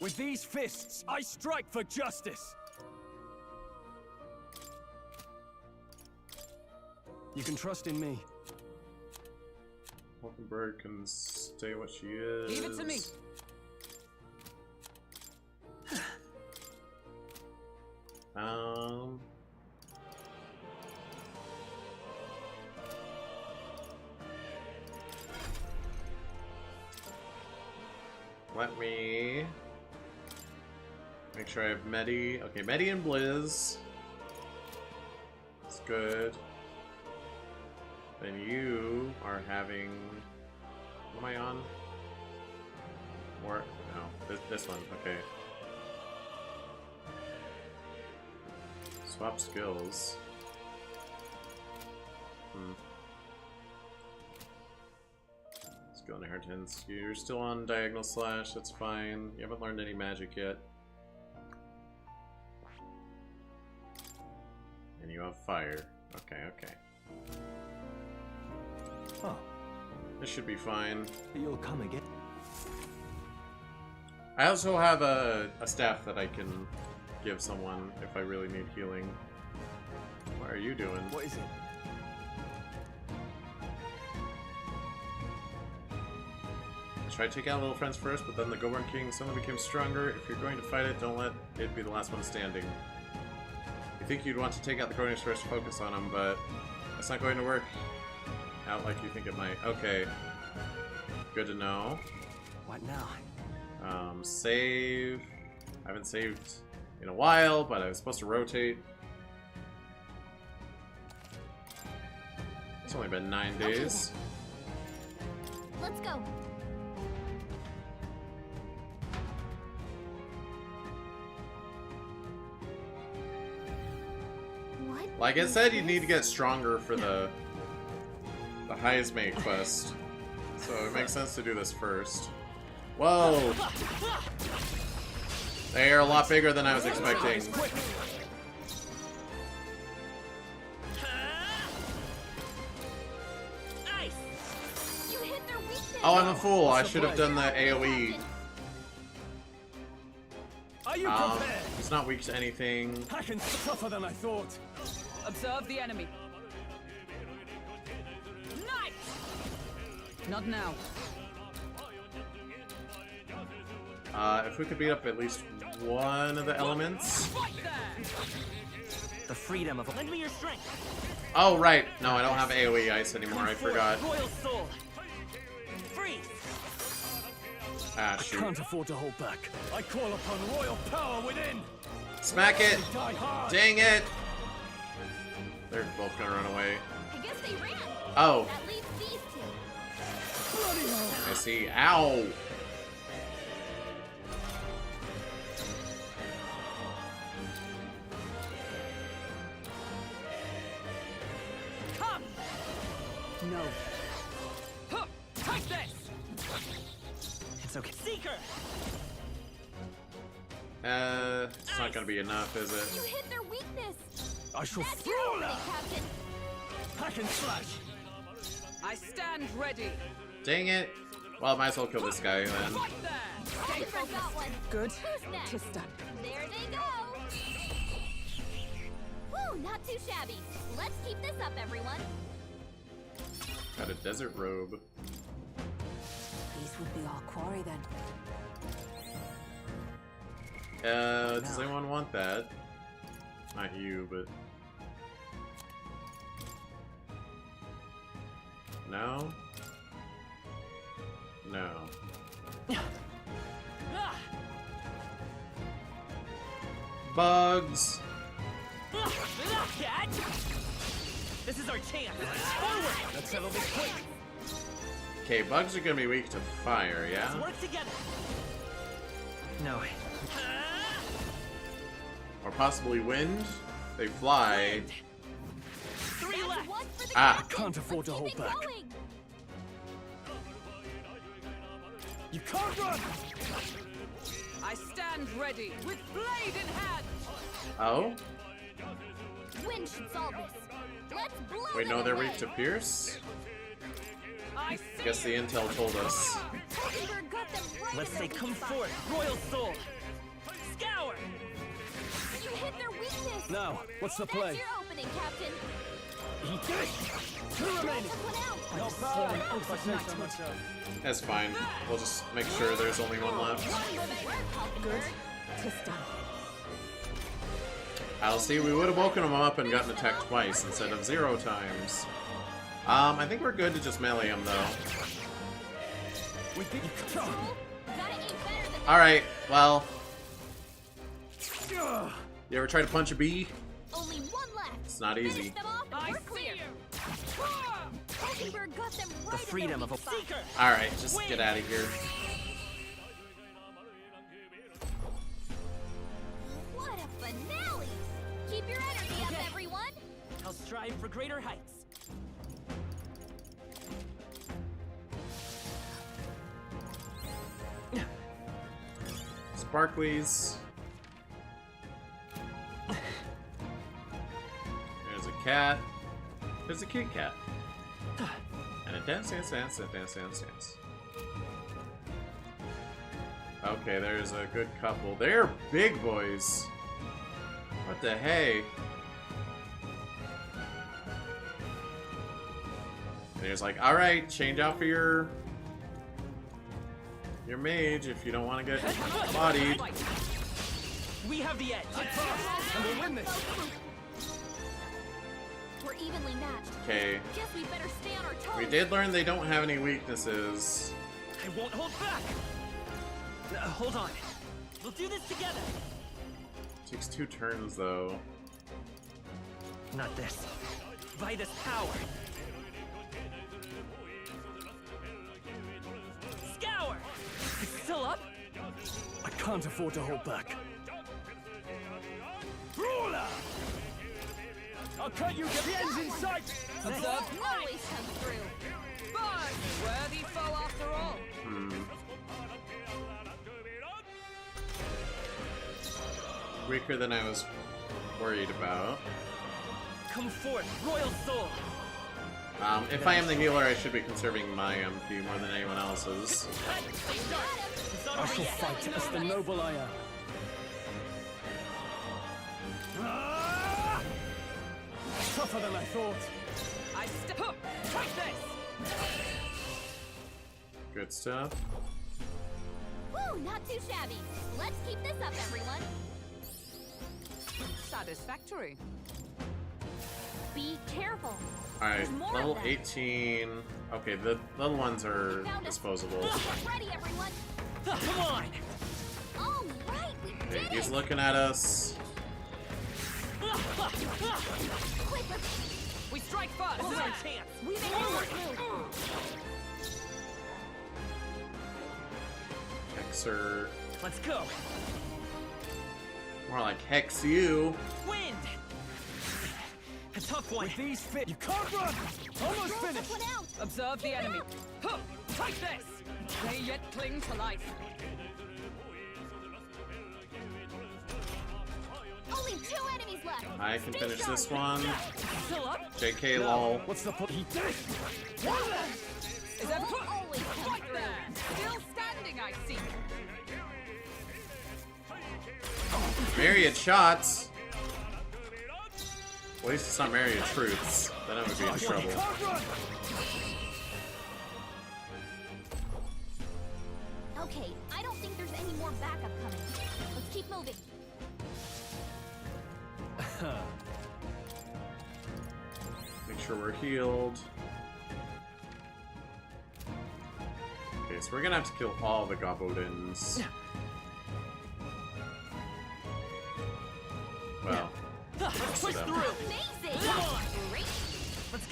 With these fists, I strike for justice. You can trust in me. Hulkenberg can stay what she is. Leave it to me. Let me make sure I have Medi. Okay, Medi and Blizz. That's good. Then you are having... What am I on? More? No, this one. Okay. Swap skills. Skill inheritance. You're still on Diagonal Slash, that's fine. You haven't learned any magic yet. And you have fire. Okay, okay. Oh. This should be fine. You'll come again. I also have a staff that I can give someone if I really need healing. What are you doing? What is it? Try to take out little friends first, but then the Goburn King suddenly became stronger. If you're going to fight it, don't let it be the last one standing. You think you'd want to take out the Goburns first to focus on them, but that's not going to work out like you think it might. Okay. Good to know. What now? Save. I haven't saved in a while, but I was supposed to rotate. It's only been 9 days. Let's go. What? Like I said, you need to get stronger for the highest mate quest. So it makes sense to do this first. Whoa! They are a lot bigger than I was expecting. Oh, I'm a fool. I should have done the AoE. It's not weak to anything. I can tougher than I thought. Observe the enemy. Knife! Not now. If we could beat up at least one of the elements. The freedom of... Lend me your strength. Oh, right. No, I don't have AoE ice anymore. I forgot. Royal soul. Freeze. Ah, shoot. I can't afford to hold back. I call upon royal power within. Smack it! Dang it! They're both gonna run away. I guess they ran. Oh. That leaves these two. Bloody hell. I see. Ow! Come! No. Huh. Take this! It's okay. Seeker! It's not gonna be enough, is You it? hit their weakness. I shall That's throw your that. way, Captain. Hack and slash. I stand ready. Dang it. Well, I might as well kill this guy then. Right there. Stay Oliver got one. Good. Who's next? Kiss done. There they go. Whew, not too shabby. Let's keep this up, everyone. Got a desert robe. These would be our quarry then. Does anyone want that? Not you, but... No? No. bugs. This is our chance. Forward. Let's settle this quick. Okay, bugs are gonna be weak to fire, yeah? Let's work together. No. Or possibly wind. They fly. 3 left. Ah. I can't afford to hold back. You can't run. I stand ready with blade in hand. Oh? Wind should solve this. Let's blow Wait, them no, they're away. weak to pierce? I Guess the intel told us. Hulkenberg got them right Let's in say their come weak spot. forth, Royal Soul. Scour. You hit their weakness. Now, what's the That's play? your opening, Captain. Eat this! 2 remaining! Not bad! That's fine. We'll just make sure there's only one left. Good to stop. I'll see, we would have woken him up and gotten attacked twice instead of 0 times. I think we're good to just melee him, though. Alright, well. You ever try to punch a bee? Only one left. It's not easy. Finish them off and we're clear. Hulkenberg got them right The freedom of a seeker. Alright, just get out of here. What a finale! Keep your energy up, everyone. I'll strive for greater heights. Sparklies. There's a cat. There's a cute cat. And a dance. Okay, there's a good couple. They're big boys. What the hey? And he's like, alright, change out for your mage if you don't want to get bodied. We have the edge. And we'll win this. We're evenly matched. Okay. Guess we better stay on our toes. We did learn they don't have any weaknesses. I won't hold back. Hold on. We'll do this together. Takes 2 turns though. Not this. By this power. Scour. Still up? I can't afford to hold back. Ruler. I'll cut you. Get the ends in sight. Always comes through. But worthy foe after all. Weaker than I was worried about. Come forth, Royal Soul. If I am the healer, I should be conserving my MP more than anyone else's. I shall fight as the noble I am. Tougher than I thought. I take this. Good stuff. Woo, not too shabby. Let's keep this up, everyone. Satisfactory. Be careful. Alright, There's more level of them. 18. Okay, the little ones are disposable. Get ready, everyone. Come on. All right, we Okay, did he's it. looking at us. Quick, We strike first. This is our chance. we make it through. Hexer. Let's go. More like Hex you. Wind. A tough one. With these fit, you can't run. Almost Roll finished. this one out. Observe the enemy. Huh, take this. They yet cling to life. Only 2 enemies left. I can Stay finish sharp. this one. Still up? JK lol. What's the point? Is that Always comes right through. there? Still standing, I see. Myriad shots. At least it's not myriad truths. Then I would be in trouble. Okay, I don't think there's any more backup coming. Let's keep moving. Make sure we're healed. Okay, so we're gonna have to kill all the goblins.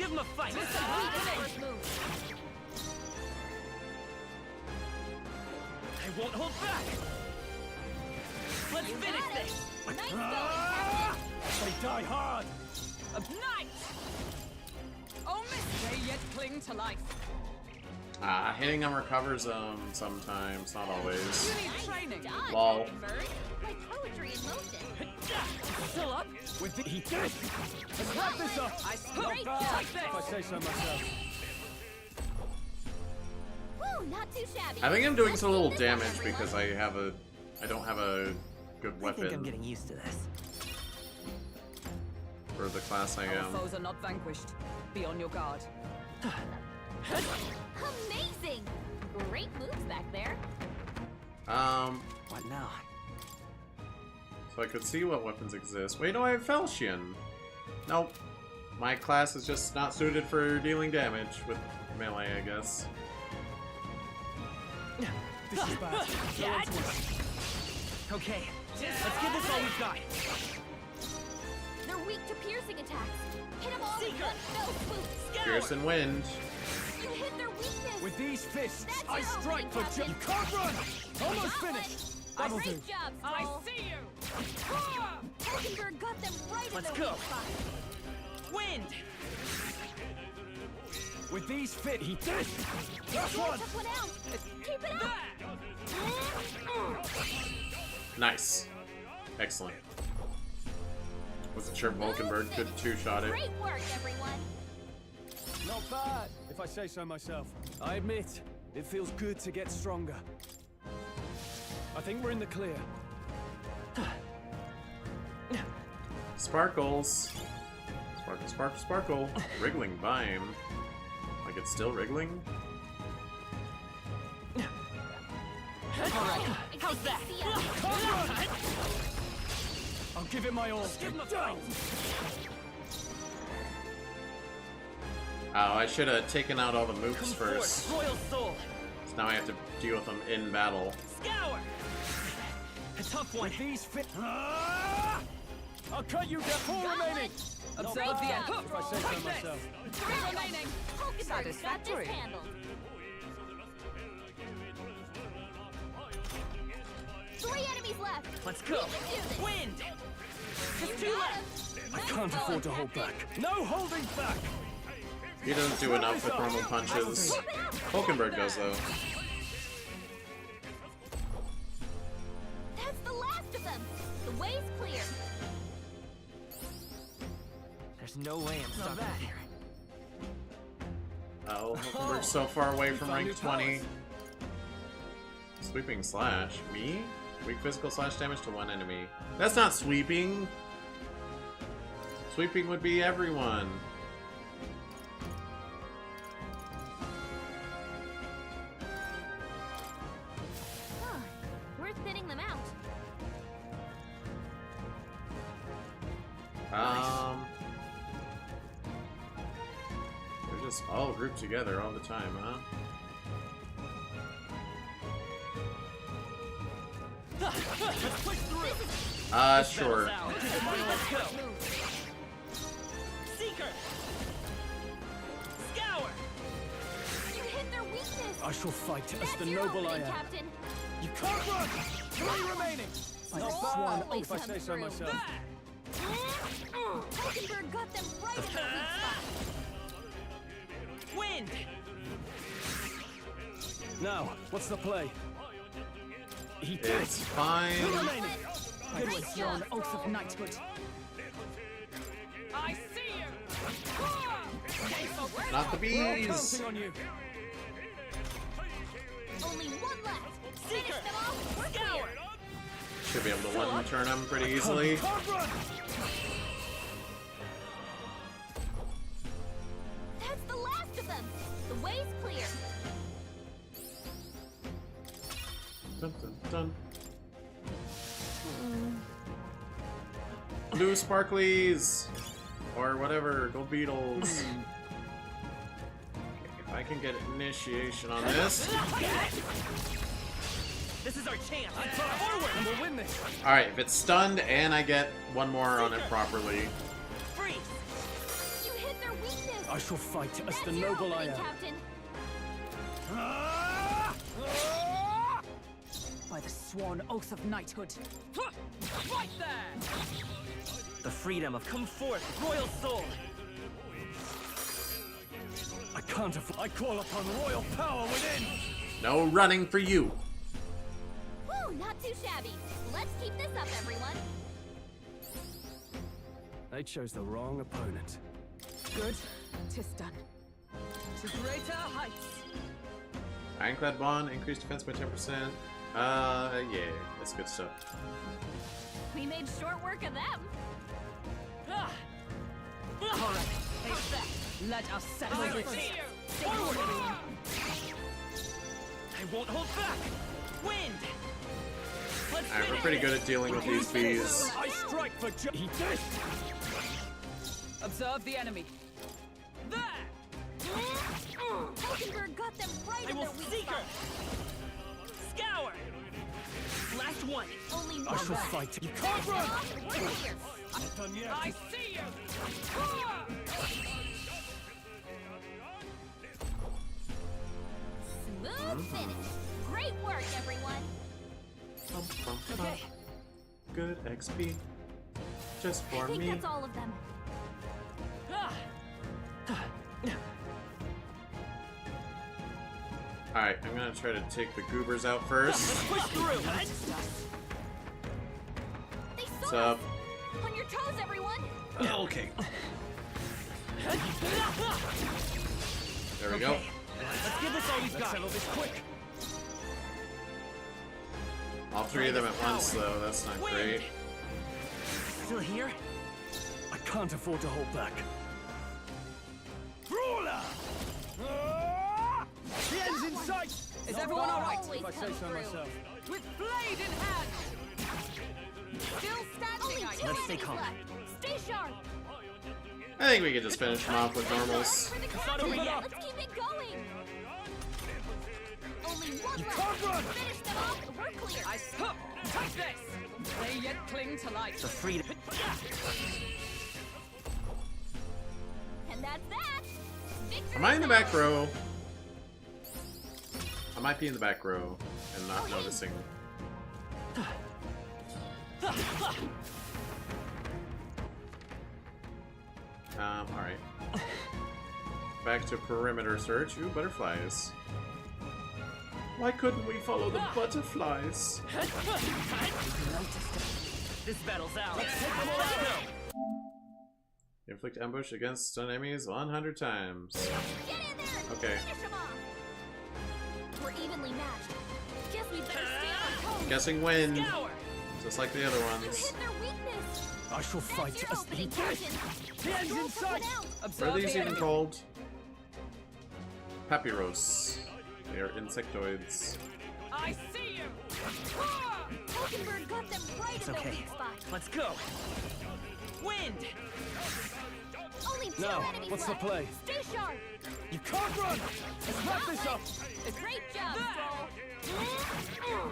Give him a fight! I won't hold back! Let's finish this! They die hard! Nice! Oh, miss! They yet cling to life. Hitting them recovers them sometimes, not always. You need training. Lol. Like poetry in motion. Still up? With the heat. Let's wrap this up! Not bad, if I say so myself. Woo, not too shabby. I think I'm doing so little damage because I don't have a good I think I'm weapon getting used to this. for the class I Our am. foes are not vanquished. Be on your guard. Amazing! Great moves back there. What now? So I could see what weapons exist. Wait, no, I have Falchion. Nope. My class is just not suited for dealing damage with melee, I guess. This is bad. Okay, let's give this all we've got. They're weak to piercing attacks. Hit them all with one fell swoop. Pierce and wind. You hit their weakness. With these fists, That's I your strike opening, for you. Captain. Can't run! Almost Got finished! one. That'll do. Great job, Stroll. see you! Hulkenberg got them right Let's in go. their weak spot. Wind! With these fit, he did! That's one! Took one out. Keep it up. Nice. Excellent. Wasn't sure Vulcanberg could two-shot it. Great work, everyone. Not bad, if I say so myself. I admit, it feels good to get stronger. I think we're in the clear. Sparkles. Sparkle, sparkle, sparkle. Wriggling vine. Like it's still wriggling? Alright, how's that? I'll give it my all. Give him a fight! Oh, I should have taken out all the mooks first. Royal Soul! So now I have to deal with them in battle. Scour! A tough one. With these fit. I'll cut you down. 4 remaining. Observe Great the job, end. If I say so myself. 3 remaining. Hulkenberg's got this Satisfactory. handled. 3 enemies left. Let's go! We can do this. Wind! Just You 2 got left! him. I Nice can't afford to going, hold Captain. back. No holding back. He doesn't do enough with normal punches. Vulcanberg does, though. That's the last of them. The way's clear. There's no way I'm stuck in here. Oh, Vulcanberg's so far away from rank 20. Sweeping slash. Me? Weak physical slash damage to one enemy. That's not sweeping! Sweeping would be everyone. Huh. Worth thinning them out. They're just all grouped together all the time, huh? Let's push through! Sure. Let's go! Seeker! Scour! You hit their weakness. I shall fight as That's the your noble I opening, am. Captain. You can't run. 3 remaining. I Not just one, always if I say comes so through. myself. Hulkenberg got them right in their weak spot. Wind! Now, what's the play? He did. It's fine. Good one, you're on oath of knighthood. I see you! Not the bees! Counting on you. Only one left. Finish them off. We're clear. Should be able to one-turn them pretty easily. Can't run. That's the last of them. The way's clear. Dun, dun, dun. Blue sparklies! Or whatever, gold beetles. If I can get initiation on this. This is our chance! Forward! And we'll win this. Alright, if it's stunned and I get one more on it properly. Freeze! You hit their weakness. I shall fight as the noble I am. Captain. By the sworn oath of knighthood. Right there! The freedom of come forth, royal soul. I can't afford. I call upon royal power within. No running for you. Woo, not too shabby. Let's keep this up, everyone. They chose the wrong opponent. Good. 'Tis done. To greater heights. Ironclad bond, increased defense by 10%. Yeah, that's good stuff. We made short work of them. All right. Let us settle this. Forward! I won't hold back. Wind. Alright, we're pretty good at dealing with these bees. I strike for Observe the enemy. There! Hulkenberg got them right in their weak spot. Scour. Last one. Only one I shall left. fight. You can't run. We're clear. Not done yet. I see you. Smooth finish. Great work, everyone. Okay. Good XP. Just for I think me. that's all of them. Alright, I'm gonna try to take the goobers out first. Push through. They What's saw up? us. On your toes, everyone. Okay. There we go. Let's give this all we've got. Settle this quick. All three of them at once, though. That's not great. Still here? I can't afford to hold back. Brawler! The end's in sight. Is everyone all right? Always If I say come so through. myself. With blade in hand. Still standing. Only two Let's stay enemies calm. left. Stay sharp. I think we can just finish them off with normals. For the not over captain. yet. Let's keep it going. Only one You left. can't run. Finish them off. We're clear. Take this. They yet cling to life. The freedom. And that's that. Victory Am I in the now. back row? I might be in the back row and not noticing. Alright. Back to perimeter search. Ooh, butterflies. Why couldn't we follow the butterflies? This battle's out. Let's take them all out. Inflict ambush against stun enemies 100 times. Get in there and Okay. finish them off. We're evenly matched. Guess we better stay on toes. Guessing when. Scour. Just like the other You ones. hit their weakness. I shall That's fight your as opening, the Captain. The end's Roll in someone sight. out. What Observe are these the even enemy. called? Papyrus. They are insectoids. I see you. Hulkenberg got them right It's in their okay. weak spot. Let's go. Wind. Only two Now, enemies what's the left. play? Stay sharp. You can't run. Let's wrap this up. Great job, Stroll.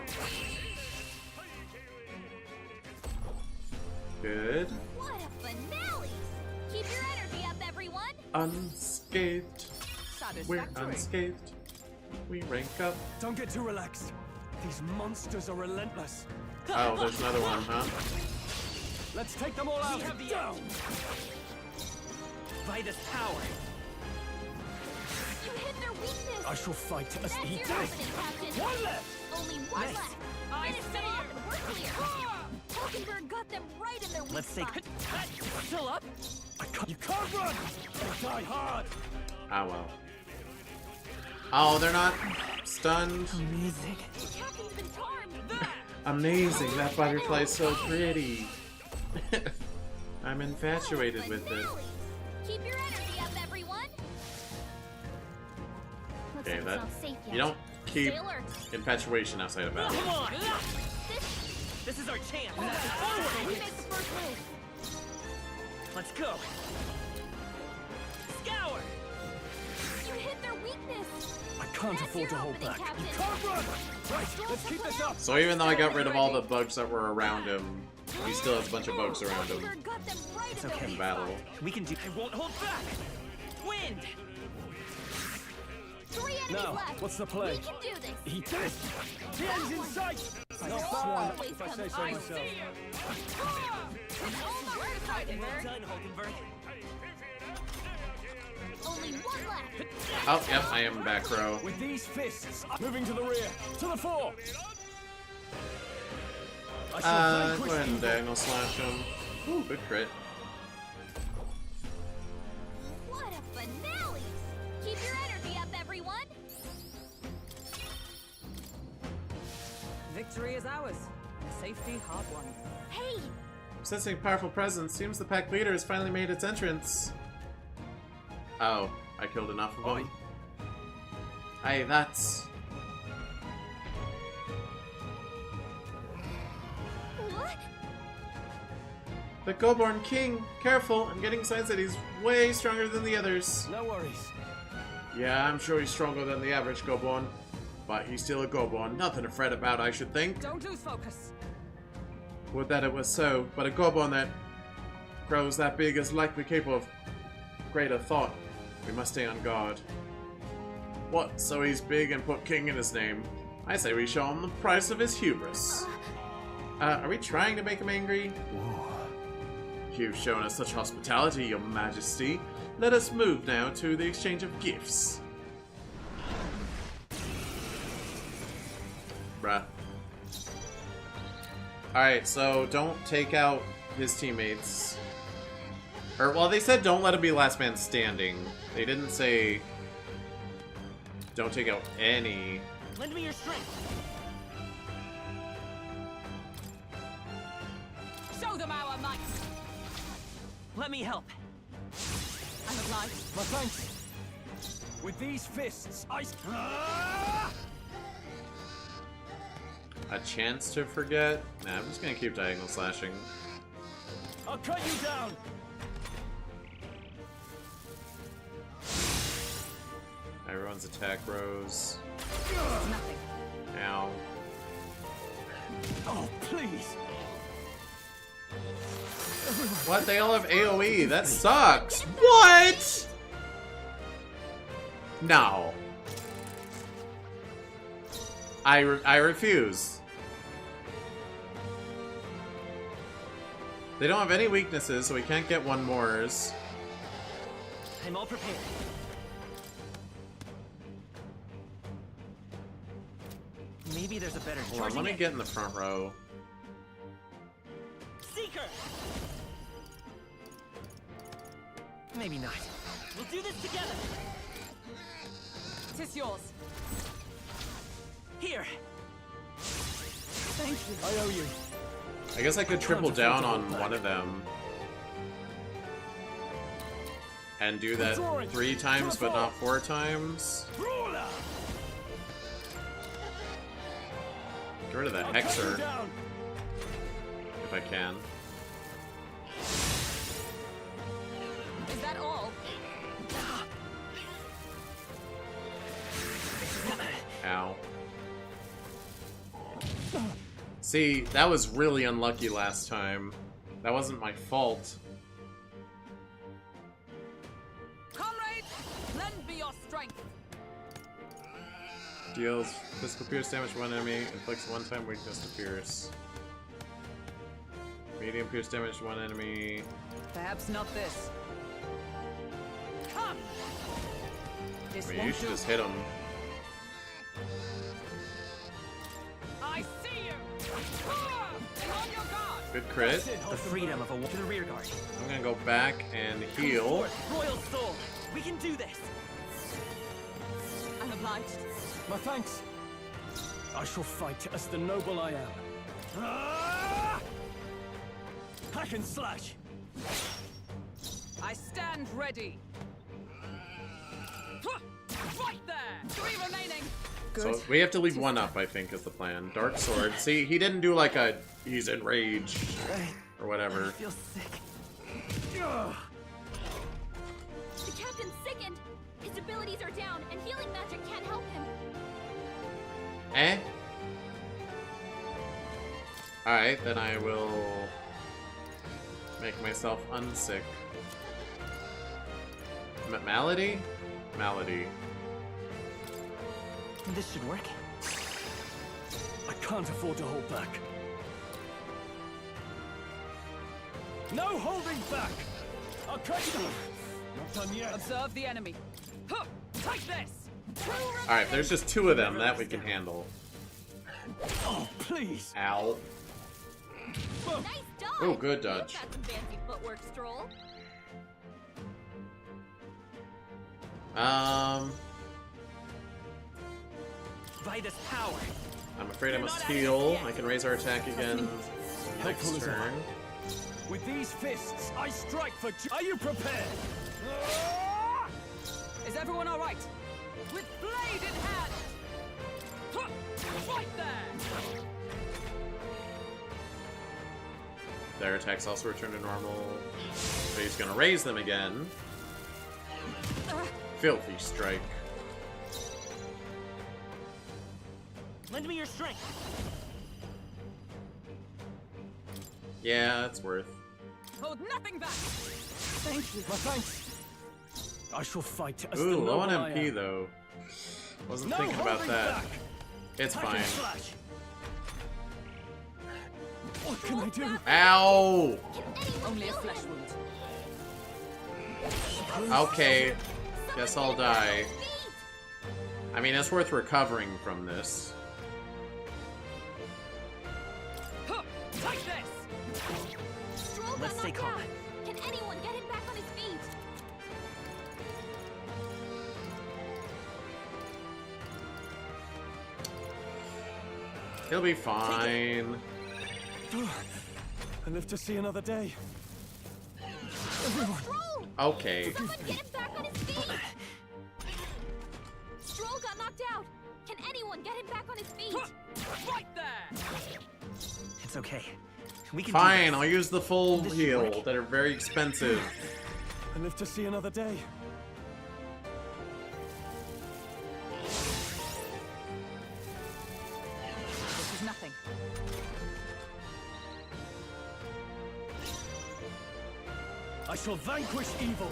Good. What a finale! Keep your energy up, everyone. Unscathed. We're Satisfactory. unscathed. We rank up. Don't get too relaxed. These monsters are relentless. Oh, there's another one, huh? Let's take them all out. We have the Down. By this power. You hit their weakness. I shall fight as That's he your did. opening, Captain. One left. Only one Nice. left. I Finish them see off you. and we're clear. Hulkenberg got them right in their weak Let's take. spot. Still up? You can't run. They die hard. Ah, well. Oh, they're not stunned. Amazing. The captain's been charmed. Amazing. That butterfly's so pretty. I'm infatuated with it. Finale. Keep your energy up, everyone. Looks Okay, like that it's not safe yet. you don't keep Stay alert. infatuation outside of battle. Come on. This This is our chance. we Forward. make the first move. Let's go. Scour. You hit their weakness. I can't That's afford to your hold opening, back. Captain. You can't run. Right, let's keep this up. So even though I got rid of all the bugs that were around him, he still has a bunch of bugs around him Hulkenberg got them right in their in weak battle. spot. We can do. I won't hold back. Wind! 3 enemies Now, left. what's the play? We can do this. Eat this! The end's in sight! Not bad, if I say so myself. Only one left. Oh, yep, I am back row. With these fists, moving to the rear, to the fore. Go ahead and diagonal slash him. Ooh, good crit. What a finale! Keep your energy up, everyone. Victory is ours. Safety hard won. Hey! Sensing a powerful presence, seems the pack leader has finally made its entrance. Oh, I killed enough of them. Hey, that's... What? The Goborn King! Careful, I'm getting signs that he's way stronger than the others. No worries. Yeah, I'm sure he's stronger than the average Goborn. But he's still a Goborn, nothing to fret about, I should think. Don't lose focus. Would that it was so, but a Goborn that grows that big is likely capable of greater thought. We must stay on guard. What, so he's big and put king in his name? I say we show him the price of his hubris. Are we trying to make him angry? You've shown us such hospitality, your majesty. Let us move now to the exchange of gifts. Bruh. Alright, so don't take out his teammates. Or, well, they said don't let him be last man standing. They didn't say don't take out any. Lend me your strength. Show them our might. Let me help. I'm obliged. My thanks. With these fists, I... A chance to forget? Nah, I'm just gonna keep diagonal slashing. I'll cut you down. Everyone's attack rows. Nothing. Ow. Oh, please. What? They all have AoE? That sucks! What?! No. I refuse. They don't have any weaknesses, so we can't get one mores. I'm all prepared. Maybe there's a better Hold on, let me get in the front row. Seeker! Maybe not. We'll do this together. Tis yours. Here. Thank you. I owe you. I guess I could triple down on one of them. And do that 3 times, but not 4 times. Get rid of that Hexer. If I can. Is that all? Ow. See, that was really unlucky last time. That wasn't my fault. Comrades, lend me your strength. Deals physical pierce damage to one enemy, inflicts one-time weakness to pierce. Medium pierce damage to one enemy. Perhaps not this. Come. This I mean, won't you should do. just hit him. I see you. On your guard. Good crit. The freedom of a to the rear guard. I'm gonna go back and heal. Royal Soul, we can do this. I'm obliged. My thanks. I shall fight as the noble I am. Hack and slash. I stand ready. Right there. 3 remaining. So we have to leave one up, I think, is the plan. Dark Sword. See, he didn't do like a he's enraged or whatever. I feel sick. The captain's sickened. His abilities are down, and healing magic can't help him. Eh? Alright, then I will make myself unsick. Malady? Malady. This should work. I can't afford to hold back. No holding back! I'll cut you. Not done yet. Observe the enemy. Huh, take this! Alright, there's just 2 of them that we can handle. Oh, please! Ow. Nice dodge. Oh, good dodge. You've got some fancy footwork, Stroll. By this power. I'm afraid I must heal. I can raise our attack again next turn. With these fists, I strike for. Are you prepared? Is everyone all right? With blade in hand. Huh, right there. Their attacks also return to normal. But he's gonna raise them again. Filthy strike. Lend me your strength. Yeah, it's worth. Hold nothing back. Thank you. My thanks. I shall fight as Ooh, the low on noble I MP am. though. Wasn't No thinking about holding that. back. It's I can fine. slash. What can I do? Ow! Only a flesh wound. Okay. Guess I'll die. I mean, it's worth recovering from this. Huh, take this. Stroll Let's got stay knocked calm. out. Can anyone get him back on his feet? He'll be fine. I live to see another day. Everyone. Stroll! Okay. Someone get him back on his feet! Stroll got knocked out. Can anyone get him back on his feet? Right there. It's okay. We can do Fine, this. I'll use the full This should heal work. that are very expensive. I live to see another day. This is nothing. I shall vanquish evil.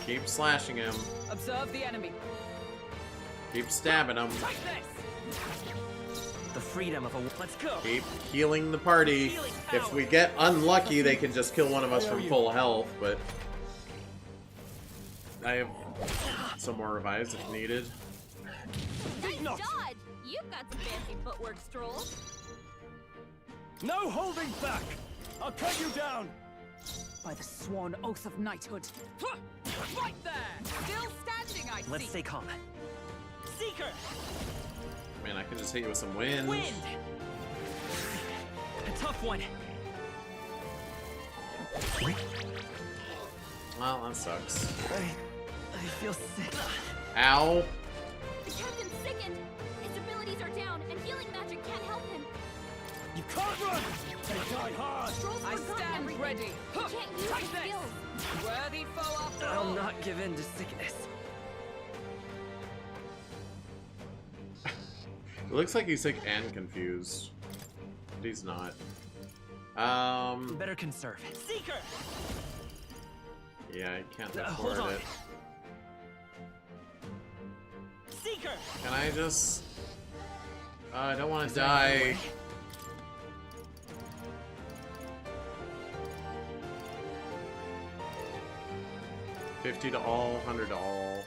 Keep slashing him. Observe the enemy. Keep stabbing him. Take this. The freedom of a. Let's go. Keep healing the party. If we get unlucky, they can just kill one of us from full health, but I have some more revives if needed. Nice dodge! You've got some fancy footwork, Stroll. No holding back. I'll cut you down. By the sworn oath of knighthood. Huh, right there. Still standing, I see. Let's stay calm. Seeker. Man, I can just hit you with some wind. Wind. A tough one. Well, that sucks. I feel sick. Ow. The captain's sickened. His abilities are down, and healing magic can't help him. You can't run. They die hard. Stroll's I forgotten stand everything. ready. He Huh, can't use take his this. skills. Worthy foe after all. I'll not give in to sickness. It looks like he's sick and confused. But he's not. Better conserve. Seeker. Yeah, I can't Hold afford on. it. Seeker. Can I just... I don't want Is to there another die. way? $50 to all, $100 to all.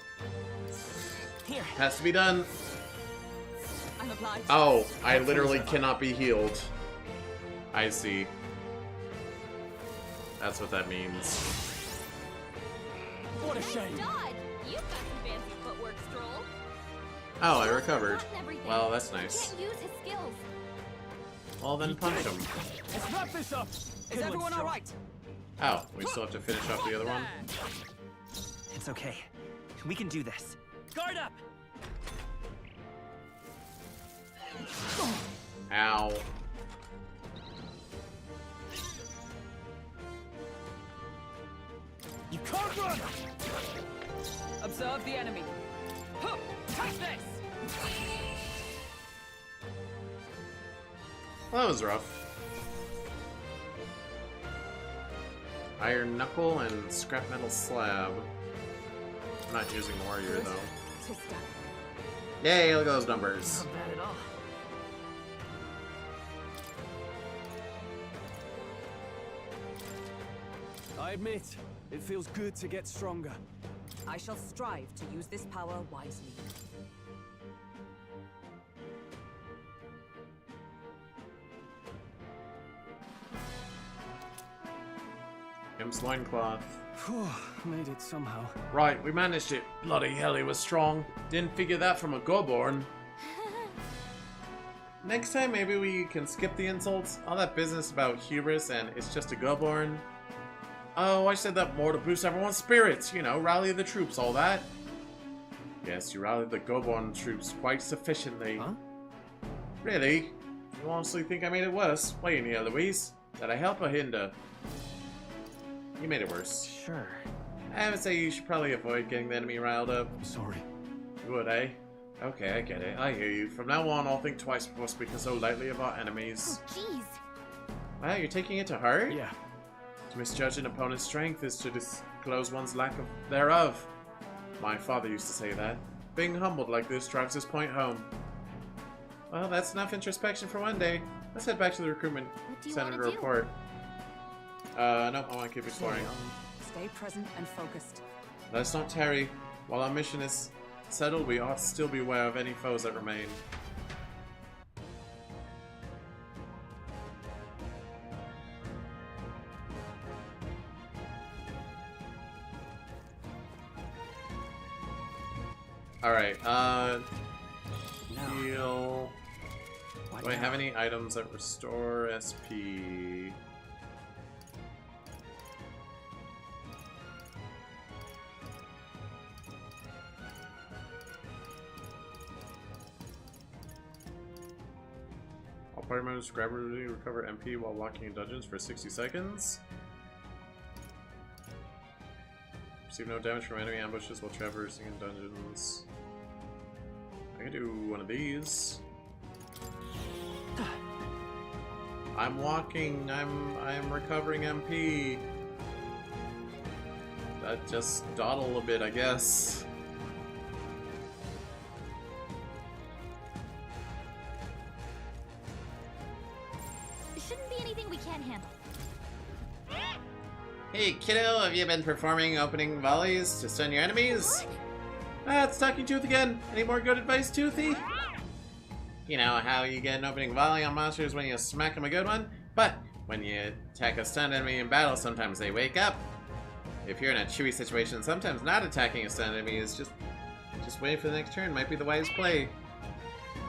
Here. Has to be done. I'm obliged. Oh, I literally cannot be healed. I see. That's what that means. What a shame. Nice dodge! You've got some fancy footwork, Stroll. Oh, I recovered. Forgotten everything. Well, that's He nice. can't use his skills. Well, then punch him. Let's wrap this up. Is everyone all right? Oh, we still have to finish off the other one? It's okay. We can do this. Guard up. Ow. You can't run. Observe the enemy. Huh, take this. Well, that was rough. Iron Knuckle and Scrap Metal Slab. I'm not using warrior though. Tis done. Yay, look at those numbers. Not bad at all. I admit, it feels good to get stronger. I shall strive to use this power wisely. Im's loincloth. Phew, made it somehow. Right, we managed it. Bloody hell, he was strong. Didn't figure that from a Goborn. Next time, maybe we can skip the insults. All that business about hubris and it's just a Goborn. Oh, I said that more to boost everyone's spirits. You know, rally the troops, all that. Yes, you rallied the Goborn troops quite sufficiently. Huh? Really? You honestly think I made it worse? Wait in here, Louise. Did I help or hinder? You made it worse. Sure. I would say you should probably avoid getting the enemy riled up. Sorry. You would, eh? Okay, I get it. I hear you. From now on, I'll think twice before speaking so lightly of our enemies. Oh, jeez. Wow, you're taking it to heart? Yeah. To misjudge an opponent's strength is to disclose one's lack of thereof. My father used to say that. Being humbled like this drives this point home. Well, that's enough introspection for one day. Let's head back to the recruitment center to report. No, I want to keep exploring. Stay present and focused. Let's not tarry. While our mission is settled, we ought to still be aware of any foes that remain. Alright, heal. Do I have any items that restore SP? All party members gradually recover MP while walking in dungeons for 60 seconds. Receive no damage from enemy ambushes while traversing in dungeons. I can do one of these. I'm walking. I'm recovering MP. That just dawdle a bit, I guess. There shouldn't be anything we can't handle. Hey kiddo, have you been performing opening volleys to stun your enemies? Ah, it's Talking Tooth again. Any more good advice, Toothy? You know how you get an opening volley on monsters when you smack them a good one? But when you attack a stunned enemy in battle, sometimes they wake up. If you're in a chewy situation, sometimes not attacking a stunned enemy is just waiting for the next turn might be the wise play.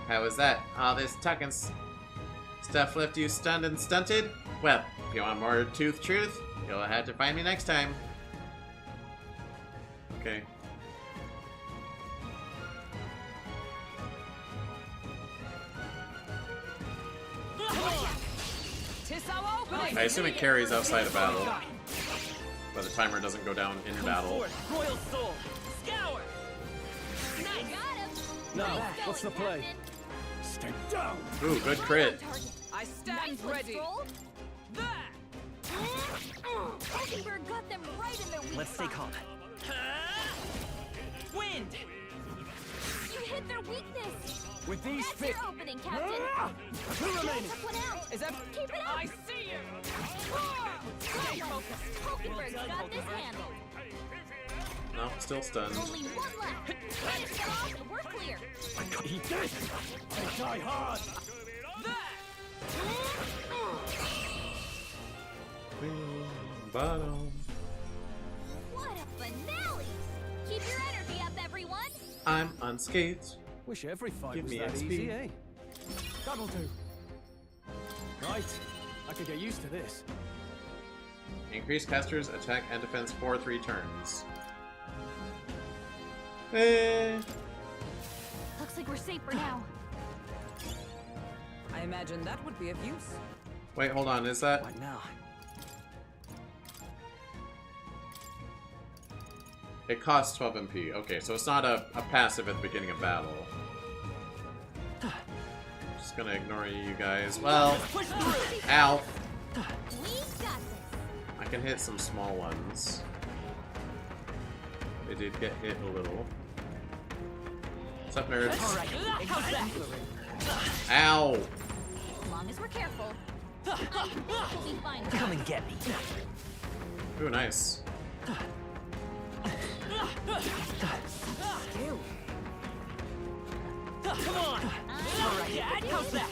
How was that? All this talking stuff left you stunned and stunted? Well, if you want more tooth truth, you'll have to find me next time. Okay. I assume it carries outside of battle, but the timer doesn't go down in battle. Royal Soul! Scour! Now, what's the play? Stay down! Ooh, good crit. I stand ready. Hockenberg got them right in their weak Let's stay calm. Wind! You hit their weakness. With these That's fit. your opening, Captain. Who remaining? Took one out. Is that? Keep it up. I see you! Stay focused. Hockenberg's got this handled. No, still stunned. Only one left. Finish it off and we're clear. I can't eat this! I die hard! Bottom. What a finale! Keep your energy up, everyone. I'm unscathed. Wish every fight Give was me that XP. easy, eh? That'll do. Right, I could get used to this. Increase caster's attack and defense for 3 turns. Looks like we're safe for now. I imagine that would be of use. Wait, hold on. Is that? What now? It costs 12 MP. Okay, so it's not a passive at the beginning of battle. Just gonna ignore you guys. Well, ow. I can hit some small ones. it did get hit a little. What's up, nerds? Ow! As long as we're careful, I think we'll be fine. Come and get me. Ooh, nice. Come on! Alright, how's that?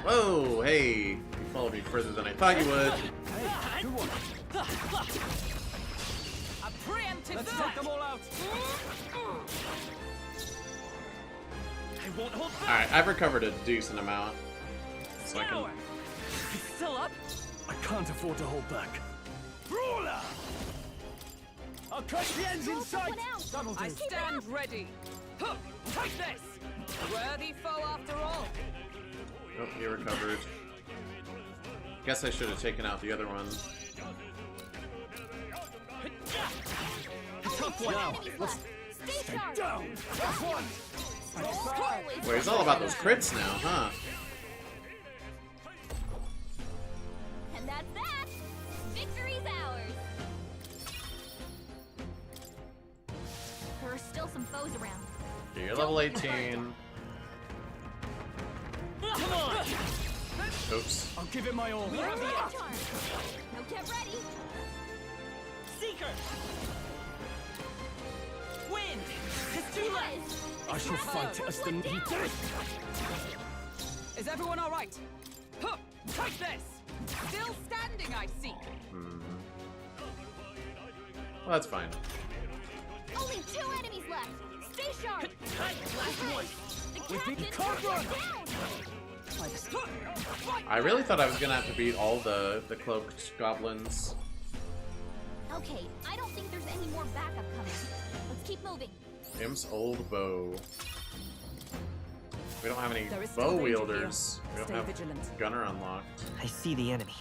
Whoa, hey! You followed me further than I thought you would. Hey, good one. A preemptive Let's take them all out. I won't hold back. Alright, I've recovered a decent amount. So I can... Still up? I can't afford to hold back. Brawler! I'll crush the ends in sight! That'll do. I stand ready. Huh, take this! Worthy foe after all. Oh, he recovered. Guess I should have taken out the other one. Now, let's stay down! That's one! Wait, he's all about those crits now, huh? And that's that! Victory's ours! There are still some foes around. You're level 18. Come on! Oops. I'll give it my all. We have the charm. Now get ready! Seeker! Wind! It's too late! I shall fight as the need. Is everyone all right? Huh, take this! Still standing, I see. Well, that's fine. Only 2 enemies left! Stay sharp! Last one! The captain can't run! I really thought I was gonna have to beat all the cloaked goblins. Okay, I don't think there's any more backup coming. Let's keep moving. Im's old bow. We don't have any There is still bow danger wielders. here. We don't Stay have vigilant. gunner unlocked. I see the enemy.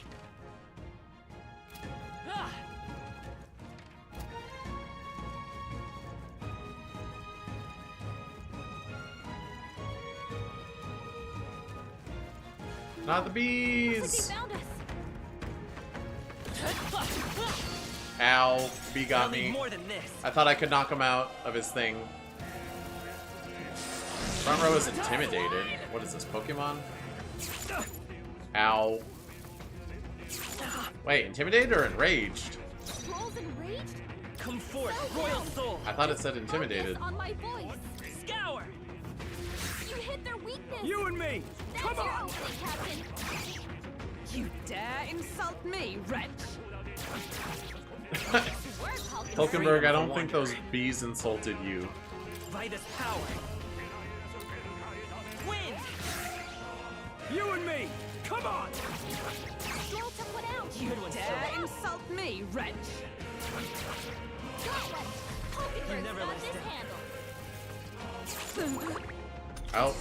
Not the bees! Ow, bee got me. More than this. I thought I could knock him out of his thing. Front row is intimidated. What is this, Pokemon? Ow. Wait, intimidated or enraged? Trolls enraged? Come forth, royal soul. I thought it said intimidated. On my voice. Scour! You hit their weakness! You and me! That's Come your on! opening, Captain! You dare insult me, wretch? Hulkenberg, I don't think those bees insulted you. Vitus power. Wind! You and me! Come on! Stroll took one out! You dare insult me, wretch? Got one! Hulkenberg's never got let us this down. handle. Oh.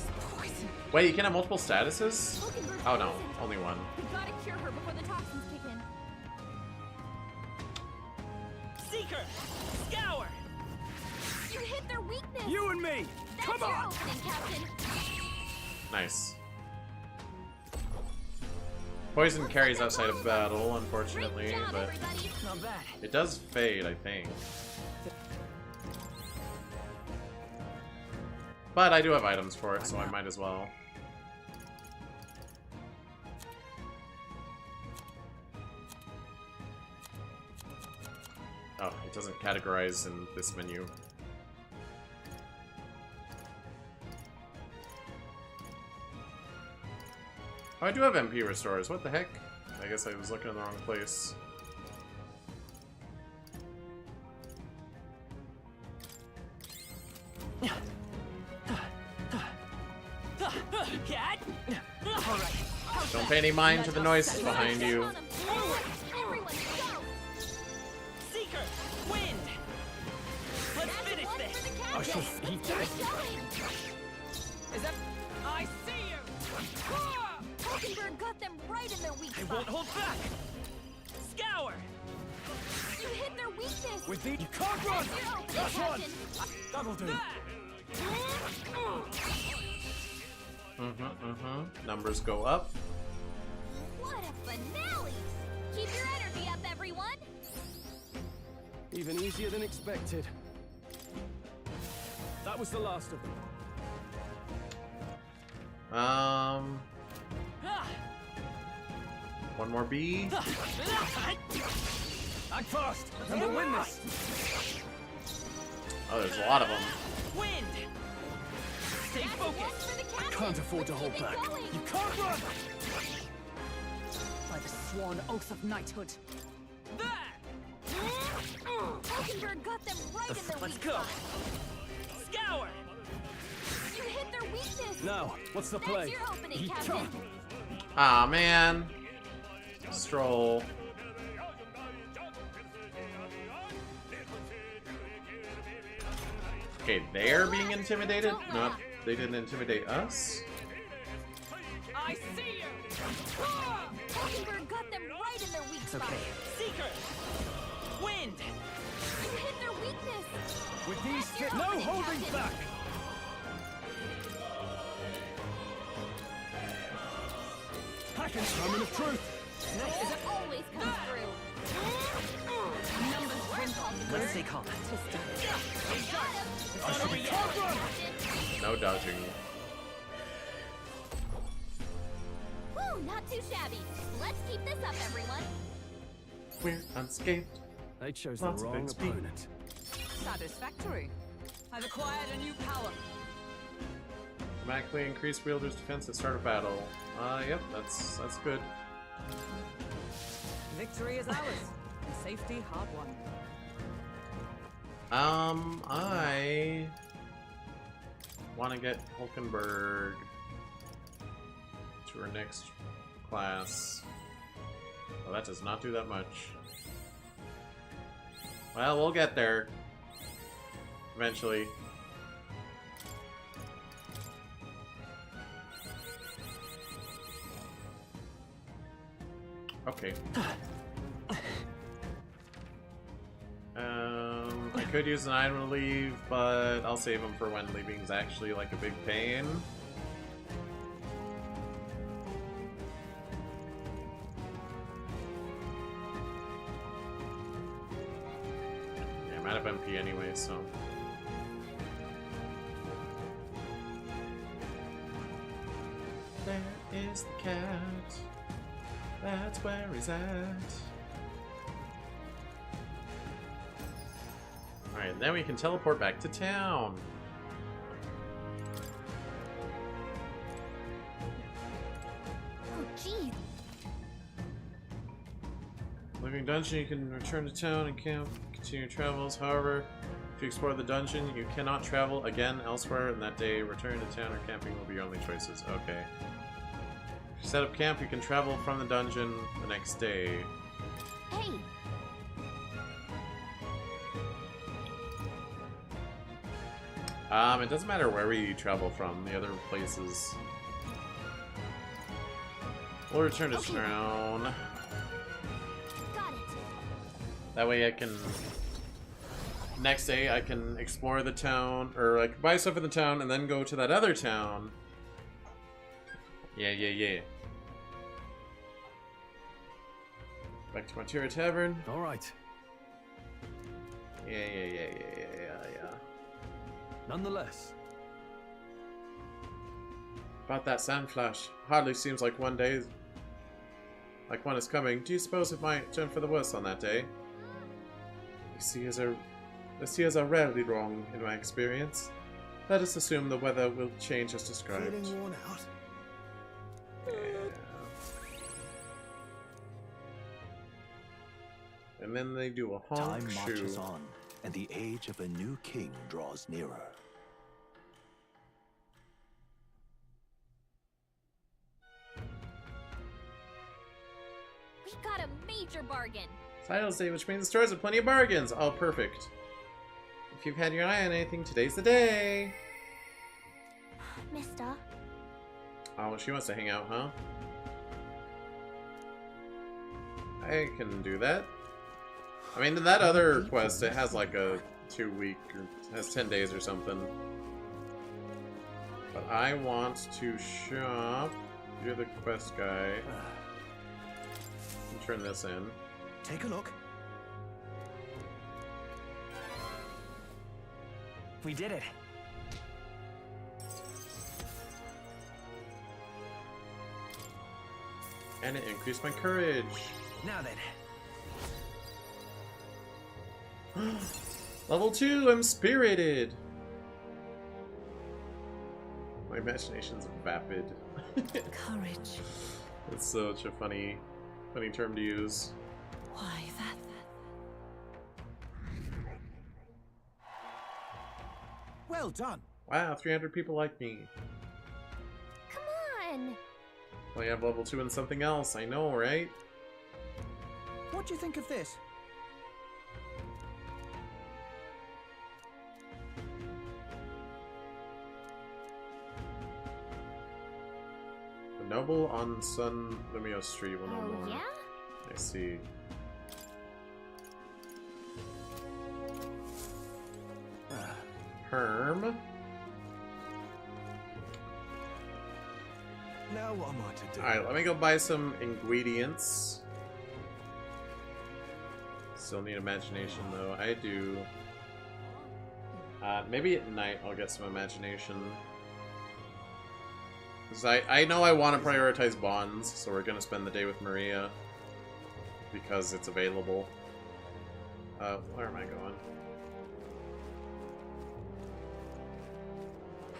Wait, you can have multiple statuses? Hulkenberg's Oh no, poisoned. only one. We gotta cure her before the toxins kick in. Seeker! Scour! You hit their weakness! You and me! That's Come your on! opening, Captain! Nice. Poison carries outside of battle, unfortunately, Great job, but everybody. Not bad. it does fade, I think. But I do have items for it, so I might as well. Oh, it doesn't categorize in this menu. Oh, I do have MP restores. What the heck? I guess I was looking in the wrong place. Cat! Don't pay any mind to the noises behind you. Everyone, go! Seeker! Wind! Let's finish this! I shall eat that. Is that... I see you! Hulkenberg got them right in their weak spot. I won't hold back. Scour! You hit their weakness! With the... You can't run! That's your opening, That's one! Captain. That'll do. Numbers go up. What a finale! Keep your energy up, everyone! Even easier than expected. That was the last of them. One more B. Act fast, and we'll win this. Oh, there's a lot of them. Wind! Stay focused! I can't afford to hold back. You can't run! By the sworn oath of knighthood. Hulkenberg got them right in their Let's weak go. spot. Scour! You hit their weakness! Now, what's the play? That's your opening, Captain. Ah, man. Stroll. Okay, they're being intimidated? Not, they didn't intimidate us? I see you! Hulkenberg got them right in their weak spot. Seeker! Wind! You hit their weakness! With these That's your no opening, holding Captain. back! Hacken's moment of truth! It always comes through. Numbers win, Hulkenberg. Let's stay calm. No dodging. Woo, not too shabby. Let's keep this up, everyone. We're unscathed. They chose Lots the of wrong XP. opponent. Satisfactory. I've acquired a new power. Automatically increase wielder's defense at start of battle. Yep, that's good. Victory is ours. And safety hard won. I want to get Hulkenberg to her next class. Well, that does not do that much. Well, we'll get there. Eventually. Okay. I could use an item to leave, but I'll save them for when leaving is actually like a big pain. Yeah, I'm out of MP anyway, so. There is the cat. That's where he's at. Alright, then we can teleport back to town. Oh, geez. Leaving dungeon, you can return to town and camp, continue your travels. However, if you explore the dungeon, you cannot travel again elsewhere, and that day, returning to town or camping will be your only choices. Okay. If you set up camp, you can travel from the dungeon the next day. Hey, It doesn't matter where we travel from, the other places. We'll return to town. got it. That way I can... Next day I can explore the town, or I can buy stuff in the town and then go to that other town. Yeah. Back to Montira Tavern. Alright. Yeah. Nonetheless. About that sand flash. Hardly seems like one is coming. Do you suppose it might turn for the worse on that day? The seas are rarely wrong, in my experience. Let us assume the weather will change as described. Feeling worn out? Yeah. And then they do a honk Time marches shoe. on, and the age of a new king draws nearer. We got a major bargain. Titles Day, which means the stores have plenty of bargains. Oh, perfect. If you've had your eye on anything, today's the day. Mister. Oh, she wants to hang out, huh? I can do that. I mean, in that other quest, it has like a 2-week, or has 10 days or something. But I want to shop. You're the quest guy. Turn this in. Take a look. We did it. And it increased my courage. Now then. Level 2, I'm spirited. My imagination's vapid. Courage. It's such a funny term to use. Why, that... Well done. Wow, 300 people like me. Come on! Well, you have level 2 and something else, I know, right? What do you think of this? The noble on Sun Lumio Street will know more. Yeah? I see. Herm. Now what am I to do? Alright, let me go buy some ingredients. Still need imagination though. I do. Maybe at night I'll get some imagination. Because I know I want to prioritize bonds, so we're going to spend the day with Maria. Because it's available. Where am I going?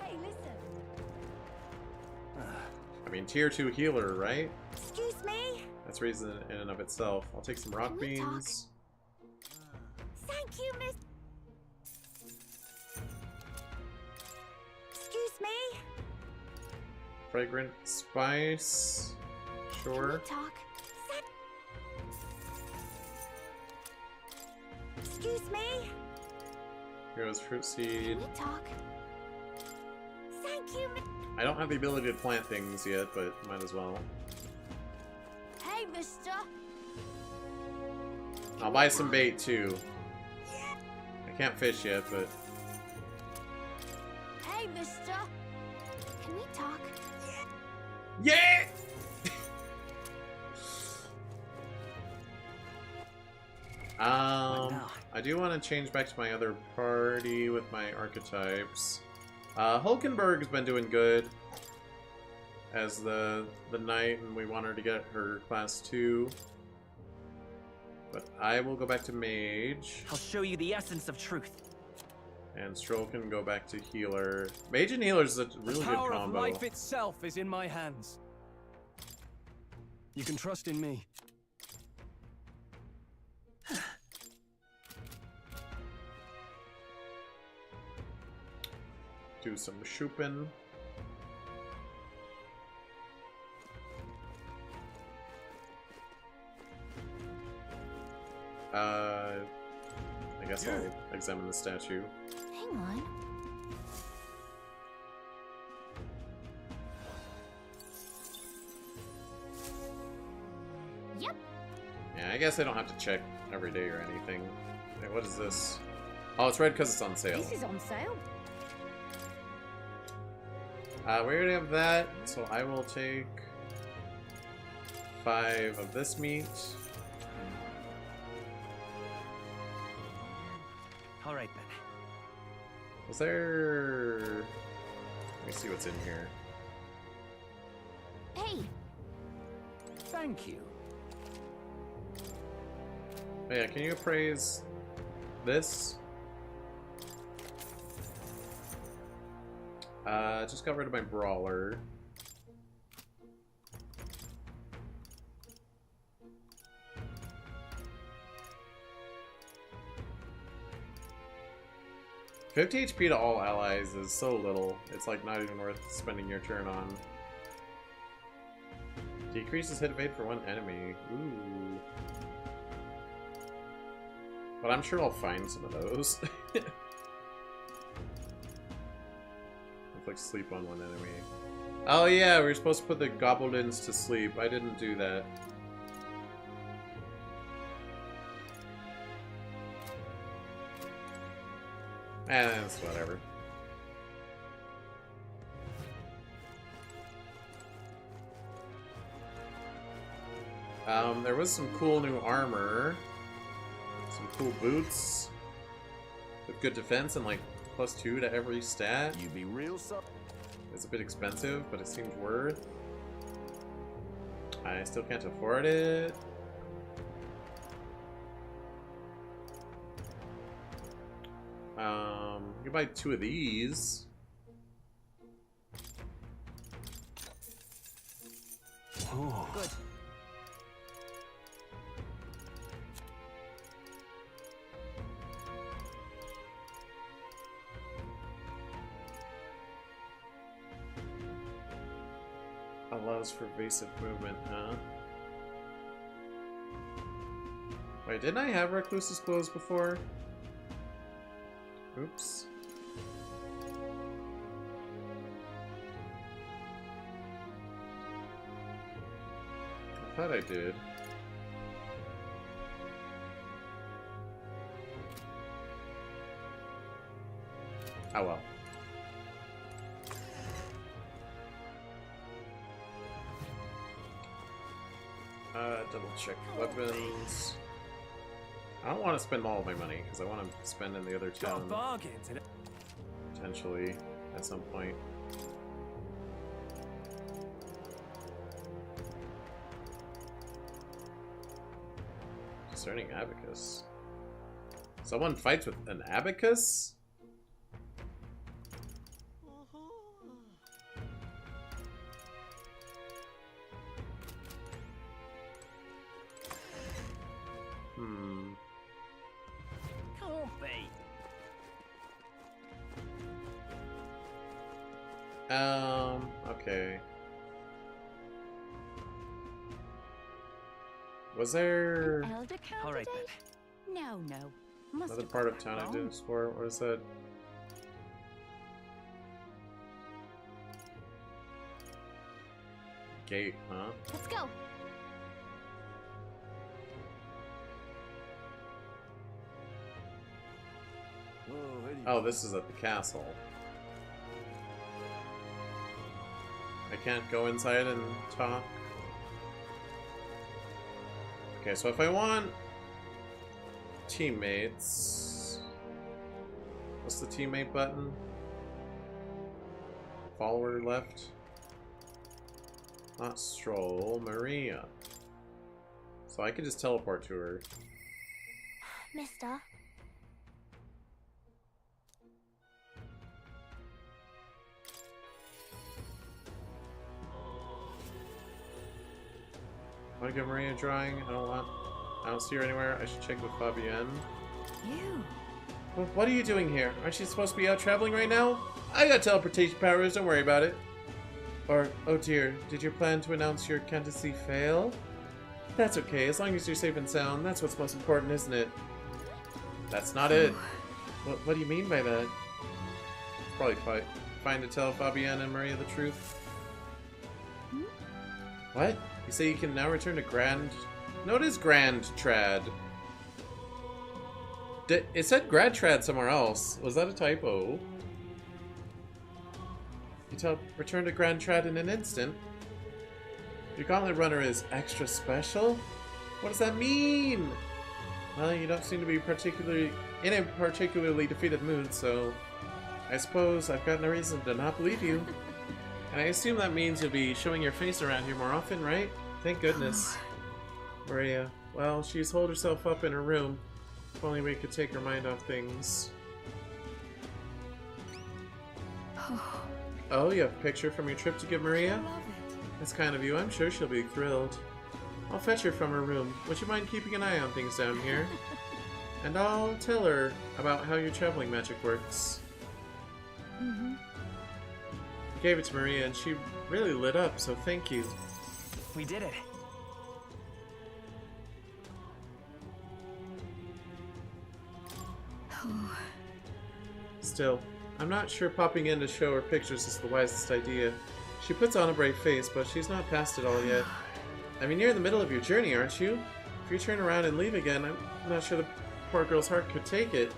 Hey, listen. I mean, tier 2 healer, right? Excuse me? That's reason in and of itself. I'll take some rock beans. Thank you, miss. Excuse me? Fragrant spice. Sure. Talk. Excuse me? Here's fruit seed. Talk. Thank you, miss. I don't have the ability to plant things yet, but might as well. Hey, mister. I'll buy some bait too. I can't fish yet, but... Hey, mister. Can we talk? Yeah! I do want to change back to my other party with my archetypes. Hulkenberg's been doing good as the knight, and we want her to get her class 2. But I will go back to mage. I'll show you the essence of truth. And Stroll can go back to healer. Mage and healer is a really The good power of combo. life itself is in my hands. You can trust in me. Do some shooping. I guess I'll examine the statue. Hang on. Yep. Yeah, I guess I don't have to check every day or anything. Wait, what is this? Oh, it's red because it's on sale. This is on sale. We already have that, so I will take 5 of this meat. All right, then. Was there... Let me see what's in here. Hey! Thank you. Oh yeah, can you appraise this? Just got rid of my brawler. $50 HP to all allies is so little. It's like not even worth spending your turn on. Decreases hit evade for one enemy. Ooh. But I'm sure I'll find some of those. Like sleep on one enemy. Oh yeah, we were supposed to put the goblins to sleep. I didn't do that. It's whatever. There was some cool new armor. Some cool boots. With good defense and like +2 to every stat. You be real It's a bit expensive, but it seems worth. I still can't afford it. You can buy 2 of these. Oh. Good. Allows for evasive movement, huh? Wait, didn't I have Recluse's clothes before? Oops. I thought I did. Oh well. Double check weapons. I don't want to spend all of my money because I want to spend in the other town potentially at some point. Discerning abacus. Someone fights with an abacus? Okay. Was there Elder candidate? All right then. No, no. Must another have part got of that town I wrong. didn't explore? What is that? Gate, huh? Let's go. Oh, this is at the castle. I can't go inside and talk. Okay, so if I want teammates, what's the teammate button? Follower left. Not stroll, Maria. So I could just teleport to her. Mister, Want to get Maria drawing? I don't see her anywhere. I should check with Fabienne. You. Well, what are you doing here? Aren't you supposed to be out traveling right now? I got teleportation powers, don't worry about it. Or, oh dear, did your plan to announce your candidacy fail? That's okay, as long as you're safe and sound, that's what's most important, isn't it? That's not it. What do you mean by that? Probably fine to tell Fabienne and Maria the truth. What? You say you can now return to Grand... No, it is Grand Trad. It said Grad Trad somewhere else. Was that a typo? You return to Grand Trad in an instant. Your Gauntlet Runner is extra special? What does that mean? Well, you don't seem to be in a particularly defeated mood, so I suppose I've got no reason to not believe you. And I assume that means you'll be showing your face around here more often, right? Thank goodness. Maria, well, she's holed herself up in her room. If only we could take her mind off things. Oh, you have a picture from your trip to give Maria? That's kind of you. I'm sure she'll be thrilled. I'll fetch her from her room. Would you mind keeping an eye on things down here? And I'll tell her about how your traveling magic works. Mm-hmm. I gave it to Maria and she really lit up, so thank you. We did it. Still, I'm not sure popping in to show her pictures is the wisest idea. She puts on a brave face, but she's not past it all yet. I mean, you're in the middle of your journey, aren't you? If you turn around and leave again, I'm not sure the poor girl's heart could take it.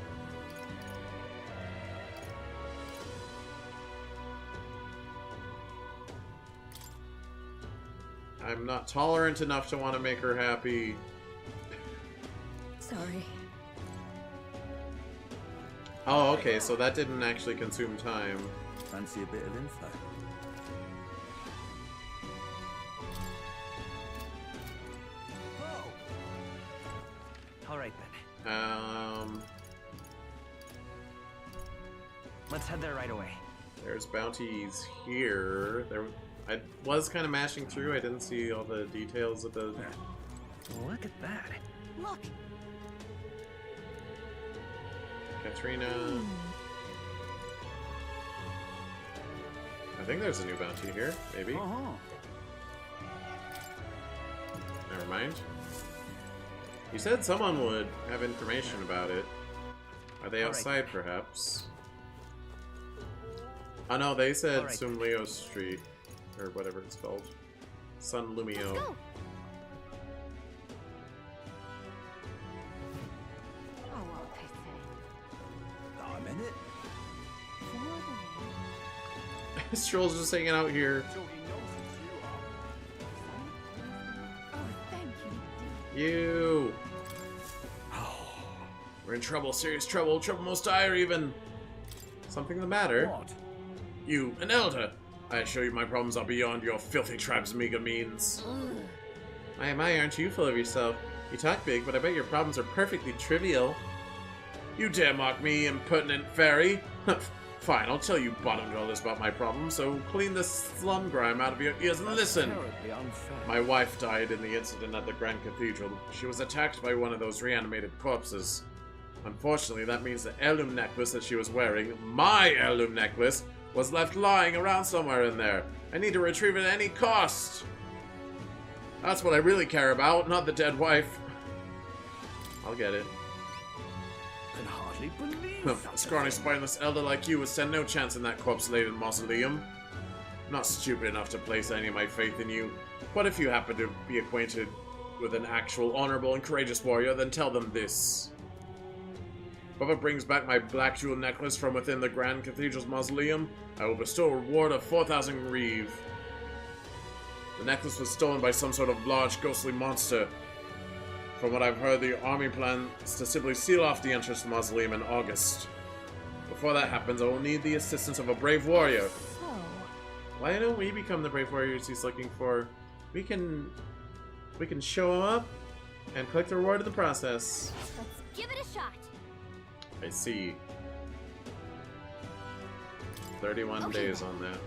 I'm not tolerant enough to want to make her happy. Sorry. Oh, okay, so that didn't actually consume time. Fancy a bit of info? All right then. Let's head there right away. There's bounties here. I was kind of mashing through. I didn't see all the details of the... Look at that. Look. Katrina. I think there's a new bounty here, maybe. Never mind. You said someone would have information about it. Are they outside, perhaps? Oh no, they said Sumleo Street, or whatever it's called. Sun Lumio. Stroll's just hanging out here. You. We're in trouble, serious trouble, trouble most dire even. Something the matter? What? You, an elder. I assure you my problems are beyond your filthy tribe's meager means. My, aren't you full of yourself? You talk big, but I bet your problems are perfectly trivial. You dare mock me, impertinent fairy? Fine, I'll tell you bottom dwellers about my problems, so clean the slum grime out of your ears and listen! My wife died in the incident at the Grand Cathedral. She was attacked by one of those reanimated corpses. Unfortunately, that means the heirloom necklace that she was wearing, my heirloom necklace, was left lying around somewhere in there. I need to retrieve it at any cost! That's what I really care about, not the dead wife. I'll get it. Can hardly believe A scrawny, spineless elder like you would stand no chance in that corpse-laden mausoleum. I'm not stupid enough to place any of my faith in you, but if you happen to be acquainted with an actual honorable and courageous warrior, then tell them this. Whoever brings back my black jewel necklace from within the Grand Cathedral's mausoleum, I will bestow a reward of 4,000 reeve. The necklace was stolen by some sort of large, ghostly monster. From what I've heard, the army plans to simply seal off the entrance to the mausoleum in August. Before that happens, I will need the assistance of a brave warrior. Why don't we become the brave warriors he's looking for? We can show him up and collect the reward in the process. Let's give it a shot. I see. 31 days on that.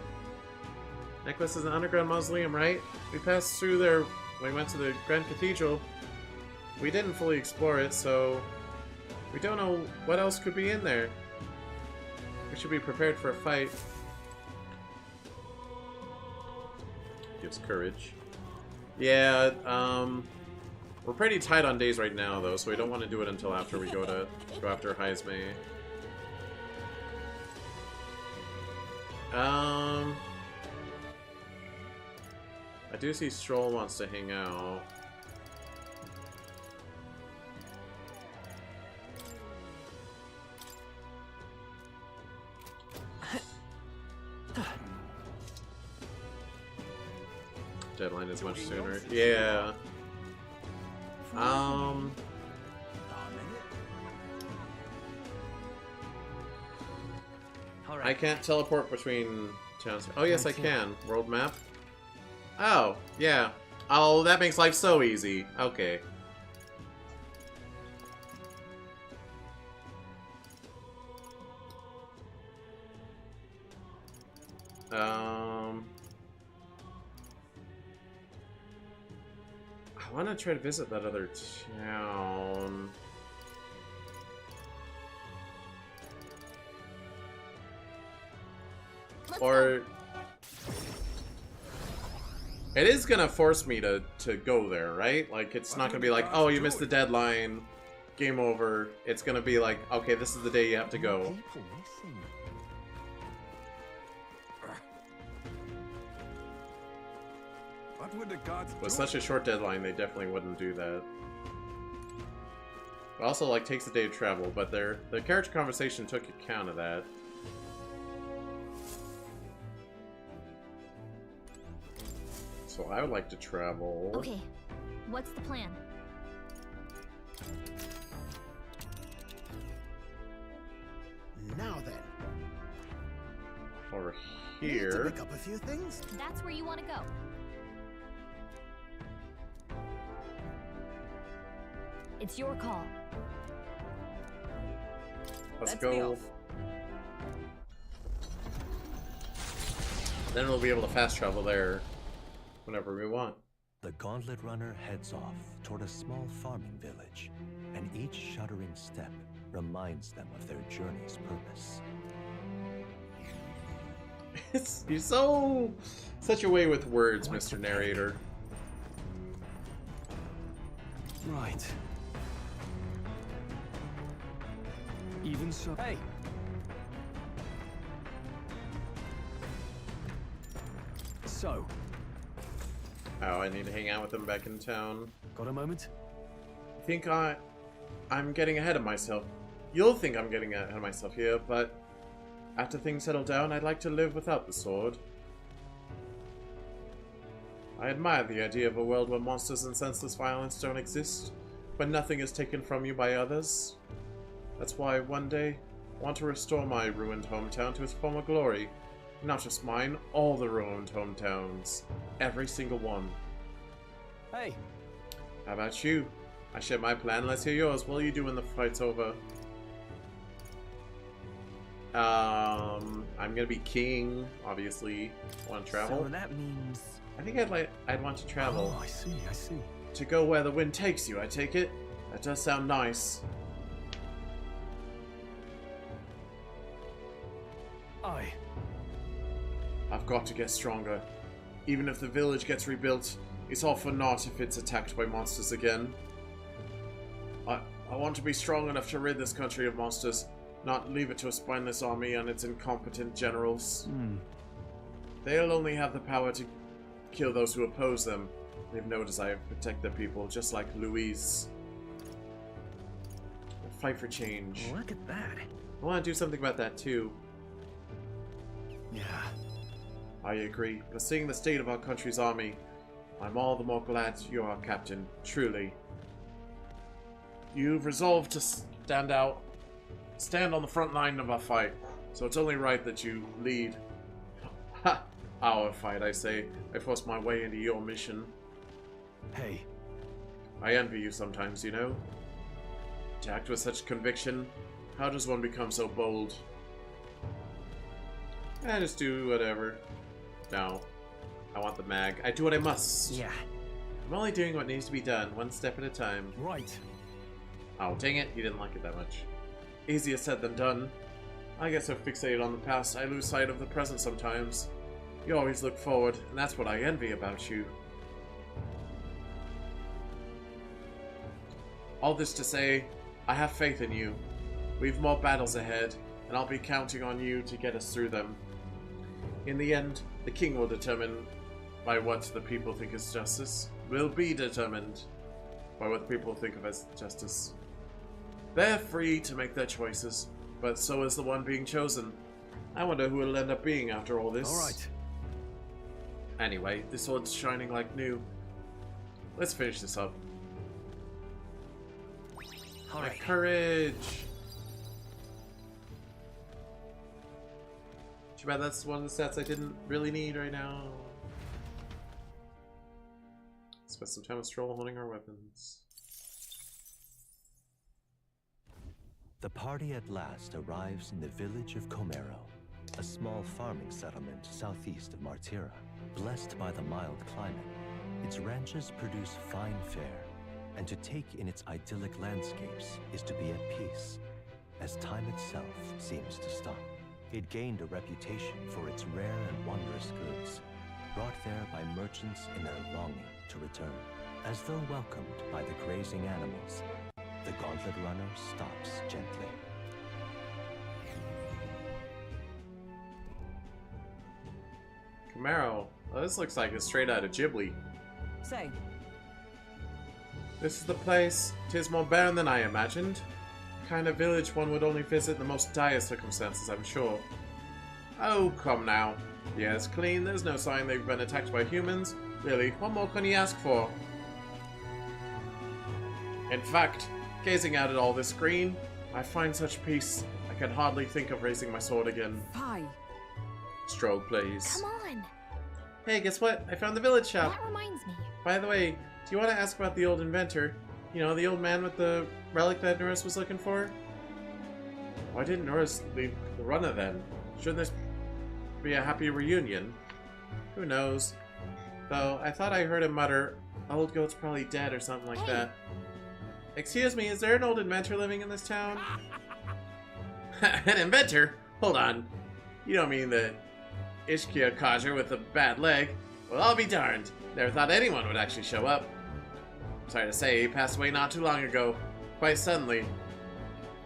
Necklace is an underground mausoleum, right? We passed through there when we went to the Grand Cathedral. We didn't fully explore it, so we don't know what else could be in there. We should be prepared for a fight. Gives courage. Yeah, we're pretty tight on days right now, though, so we don't want to do it until after we go after Heisme. I do see Stroll wants to hang out. Deadline is much sooner. Yeah. I can't teleport between towns. Oh yes, I can. World map. Oh, yeah. Oh, that makes life so easy. Okay. I want to try to visit that other town. Or it is gonna force me to go there, right? Like, it's not gonna be like, oh, you missed the deadline, game over. It's gonna be like, okay, this is the day you have to go. With such a short deadline, they definitely wouldn't do that. It also, like, takes a day to travel, but the character conversation took account of that. So I would like to travel. Okay, what's the plan? Now then. Over Need here. to pick up a few things. That's where you want to go. It's your call. Let's Be go. off. Then we'll be able to fast travel there whenever we want. The Gauntlet Runner heads off toward a small farming village, and each shuddering step reminds them of their journey's purpose. You're such a way with words, Mr. Narrator. Right. Even so. Hey! So. Oh, I need to hang out with them back in town. Got a moment? I think I'm getting ahead of myself. You'll think I'm getting ahead of myself here, but after things settle down, I'd like to live without the sword. I admire the idea of a world where monsters and senseless violence don't exist, but nothing is taken from you by others. That's why one day, I want to restore my ruined hometown to its former glory. Not just mine, all the ruined hometowns. Every single one. Hey! How about you? I share my plan, let's hear yours. What will you do when the fight's over? I'm gonna be king, obviously. Want to travel? So that means... I think I'd want to travel. Oh, I see. To go where the wind takes you, I take it? That does sound nice. I've got to get stronger. Even if the village gets rebuilt, it's all for naught if it's attacked by monsters again. I want to be strong enough to rid this country of monsters, not leave it to a spineless army and its incompetent generals. They'll only have the power to kill those who oppose them. They have no desire to protect their people, just like Louise. Fight for change. Look at that. I want to do something about that too. Yeah. I agree, but seeing the state of our country's army, I'm all the more glad you're our captain, truly. You've resolved to stand on the front line of our fight, so it's only right that you lead. Ha! Our fight, I say. I forced my way into your mission. Hey. I envy you sometimes, you know? To act with such conviction, how does one become so bold? I just do whatever. No. I want the mag. I do what I must. Yeah. I'm only doing what needs to be done, one step at a time. Right. Oh, dang it. You didn't like it that much. Easier said than done. I get so fixated on the past, I lose sight of the present sometimes. You always look forward, and that's what I envy about you. All this to say, I have faith in you. We've more battles ahead, and I'll be counting on you to get us through them. In the end, the king will determine by what the people think is justice. Will be determined by what the people think of as justice. They're free to make their choices, but so is the one being chosen. I wonder who it'll end up being after all this. Alright. Anyway, this sword's shining like new. Let's finish this up. Alright. My courage! Too bad that's one of the stats I didn't really need right now. Spend some time with Stroll holding our weapons. The party at last arrives in the village of Comero, a small farming settlement southeast of Martira. Blessed by the mild climate, its ranches produce fine fare, and to take in its idyllic landscapes is to be at peace, as time itself seems to stop. It gained a reputation for its rare and wondrous goods, brought there by merchants in their longing to return. As though welcomed by the grazing animals, the Gauntlet Runner stops gently. Camaro. Well, this looks like it's straight out of Ghibli. Say. This is the place. 'Tis more barren than I imagined. Kind of village one would only visit in the most dire circumstances, I'm sure. Oh, come now. Yeah, it's clean. There's no sign they've been attacked by humans, Really, what more can you ask for? In fact, gazing out at all this green, I find such peace, I can hardly think of raising my sword again. Fie. Stroke, please. Come on. Hey, guess what? I found the village shop. That reminds me. By the way, do you want to ask about the old inventor? You know, the old man with the relic that Norris was looking for? Why didn't Norris leave the runner then? Shouldn't this be a happy reunion? Who knows? Though, I thought I heard him mutter, old goat's probably dead or something like that. Excuse me, is there an old inventor living in this town? An inventor? Hold on. You don't mean the Ishkia codger with a bad leg? Well, I'll be darned. Never thought anyone would actually show up. Sorry to say, he passed away not too long ago. Quite suddenly.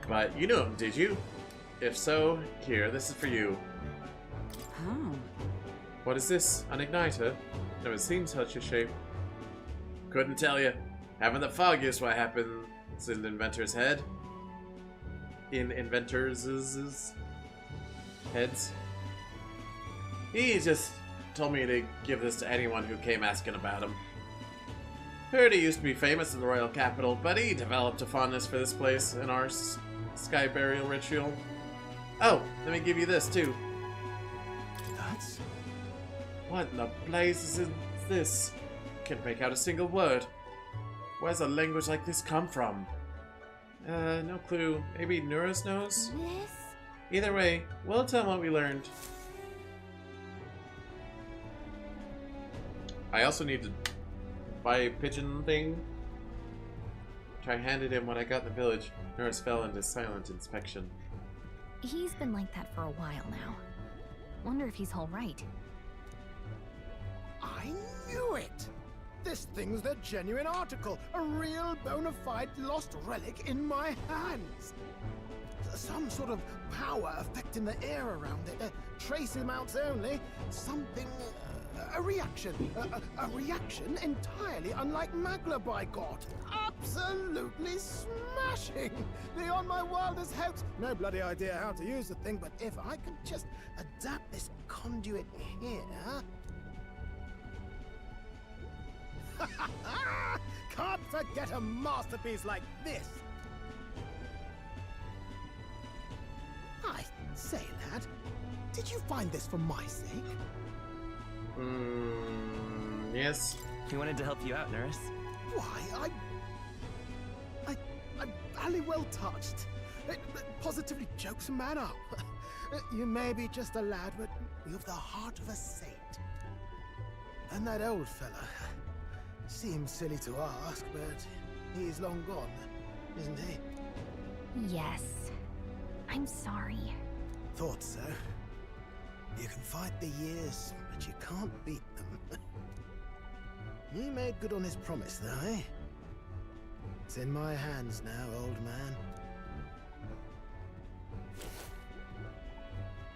But you knew him, did you? If so, here, this is for you. Oh. What is this? An igniter? Never seen such a shape. Couldn't tell you. Haven't the foggiest what happens in the inventor's head. In inventors' heads. He just told me to give this to anyone who came asking about him. Heard he used to be famous in the royal capital, but he developed a fondness for this place in our sky burial ritual. Oh, let me give you this too. That's... What in the blazes is this? Can't make out a single word. Where's a language like this come from? No clue. Maybe Nuris knows? This? Either way, we'll tell him what we learned. I also need to buy a pigeon thing. I handed him what I got in the village. Nuris fell into silent inspection. He's been like that for a while now. Wonder if he's all right. I knew it! This thing's the genuine article, a real bona fide lost relic in my hands. Some sort of power affecting the air around it, trace amounts only, something, a reaction. A reaction entirely unlike Magla, by God. Absolutely smashing! Beyond my wildest hopes. No bloody idea how to use the thing, but if I can just adapt this conduit here... Can't forget a masterpiece like this! I say, lad, did you find this for my sake? Yes. He wanted to help you out, Nurse. Why, I'm barely well touched. It positively jokes a man up. You may be just a lad, but you've the heart of a saint. And that old fella... Seems silly to ask, but he's long gone, isn't he? Yes. I'm sorry. Thought so. You can fight the years, but you can't beat them. He made good on his promise, though, eh? It's in my hands now, old man.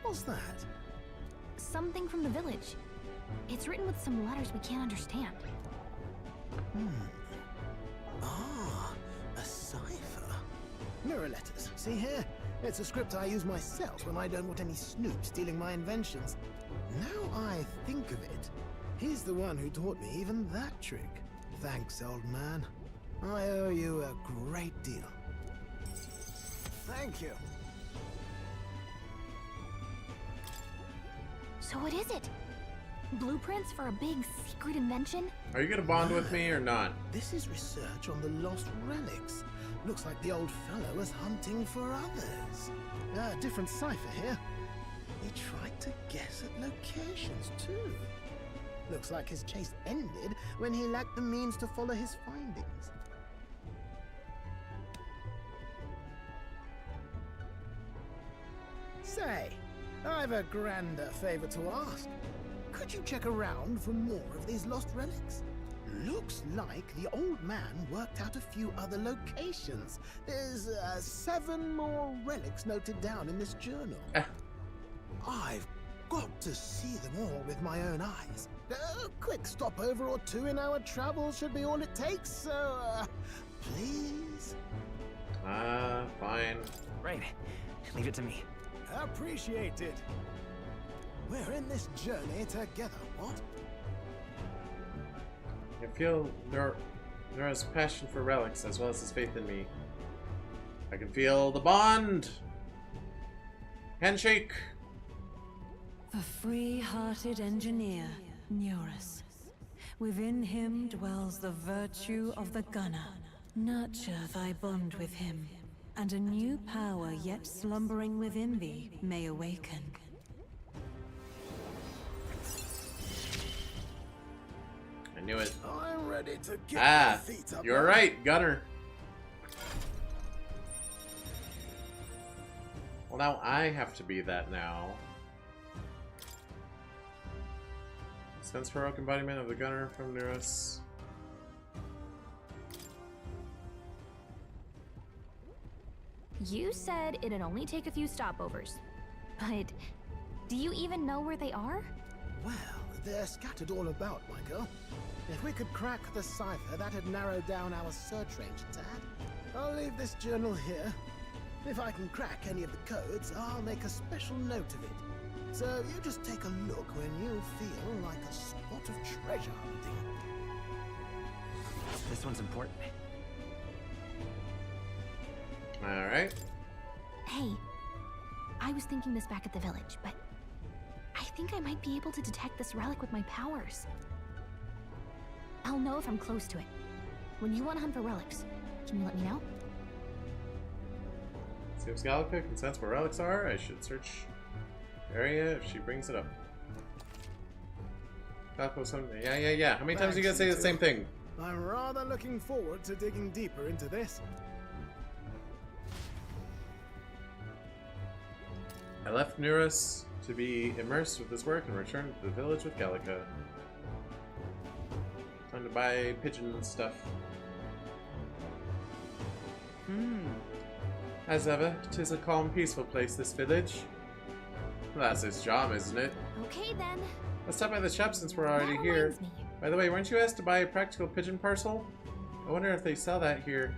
What's that? Something from the village. It's written with some letters we can't understand. Ah, a cipher. Mirror letters. See here? It's a script I use myself when I don't want any snoop stealing my inventions. Now I think of it, he's the one who taught me even that trick. Thanks, old man. I owe you a great deal. Thank you. So what is it? Blueprints for a big secret invention? Are you gonna bond with me or not? This is research on the lost relics. Looks like the old fellow was hunting for others. Different cipher here. He tried to guess at locations too. Looks like his chase ended when he lacked the means to follow his findings. Say, I've a grander favor to ask. Could you check around for more of these lost relics? Looks like the old man worked out a few other locations. There's 7 more relics noted down in this journal. I've got to see them all with my own eyes. A quick stopover or 2 in our travels should be all it takes, so please? Fine. Right. Leave it to me. Appreciate it. We're in this journey together, what? I feel Nura's passion for relics as well as his faith in me. I can feel the bond! Handshake! The free-hearted engineer, Nurus. Within him dwells the virtue of the gunner. Nurture thy bond with him, and a new power yet slumbering within thee may awaken. I knew it. I'm ready to get my feet up. You're right, Gunner. Well, now I have to be that now. Sense heroic embodiment of the Gunner from Nurus. You said it'd only take a few stopovers. But do you even know where they are? Well, they're scattered all about, my girl. If we could crack the cipher, that'd narrow down our search range a tad. I'll leave this journal here. If I can crack any of the codes, I'll make a special note of it. So you just take a look when you feel like a spot of treasure hunting. This one's important. Alright. Hey, I was thinking this back at the village, but I think I might be able to detect this relic with my powers. I'll know if I'm close to it. When you want to hunt for relics, can you let me know? See if Gallica can sense where relics are. I should search the area if she brings it up. Yeah. How many times are you gonna say the same thing? I'm rather looking forward to digging deeper into this. I left Nurus to be immersed with this work and returned to the village with Gallica. Time to buy pigeon stuff. As ever, 'tis a calm, peaceful place, this village. Well, that's its job, isn't it? Okay then. Let's stop by the shop since we're already here. By the way, weren't you asked to buy a practical pigeon parcel? I wonder if they sell that here.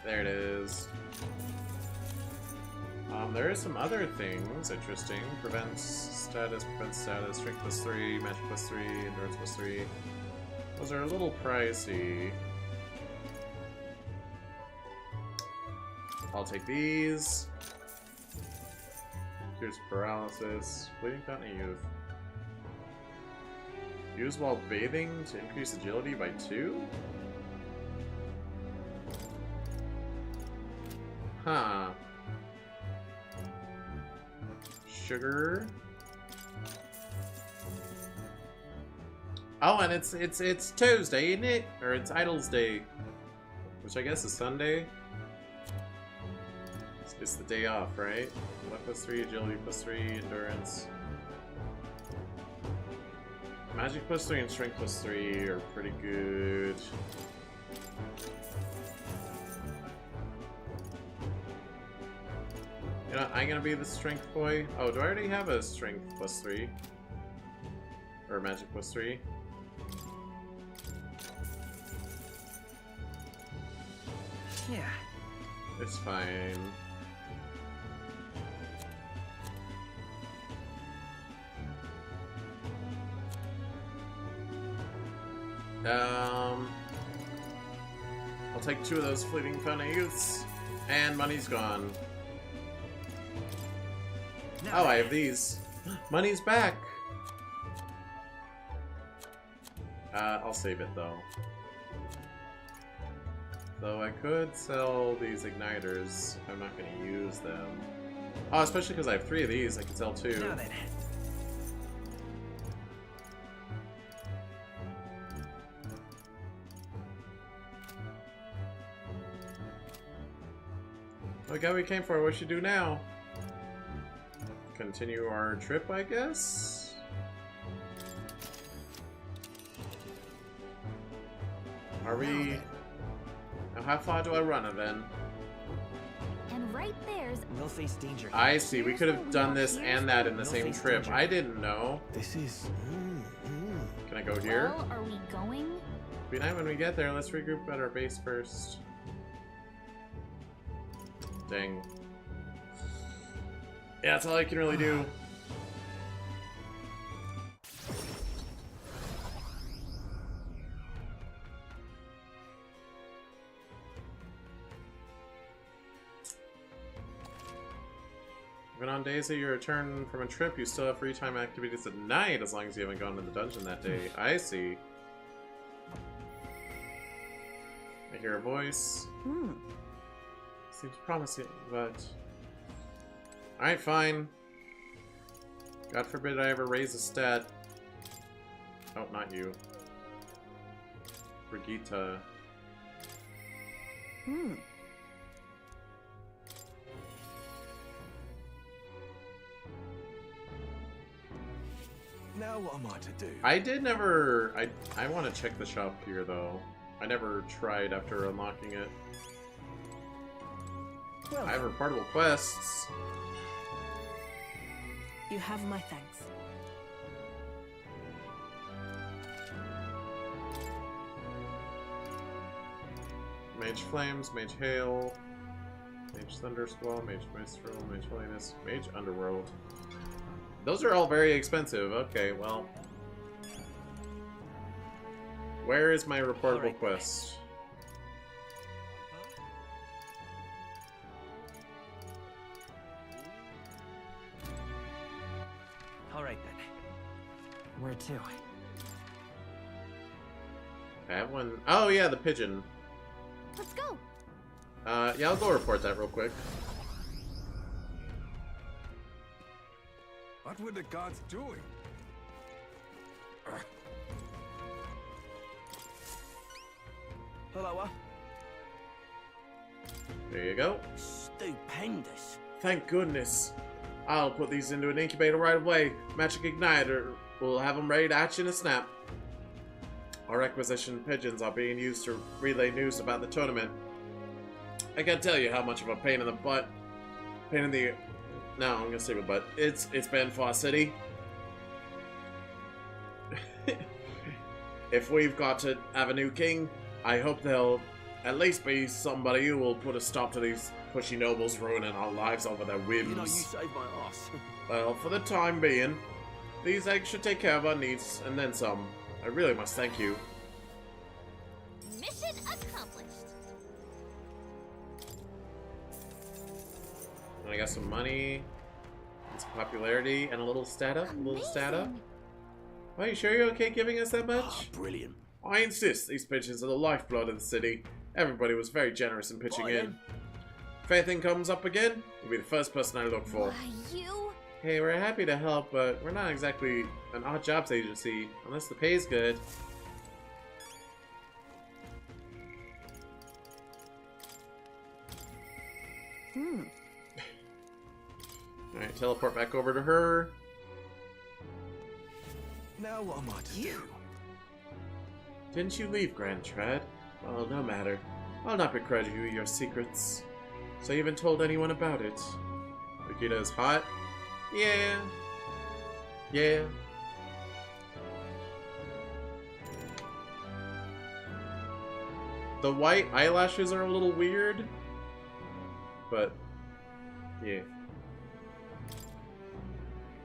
There it is. There are some other things interesting. Prevents status, strength +3, magic +3, endurance +3. Those are a little pricey. I'll take these. Here's paralysis. Fleeting fountain of youth. Use while bathing to increase agility by 2? Huh. Sugar. Oh, and it's Tuesday, isn't it? Or it's Idol's Day, which I guess is Sunday. It's the day off, right? Luck +3, agility +3, endurance. Magic +3 and strength +3 are pretty good. You know, I'm gonna be the strength boy. Oh, do I already have a strength +3? Or magic +3? Yeah. It's fine. I'll take 2 of those fleeting fountain youths, and money's gone. Oh, I have these. Money's back! I'll save it though. Though I could sell these igniters if I'm not going to use them. Oh, especially because I have 3 of these, I can sell 2. Now then. Look how we came for. What should we do now? Continue our trip, I guess? Are we... Now how far do I run it then? And right there's... We'll face danger. I see. We could have done this and that in the same trip. I didn't know. This is... Can I go here? Well, are we going? Be nice when we get there. Let's regroup at our base first. Dang. Yeah, that's all I can really do. Even on days that you return from a trip, you still have free time activities at night, as long as you haven't gone to the dungeon that day. I see. I hear a voice. Seems promising, but... Alright, fine. God forbid I ever raise a stat. Oh, not you. Brigitte. Now what am I to do? I did never... I want to check the shop here, though. I never tried after unlocking it. Well, I have reportable quests. you have my thanks. Mage Flames, Mage Hail, Mage Thundersquall, Mage Maestro, Mage Holiness, Mage Underworld. Those are all very expensive. Okay, well. Where is my reportable quest? Alright then. Where to? I have one. Oh yeah, the pigeon. Let's go. Yeah, I'll go report that real quick. What were the gods doing? Hello. There you go. Stupendous. Thank goodness. I'll put these into an incubator right away. Magic Igniter will have them ready to hatch in a snap. Our requisition pigeons are being used to relay news about the tournament. I can't tell you how much of a pain in the butt. Pain in the... No, I'm gonna say the butt. It's been for our city. If we've got to have a new king, I hope there'll at least be somebody who will put a stop to these pushy nobles ruining our lives over their whims. You know, you saved my ass. Well, for the time being, these eggs should take care of our needs, and then some. I really must thank you. Mission accomplished. And I got some money, and some popularity, and a little stata. Are you sure you're okay giving us that much? Oh, brilliant. I insist. These pigeons are the lifeblood of the city. Everybody was very generous in pitching in. If anything comes up again, you'll be the first person I look for. You? Hey, we're happy to help, but we're not exactly an odd jobs agency, unless the pay's good. Alright, teleport back over to her. Now what am I to do? Didn't you leave, Grand Tread? Well, no matter. I'll not begrudge you your secrets. So you haven't told anyone about it. Brigitte hot? Yeah. Yeah. The white eyelashes are a little weird. But, yeah.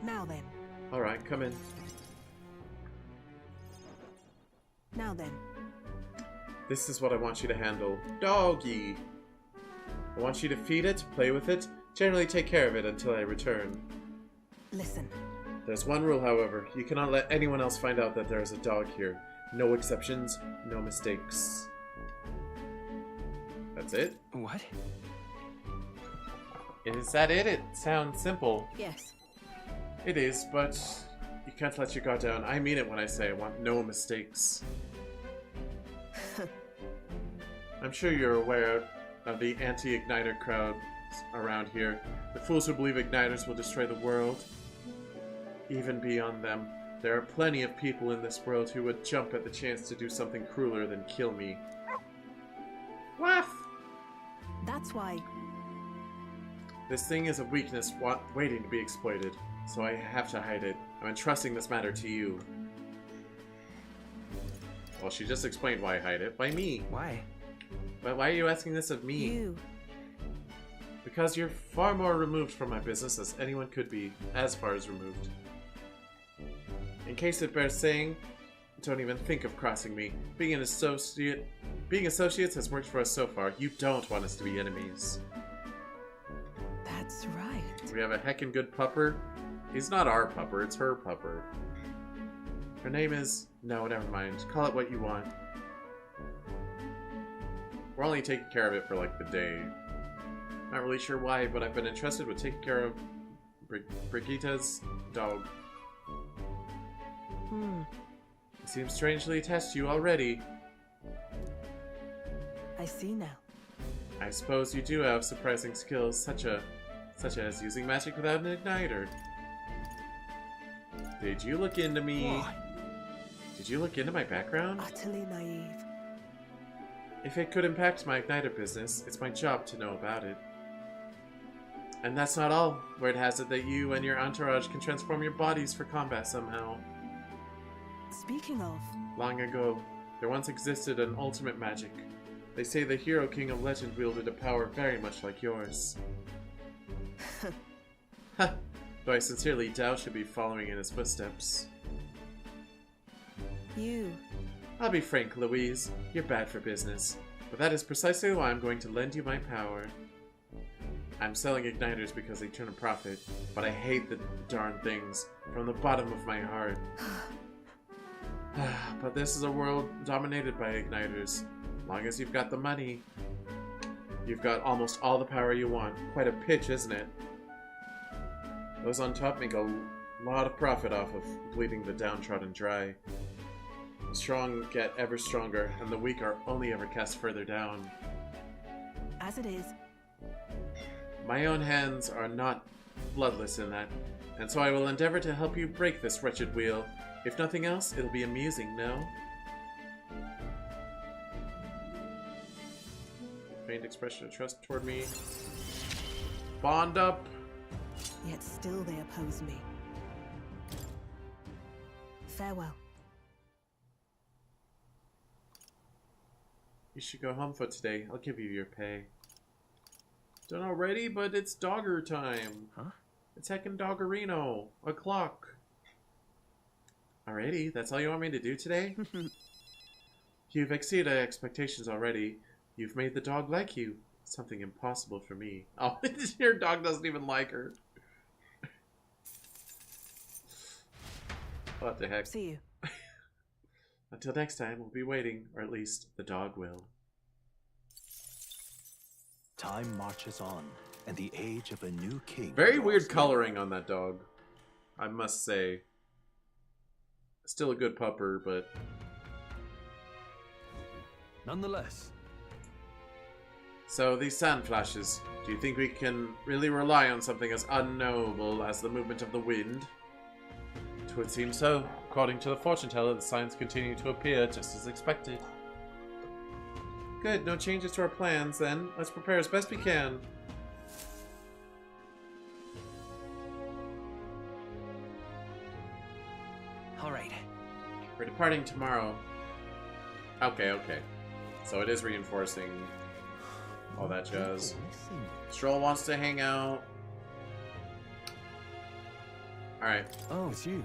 Now then. Alright, come in. Now then. This is what I want you to handle. Doggy! I want you to feed it, play with it, generally take care of it until I return. Listen. There's one rule, however. You cannot let anyone else find out that there is a dog here. No exceptions, no mistakes. That's it? What? Is that it? It sounds simple. Yes. It is, but you can't let your guard down. I mean it when I say I want no mistakes. I'm sure you're aware of the anti-igniter crowds around here. The fools who believe igniters will destroy the world. Even beyond them, there are plenty of people in this world who would jump at the chance to do something crueler than kill me. Waff! That's why. This thing is a weakness waiting to be exploited, so I have to hide it. I'm entrusting this matter to you. Well, she just explained why I hide it. By me. Why? But why are you asking this of me? You. Because you're far more removed from my business as anyone could be, as far as removed. In case it bears saying, don't even think of crossing me. Being associates has worked for us so far. You don't want us to be enemies. That's right. We have a heckin' good pupper. He's not our pupper, it's her pupper. Her name is... No, never mind. Call it what you want. We're only taking care of it for like the day. Not really sure why, but I've been entrusted with taking care of Brigitta's dog. He seems strangely attached to you already. I see now. I suppose you do have surprising skills, such as using magic without an igniter. Did you look into me? What? Did you look into my background? Utterly naive. If it could impact my igniter business, it's my job to know about it. And that's not all. Word has it that you and your entourage can transform your bodies for combat somehow. Speaking of... Long ago, there once existed an ultimate magic. They say the hero king of legend wielded a power very much like yours. Ha! Though I sincerely doubt you'll be following in his footsteps. You... I'll be frank, Louise. You're bad for business. But that is precisely why I'm going to lend you my power. I'm selling igniters because they turn a profit, but I hate the darn things from the bottom of my heart. But this is a world dominated by igniters. As long as you've got the money, you've got almost all the power you want. Quite a pitch, isn't it? Those on top make a lot of profit off of bleeding the downtrodden dry. The strong get ever stronger, and the weak are only ever cast further down. As it is. My own hands are not bloodless in that, and so I will endeavor to help you break this wretched wheel. If nothing else, it'll be amusing, no? Faint expression of trust toward me. Bond up! Yet still they oppose me. Farewell. You should go home for today. I'll give you your pay. Done already, but it's dogger time. Huh? It's heckin' doggerino. O'clock. Alrighty, that's all you want me to do today? You've exceeded expectations already. You've made the dog like you. Something impossible for me. Oh, your dog doesn't even like her. What the heck? See you. Until next time, we'll be waiting, or at least the dog will. Time marches on, and the age of a new king. Very weird coloring on that dog, I must say. Still a good pupper, but... Nonetheless. So, these sand flashes, do you think we can really rely on something as unknowable as the movement of the wind? It would seem so. According to the fortune teller, the signs continue to appear just as expected. Good, no changes to our plans then. Let's prepare as best we can. Alright. We're departing tomorrow. Okay. So it is reinforcing all that jazz. Stroll wants to hang out. Alright. Oh, it's you.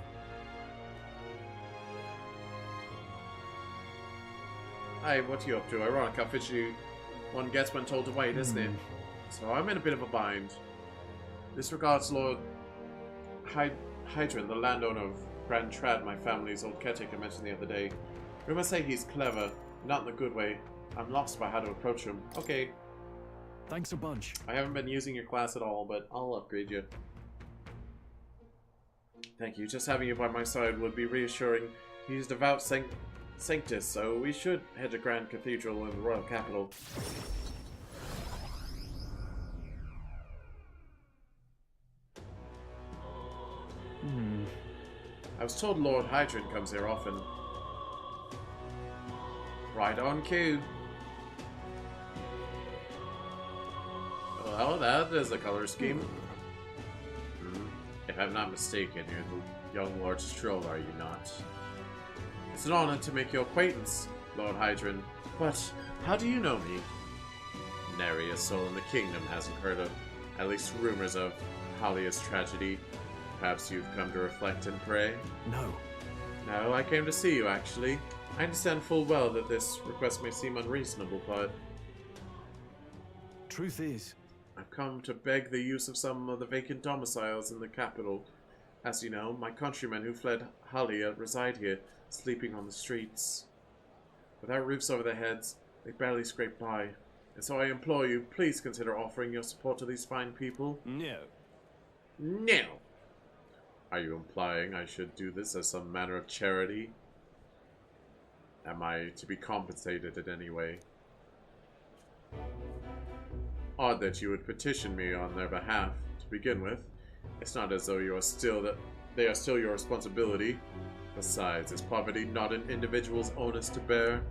Hi, what are you up to? Ironic how fishy one gets when told to wait, isn't it? So I'm in a bit of a bind. This regards Lord Hydron, the landowner of Grand Trad, my family's old caretaker mentioned the other day. Rumors say he's clever, not in the good way. I'm lost by how to approach him. Okay. Thanks a bunch. I haven't been using your class at all, but I'll upgrade you. Thank you. Just having you by my side would be reassuring. He's devout Sanctus, so we should head to Grand Cathedral in the royal capital. I was told Lord Hydron comes here often. Right on cue. Well, that is a color scheme. If I'm not mistaken, you're the young Lord Stroll, are you not? It's an honor to make your acquaintance, Lord Hydron. But how do you know me? nary a soul in the kingdom hasn't heard of, at least rumors of, Halia's tragedy. Perhaps you've come to reflect and pray? No. No, I came to see you, actually. I understand full well that this request may seem unreasonable, but... Truth is... I've come to beg the use of some of the vacant domiciles in the capital. As you know, my countrymen who fled Halia reside here, sleeping on the streets. Without roofs over their heads, they barely scrape by. And so I implore you, please consider offering your support to these fine people. No. No! Are you implying I should do this as some manner of charity? Am I to be compensated in any way? Odd that you would petition me on their behalf, to begin with. It's not as though they are still your responsibility. Besides, is poverty not an individual's onus to bear?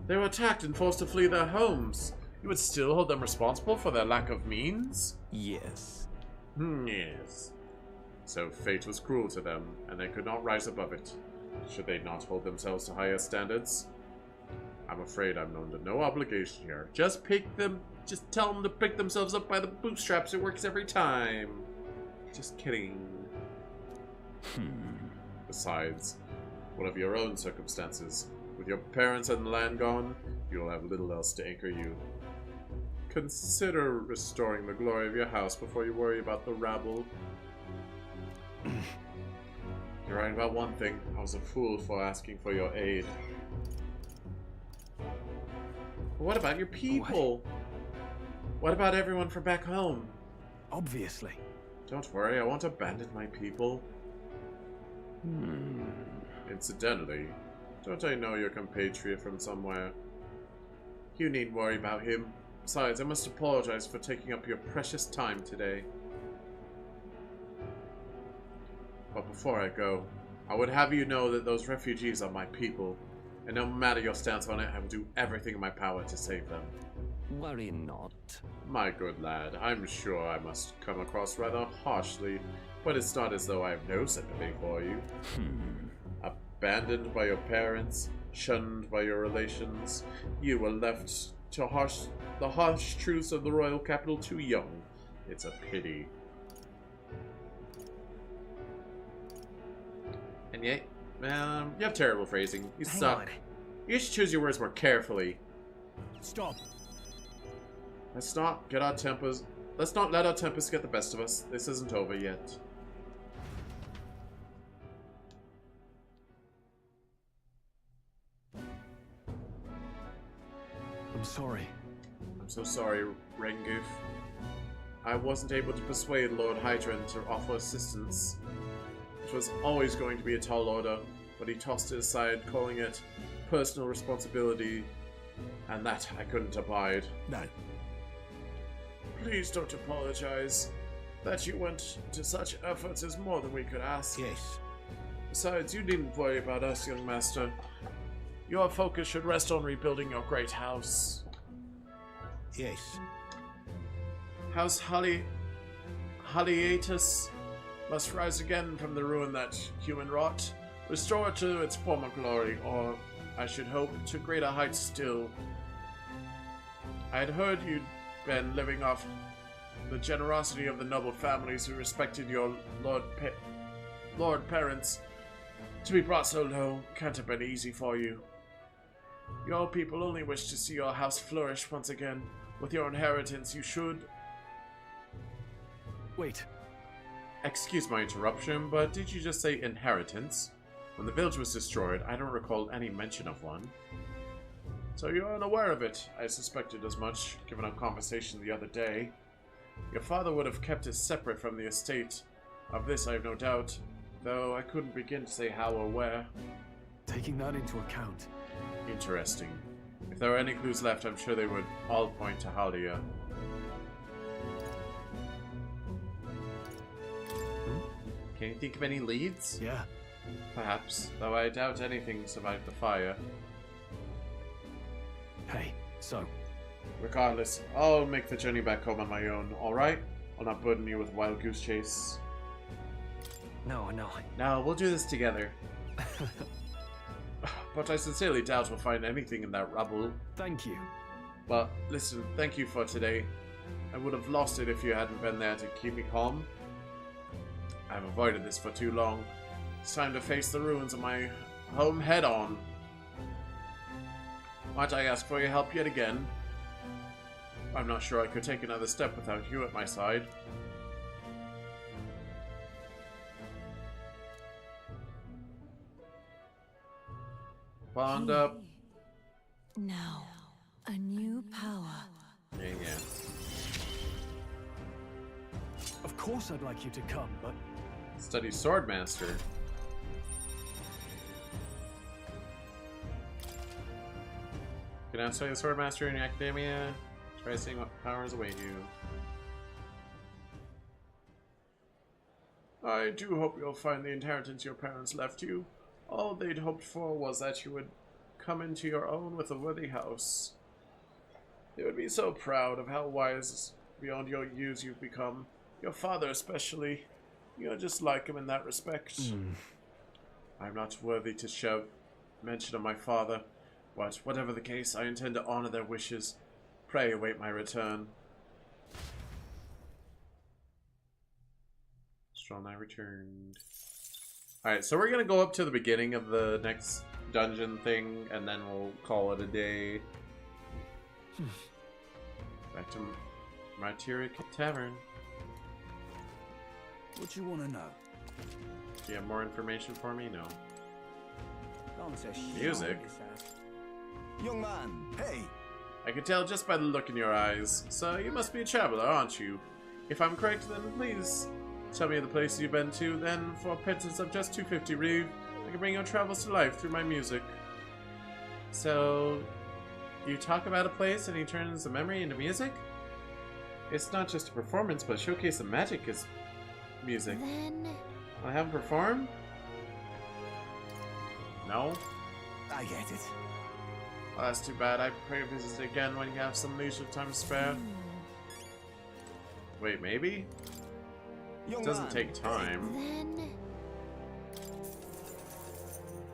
They were attacked and forced to flee their homes. You would still hold them responsible for their lack of means? Yes. Yes. So fate was cruel to them, and they could not rise above it. Should they not hold themselves to higher standards? I'm afraid I'm under no obligation here. Just tell them to pick themselves up by the bootstraps. It works every time. Just kidding. Besides, what of your own circumstances? With your parents and the land gone, you'll have little else to anchor you. Consider restoring the glory of your house before you worry about the rabble. You're right about one thing. I was a fool for asking for your aid. But what about your people? What about everyone from back home? Obviously. Don't worry, I won't abandon my people. Incidentally, don't I know your compatriot from somewhere? You needn't worry about him. Besides, I must apologize for taking up your precious time today. But before I go, I would have you know that those refugees are my people, and no matter your stance on it, I will do everything in my power to save them. Worry not. My good lad, I'm sure I must come across rather harshly, but it's not as though I have no sympathy for you. Abandoned by your parents, shunned by your relations, you were left to the harsh truths of the royal capital too young. It's a pity. And yet, you have terrible phrasing. You suck. You should choose your words more carefully. Stop. Let's not let our tempers get the best of us. This isn't over yet. I'm sorry. I'm so sorry, Rengoof. I wasn't able to persuade Lord Hydran to offer assistance. It was always going to be a tall order, but he tossed it aside, calling it personal responsibility, and that I couldn't abide. No. Please don't apologize. That you went to such efforts is more than we could ask. Yes. Besides, you needn't worry about us, young master. Your focus should rest on rebuilding your great house. Yes. House Haliatus must rise again from the ruin that human wrought. Restore it to its former glory, or, I should hope, to greater heights still. I had heard you'd been living off the generosity of the noble families who respected your lord parents. To be brought so low can't have been easy for you. Your people only wish to see your house flourish once again. With your inheritance, you should... Wait. Excuse my interruption, but did you just say inheritance? When the village was destroyed, I don't recall any mention of one. So you're unaware of it. I suspected as much, given our conversation the other day. Your father would have kept it separate from the estate. Of this I have no doubt, though I couldn't begin to say how or where. Taking that into account. Interesting. If there were any clues left, I'm sure they would all point to Halia. Can you think of any leads? Yeah. Perhaps, though I doubt anything survived the fire. Hey, so? Regardless, I'll make the journey back home on my own, alright? I'll not burden you with a wild goose chase. No. No, we'll do this together. but I sincerely doubt we'll find anything in that rubble. Thank you. But listen, thank you for today. I would have lost it if you hadn't been there to keep me calm. I've avoided this for too long. It's time to face the ruins of my home head on. Might I ask for your help yet again? I'm not sure I could take another step without you at my side. Bond up. Now, a new power. Yeah. Of course I'd like you to come, but... Study Swordmaster. You can now study the Swordmaster in your academia. Try seeing what powers await you. I do hope you'll find the inheritance your parents left you. All they'd hoped for was that you would come into your own with a worthy house. They would be so proud of how wise beyond your years you've become. Your father especially. You're just like him in that respect. I'm not worthy to shout mention of my father, but whatever the case, I intend to honor their wishes. Pray await my return. Strong I returned. Alright, so we're gonna go up to the beginning of the next dungeon thing, and then we'll call it a day. Back to Materia Tavern. What you want to know? Do you have more information for me? No. Music? Young man, hey! I can tell just by the look in your eyes. So you must be a traveler, aren't you? If I'm correct, then please tell me the places you've been to. Then, for a pittance of just 250 reeve, I can bring your travels to life through my music. So, you talk about a place and he turns the memory into music? It's not just a performance, but a showcase of magic is music. Then... I have him perform? No? I get it. Well, that's too bad. I pray to visit again when you have some leisure time to spare. Wait, maybe? It doesn't take time. Then...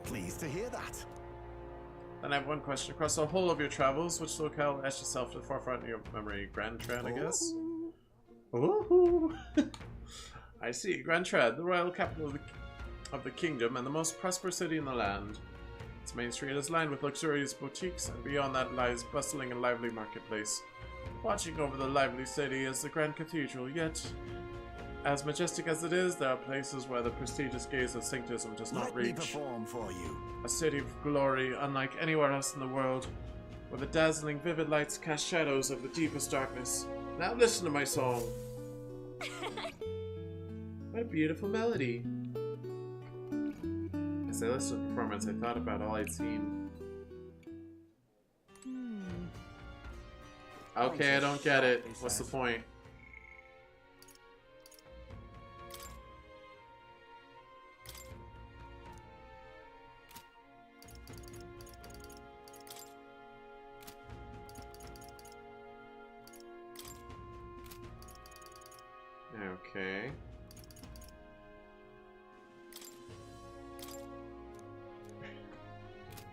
Pleased to hear that. Then I have one question. Across the whole of your travels, which locale etched itself to the forefront of your memory? Grand Trad, I guess? Ooh. I see. Grand Trad, the royal capital of the kingdom and the most prosperous city in the land. Its main street is lined with luxurious boutiques, and beyond that lies bustling and lively marketplace. Watching over the lively city is the Grand Cathedral, yet, as majestic as it is, there are places where the prestigious gaze of sanctism does not reach. Let me perform for you. A city of glory unlike anywhere else in the world, where the dazzling vivid lights cast shadows of the deepest darkness. Now listen to my song. What a beautiful melody. As I listened to the performance, I thought about all I'd seen. Okay, I don't get it. What's the point? Okay.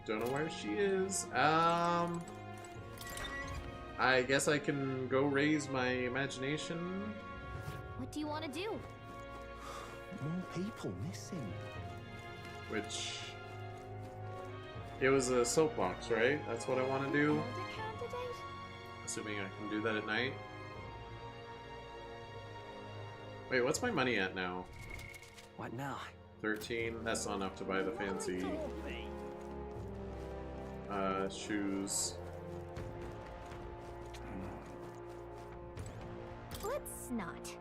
Don't know where she is. I guess I can go raise my imagination. What do you want to do? More people missing. Which... It was a soapbox, right? That's what I want to do. Assuming I can do that at night. Wait, what's my money at now? What now? 13. That's not enough to buy the fancy shoes. Let's not.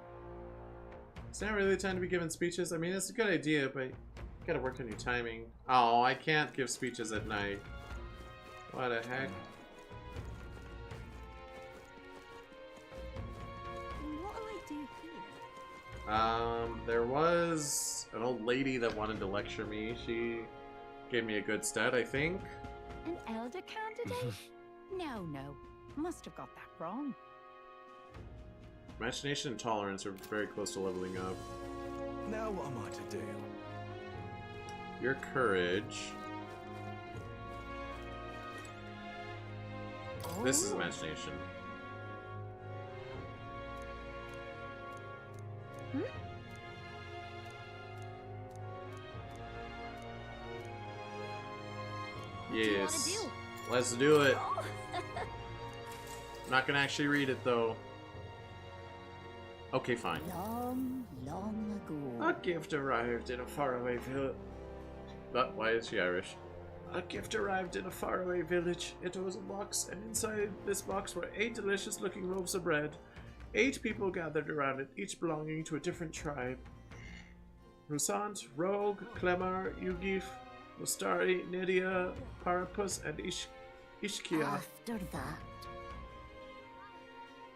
It's not really the time to be giving speeches. I mean, it's a good idea, but you gotta work on your timing. Oh, I can't give speeches at night. What the heck? What do I do here? There was an old lady that wanted to lecture me. She gave me a good stat, I think. An elder candidate? No. Must have got that wrong. Imagination and tolerance are very close to leveling up. Now what am I to do? Your courage. This is imagination. Yes. Let's do it. I'm not gonna actually read it though. Okay, fine. Long, long ago. A gift arrived in a faraway village. But why is she Irish? A gift arrived in a faraway village. It was a box, and inside this box were 8 delicious-looking loaves of bread. 8 people gathered around it, each belonging to a different tribe. Rusant, Rogue, Clemar, Yugif, Mustari, Nydia, Parapus, and Ishkia. After that.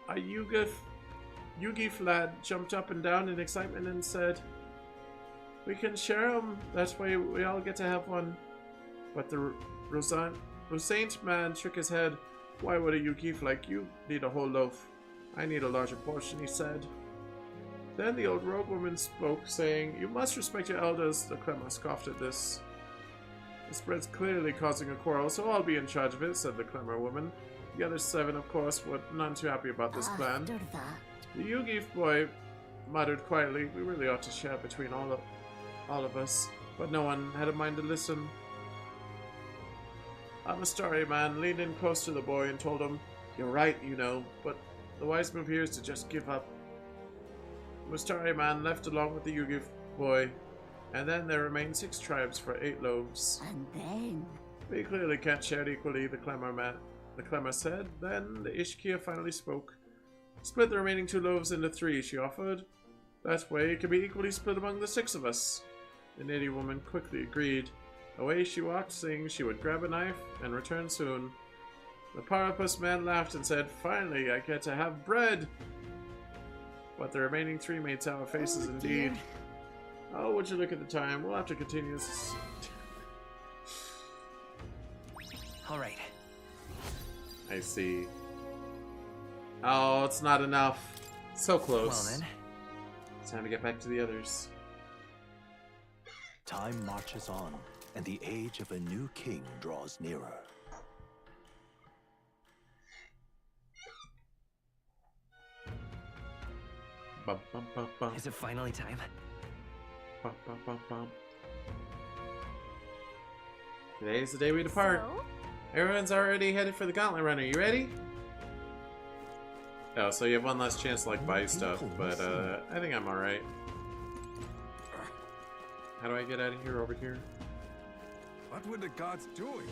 A Yugif lad jumped up and down in excitement and said, "We can share them. That way we all get to have one." But the Rusant man shook his head. "Why would a Yugif like you need a whole loaf? I need a larger portion," he said. Then the old rogue woman spoke, saying, "You must respect your elders." The Clemar scoffed at this. "This bread's clearly causing a quarrel, so I'll be in charge of it," said the Clemar woman. The other 7, of course, were none too happy about this plan. After that. The Yugif boy muttered quietly, "We really ought to share between all of us," but no one had a mind to listen. A Mustari man leaned in close to the boy and told him, "You're right, you know, but the wise move here is to just give up." The Mustari man left along with the Yugif boy, and then there remained 6 tribes for 8 loaves. And then? "We clearly can't share it equally," the Clemar said. Then the Ishkia finally spoke. "Split the remaining 2 loaves into 3, she offered. "That way it can be equally split among the 6 of us." The Nydia woman quickly agreed. Away she walked, saying she would grab a knife and return soon. The Parapus man laughed and said, "Finally, I get to have bread!" But the remaining 3 made sour faces indeed. "Oh, would you look at the time? We'll have to continue this." Alright. I see. Oh, it's not enough. So close. Well then. It's time to get back to the others. Time marches on, and the age of a new king draws nearer. Bum, bum, bum, bum. Is it finally time? Bum, bum, bum, bum. Today is the day we depart. So? Everyone's already headed for the Gauntlet Run. Are you ready? Oh, so you have one last chance to like buy stuff, but I think I'm alright. How do I get out of here over here? What were the gods doing?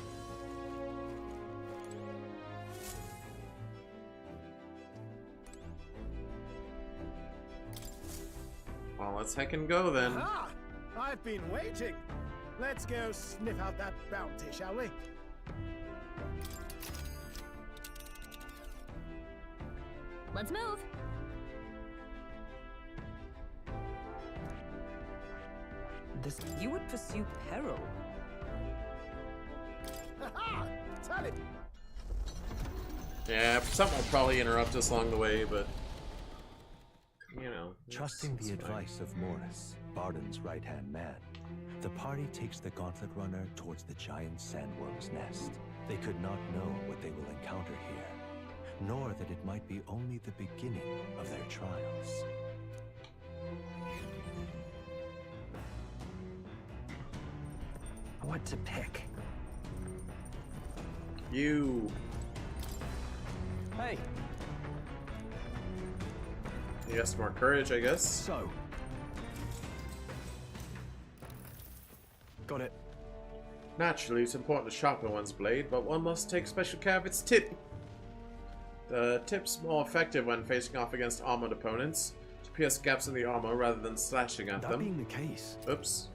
Well, let's heck and go then. Aha! I've been waiting. Let's go sniff out that bounty, shall we? Let's move. You would pursue peril. Ha! Tell it. Yeah, something will probably interrupt us along the way, but you know. Trusting the advice of Morris, Barden's right-hand man, the party takes the Gauntlet Runner towards the giant sandworm's nest. They could not know what they will encounter here, nor that it might be only the beginning of their trials. What to pick? You. Hey. You got some more courage, I guess. So. Got it. Naturally, it's important to sharpen one's blade, but one must take special care of its tip. The tip's more effective when facing off against armored opponents, to pierce gaps in the armor rather than slashing at them. That being the case. Oops.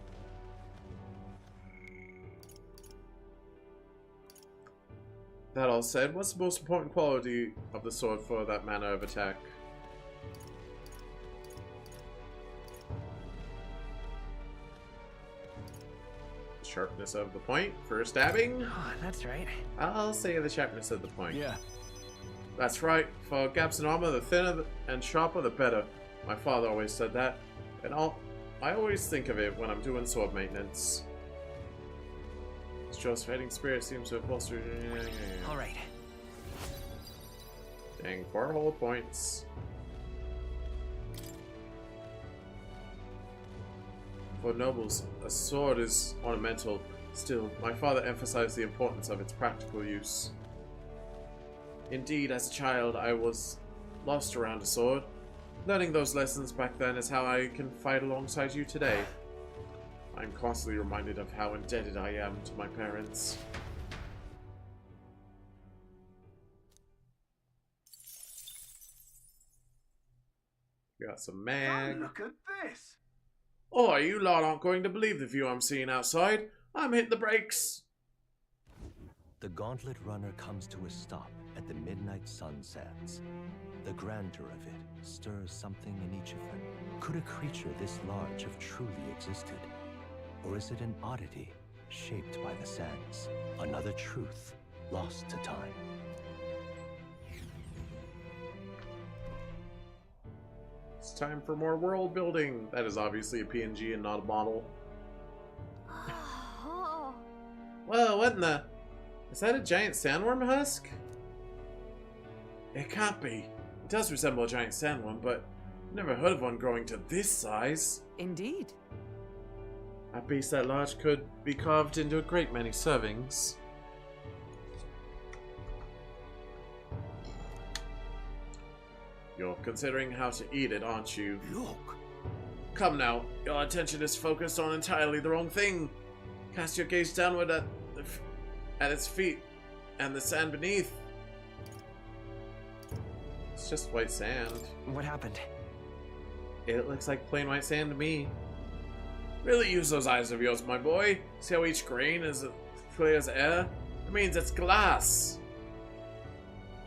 That all said, what's the most important quality of the sword for that manner of attack? Sharpness of the point for stabbing? Oh, that's right. I'll say the sharpness of the point. Yeah. That's right. For gaps in armor, the thinner and sharper, the better. My father always said that, and I always think of it when I'm doing sword maintenance. Joe's fighting spirit seems to have bolstered. All right. Dang, 4 whole points. For nobles, a sword is ornamental. Still, my father emphasized the importance of its practical use. Indeed, as a child, I was lost around a sword. Learning those lessons back then is how I can fight alongside you today. I'm constantly reminded of how indebted I am to my parents. Got some mag. Look at this! Oh, you lot aren't going to believe the view I'm seeing outside. I'm hitting the brakes. The gauntlet runner comes to a stop at the midnight sun sands. The grandeur of it stirs something in each of them. Could a creature this large have truly existed? Or is it an oddity shaped by the sands? Another truth lost to time. It's time for more world building. That is obviously a PNG and not a model. Whoa, what in the... Is that a giant sandworm husk? It can't be. It does resemble a giant sandworm, but I've never heard of one growing to this size. Indeed. A beast that large could be carved into a great many servings. You're considering how to eat it, aren't you? Look! Come now, your attention is focused on entirely the wrong thing. Cast your gaze downward at its feet and the sand beneath. It's just white sand. What happened? It looks like plain white sand to me. Really use those eyes of yours, my boy. See how each grain is clear as air? It means it's glass.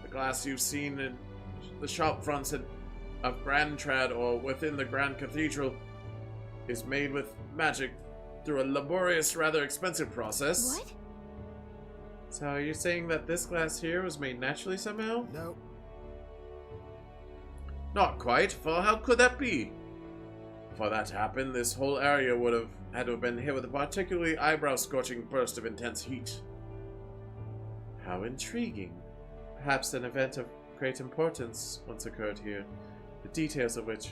The glass you've seen in the shop fronts of Grand Trad or within the Grand Cathedral is made with magic through a laborious, rather expensive process. What? So are you saying that this glass here was made naturally somehow? No. Not quite, for how could that be? For that to happen, this whole area would have had to have been hit with a particularly eyebrow-scorching burst of intense heat. How intriguing. Perhaps an event of great importance once occurred here, the details of which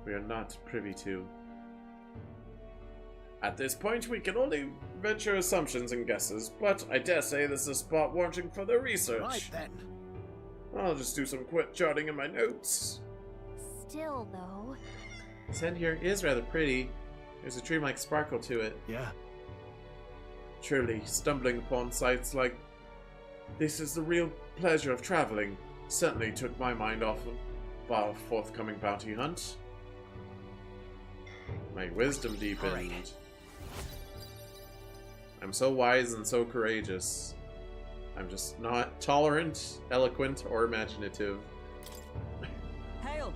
we are not privy to. At this point, we can only venture assumptions and guesses, but I dare say this is a spot warranting further research. Right then. I'll just do some quick jotting in my notes. Still, though... The sand here is rather pretty. There's a dreamlike sparkle to it. Yeah. Truly, stumbling upon sights like this is the real pleasure of traveling. Certainly took my mind off of our forthcoming bounty hunt. My wisdom deepened. Right. I'm so wise and so courageous. I'm just not tolerant, eloquent, or imaginative. Hail!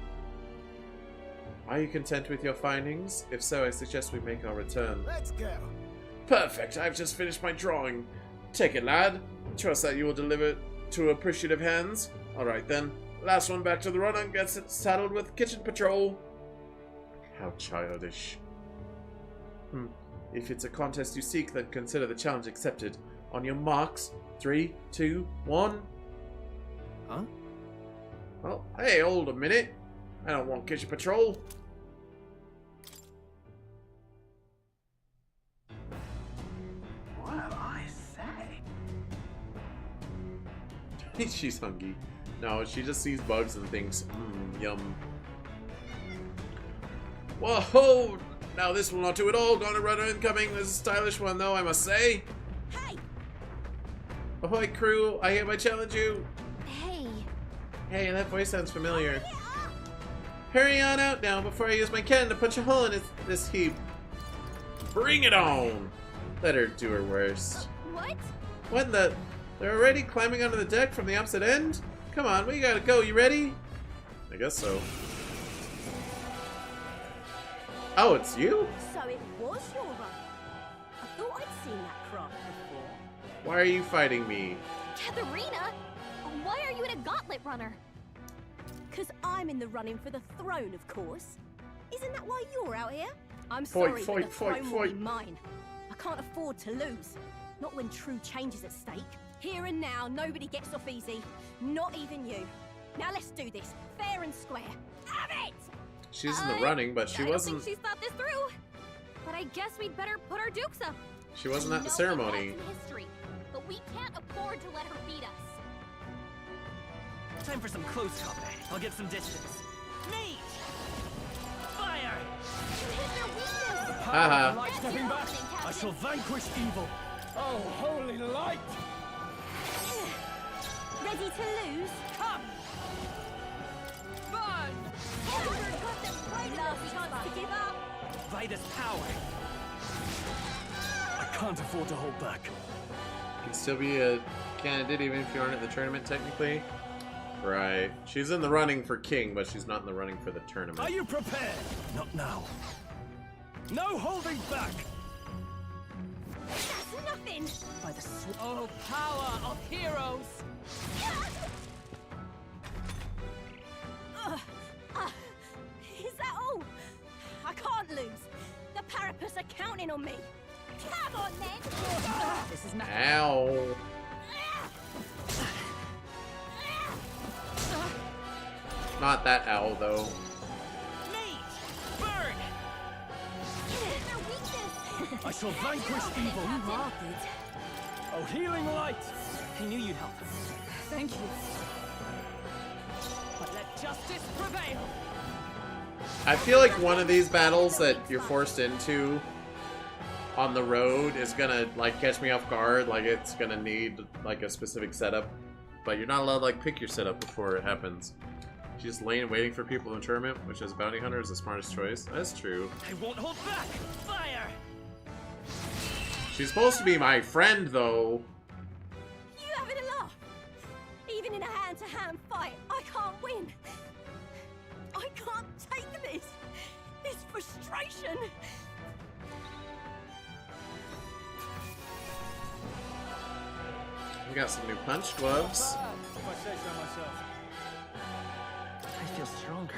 Are you content with your findings? If so, I suggest we make our return. Let's go. Perfect. I've just finished my drawing. Take it, lad. Trust that you will deliver it to appreciative hands. Alright then. Last one back to the run and gets it saddled with kitchen patrol. How childish. If it's a contest you seek, then consider the challenge accepted. On your marks. 3, 2, 1. Huh? Well, hey, hold a minute. I don't want kitchen patrol. Well, I say. She's hungry. No, she just sees bugs and thinks, yum. Whoa! Now this will not do at all. Gonna run incoming. This is a stylish one, though, I must say. Hey! Ahoy, crew! I hereby challenge you. Hey. Hey, that voice sounds familiar. Hurry on out now before I use my cannon to punch a hole in this heap. Bring it on! Let her do her worst. What? What in the... They're already climbing onto the deck from the opposite end? Come on, we gotta go. You ready? I guess so. Oh, it's you? So it was your run. I thought I'd seen that craft before. Why are you fighting me? Katharina! Why are you in a gauntlet runner? Because I'm in the running for the throne, of course. Isn't that why you're out here? I'm sorry, but the throne will be mine. I can't afford to lose. Not when true change is at stake. Here and now, nobody gets off easy. Not even you. Now let's do this, fair and square. Have it! She's in the running, but she wasn't. I don't think she's thought this through. But I guess we'd better put our dukes up. She wasn't at the I know ceremony. it was in history, but we can't afford to let her beat us. Time for some close combat. I'll get some distance. Mate! Fire! Haha. Light stepping back. I shall vanquish evil. Oh, holy light! Ready to lose? Come! Burn! Last chance to give up. Vida's power. I can't afford to hold back. You can still be a candidate even if you aren't at the tournament, technically. Right. She's in the running for king, but she's not in the running for the tournament. Are you prepared? Not now. No holding back! That's nothing! By the oh, power of heroes! Is that all? I can't lose. The Parapus are counting on me. Come on, then! This is not. Ow. Not that owl, though. I shall vanquish evil. Oh, healing light! I knew you'd help. Thank you. But let justice prevail. I feel like one of these battles that you're forced into on the road is gonna, like, catch me off guard. Like, it's gonna need, like, a specific setup. But you're not allowed to, like, pick your setup before it happens. She's laying waiting for people in the tournament, which as bounty hunter is the smartest choice. That's true. I won't hold back! Fire! She's supposed to be my friend, though. You having a laugh? Even in a hand-to-hand fight, I can't win. I can't take this. This frustration. We got some new punch gloves. If I say so myself. I feel stronger.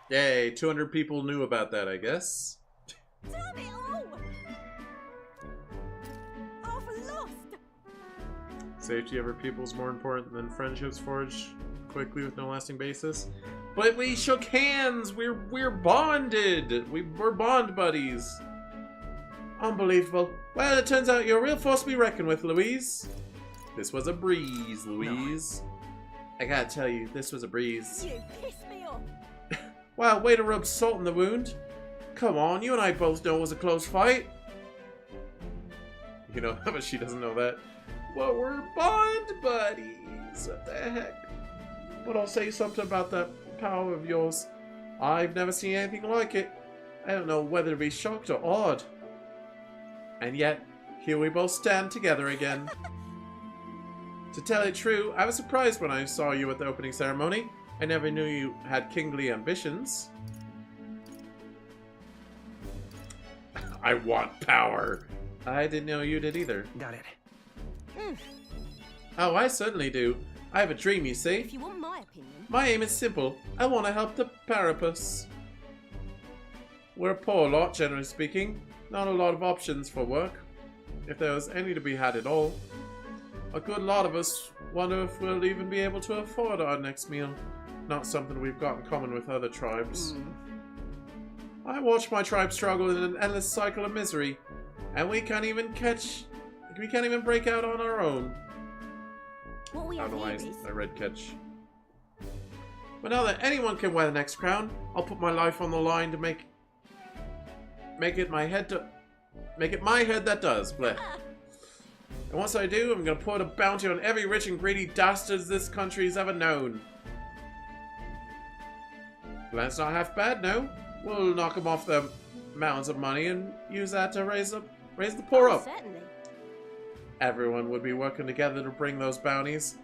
Yay, 200 people knew about that, I guess. Damn it all! I've lost. Safety of our people is more important than friendships forged quickly with no lasting basis. But we shook hands! We're bonded! We're bond buddies. Unbelievable. Well, it turns out you're a real force to be reckoned with, Louise. This was a breeze, Louise. No. I gotta tell you, this was a breeze. You pissed me off. Wow, way to rub salt in the wound. Come on, you and I both know it was a close fight. You know, but she doesn't know that. Well, we're bond buddies. What the heck? But I'll say something about that power of yours. I've never seen anything like it. I don't know whether to be shocked or awed. And yet, here we both stand together again. To tell it true, I was surprised when I saw you at the opening ceremony. I never knew you had kingly ambitions. I want power. I didn't know you did either. Got it. Oh, I certainly do. I have a dream, you see. If you want my opinion. My aim is simple. I want to help the Parapus. We're a poor lot, generally speaking. Not a lot of options for work, if there was any to be had at all. A good lot of us wonder if we'll even be able to afford our next meal. Not something we've got in common with other tribes. I watch my tribe struggle in an endless cycle of misery, and we can't even break out on our own. What we I have don't know here why is... I read catch. But now that anyone can wear the next crown, I'll put my life on the line to make it my head that does. Bleh. And once I do, I'm gonna put a bounty on every rich and greedy dastard this country's ever known. Well, that's not half bad, no? We'll knock them off their mounds of money and use that to raise the poor up. Certainly. Everyone would be working together to bring those bounties.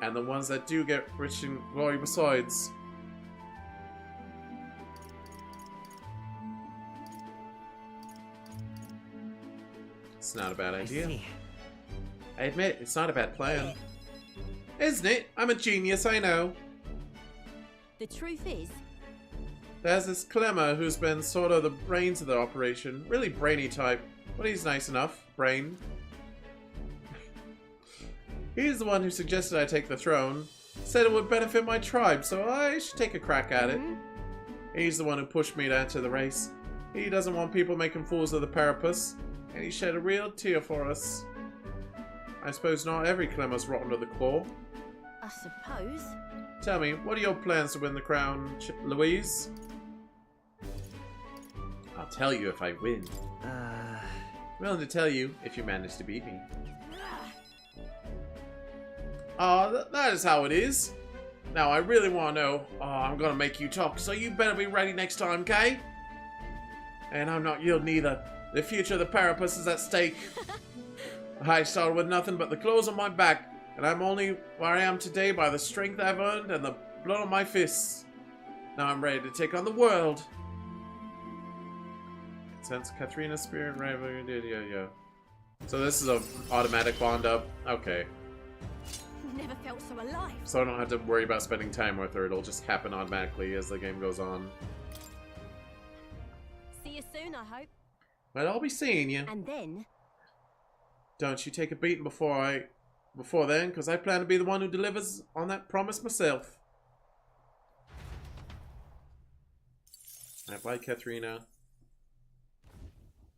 And the ones that do get rich in glory besides. It's not a bad idea. I admit, it's not a bad plan. Isn't it? I'm a genius, I know. The truth is, There's this Clemmer who's been sort of the brains of the operation. Really brainy type, but he's nice enough. Brain. He's the one who suggested I take the throne. Said it would benefit my tribe, so I should take a crack at it. He's the one who pushed me to enter the race. He doesn't want people making fools of the Parapus, and he shed a real tear for us. I suppose not every Clemmer's rotten to the core. I suppose. Tell me, what are your plans to win the crown, Louise? I'll tell you if I win. Willing to tell you if you manage to beat me. That is how it is. Now, I really want to know. I'm gonna make you talk, so you better be ready next time, Kay? And I'm not yielding either. The future of the Parapus is at stake. I started with nothing but the clothes on my back, and I'm only where I am today by the strength I've earned and the blood on my fists. Now I'm ready to take on the world. Sense Katharina's spirit, right? Yeah. So this is a automatic bond up. Okay. Never felt so alive. So I don't have to worry about spending time with her. It'll just happen automatically as the game goes on. See you soon, I hope. But I'll be seeing you. And then? Don't you take a beating before then, because I plan to be the one who delivers on that promise myself. Bye, Katharina.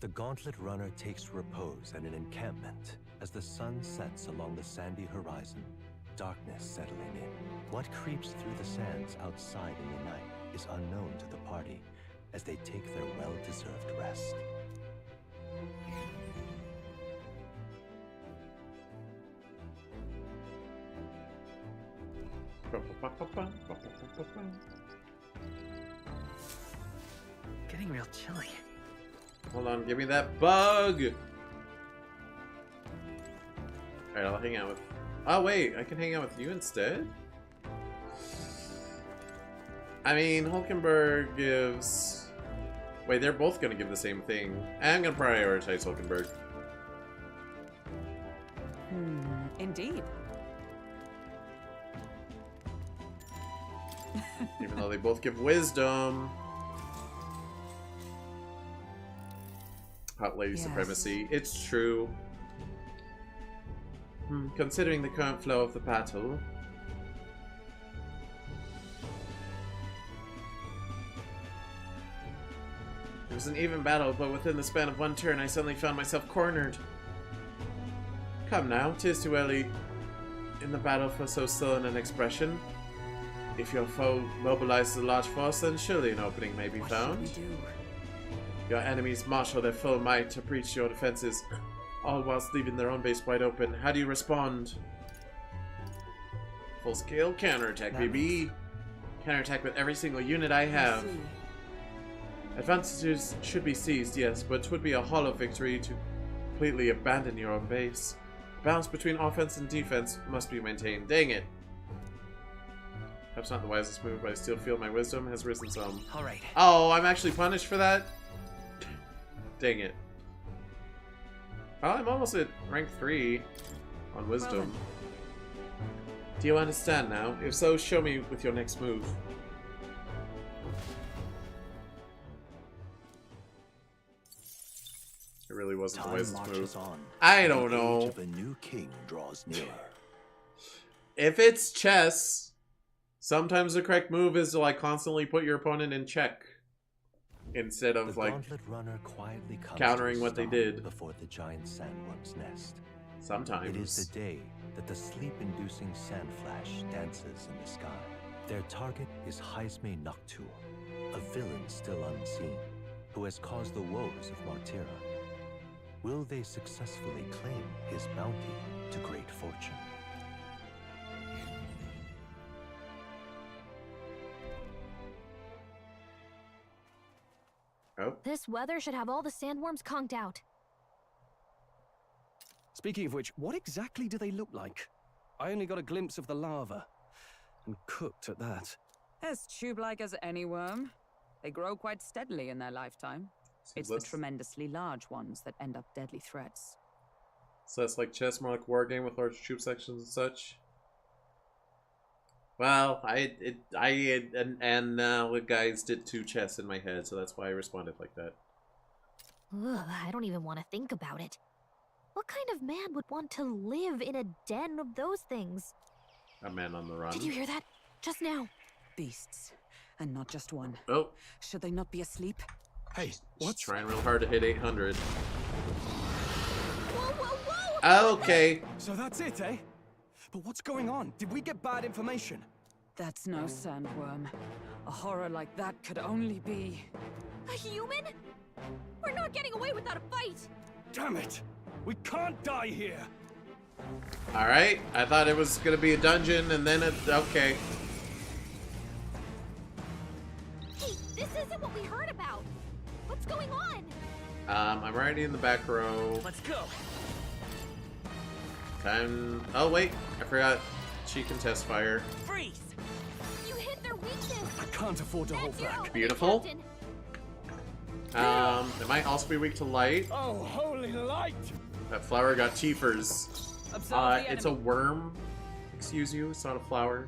The Gauntlet Runner takes repose at an encampment as the sun sets along the sandy horizon, darkness settling in. What creeps through the sands outside in the night is unknown to the party as they take their well-deserved rest. Getting real chilly. Hold on, give me that bug! Alright, I'll hang out with... Oh wait, I can hang out with you instead? I mean, Hulkenberg gives... Wait, they're both gonna give the same thing. I'm gonna prioritize Hulkenberg. Indeed. Even though they both give wisdom. Hot lady supremacy. It's true. Considering the current flow of the battle. It was an even battle, but within the span of one turn, I suddenly found myself cornered. Come now, 'tis too early in the battle for so sullen an expression. If your foe mobilizes a large force, then surely an opening may be found. What should we do? Your enemies marshal their full might to breach your defenses, all whilst leaving their own base wide open. How do you respond? Full-scale counterattack, baby. Counterattack with every single unit I have. Advantages should be seized, yes, but it would be a hollow victory to completely abandon your own base. Balance between offense and defense must be maintained. Dang it. Perhaps not the wisest move, but I still feel my wisdom has risen some. Alright. Oh, I'm actually punished for that? Dang it. Well, I'm almost at rank 3 on wisdom. Do you understand now? If so, show me with your next move. It really wasn't the wisest move. I don't know. The new king draws nearer. If it's chess, sometimes the correct move is to like constantly put your opponent in check. Instead of like quietly countering what they did before the giant sandworm's nest. Sometimes it is the day that the sleep-inducing sandflash dances in the sky. Their target is Heisme Noctul, a villain still unseen, who has caused the woes of Martira. Will they successfully claim his bounty to great fortune? Oh. This weather should have all the sandworms conked out. Speaking of which, what exactly do they look like? I only got a glimpse of the lava. And cooked at that. As tube-like as any worm. They grow quite steadily in their lifetime. It's the tremendously large ones that end up deadly threats. So that's like chess, more like war game with large troop sections and such. Well, the guys did 2 chests in my head, so that's why I responded like that. Ugh, I don't even want to think about it. What kind of man would want to live in a den of those things? A man on the run. Did you hear that? Just now. Beasts, and not just one. Oh. Should they not be asleep? Hey, what's trying real hard to hit 800? Whoa, whoa, whoa! Okay. So that's it, eh? But what's going on? Did we get bad information? That's no sandworm. A horror like that could only be... A human? We're not getting away without a fight! Damn it! We can't die here! Alright, I thought it was gonna be a dungeon, and then it's... okay. Hey, this isn't what we heard about! What's going on? I'm already in the back row. Let's go! Time... oh wait, I forgot. She can test fire. Freeze! You hit their weakness! I can't afford to hold back. Beautiful. It might also be weak to light. Oh, holy light! That flower got teefers. It's a worm. Excuse you, it's not a flower.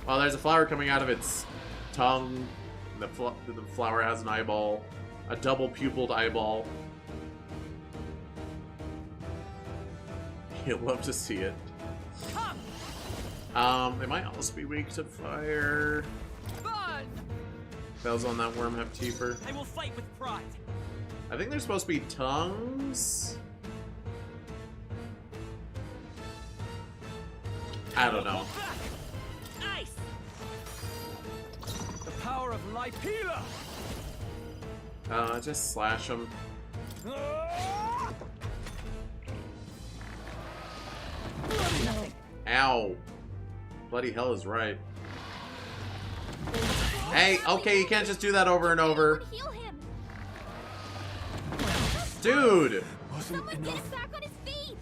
Well, there's a flower coming out of its tongue. The flower has an eyeball. A double pupiled eyeball. You'll love to see it. It might also be weak to fire. Bells on that worm have teeper. I will fight with pride. I think there's supposed to be tongues. I don't know. Nice. The power of life healer. Just slash them. Ow. Bloody hell is right. Hey, okay, you can't just do that over and over. Dude! Someone get him back on his feet!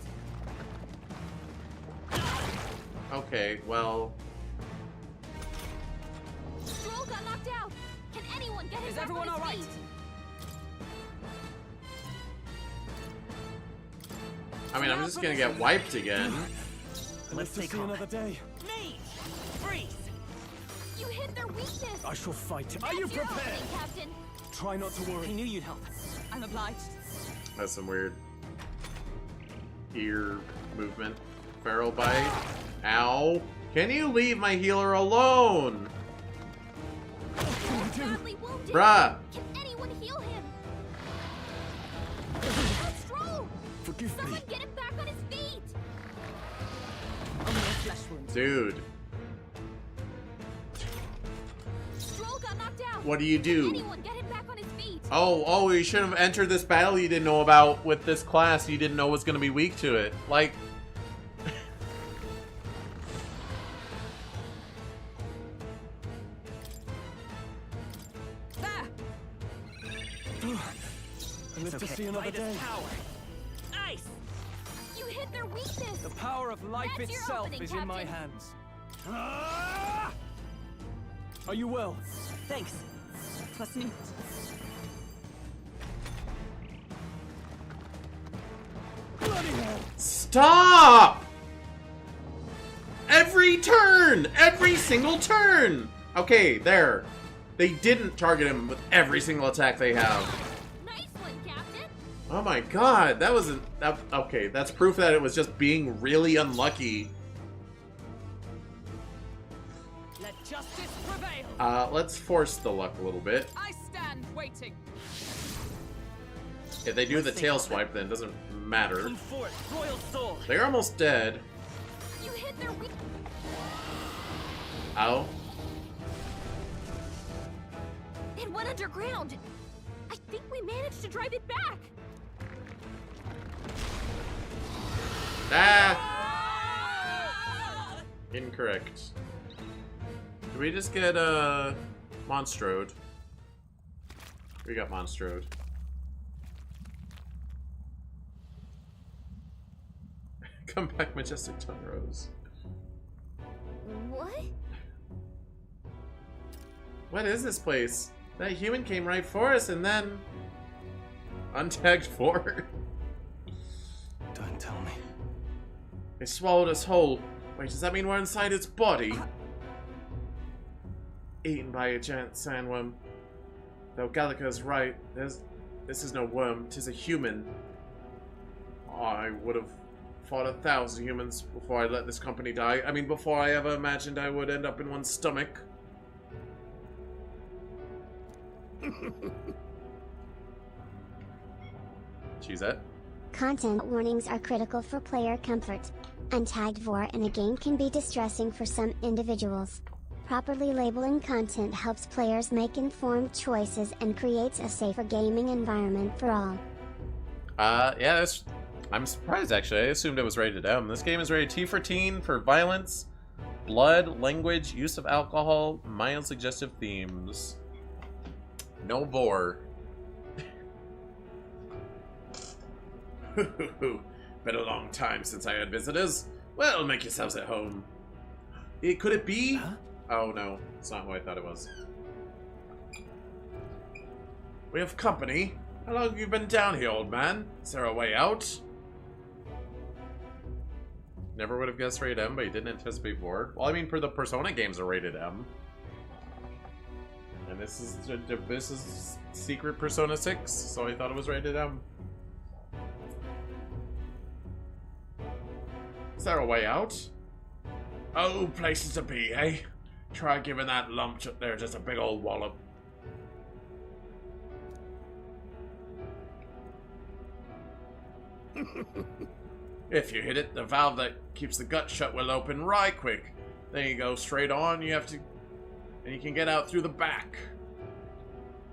Okay, well... Stroll got knocked out! Can anyone get him back everyone on his alright? feet? I mean, I'm just gonna get wiped again. Let's see another day. Me! Freeze! You hit their weakness! I shall fight. Are you That's your prepared? opening, Captain! Try not to worry. I knew you'd help. I'm obliged. That's some weird ear movement. Feral bite. Ow. Can you leave my healer alone? Badly wounded. Bruh. Can anyone heal him? Stroll! Forgive Someone me. get him back on his feet! Only a flesh wound. Dude. Stroll got knocked out! What do you do? Anyone get him back on his feet! Oh, you should have entered this battle you didn't know about with this class you didn't know was going to be weak to it. Like... I live to see another day. Power. Ice! You hit their weakness! The power of life That's your itself opening, is in my Captain. hands. Ah! Are you well? Thanks. Plus me. Bloody hell! Stop! Every turn! Every single turn! Okay, there. They didn't target him with every single attack they have. Nice one, Captain! Oh my god, that wasn't... okay, that's proof that it was just being really unlucky. Let justice prevail. Let's force the luck a little bit. I stand waiting. If they do the tail swipe, then it doesn't matter. Come forth, royal soul. They're almost dead. You hit their weakness! Ow. It went underground! I think we managed to drive it back! Ah! Incorrect. Did we just get, Monstrode? We got Monstrode. Come back, Majestic Tongue Rose. What? What is this place? That human came right for us and then... untagged forward. Don't tell me. They swallowed us whole. Wait, does that mean we're inside its body? Eaten by a giant sandworm. Though Gallica's right, this is no worm, 'tis a human. I would have fought 1,000 humans before I let this company die. I mean, before I ever imagined I would end up in one's stomach. Cheezette? Content warnings are critical for player comfort. Untagged vor in a game can be distressing for some individuals. Properly labeling content helps players make informed choices and creates a safer gaming environment for all. Yeah, I'm surprised actually. I assumed it was rated M. This game is rated T for teen for violence, blood, language, use of alcohol, mild suggestive themes. No vor. Been a long time since I had visitors. Well, make yourselves at home. Could it be? Huh? Oh no, it's not who I thought it was. We have company. How long have you been down here, old man? Is there a way out? Never would have guessed rated M, but you didn't anticipate vor. Well, I mean, for the Persona games are rated M. And this is Secret Persona 6, so I thought it was rated M. Is there a way out? Oh, places to be, eh? Try giving that lump there just a big old wallop. If you hit it, the valve that keeps the gut shut will open right quick. Then you go straight on, and you can get out through the back.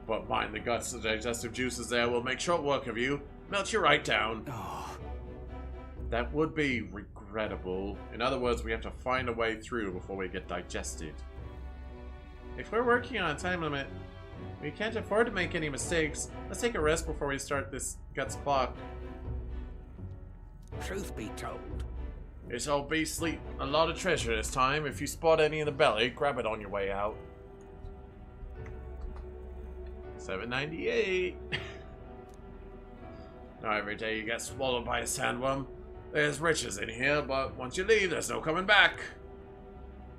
But mind the guts, the digestive juices there will make short work of you. Melt you right down. Oh. That would be regrettable. In other words, we have to find a way through before we get digested. If we're working on a time limit, we can't afford to make any mistakes. Let's take a rest before we start this guts clock. Truth be told, This old beastly a lot of treasure this time. If you spot any in the belly, grab it on your way out. $7.98. Not every day you get swallowed by a sandworm. There's riches in here, but once you leave, there's no coming back.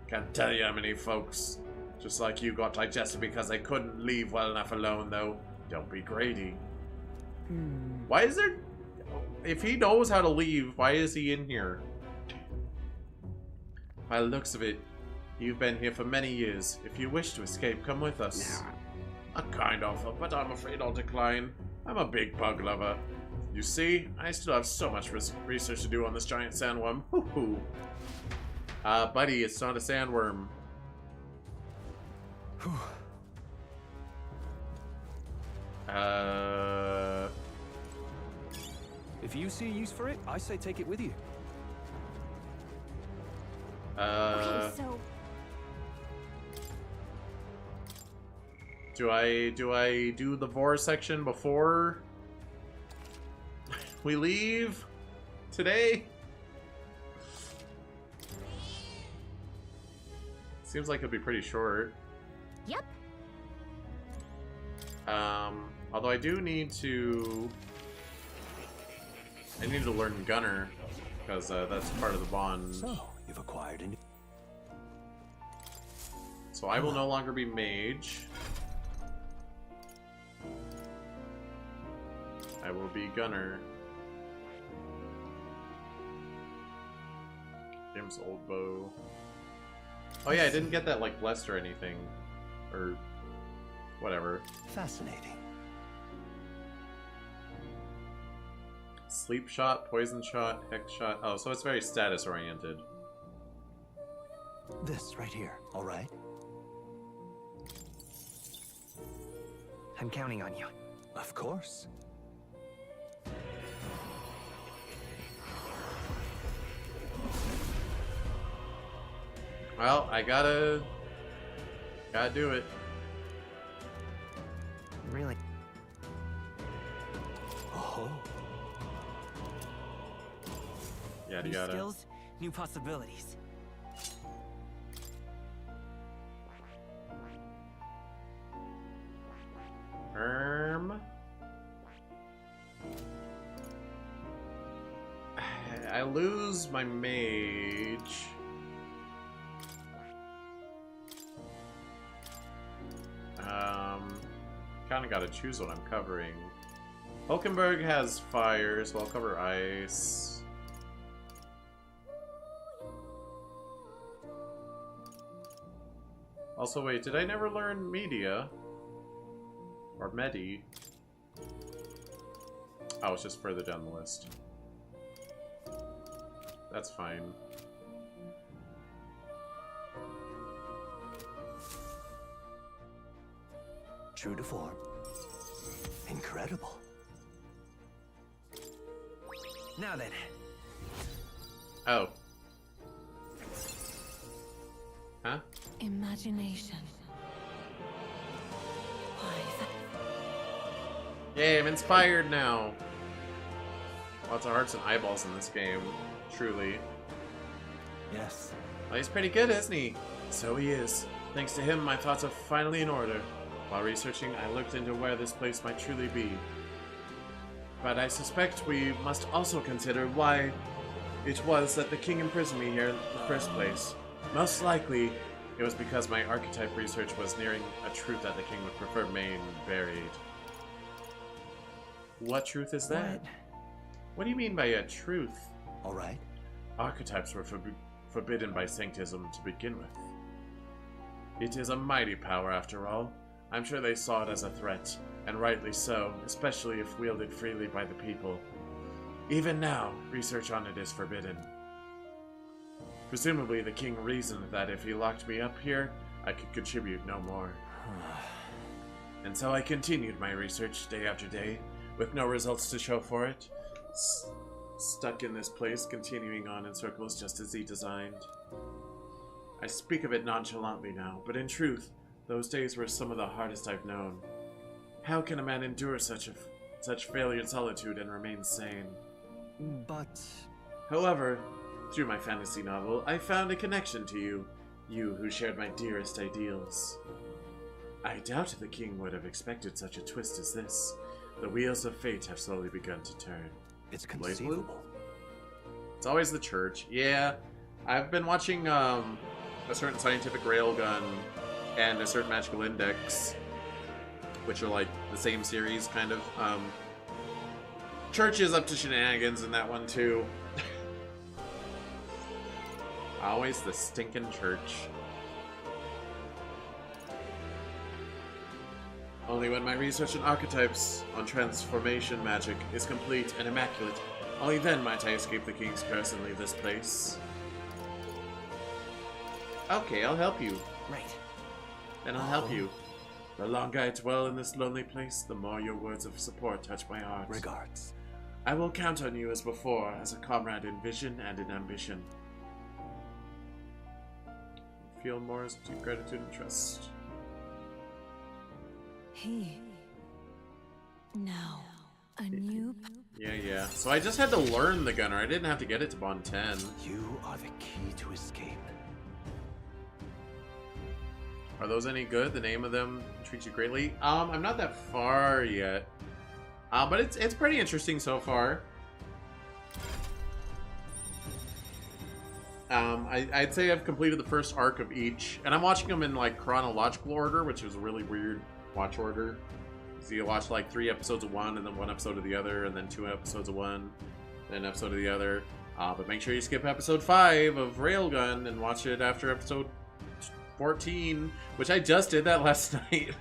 Can't tell you how many folks, just like you, got digested because they couldn't leave well enough alone, though. Don't be greedy. Why is there... If he knows how to leave, why is he in here? By the looks of it, you've been here for many years. If you wish to escape, come with us. A kind offer, but I'm afraid I'll decline. I'm a big bug lover. You see, I still have so much research to do on this giant sandworm. Hoo-hoo. Buddy, it's not a sandworm. If you see a use for it, I say take it with you. Okay, so... Do I do the vor section before we leave today? Seems like it'll be pretty short. Yep. Although I do need to... I need to learn Gunner, because that's part of the bond. So, you've acquired a new... So I will no longer be mage. I will be Gunner. Jim's old bow. Oh yeah, I didn't get that like blessed or anything. Or whatever. Fascinating. Sleep shot, poison shot, hex shot. Oh, so it's very status oriented. This right here, alright? I'm counting on you. Of course. Well, I gotta do it. Really? Oh. Yeah, you New gotta. skills, new possibilities. I lose my mage. Kinda gotta choose what I'm covering. Hulkenberg has fire, so I'll cover ice. Also, wait, did I never learn media? Or medi? Oh, it's just further down the list. That's fine. True to form. Incredible. Now then. Oh. Huh? Imagination. Yay, I'm inspired now. Lots of hearts and eyeballs in this game. Truly. Yes. Well, he's pretty good, isn't he? So he is. Thanks to him, my thoughts are finally in order. While researching, I looked into where this place might truly be. But I suspect we must also consider why it was that the king imprisoned me here in the first place. Most likely, it was because my archetype research was nearing a truth that the king would prefer remain buried. What truth is that? What do you mean by a truth? Alright. Archetypes were forbidden by Sanctism to begin with. It is a mighty power after all. I'm sure they saw it as a threat, and rightly so, especially if wielded freely by the people. Even now, research on it is forbidden. Presumably the king reasoned that if he locked me up here, I could contribute no more. And so I continued my research day after day, with no results to show for it. Stuck in this place, continuing on in circles just as he designed. I speak of it nonchalantly now, but in truth, those days were some of the hardest I've known. How can a man endure such failure and solitude and remain sane? But... However, through my fantasy novel, I found a connection to you, you who shared my dearest ideals. I doubt the king would have expected such a twist as this. The wheels of fate have slowly begun to turn. It's conceivable. It's always the church. Yeah, I've been watching a certain scientific railgun and a certain magical index, which are like the same series, kind of. Church is up to shenanigans in that one too. Always the stinking church. Only when my research on archetypes, on transformation magic, is complete and immaculate, only then might I escape the king's curse and leave this place. Okay, I'll help you. Right. Then I'll help you. The longer I dwell in this lonely place, the more your words of support touch my heart. Regards. I will count on you as before, as a comrade in vision and in ambition. Feel more as deep gratitude and trust. Now, a new... Yeah. So I just had to learn the gunner. I didn't have to get it to Bond 10. You are the key to escape. Are those any good? The name of them intrigues you greatly? I'm not that far yet. But it's pretty interesting so far. I'd say I've completed the first arc of each, and I'm watching them in like chronological order, which is a really weird watch order. So you watch like 3 episodes of one, and then 1 episode of the other, and then 2 episodes of one, then an episode of the other. But make sure you skip episode 5 of Railgun and watch it after episode 14, which I just did that last night.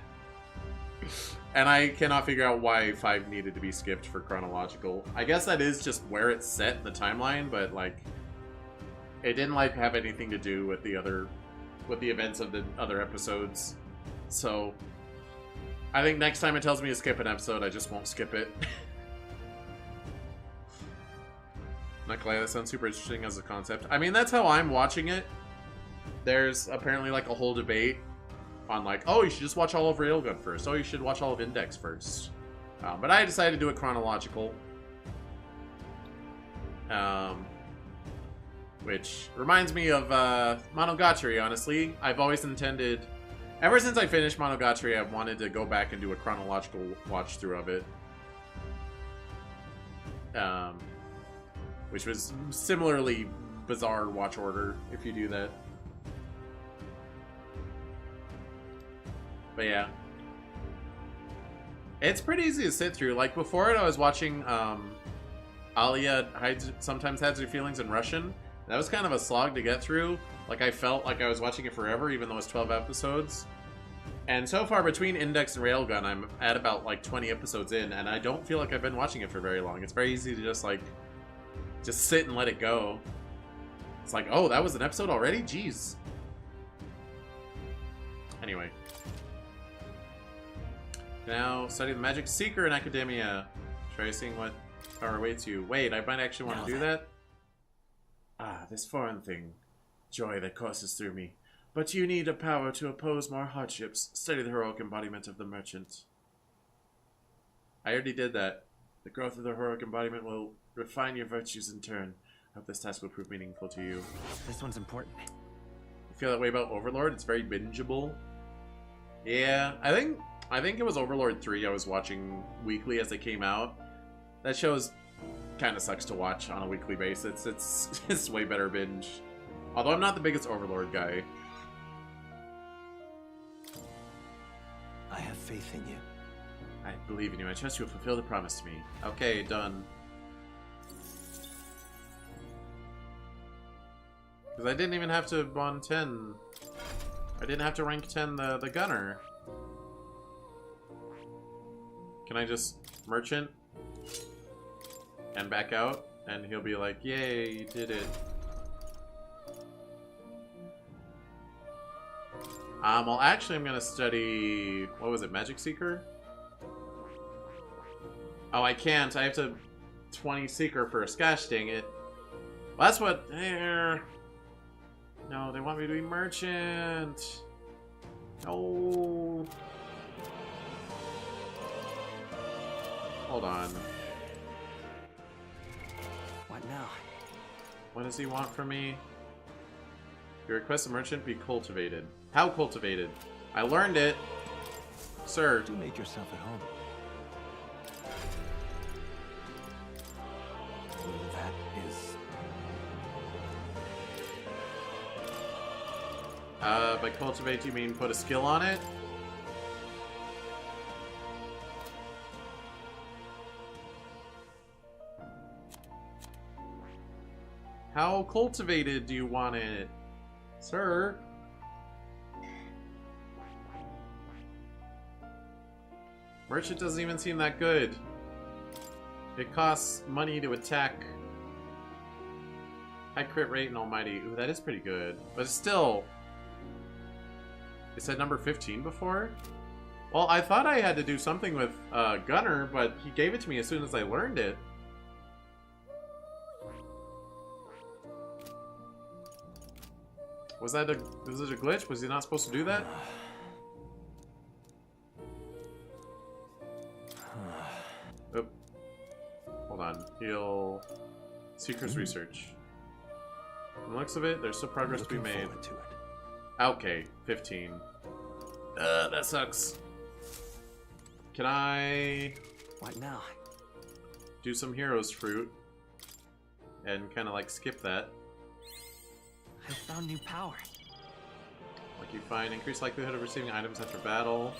And I cannot figure out why 5 needed to be skipped for chronological. I guess that is just where it's set in the timeline, but like it didn't like have anything to do with the events of the other episodes. So I think next time it tells me to skip an episode, I just won't skip it. Not gonna lie, that sounds super interesting as a concept. I mean, that's how I'm watching it. There's apparently like a whole debate on like, oh, you should just watch all of Railgun first. Oh, you should watch all of Index first. But I decided to do it chronological. Which reminds me of Monogatari, honestly. I've always intended... Ever since I finished Monogatari, I've wanted to go back and do a chronological watch-through of it. Which was similarly bizarre watch order, if you do that. But yeah. It's pretty easy to sit through. Like, before it, I was watching, Alia Sometimes Hides Your Feelings in Russian. That was kind of a slog to get through. Like, I felt like I was watching it forever, even though it's 12 episodes. And so far, between Index and Railgun, I'm at about, like, 20 episodes in, and I don't feel like I've been watching it for very long. It's very easy to just, like, just sit and let it go. It's like, oh, that was an episode already? Jeez. Anyway. Now, study the Magic Seeker in Academia. Try seeing what power awaits you. Wait, I might actually want to do that. Ah, this foreign thing. Joy that courses through me. But you need a power to oppose more hardships. Study the heroic embodiment of the merchant. I already did that. The growth of the heroic embodiment will refine your virtues in turn. I hope this task will prove meaningful to you. This one's important. You feel that way about Overlord? It's very bingeable. Yeah, I think it was Overlord 3 I was watching weekly as they came out. That show's kind of sucks to watch on a weekly basis. It's way better binge. Although I'm not the biggest Overlord guy. I have faith in you. I believe in you. I trust you will fulfill the promise to me. Okay, done. Because I didn't even have to bond 10. I didn't have to rank 10 the gunner. Can I just merchant and back out? And he'll be like, yay, you did it. Well, actually, I'm going to study... What was it? Magic Seeker? Oh, I can't. I have to 20 Seeker first. Gosh dang it. Well, that's what... No, they want me to be merchant. No. Hold on. What now? What does he want from me? Your request a merchant be cultivated. How cultivated? I learned it. Sir. Do make yourself at home. That is... By cultivate you mean put a skill on it? How cultivated do you want it, sir? Merchant doesn't even seem that good. It costs money to attack. High crit rate and almighty. Ooh, that is pretty good. But still... It said number 15 before? Well, I thought I had to do something with Gunner, but he gave it to me as soon as I learned it. Was it a glitch? Was he not supposed to do that? Oop. Hold on. Heal... Seeker's Research. From the looks of it, there's still progress to be made. Okay, 15. That sucks. Can I... What now? Do some Hero's Fruit. And kind of like skip that. I found new power. Like you find increased likelihood of receiving items after battle.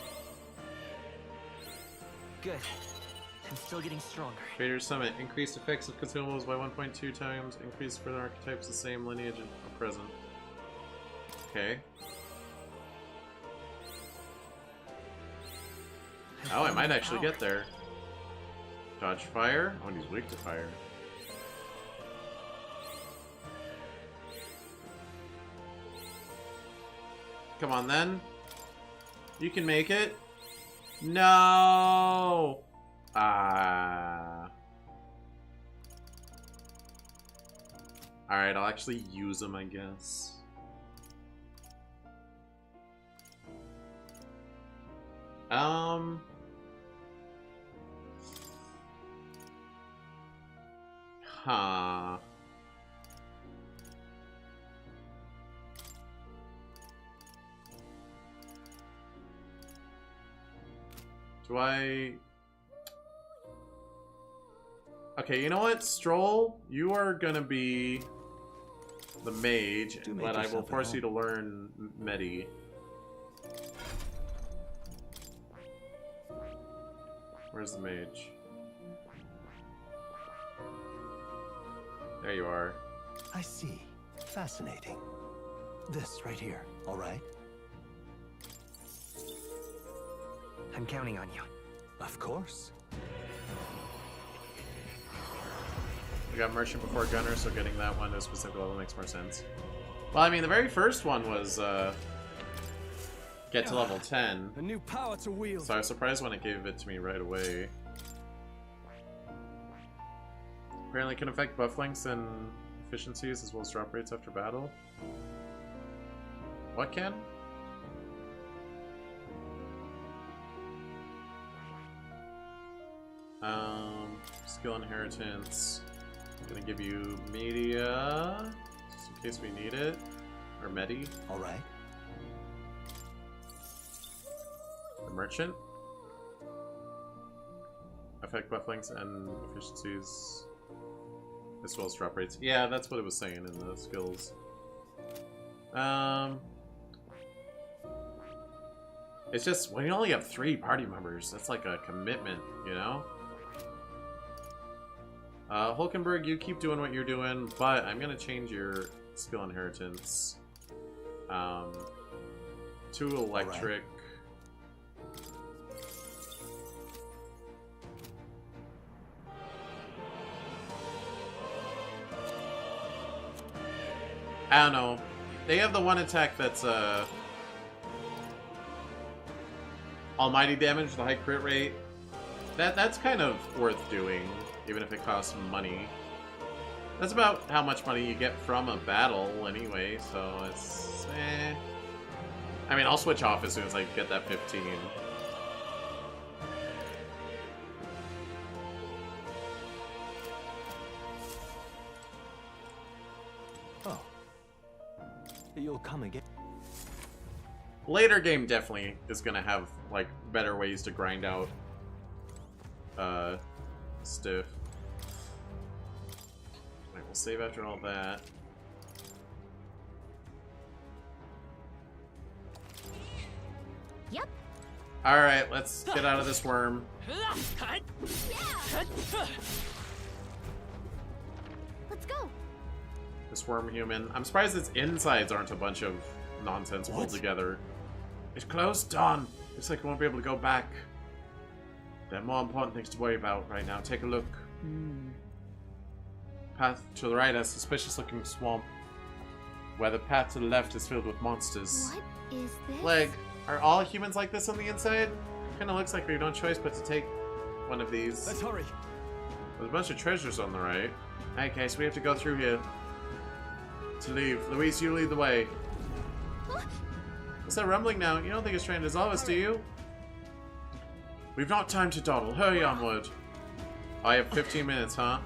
Good. I'm still getting stronger. Trader's Summit. Increased effects of consumables by 1.2 times. Increased for the archetypes the same lineage and present. Okay. Oh, I might actually get there. Dodge fire? Oh, and he's weak to fire. Come on, then. You can make it. No! Alright, I'll actually use them, I guess. Huh. Do I... Okay, you know what? Stroll, you are gonna be the mage, but I will force you to learn Medi. Where's the mage? There you are. I see. Fascinating. This right here, all right? I'm counting on you. Of course. We got Merchant before Gunner, so getting that one to a specific level makes more sense. Well, I mean, the very first one was get to level 10. A new power to wield. So I was surprised when it gave it to me right away. Apparently can affect buff lengths and efficiencies as well as drop rates after battle. What can? Skill inheritance. I'm gonna give you media, just in case we need it. Or medi. Alright. The merchant. Affect buff lengths and efficiencies. As well as drop rates. Yeah, that's what it was saying in the skills. It's just, when you only have 3 party members, that's like a commitment, you know? Hulkenberg, you keep doing what you're doing, but I'm gonna change your skill inheritance to electric. I don't know. They have the one attack that's almighty damage, the high crit rate. That's kind of worth doing, even if it costs money. That's about how much money you get from a battle anyway, so it's I mean, I'll switch off as soon as I get that 15. Oh. You'll come again. Later game definitely is gonna have like better ways to grind out stiff. Alright, we'll save after all that. Yep. Alright, let's get out of this worm. Let's go. This worm human. I'm surprised its insides aren't a bunch of nonsense pulled together. It's closed, Dawn. Looks like we won't be able to go back. There are more important things to worry about right now. Take a look. Path to the right has a suspicious-looking swamp, where the path to the left is filled with monsters. What is this? Leg, are all humans like this on the inside? Kind of looks like we have no choice but to take one of these. Let's hurry. There's a bunch of treasures on the right. Okay, so we have to go through here to leave. Louise, you lead the way. What's that rumbling now? You don't think it's trying to dissolve us, do you? We've not time to dawdle. Hurry onward. I have 15 minutes, huh?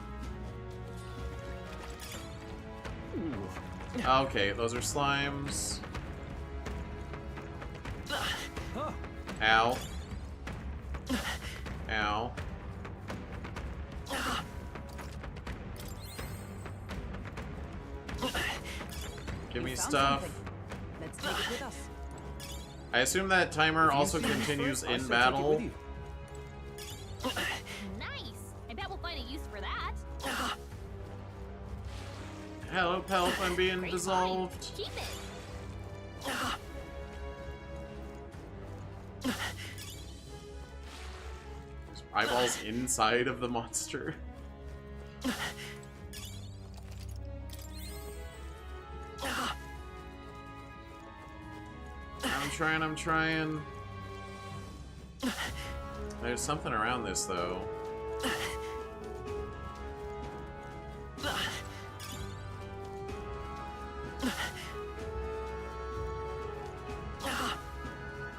Okay, those are slimes. Ow. Ow. Give me stuff. Let's take it with us. I assume that timer also continues in battle. Nice. I bet we'll find a use for that. Help, help, I'm being Great dissolved. find. Keep it. There's eyeballs inside of the monster. I'm trying. There's something around this, though.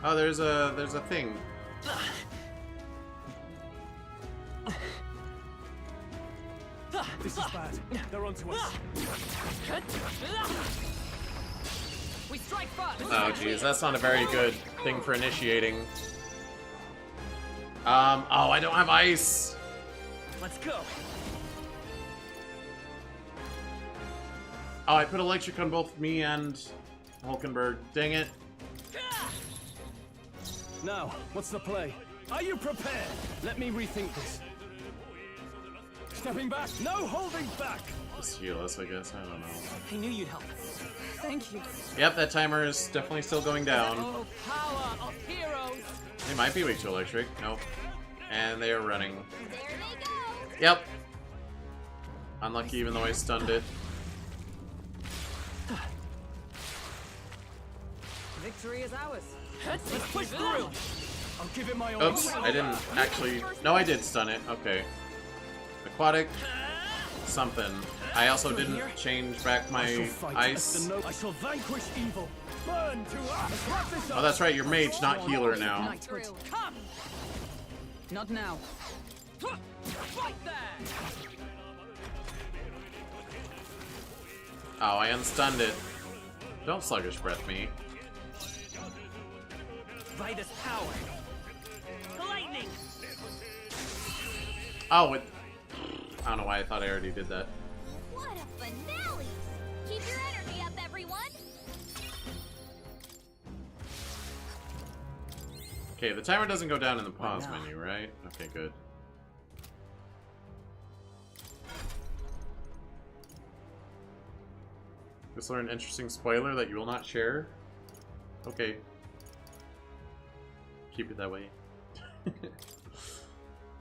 Oh, there's a thing. This is bad. They're onto us. We strike first. Oh, geez, that's not a very good thing for initiating. Oh, I don't have ice. Let's go. Oh, I put electric on both me and Hulkenberg. Dang it. Now, what's the play? Are you prepared? Let me rethink this. Stepping back, no holding back. Just heal us, I guess. I don't know. I knew you'd help. Thank you. Yep, that timer is definitely still going down. Oh, power of heroes. They might be weak to electric. Nope. And they are running. There they go. Yep. Unlucky, even though I stunned it. Victory is ours. Let's push through. I'll give it my all. Oops, I didn't actually. No, I did stun it. Okay. Aquatic. Something. I also didn't change back my ice. I shall vanquish evil. Burn to us. Oh, that's right. You're mage, not healer now. Come. Not now. Right there. Oh, I unstunned it. Don't sluggish breath me. Vitus power. Lightning. Oh, it. I don't know why I thought I already did that. What a finale! Keep your energy up, everyone! Okay, the timer doesn't go down in the pause menu, right? Okay, good. This learn an interesting spoiler that you will not share? Okay. Keep it that way.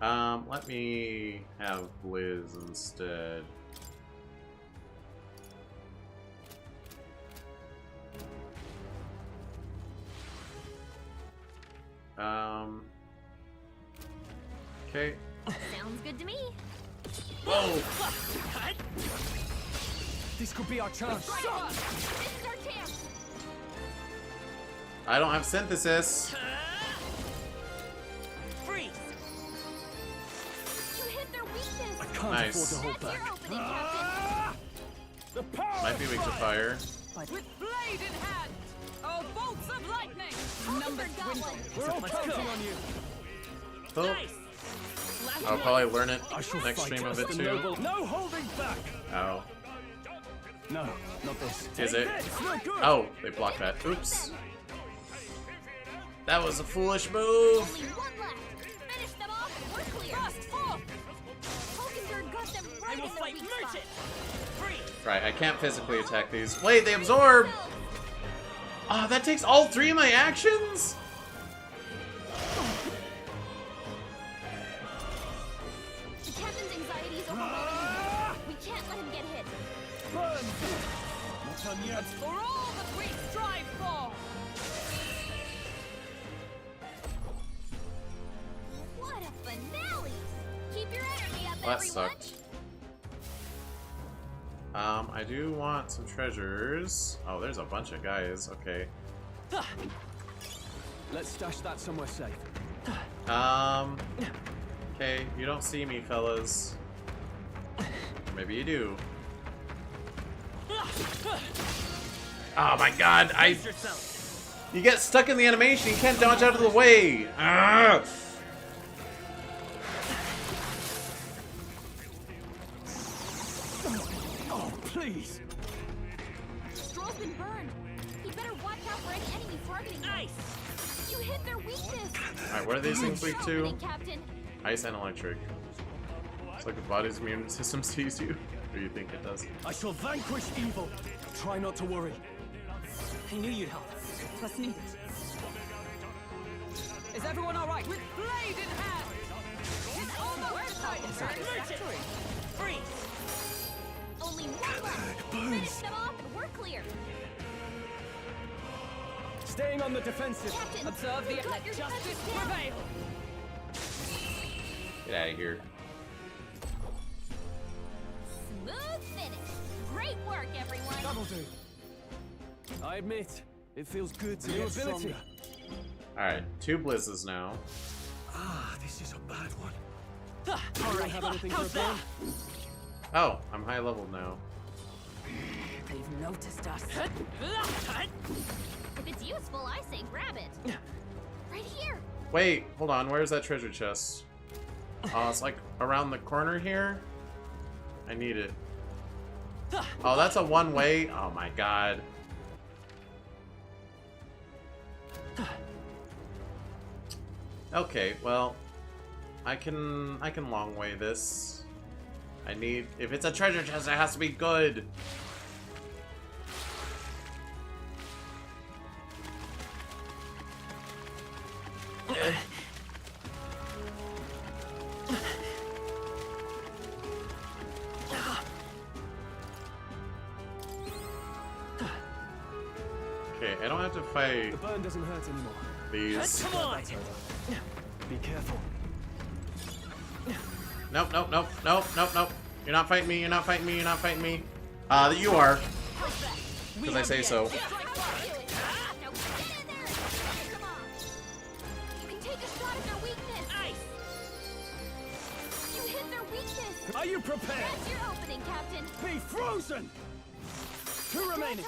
Let me have Blizz instead. Okay. Sounds good to me. Whoa! This could be our chance. This is our chance. I don't have synthesis. Freeze. You hit their weakness. I can't Nice. afford to hold back. Opening, Captain. The power Might be weak to fire. With blade in hand. Oh, bolts of lightning. Number dwindle. We're all counting on you. Oh. I'll probably learn it next stream of it too. No holding back. Oh. No, not this. Is it? Oh, they blocked that. Oops. That was a foolish move. Only one left. Finish them off and we're clear. Fast forth. Hulkenberg got them right in the weak spot. Right, I can't physically attack these. Wait, they absorb! Ah, that takes all 3 of my actions? The captain's anxiety is overwhelming. We can't let him get hit. Burn! Not done yet. For all that we strive for. What a finale! Keep your energy up, Well, that everyone. sucked. I do want some treasures. Oh, there's a bunch of guys. Okay. Let's stash that somewhere safe. Okay, you don't see me, fellas. Or maybe you do. Oh my god, You get stuck in the animation, you can't dodge out of the way! Ah! Oh, please! Straw's been burned. He better watch out for any enemies targeting him. Ice! You hit their weakness! Alright, what are these things weak to? Opening, Captain. Ice and electric. It's like the body's immune system sees you. Or you think it does. I shall vanquish evil. Try not to worry. I knew you'd help. Plus needed. Is everyone all right? With blade in hand. It's almost satisfactory. Freeze. Only one left. Finish them off and we're clear. Staying on the defensive. Captain, Observe the cut your justice defenses down. prevail. Get out of here. Smooth finish. Great work, everyone. That'll do. I admit, it feels good to get stronger. Alright, 2 blizzes now. Ah, this is a bad one. All right, have anything for a burn? Oh, I'm high leveled now. They've noticed us. If it's useful, I say grab it. Right here. Wait, hold on, where's that treasure chest? Oh, it's like around the corner here? I need it. Oh, that's a one-way? Oh my god. Okay, well, I can long way this. I need, if it's a treasure chest, it has to be good. Okay, I don't have to fight. The burn doesn't hurt anymore. These. Come on. Be careful. Nope, nope, nope, nope, nope, nope. You're not fighting me, you're not fighting me, you're not fighting me. You are. Because I say so. Are you prepared? That's your opening, Captain. Be frozen! Two remaining.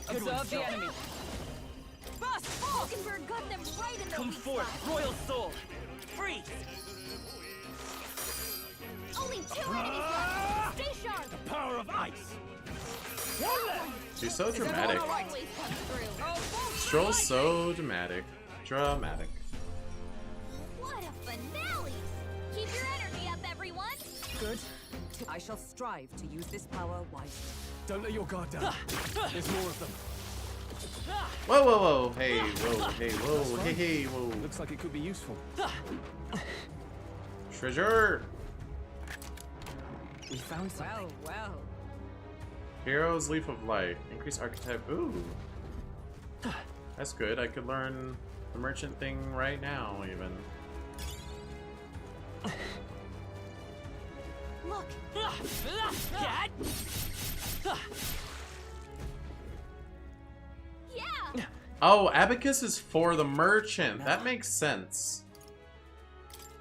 Observe the enemy. Bust! Falkenberg got them right in the Come weak forth, spot. Royal Soul! Freeze! Only 2 enemies left. Stay sharp. The power of ice. She's so dramatic. Always comes through. Stroll's so dramatic. Dramatic. What a finale! Keep your energy up, everyone. Good. I shall strive to use this power wisely. Don't let your guard down. There's more of them. Whoa, whoa, whoa. Hey, whoa, hey, whoa, hey, hey, whoa. Looks like it could be useful. Treasure! We found something. Well. Hero's Leaf of Light. Increase archetype. Ooh. That's good. I could learn the merchant thing right now, even. Look. Yeah. Oh, Abacus is for the merchant. That makes sense.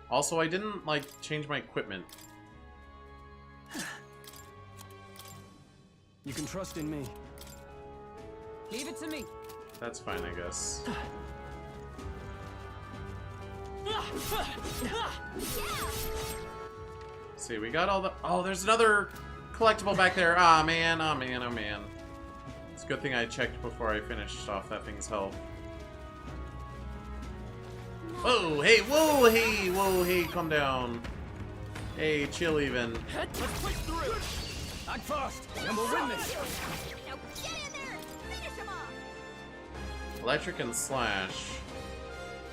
Also, I didn't, like, change my equipment. You can trust in me. Leave it to me. That's fine, I guess. See, we got all the... Oh, there's another collectible back there. Ah, man, oh, man, oh, man. It's a good thing I checked before I finished off that thing's health. Whoa, hey, whoa, hey, whoa, hey, calm down. Hey, chill even. Let's push through. Act fast, and we'll win this. Now get in there. Finish him off. Electric and Slash.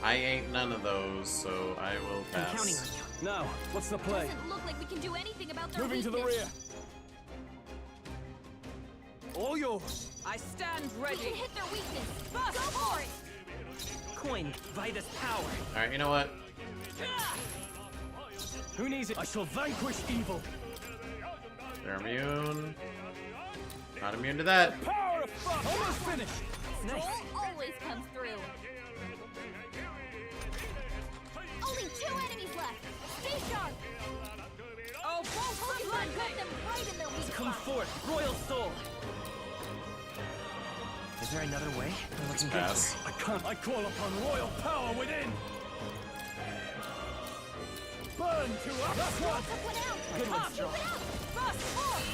I ain't none of those, so I will pass. I'm counting on you. Now, what's the play? Doesn't look like we can do anything about their Moving to the weakness. rear. All yours. I stand We ready. can hit their weakness. Go for it. Coin, Vitus power. Alright, you know what? Who needs it? I shall vanquish evil. They're immune. Not immune to that. Power of fuck. Almost finished. Nice. Always comes through. Only 2 enemies left. Stay sharp. Oh, Falkenberg got them right in their weak Come spot. forth, Royal Soul! Is there another way? We're looking good Pass. here. I can't. I call upon royal power within. Burn to us. That's one. Took one out. Good one, Stroll. Keep it up. Bust force.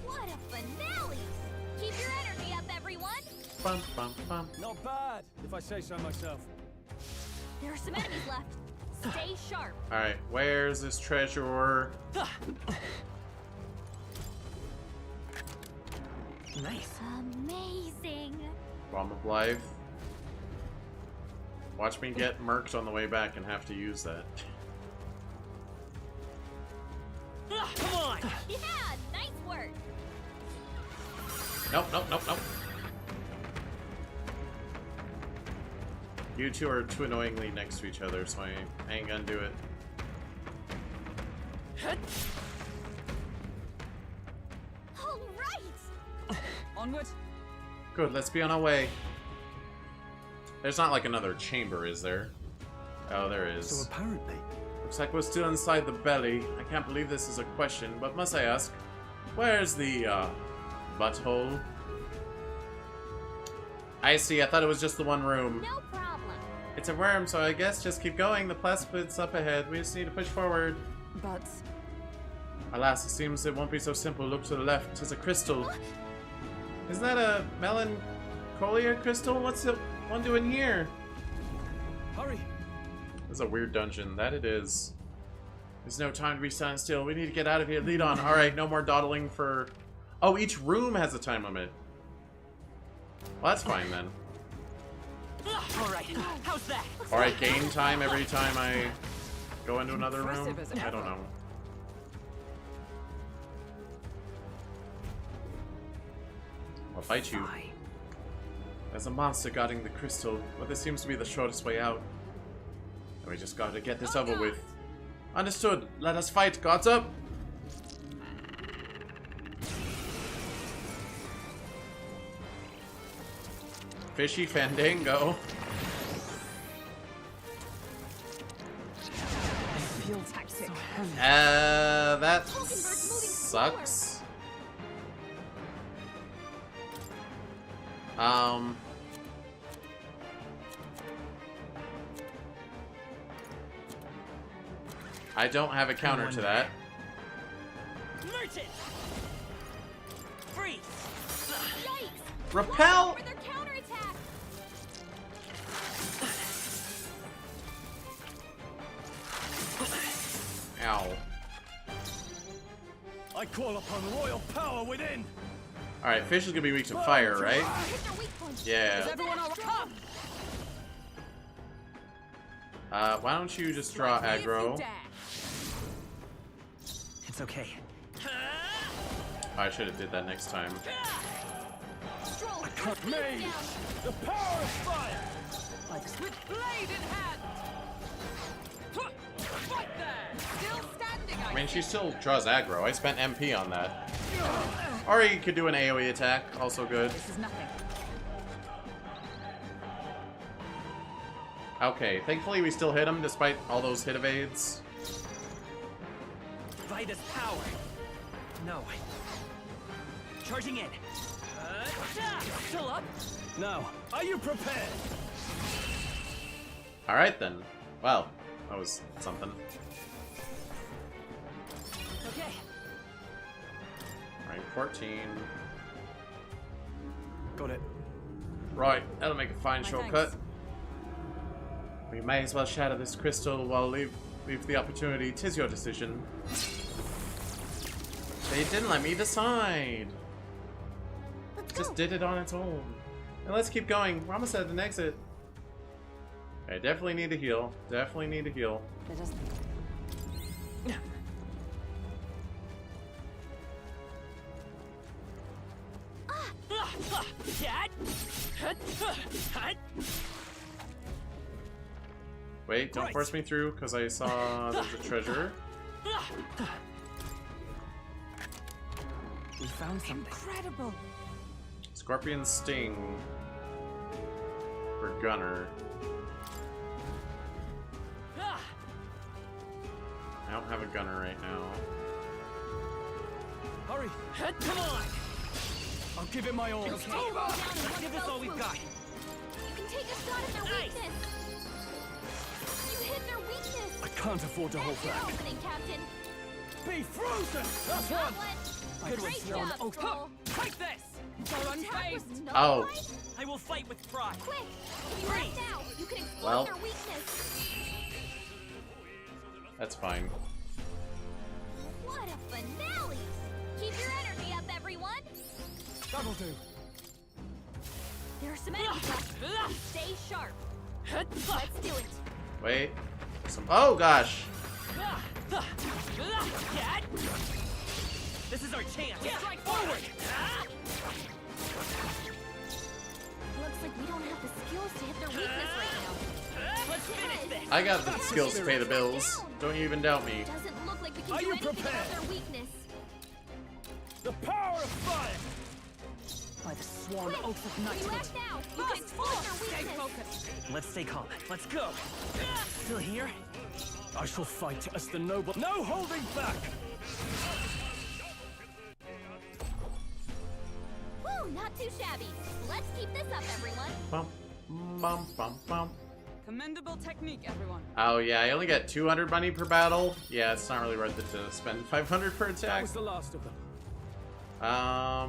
What a finale! Keep your energy up, everyone. Bum, bum, bum. Not bad, if I say so myself. There are some enemies left. Stay sharp. Alright, where's this treasure? Nice. Amazing. Bomb of Life. Watch me get murked on the way back and have to use that. Come on! Yeah, nice work. Nope, nope, nope, nope. You two are too annoyingly next to each other, so I ain't gonna do it. All right. Onward. Good, let's be on our way. There's not like another chamber, is there? Oh, there is. So apparently... Looks like we're still inside the belly. I can't believe this is a question, but must I ask, where's the, butthole? I see, I thought it was just the one room. No problem. It's a worm, so I guess just keep going. The precipice up ahead. We just need to push forward. But... Alas, it seems it won't be so simple. Look to the left. It's a crystal. Isn't that a melancholia crystal? What's it? What am I doing here? Hurry! This is a weird dungeon. That it is. There's no time to be standing still. We need to get out of here. Lead on. Alright, no more dawdling for... Oh, each room has a time limit. Well, that's fine then. Alright, how's that? Alright, game time every time I go into another room? I don't know. I'll fight you. There's a monster guarding the crystal, but this seems to be the shortest way out. And we just gotta get this over with. Understood. Let us fight. Guards up! Fishy Fandango. That sucks. I don't have a counter to that. Merchant! Freeze! Repel! Ow. I call upon royal power within. Alright, fish is gonna be weak to fire, right? Yeah. Why don't you just draw aggro? It's okay. I should have did that next time. I can't made the power of fire. With blade in hand. Fight there. Still standing. I mean, she still draws aggro. I spent MP on that. Or you could do an AoE attack, also good. This is nothing. Okay, thankfully we still hit him despite all those hit evades. Vitus power. No. Charging in. Still up? Now, are you prepared? Alright then. Well, that was something. Okay. Alright, 14. Got it. Right, that'll make a fine shortcut. We may as well shatter this crystal while leave the opportunity. 'Tis your decision. They didn't let me decide. Just did it on its own. And let's keep going. We're almost at an exit. I definitely need to heal. Definitely need to heal. That doesn't... Wait, don't force me through, because I saw there's a treasure. We found something. Incredible. Scorpion Sting for Gunner. I don't have a gunner right now. Hurry! Come on! I'll give it my all. Give us all we've got. You can take a shot at their weakness. You hit their weakness. I can't afford to hold That's your back. opening, Captain. Be frozen! That's one! Good one, Great Swan. job, Scroll. Take this! So unfazed! Oh. I will fight with pride. Quick! You left now. You can exploit Well. their weakness. That's fine. What a finale! Keep your energy up, everyone. That'll do. There are some enemies left. Stay sharp. Let's do it. Wait. Oh gosh. This is our chance. Strike forward. Looks like we don't have the skills to hit their weakness right now. Let's finish this. I got the skills to pay the bills. Don't you even doubt me. Doesn't look like we can Are do you anything prepared? about their weakness. The power of fire! By the sworn Quick! oath of You knighthood. left now. You can exploit their Stay weakness. focused. Let's stay calm. Let's go. Still here? I shall fight as the noble. No holding back! Woo, not too shabby. Let's keep this up, everyone. Bum, bum, bum, bum. Commendable technique, everyone. Oh yeah, I only get 200 money per battle. Yeah, it's not really worth it to spend 500 per That attack. was the last of them. I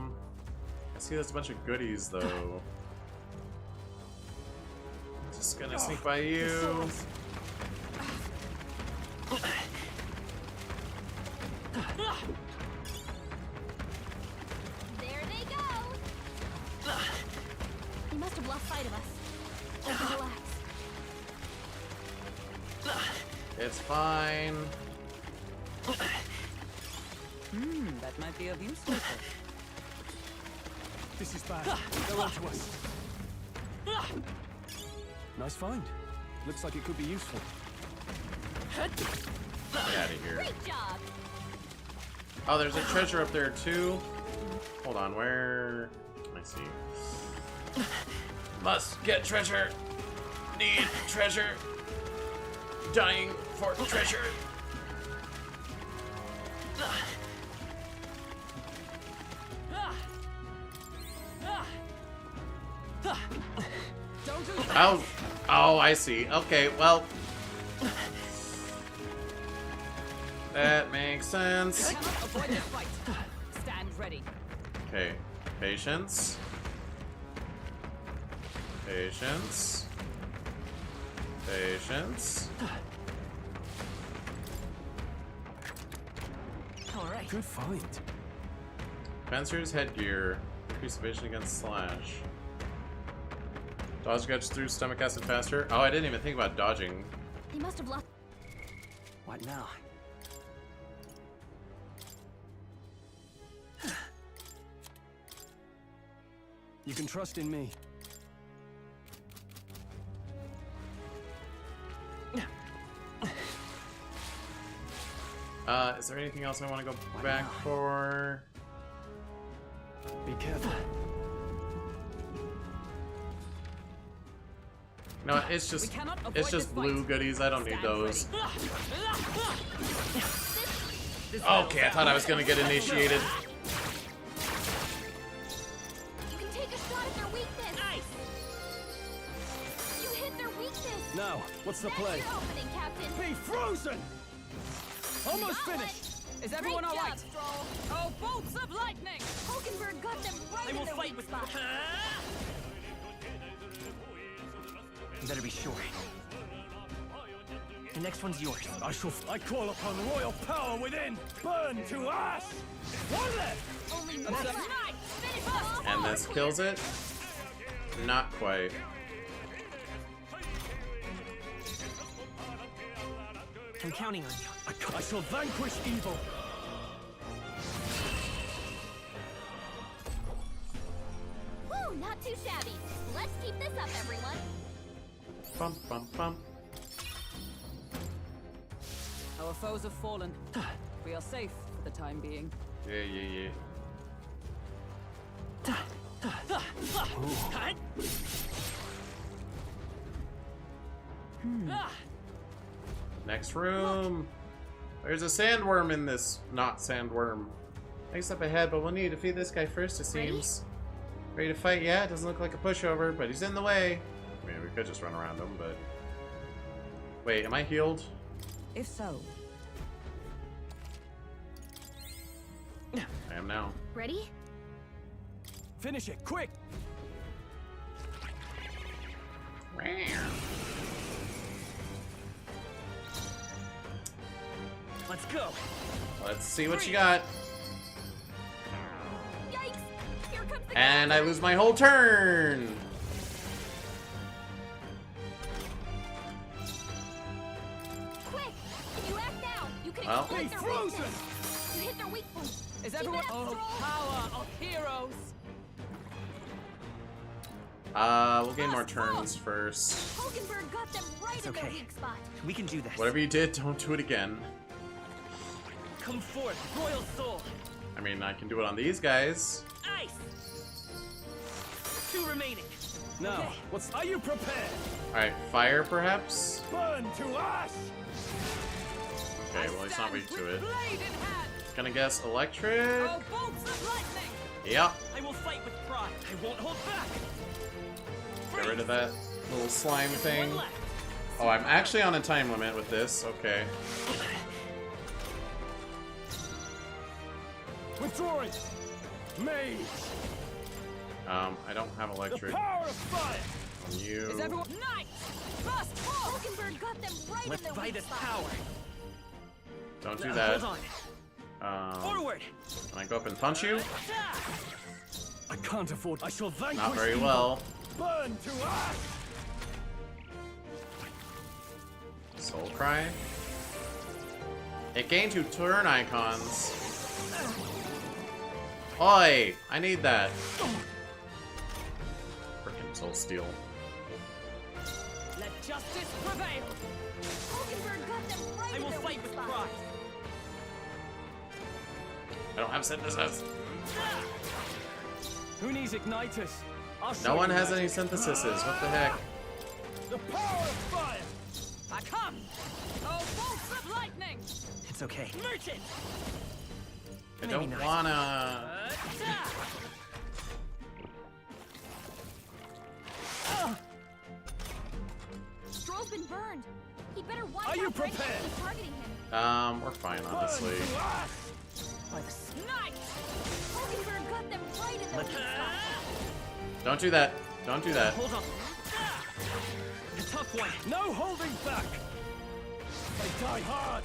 see there's a bunch of goodies though. Just gonna sneak by you. There they go. He must have lost sight of us. Relax. It's fine. That might be of use. This is bad. They're onto us. Nice find. Looks like it could be useful. Get out of here. Great job. Oh, there's a treasure up there too. Hold on, where? I see. Must get treasure. Need treasure. Dying for treasure. Oh, oh, I see. Okay, well, that makes sense. Avoid this fight. Stand ready. Okay, patience. Patience. Patience. Alright. Good find. Fencer's headgear. Increase evasion against slash. Dodge gets through stomach acid faster. Oh, I didn't even think about dodging. He must have lost. What now? You can trust in me. Is there anything else I want to go back for? Be careful. No, it's just blue goodies. I don't need those. Okay, I thought I was gonna get initiated. You can take a shot at their weakness. Nice. You hit their weakness. Now, what's the That's play? your opening, Captain. Be frozen! Almost finished! Is everyone Great alright? job, Stroll. Oh, bolts of lightning! Hulkenberg got them right in their weak spot. You better be sure. The next one's yours. I call upon royal power within! Burn to ash! One left! Only one left. Finish off. And this kills it? Not quite. I'm counting on you. I shall vanquish evil. Woo, not too shabby. Let's keep this up, everyone. Bum, bum, bum. Our foes have fallen. We are safe for the time being. Yeah, yeah, yeah. Next room. There's a sandworm in this. Not sandworm. Next up ahead, but we'll need to defeat this guy first, it seems. Ready to fight? Yeah, it doesn't look like a pushover, but he's in the way. I mean, we could just run around him, but... Wait, am I healed? If so... I am now. Ready? Finish it, quick! Let's go. Let's see what you got. Yikes! Here comes the And I lose my whole turn. Quick! If you act now, you can Well. exploit their weakness. You hit their weak point. Is Keep everyone... it up, Oh, Stroll. power of heroes! We'll gain more turns first. Hulkenberg got them right in their okay. weak spot. We can do this. Whatever you did, don't do it again. Come forth, royal soul. I mean, I can do it on these guys. Ice. 2 remaining. Now, are you prepared? Alright, fire perhaps? Burn to ash! Okay, well he's not weak to it. Gonna guess electric? Oh, bolts of lightning! Yep. I will fight with pride. I won't hold back. Get rid of that little slime thing. Oh, I'm actually on a time limit with this. Okay. Withdrawing! Mage! I don't have electric. The power of fire! You. Is everyone nice? Fast forward! Hulkenberg got them right Let's in their fight weak his spot. power. Don't do that. Hold on. Forward. Can I go up and punch you? I can't afford. I shall vanquish. Not very evil. well. Burn to ash. Soul Cry. It gained 2 turn icons. Oi! I need that. Frickin' Soul Steel. Let justice prevail. Hulkenberg got them right I in will their fight weak with spot. pride. I don't have synthesis. Who needs igniters? I'll show No one you has magic. any synthesises. What the heck? The power of fire. I come. Oh, bolts of lightning. It's okay. Merchant. I Maybe don't not. wanna. Stroll's been burned. He'd better watch Are out you for any prepared? enemy targeting him. We're fine, honestly. Burn to ash. By the Night. Hulkenberg got them right in their weak spot. Don't do that. Don't do that. Hold on. A tough one. No holding back. They die hard.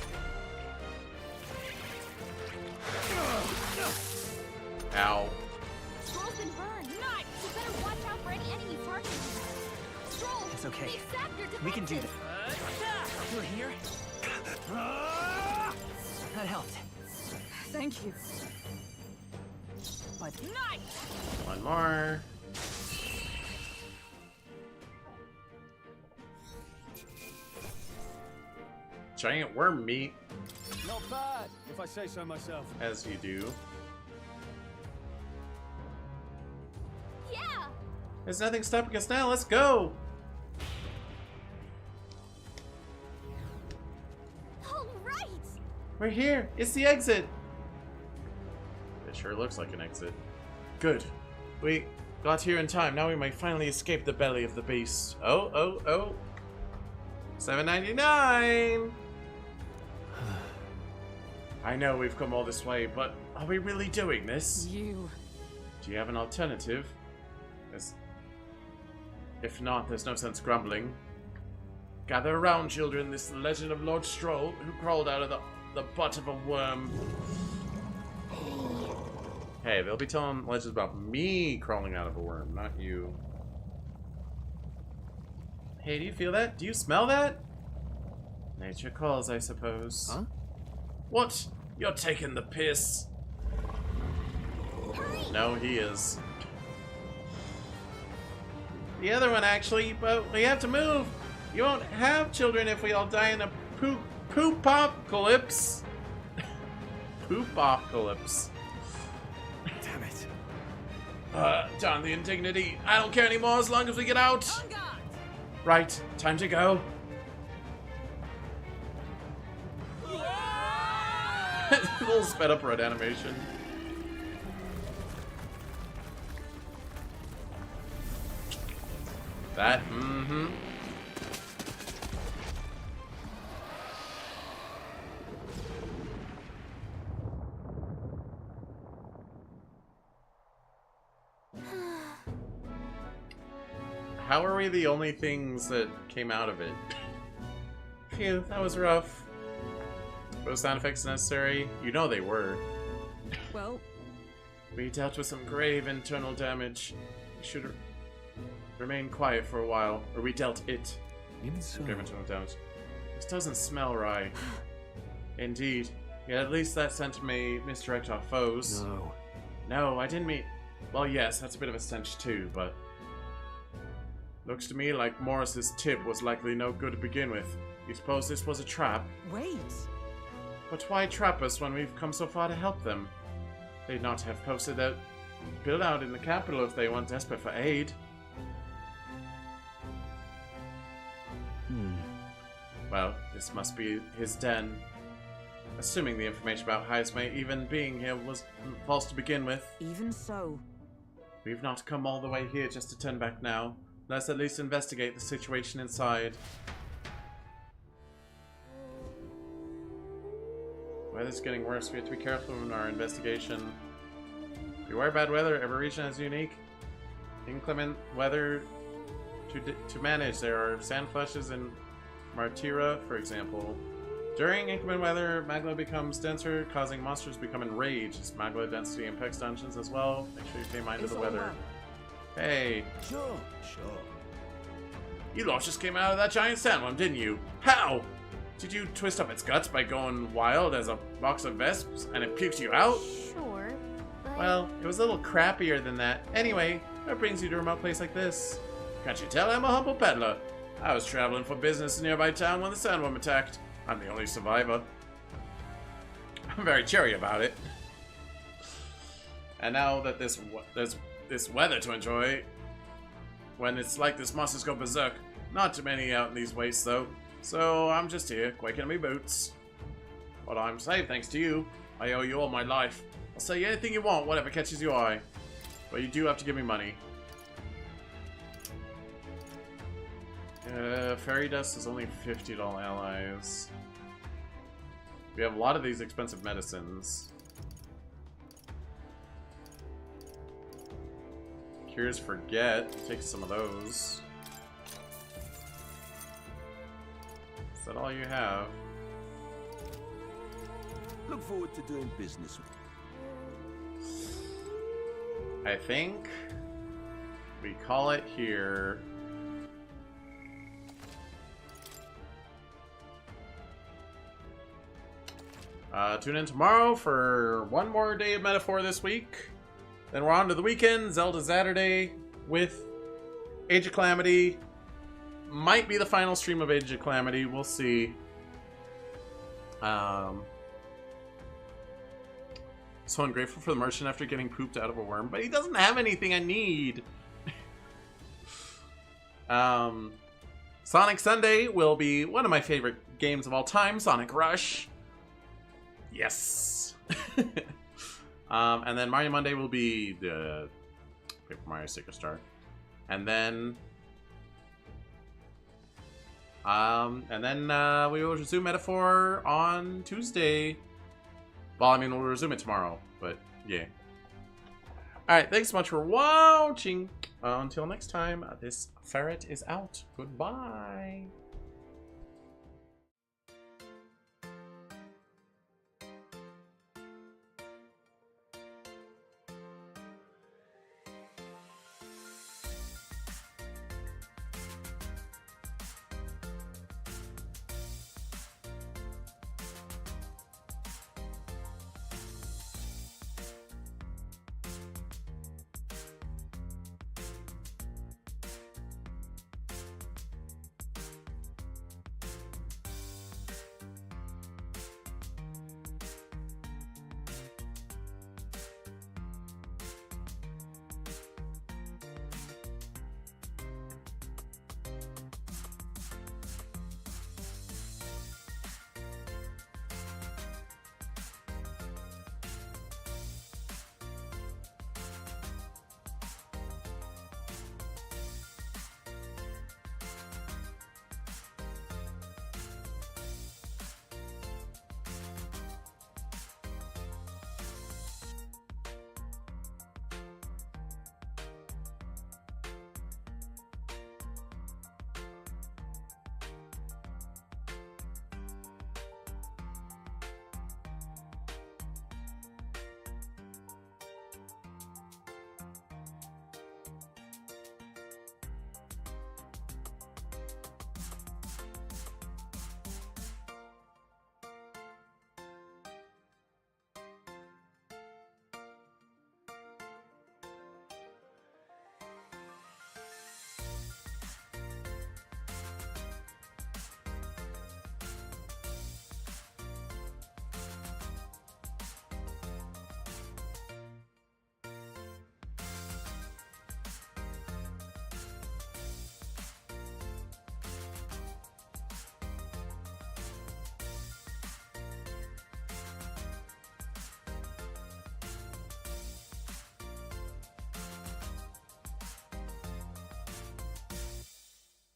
Ow. Stroll's been burned. Nice. You better watch out for any enemy targeting him. Stroll, It's okay. they sapped your We can do defenses. this. You're here? That helped. Thank you. By the Night. One more. Giant worm meat, Not bad, if I say so myself. as you do. Yeah. There's nothing stopping us now. Let's go. All right. We're here. It's the exit. It sure looks like an exit. Good. We got here in time. Now we might finally escape the belly of the beast. Oh, oh, oh. $7.99. I know we've come all this way, but are we really doing this? You. Do you have an alternative? If not, there's no sense grumbling. Gather around, children. This is the legend of Lord Stroll, who crawled out of the butt of a worm. Hey, they'll be telling legends about me crawling out of a worm, not you. Hey, do you feel that? Do you smell that? Nature calls, I suppose. Huh? What? You're taking the piss. No, he is. The other one, actually, but we have to move. You won't have children if we all die in a poop-apocalypse. Poop-apocalypse. Damn it. Darn the indignity. I don't care anymore as long as we get out. Right, time to go. A little sped up red animation. That, mm-hmm. How are we the only things that came out of it? Phew, that was rough. Were sound effects necessary? You know they were. Well, we dealt with some grave internal damage. We should remain quiet for a while. Or we dealt it. Even so. Grave internal damage. This doesn't smell right. Indeed. Yet at least that scent may misdirect our foes. No. No, I didn't mean... Well, yes, that's a bit of a stench too, but... Looks to me like Morris's tip was likely no good to begin with. You suppose this was a trap? wait. But why trap us when we've come so far to help them? They'd not have posted that build out in the capital if they weren't desperate for aid. Well, this must be his den. Assuming the information about Heismay even being here was false to begin with. Even so. We've not come all the way here just to turn back now. Let's at least investigate the situation inside. Weather's getting worse. We have to be careful in our investigation. Beware bad weather. Every region is unique. Inclement weather to manage. There are sand flashes in Martira, for example. During inclement weather, magma becomes denser, causing monsters to become enraged. As magma density impacts dungeons as well. Make sure you pay mind to the weather. Hey. Sure. You lot just came out of that giant sandworm, didn't you? How? Did you twist up its guts by going wild as a box of vesps and it puked you out? Sure, but... Well, it was a little crappier than that. Anyway, what brings you to a remote place like this? Can't you tell I'm a humble peddler? I was traveling for business in a nearby town when the sandworm attacked. I'm the only survivor. I'm very cheery about it. And now that there's this weather to enjoy, when it's like this, monsters go berserk. Not too many out in these wastes, though. So I'm just here, quaking my boots. But I'm safe thanks to you. I owe you all my life. I'll sell you anything you want, whatever catches your eye. But you do have to give me money. Fairy dust is only 50 to all allies. We have a lot of these expensive medicines. Cures forget. Take some of those. Is that all you have? Look forward to doing business. I think we call it here. Tune in tomorrow for one more day of Metaphor this week. Then we're on to the weekend, Zelda Saturday with Age of Calamity. Might be the final stream of Age of Calamity, we'll see. So ungrateful for the merchant after getting pooped out of a worm, but he doesn't have anything I need. Sonic Sunday will be one of my favorite games of all time, Sonic Rush. Yes. And then Mario Monday will be the Paper Mario Sticker Star. And then we will resume Metaphor on Tuesday. Well, I mean, we'll resume it tomorrow, but yeah. Alright, thanks so much for watching. Until next time, this ferret is out. Goodbye.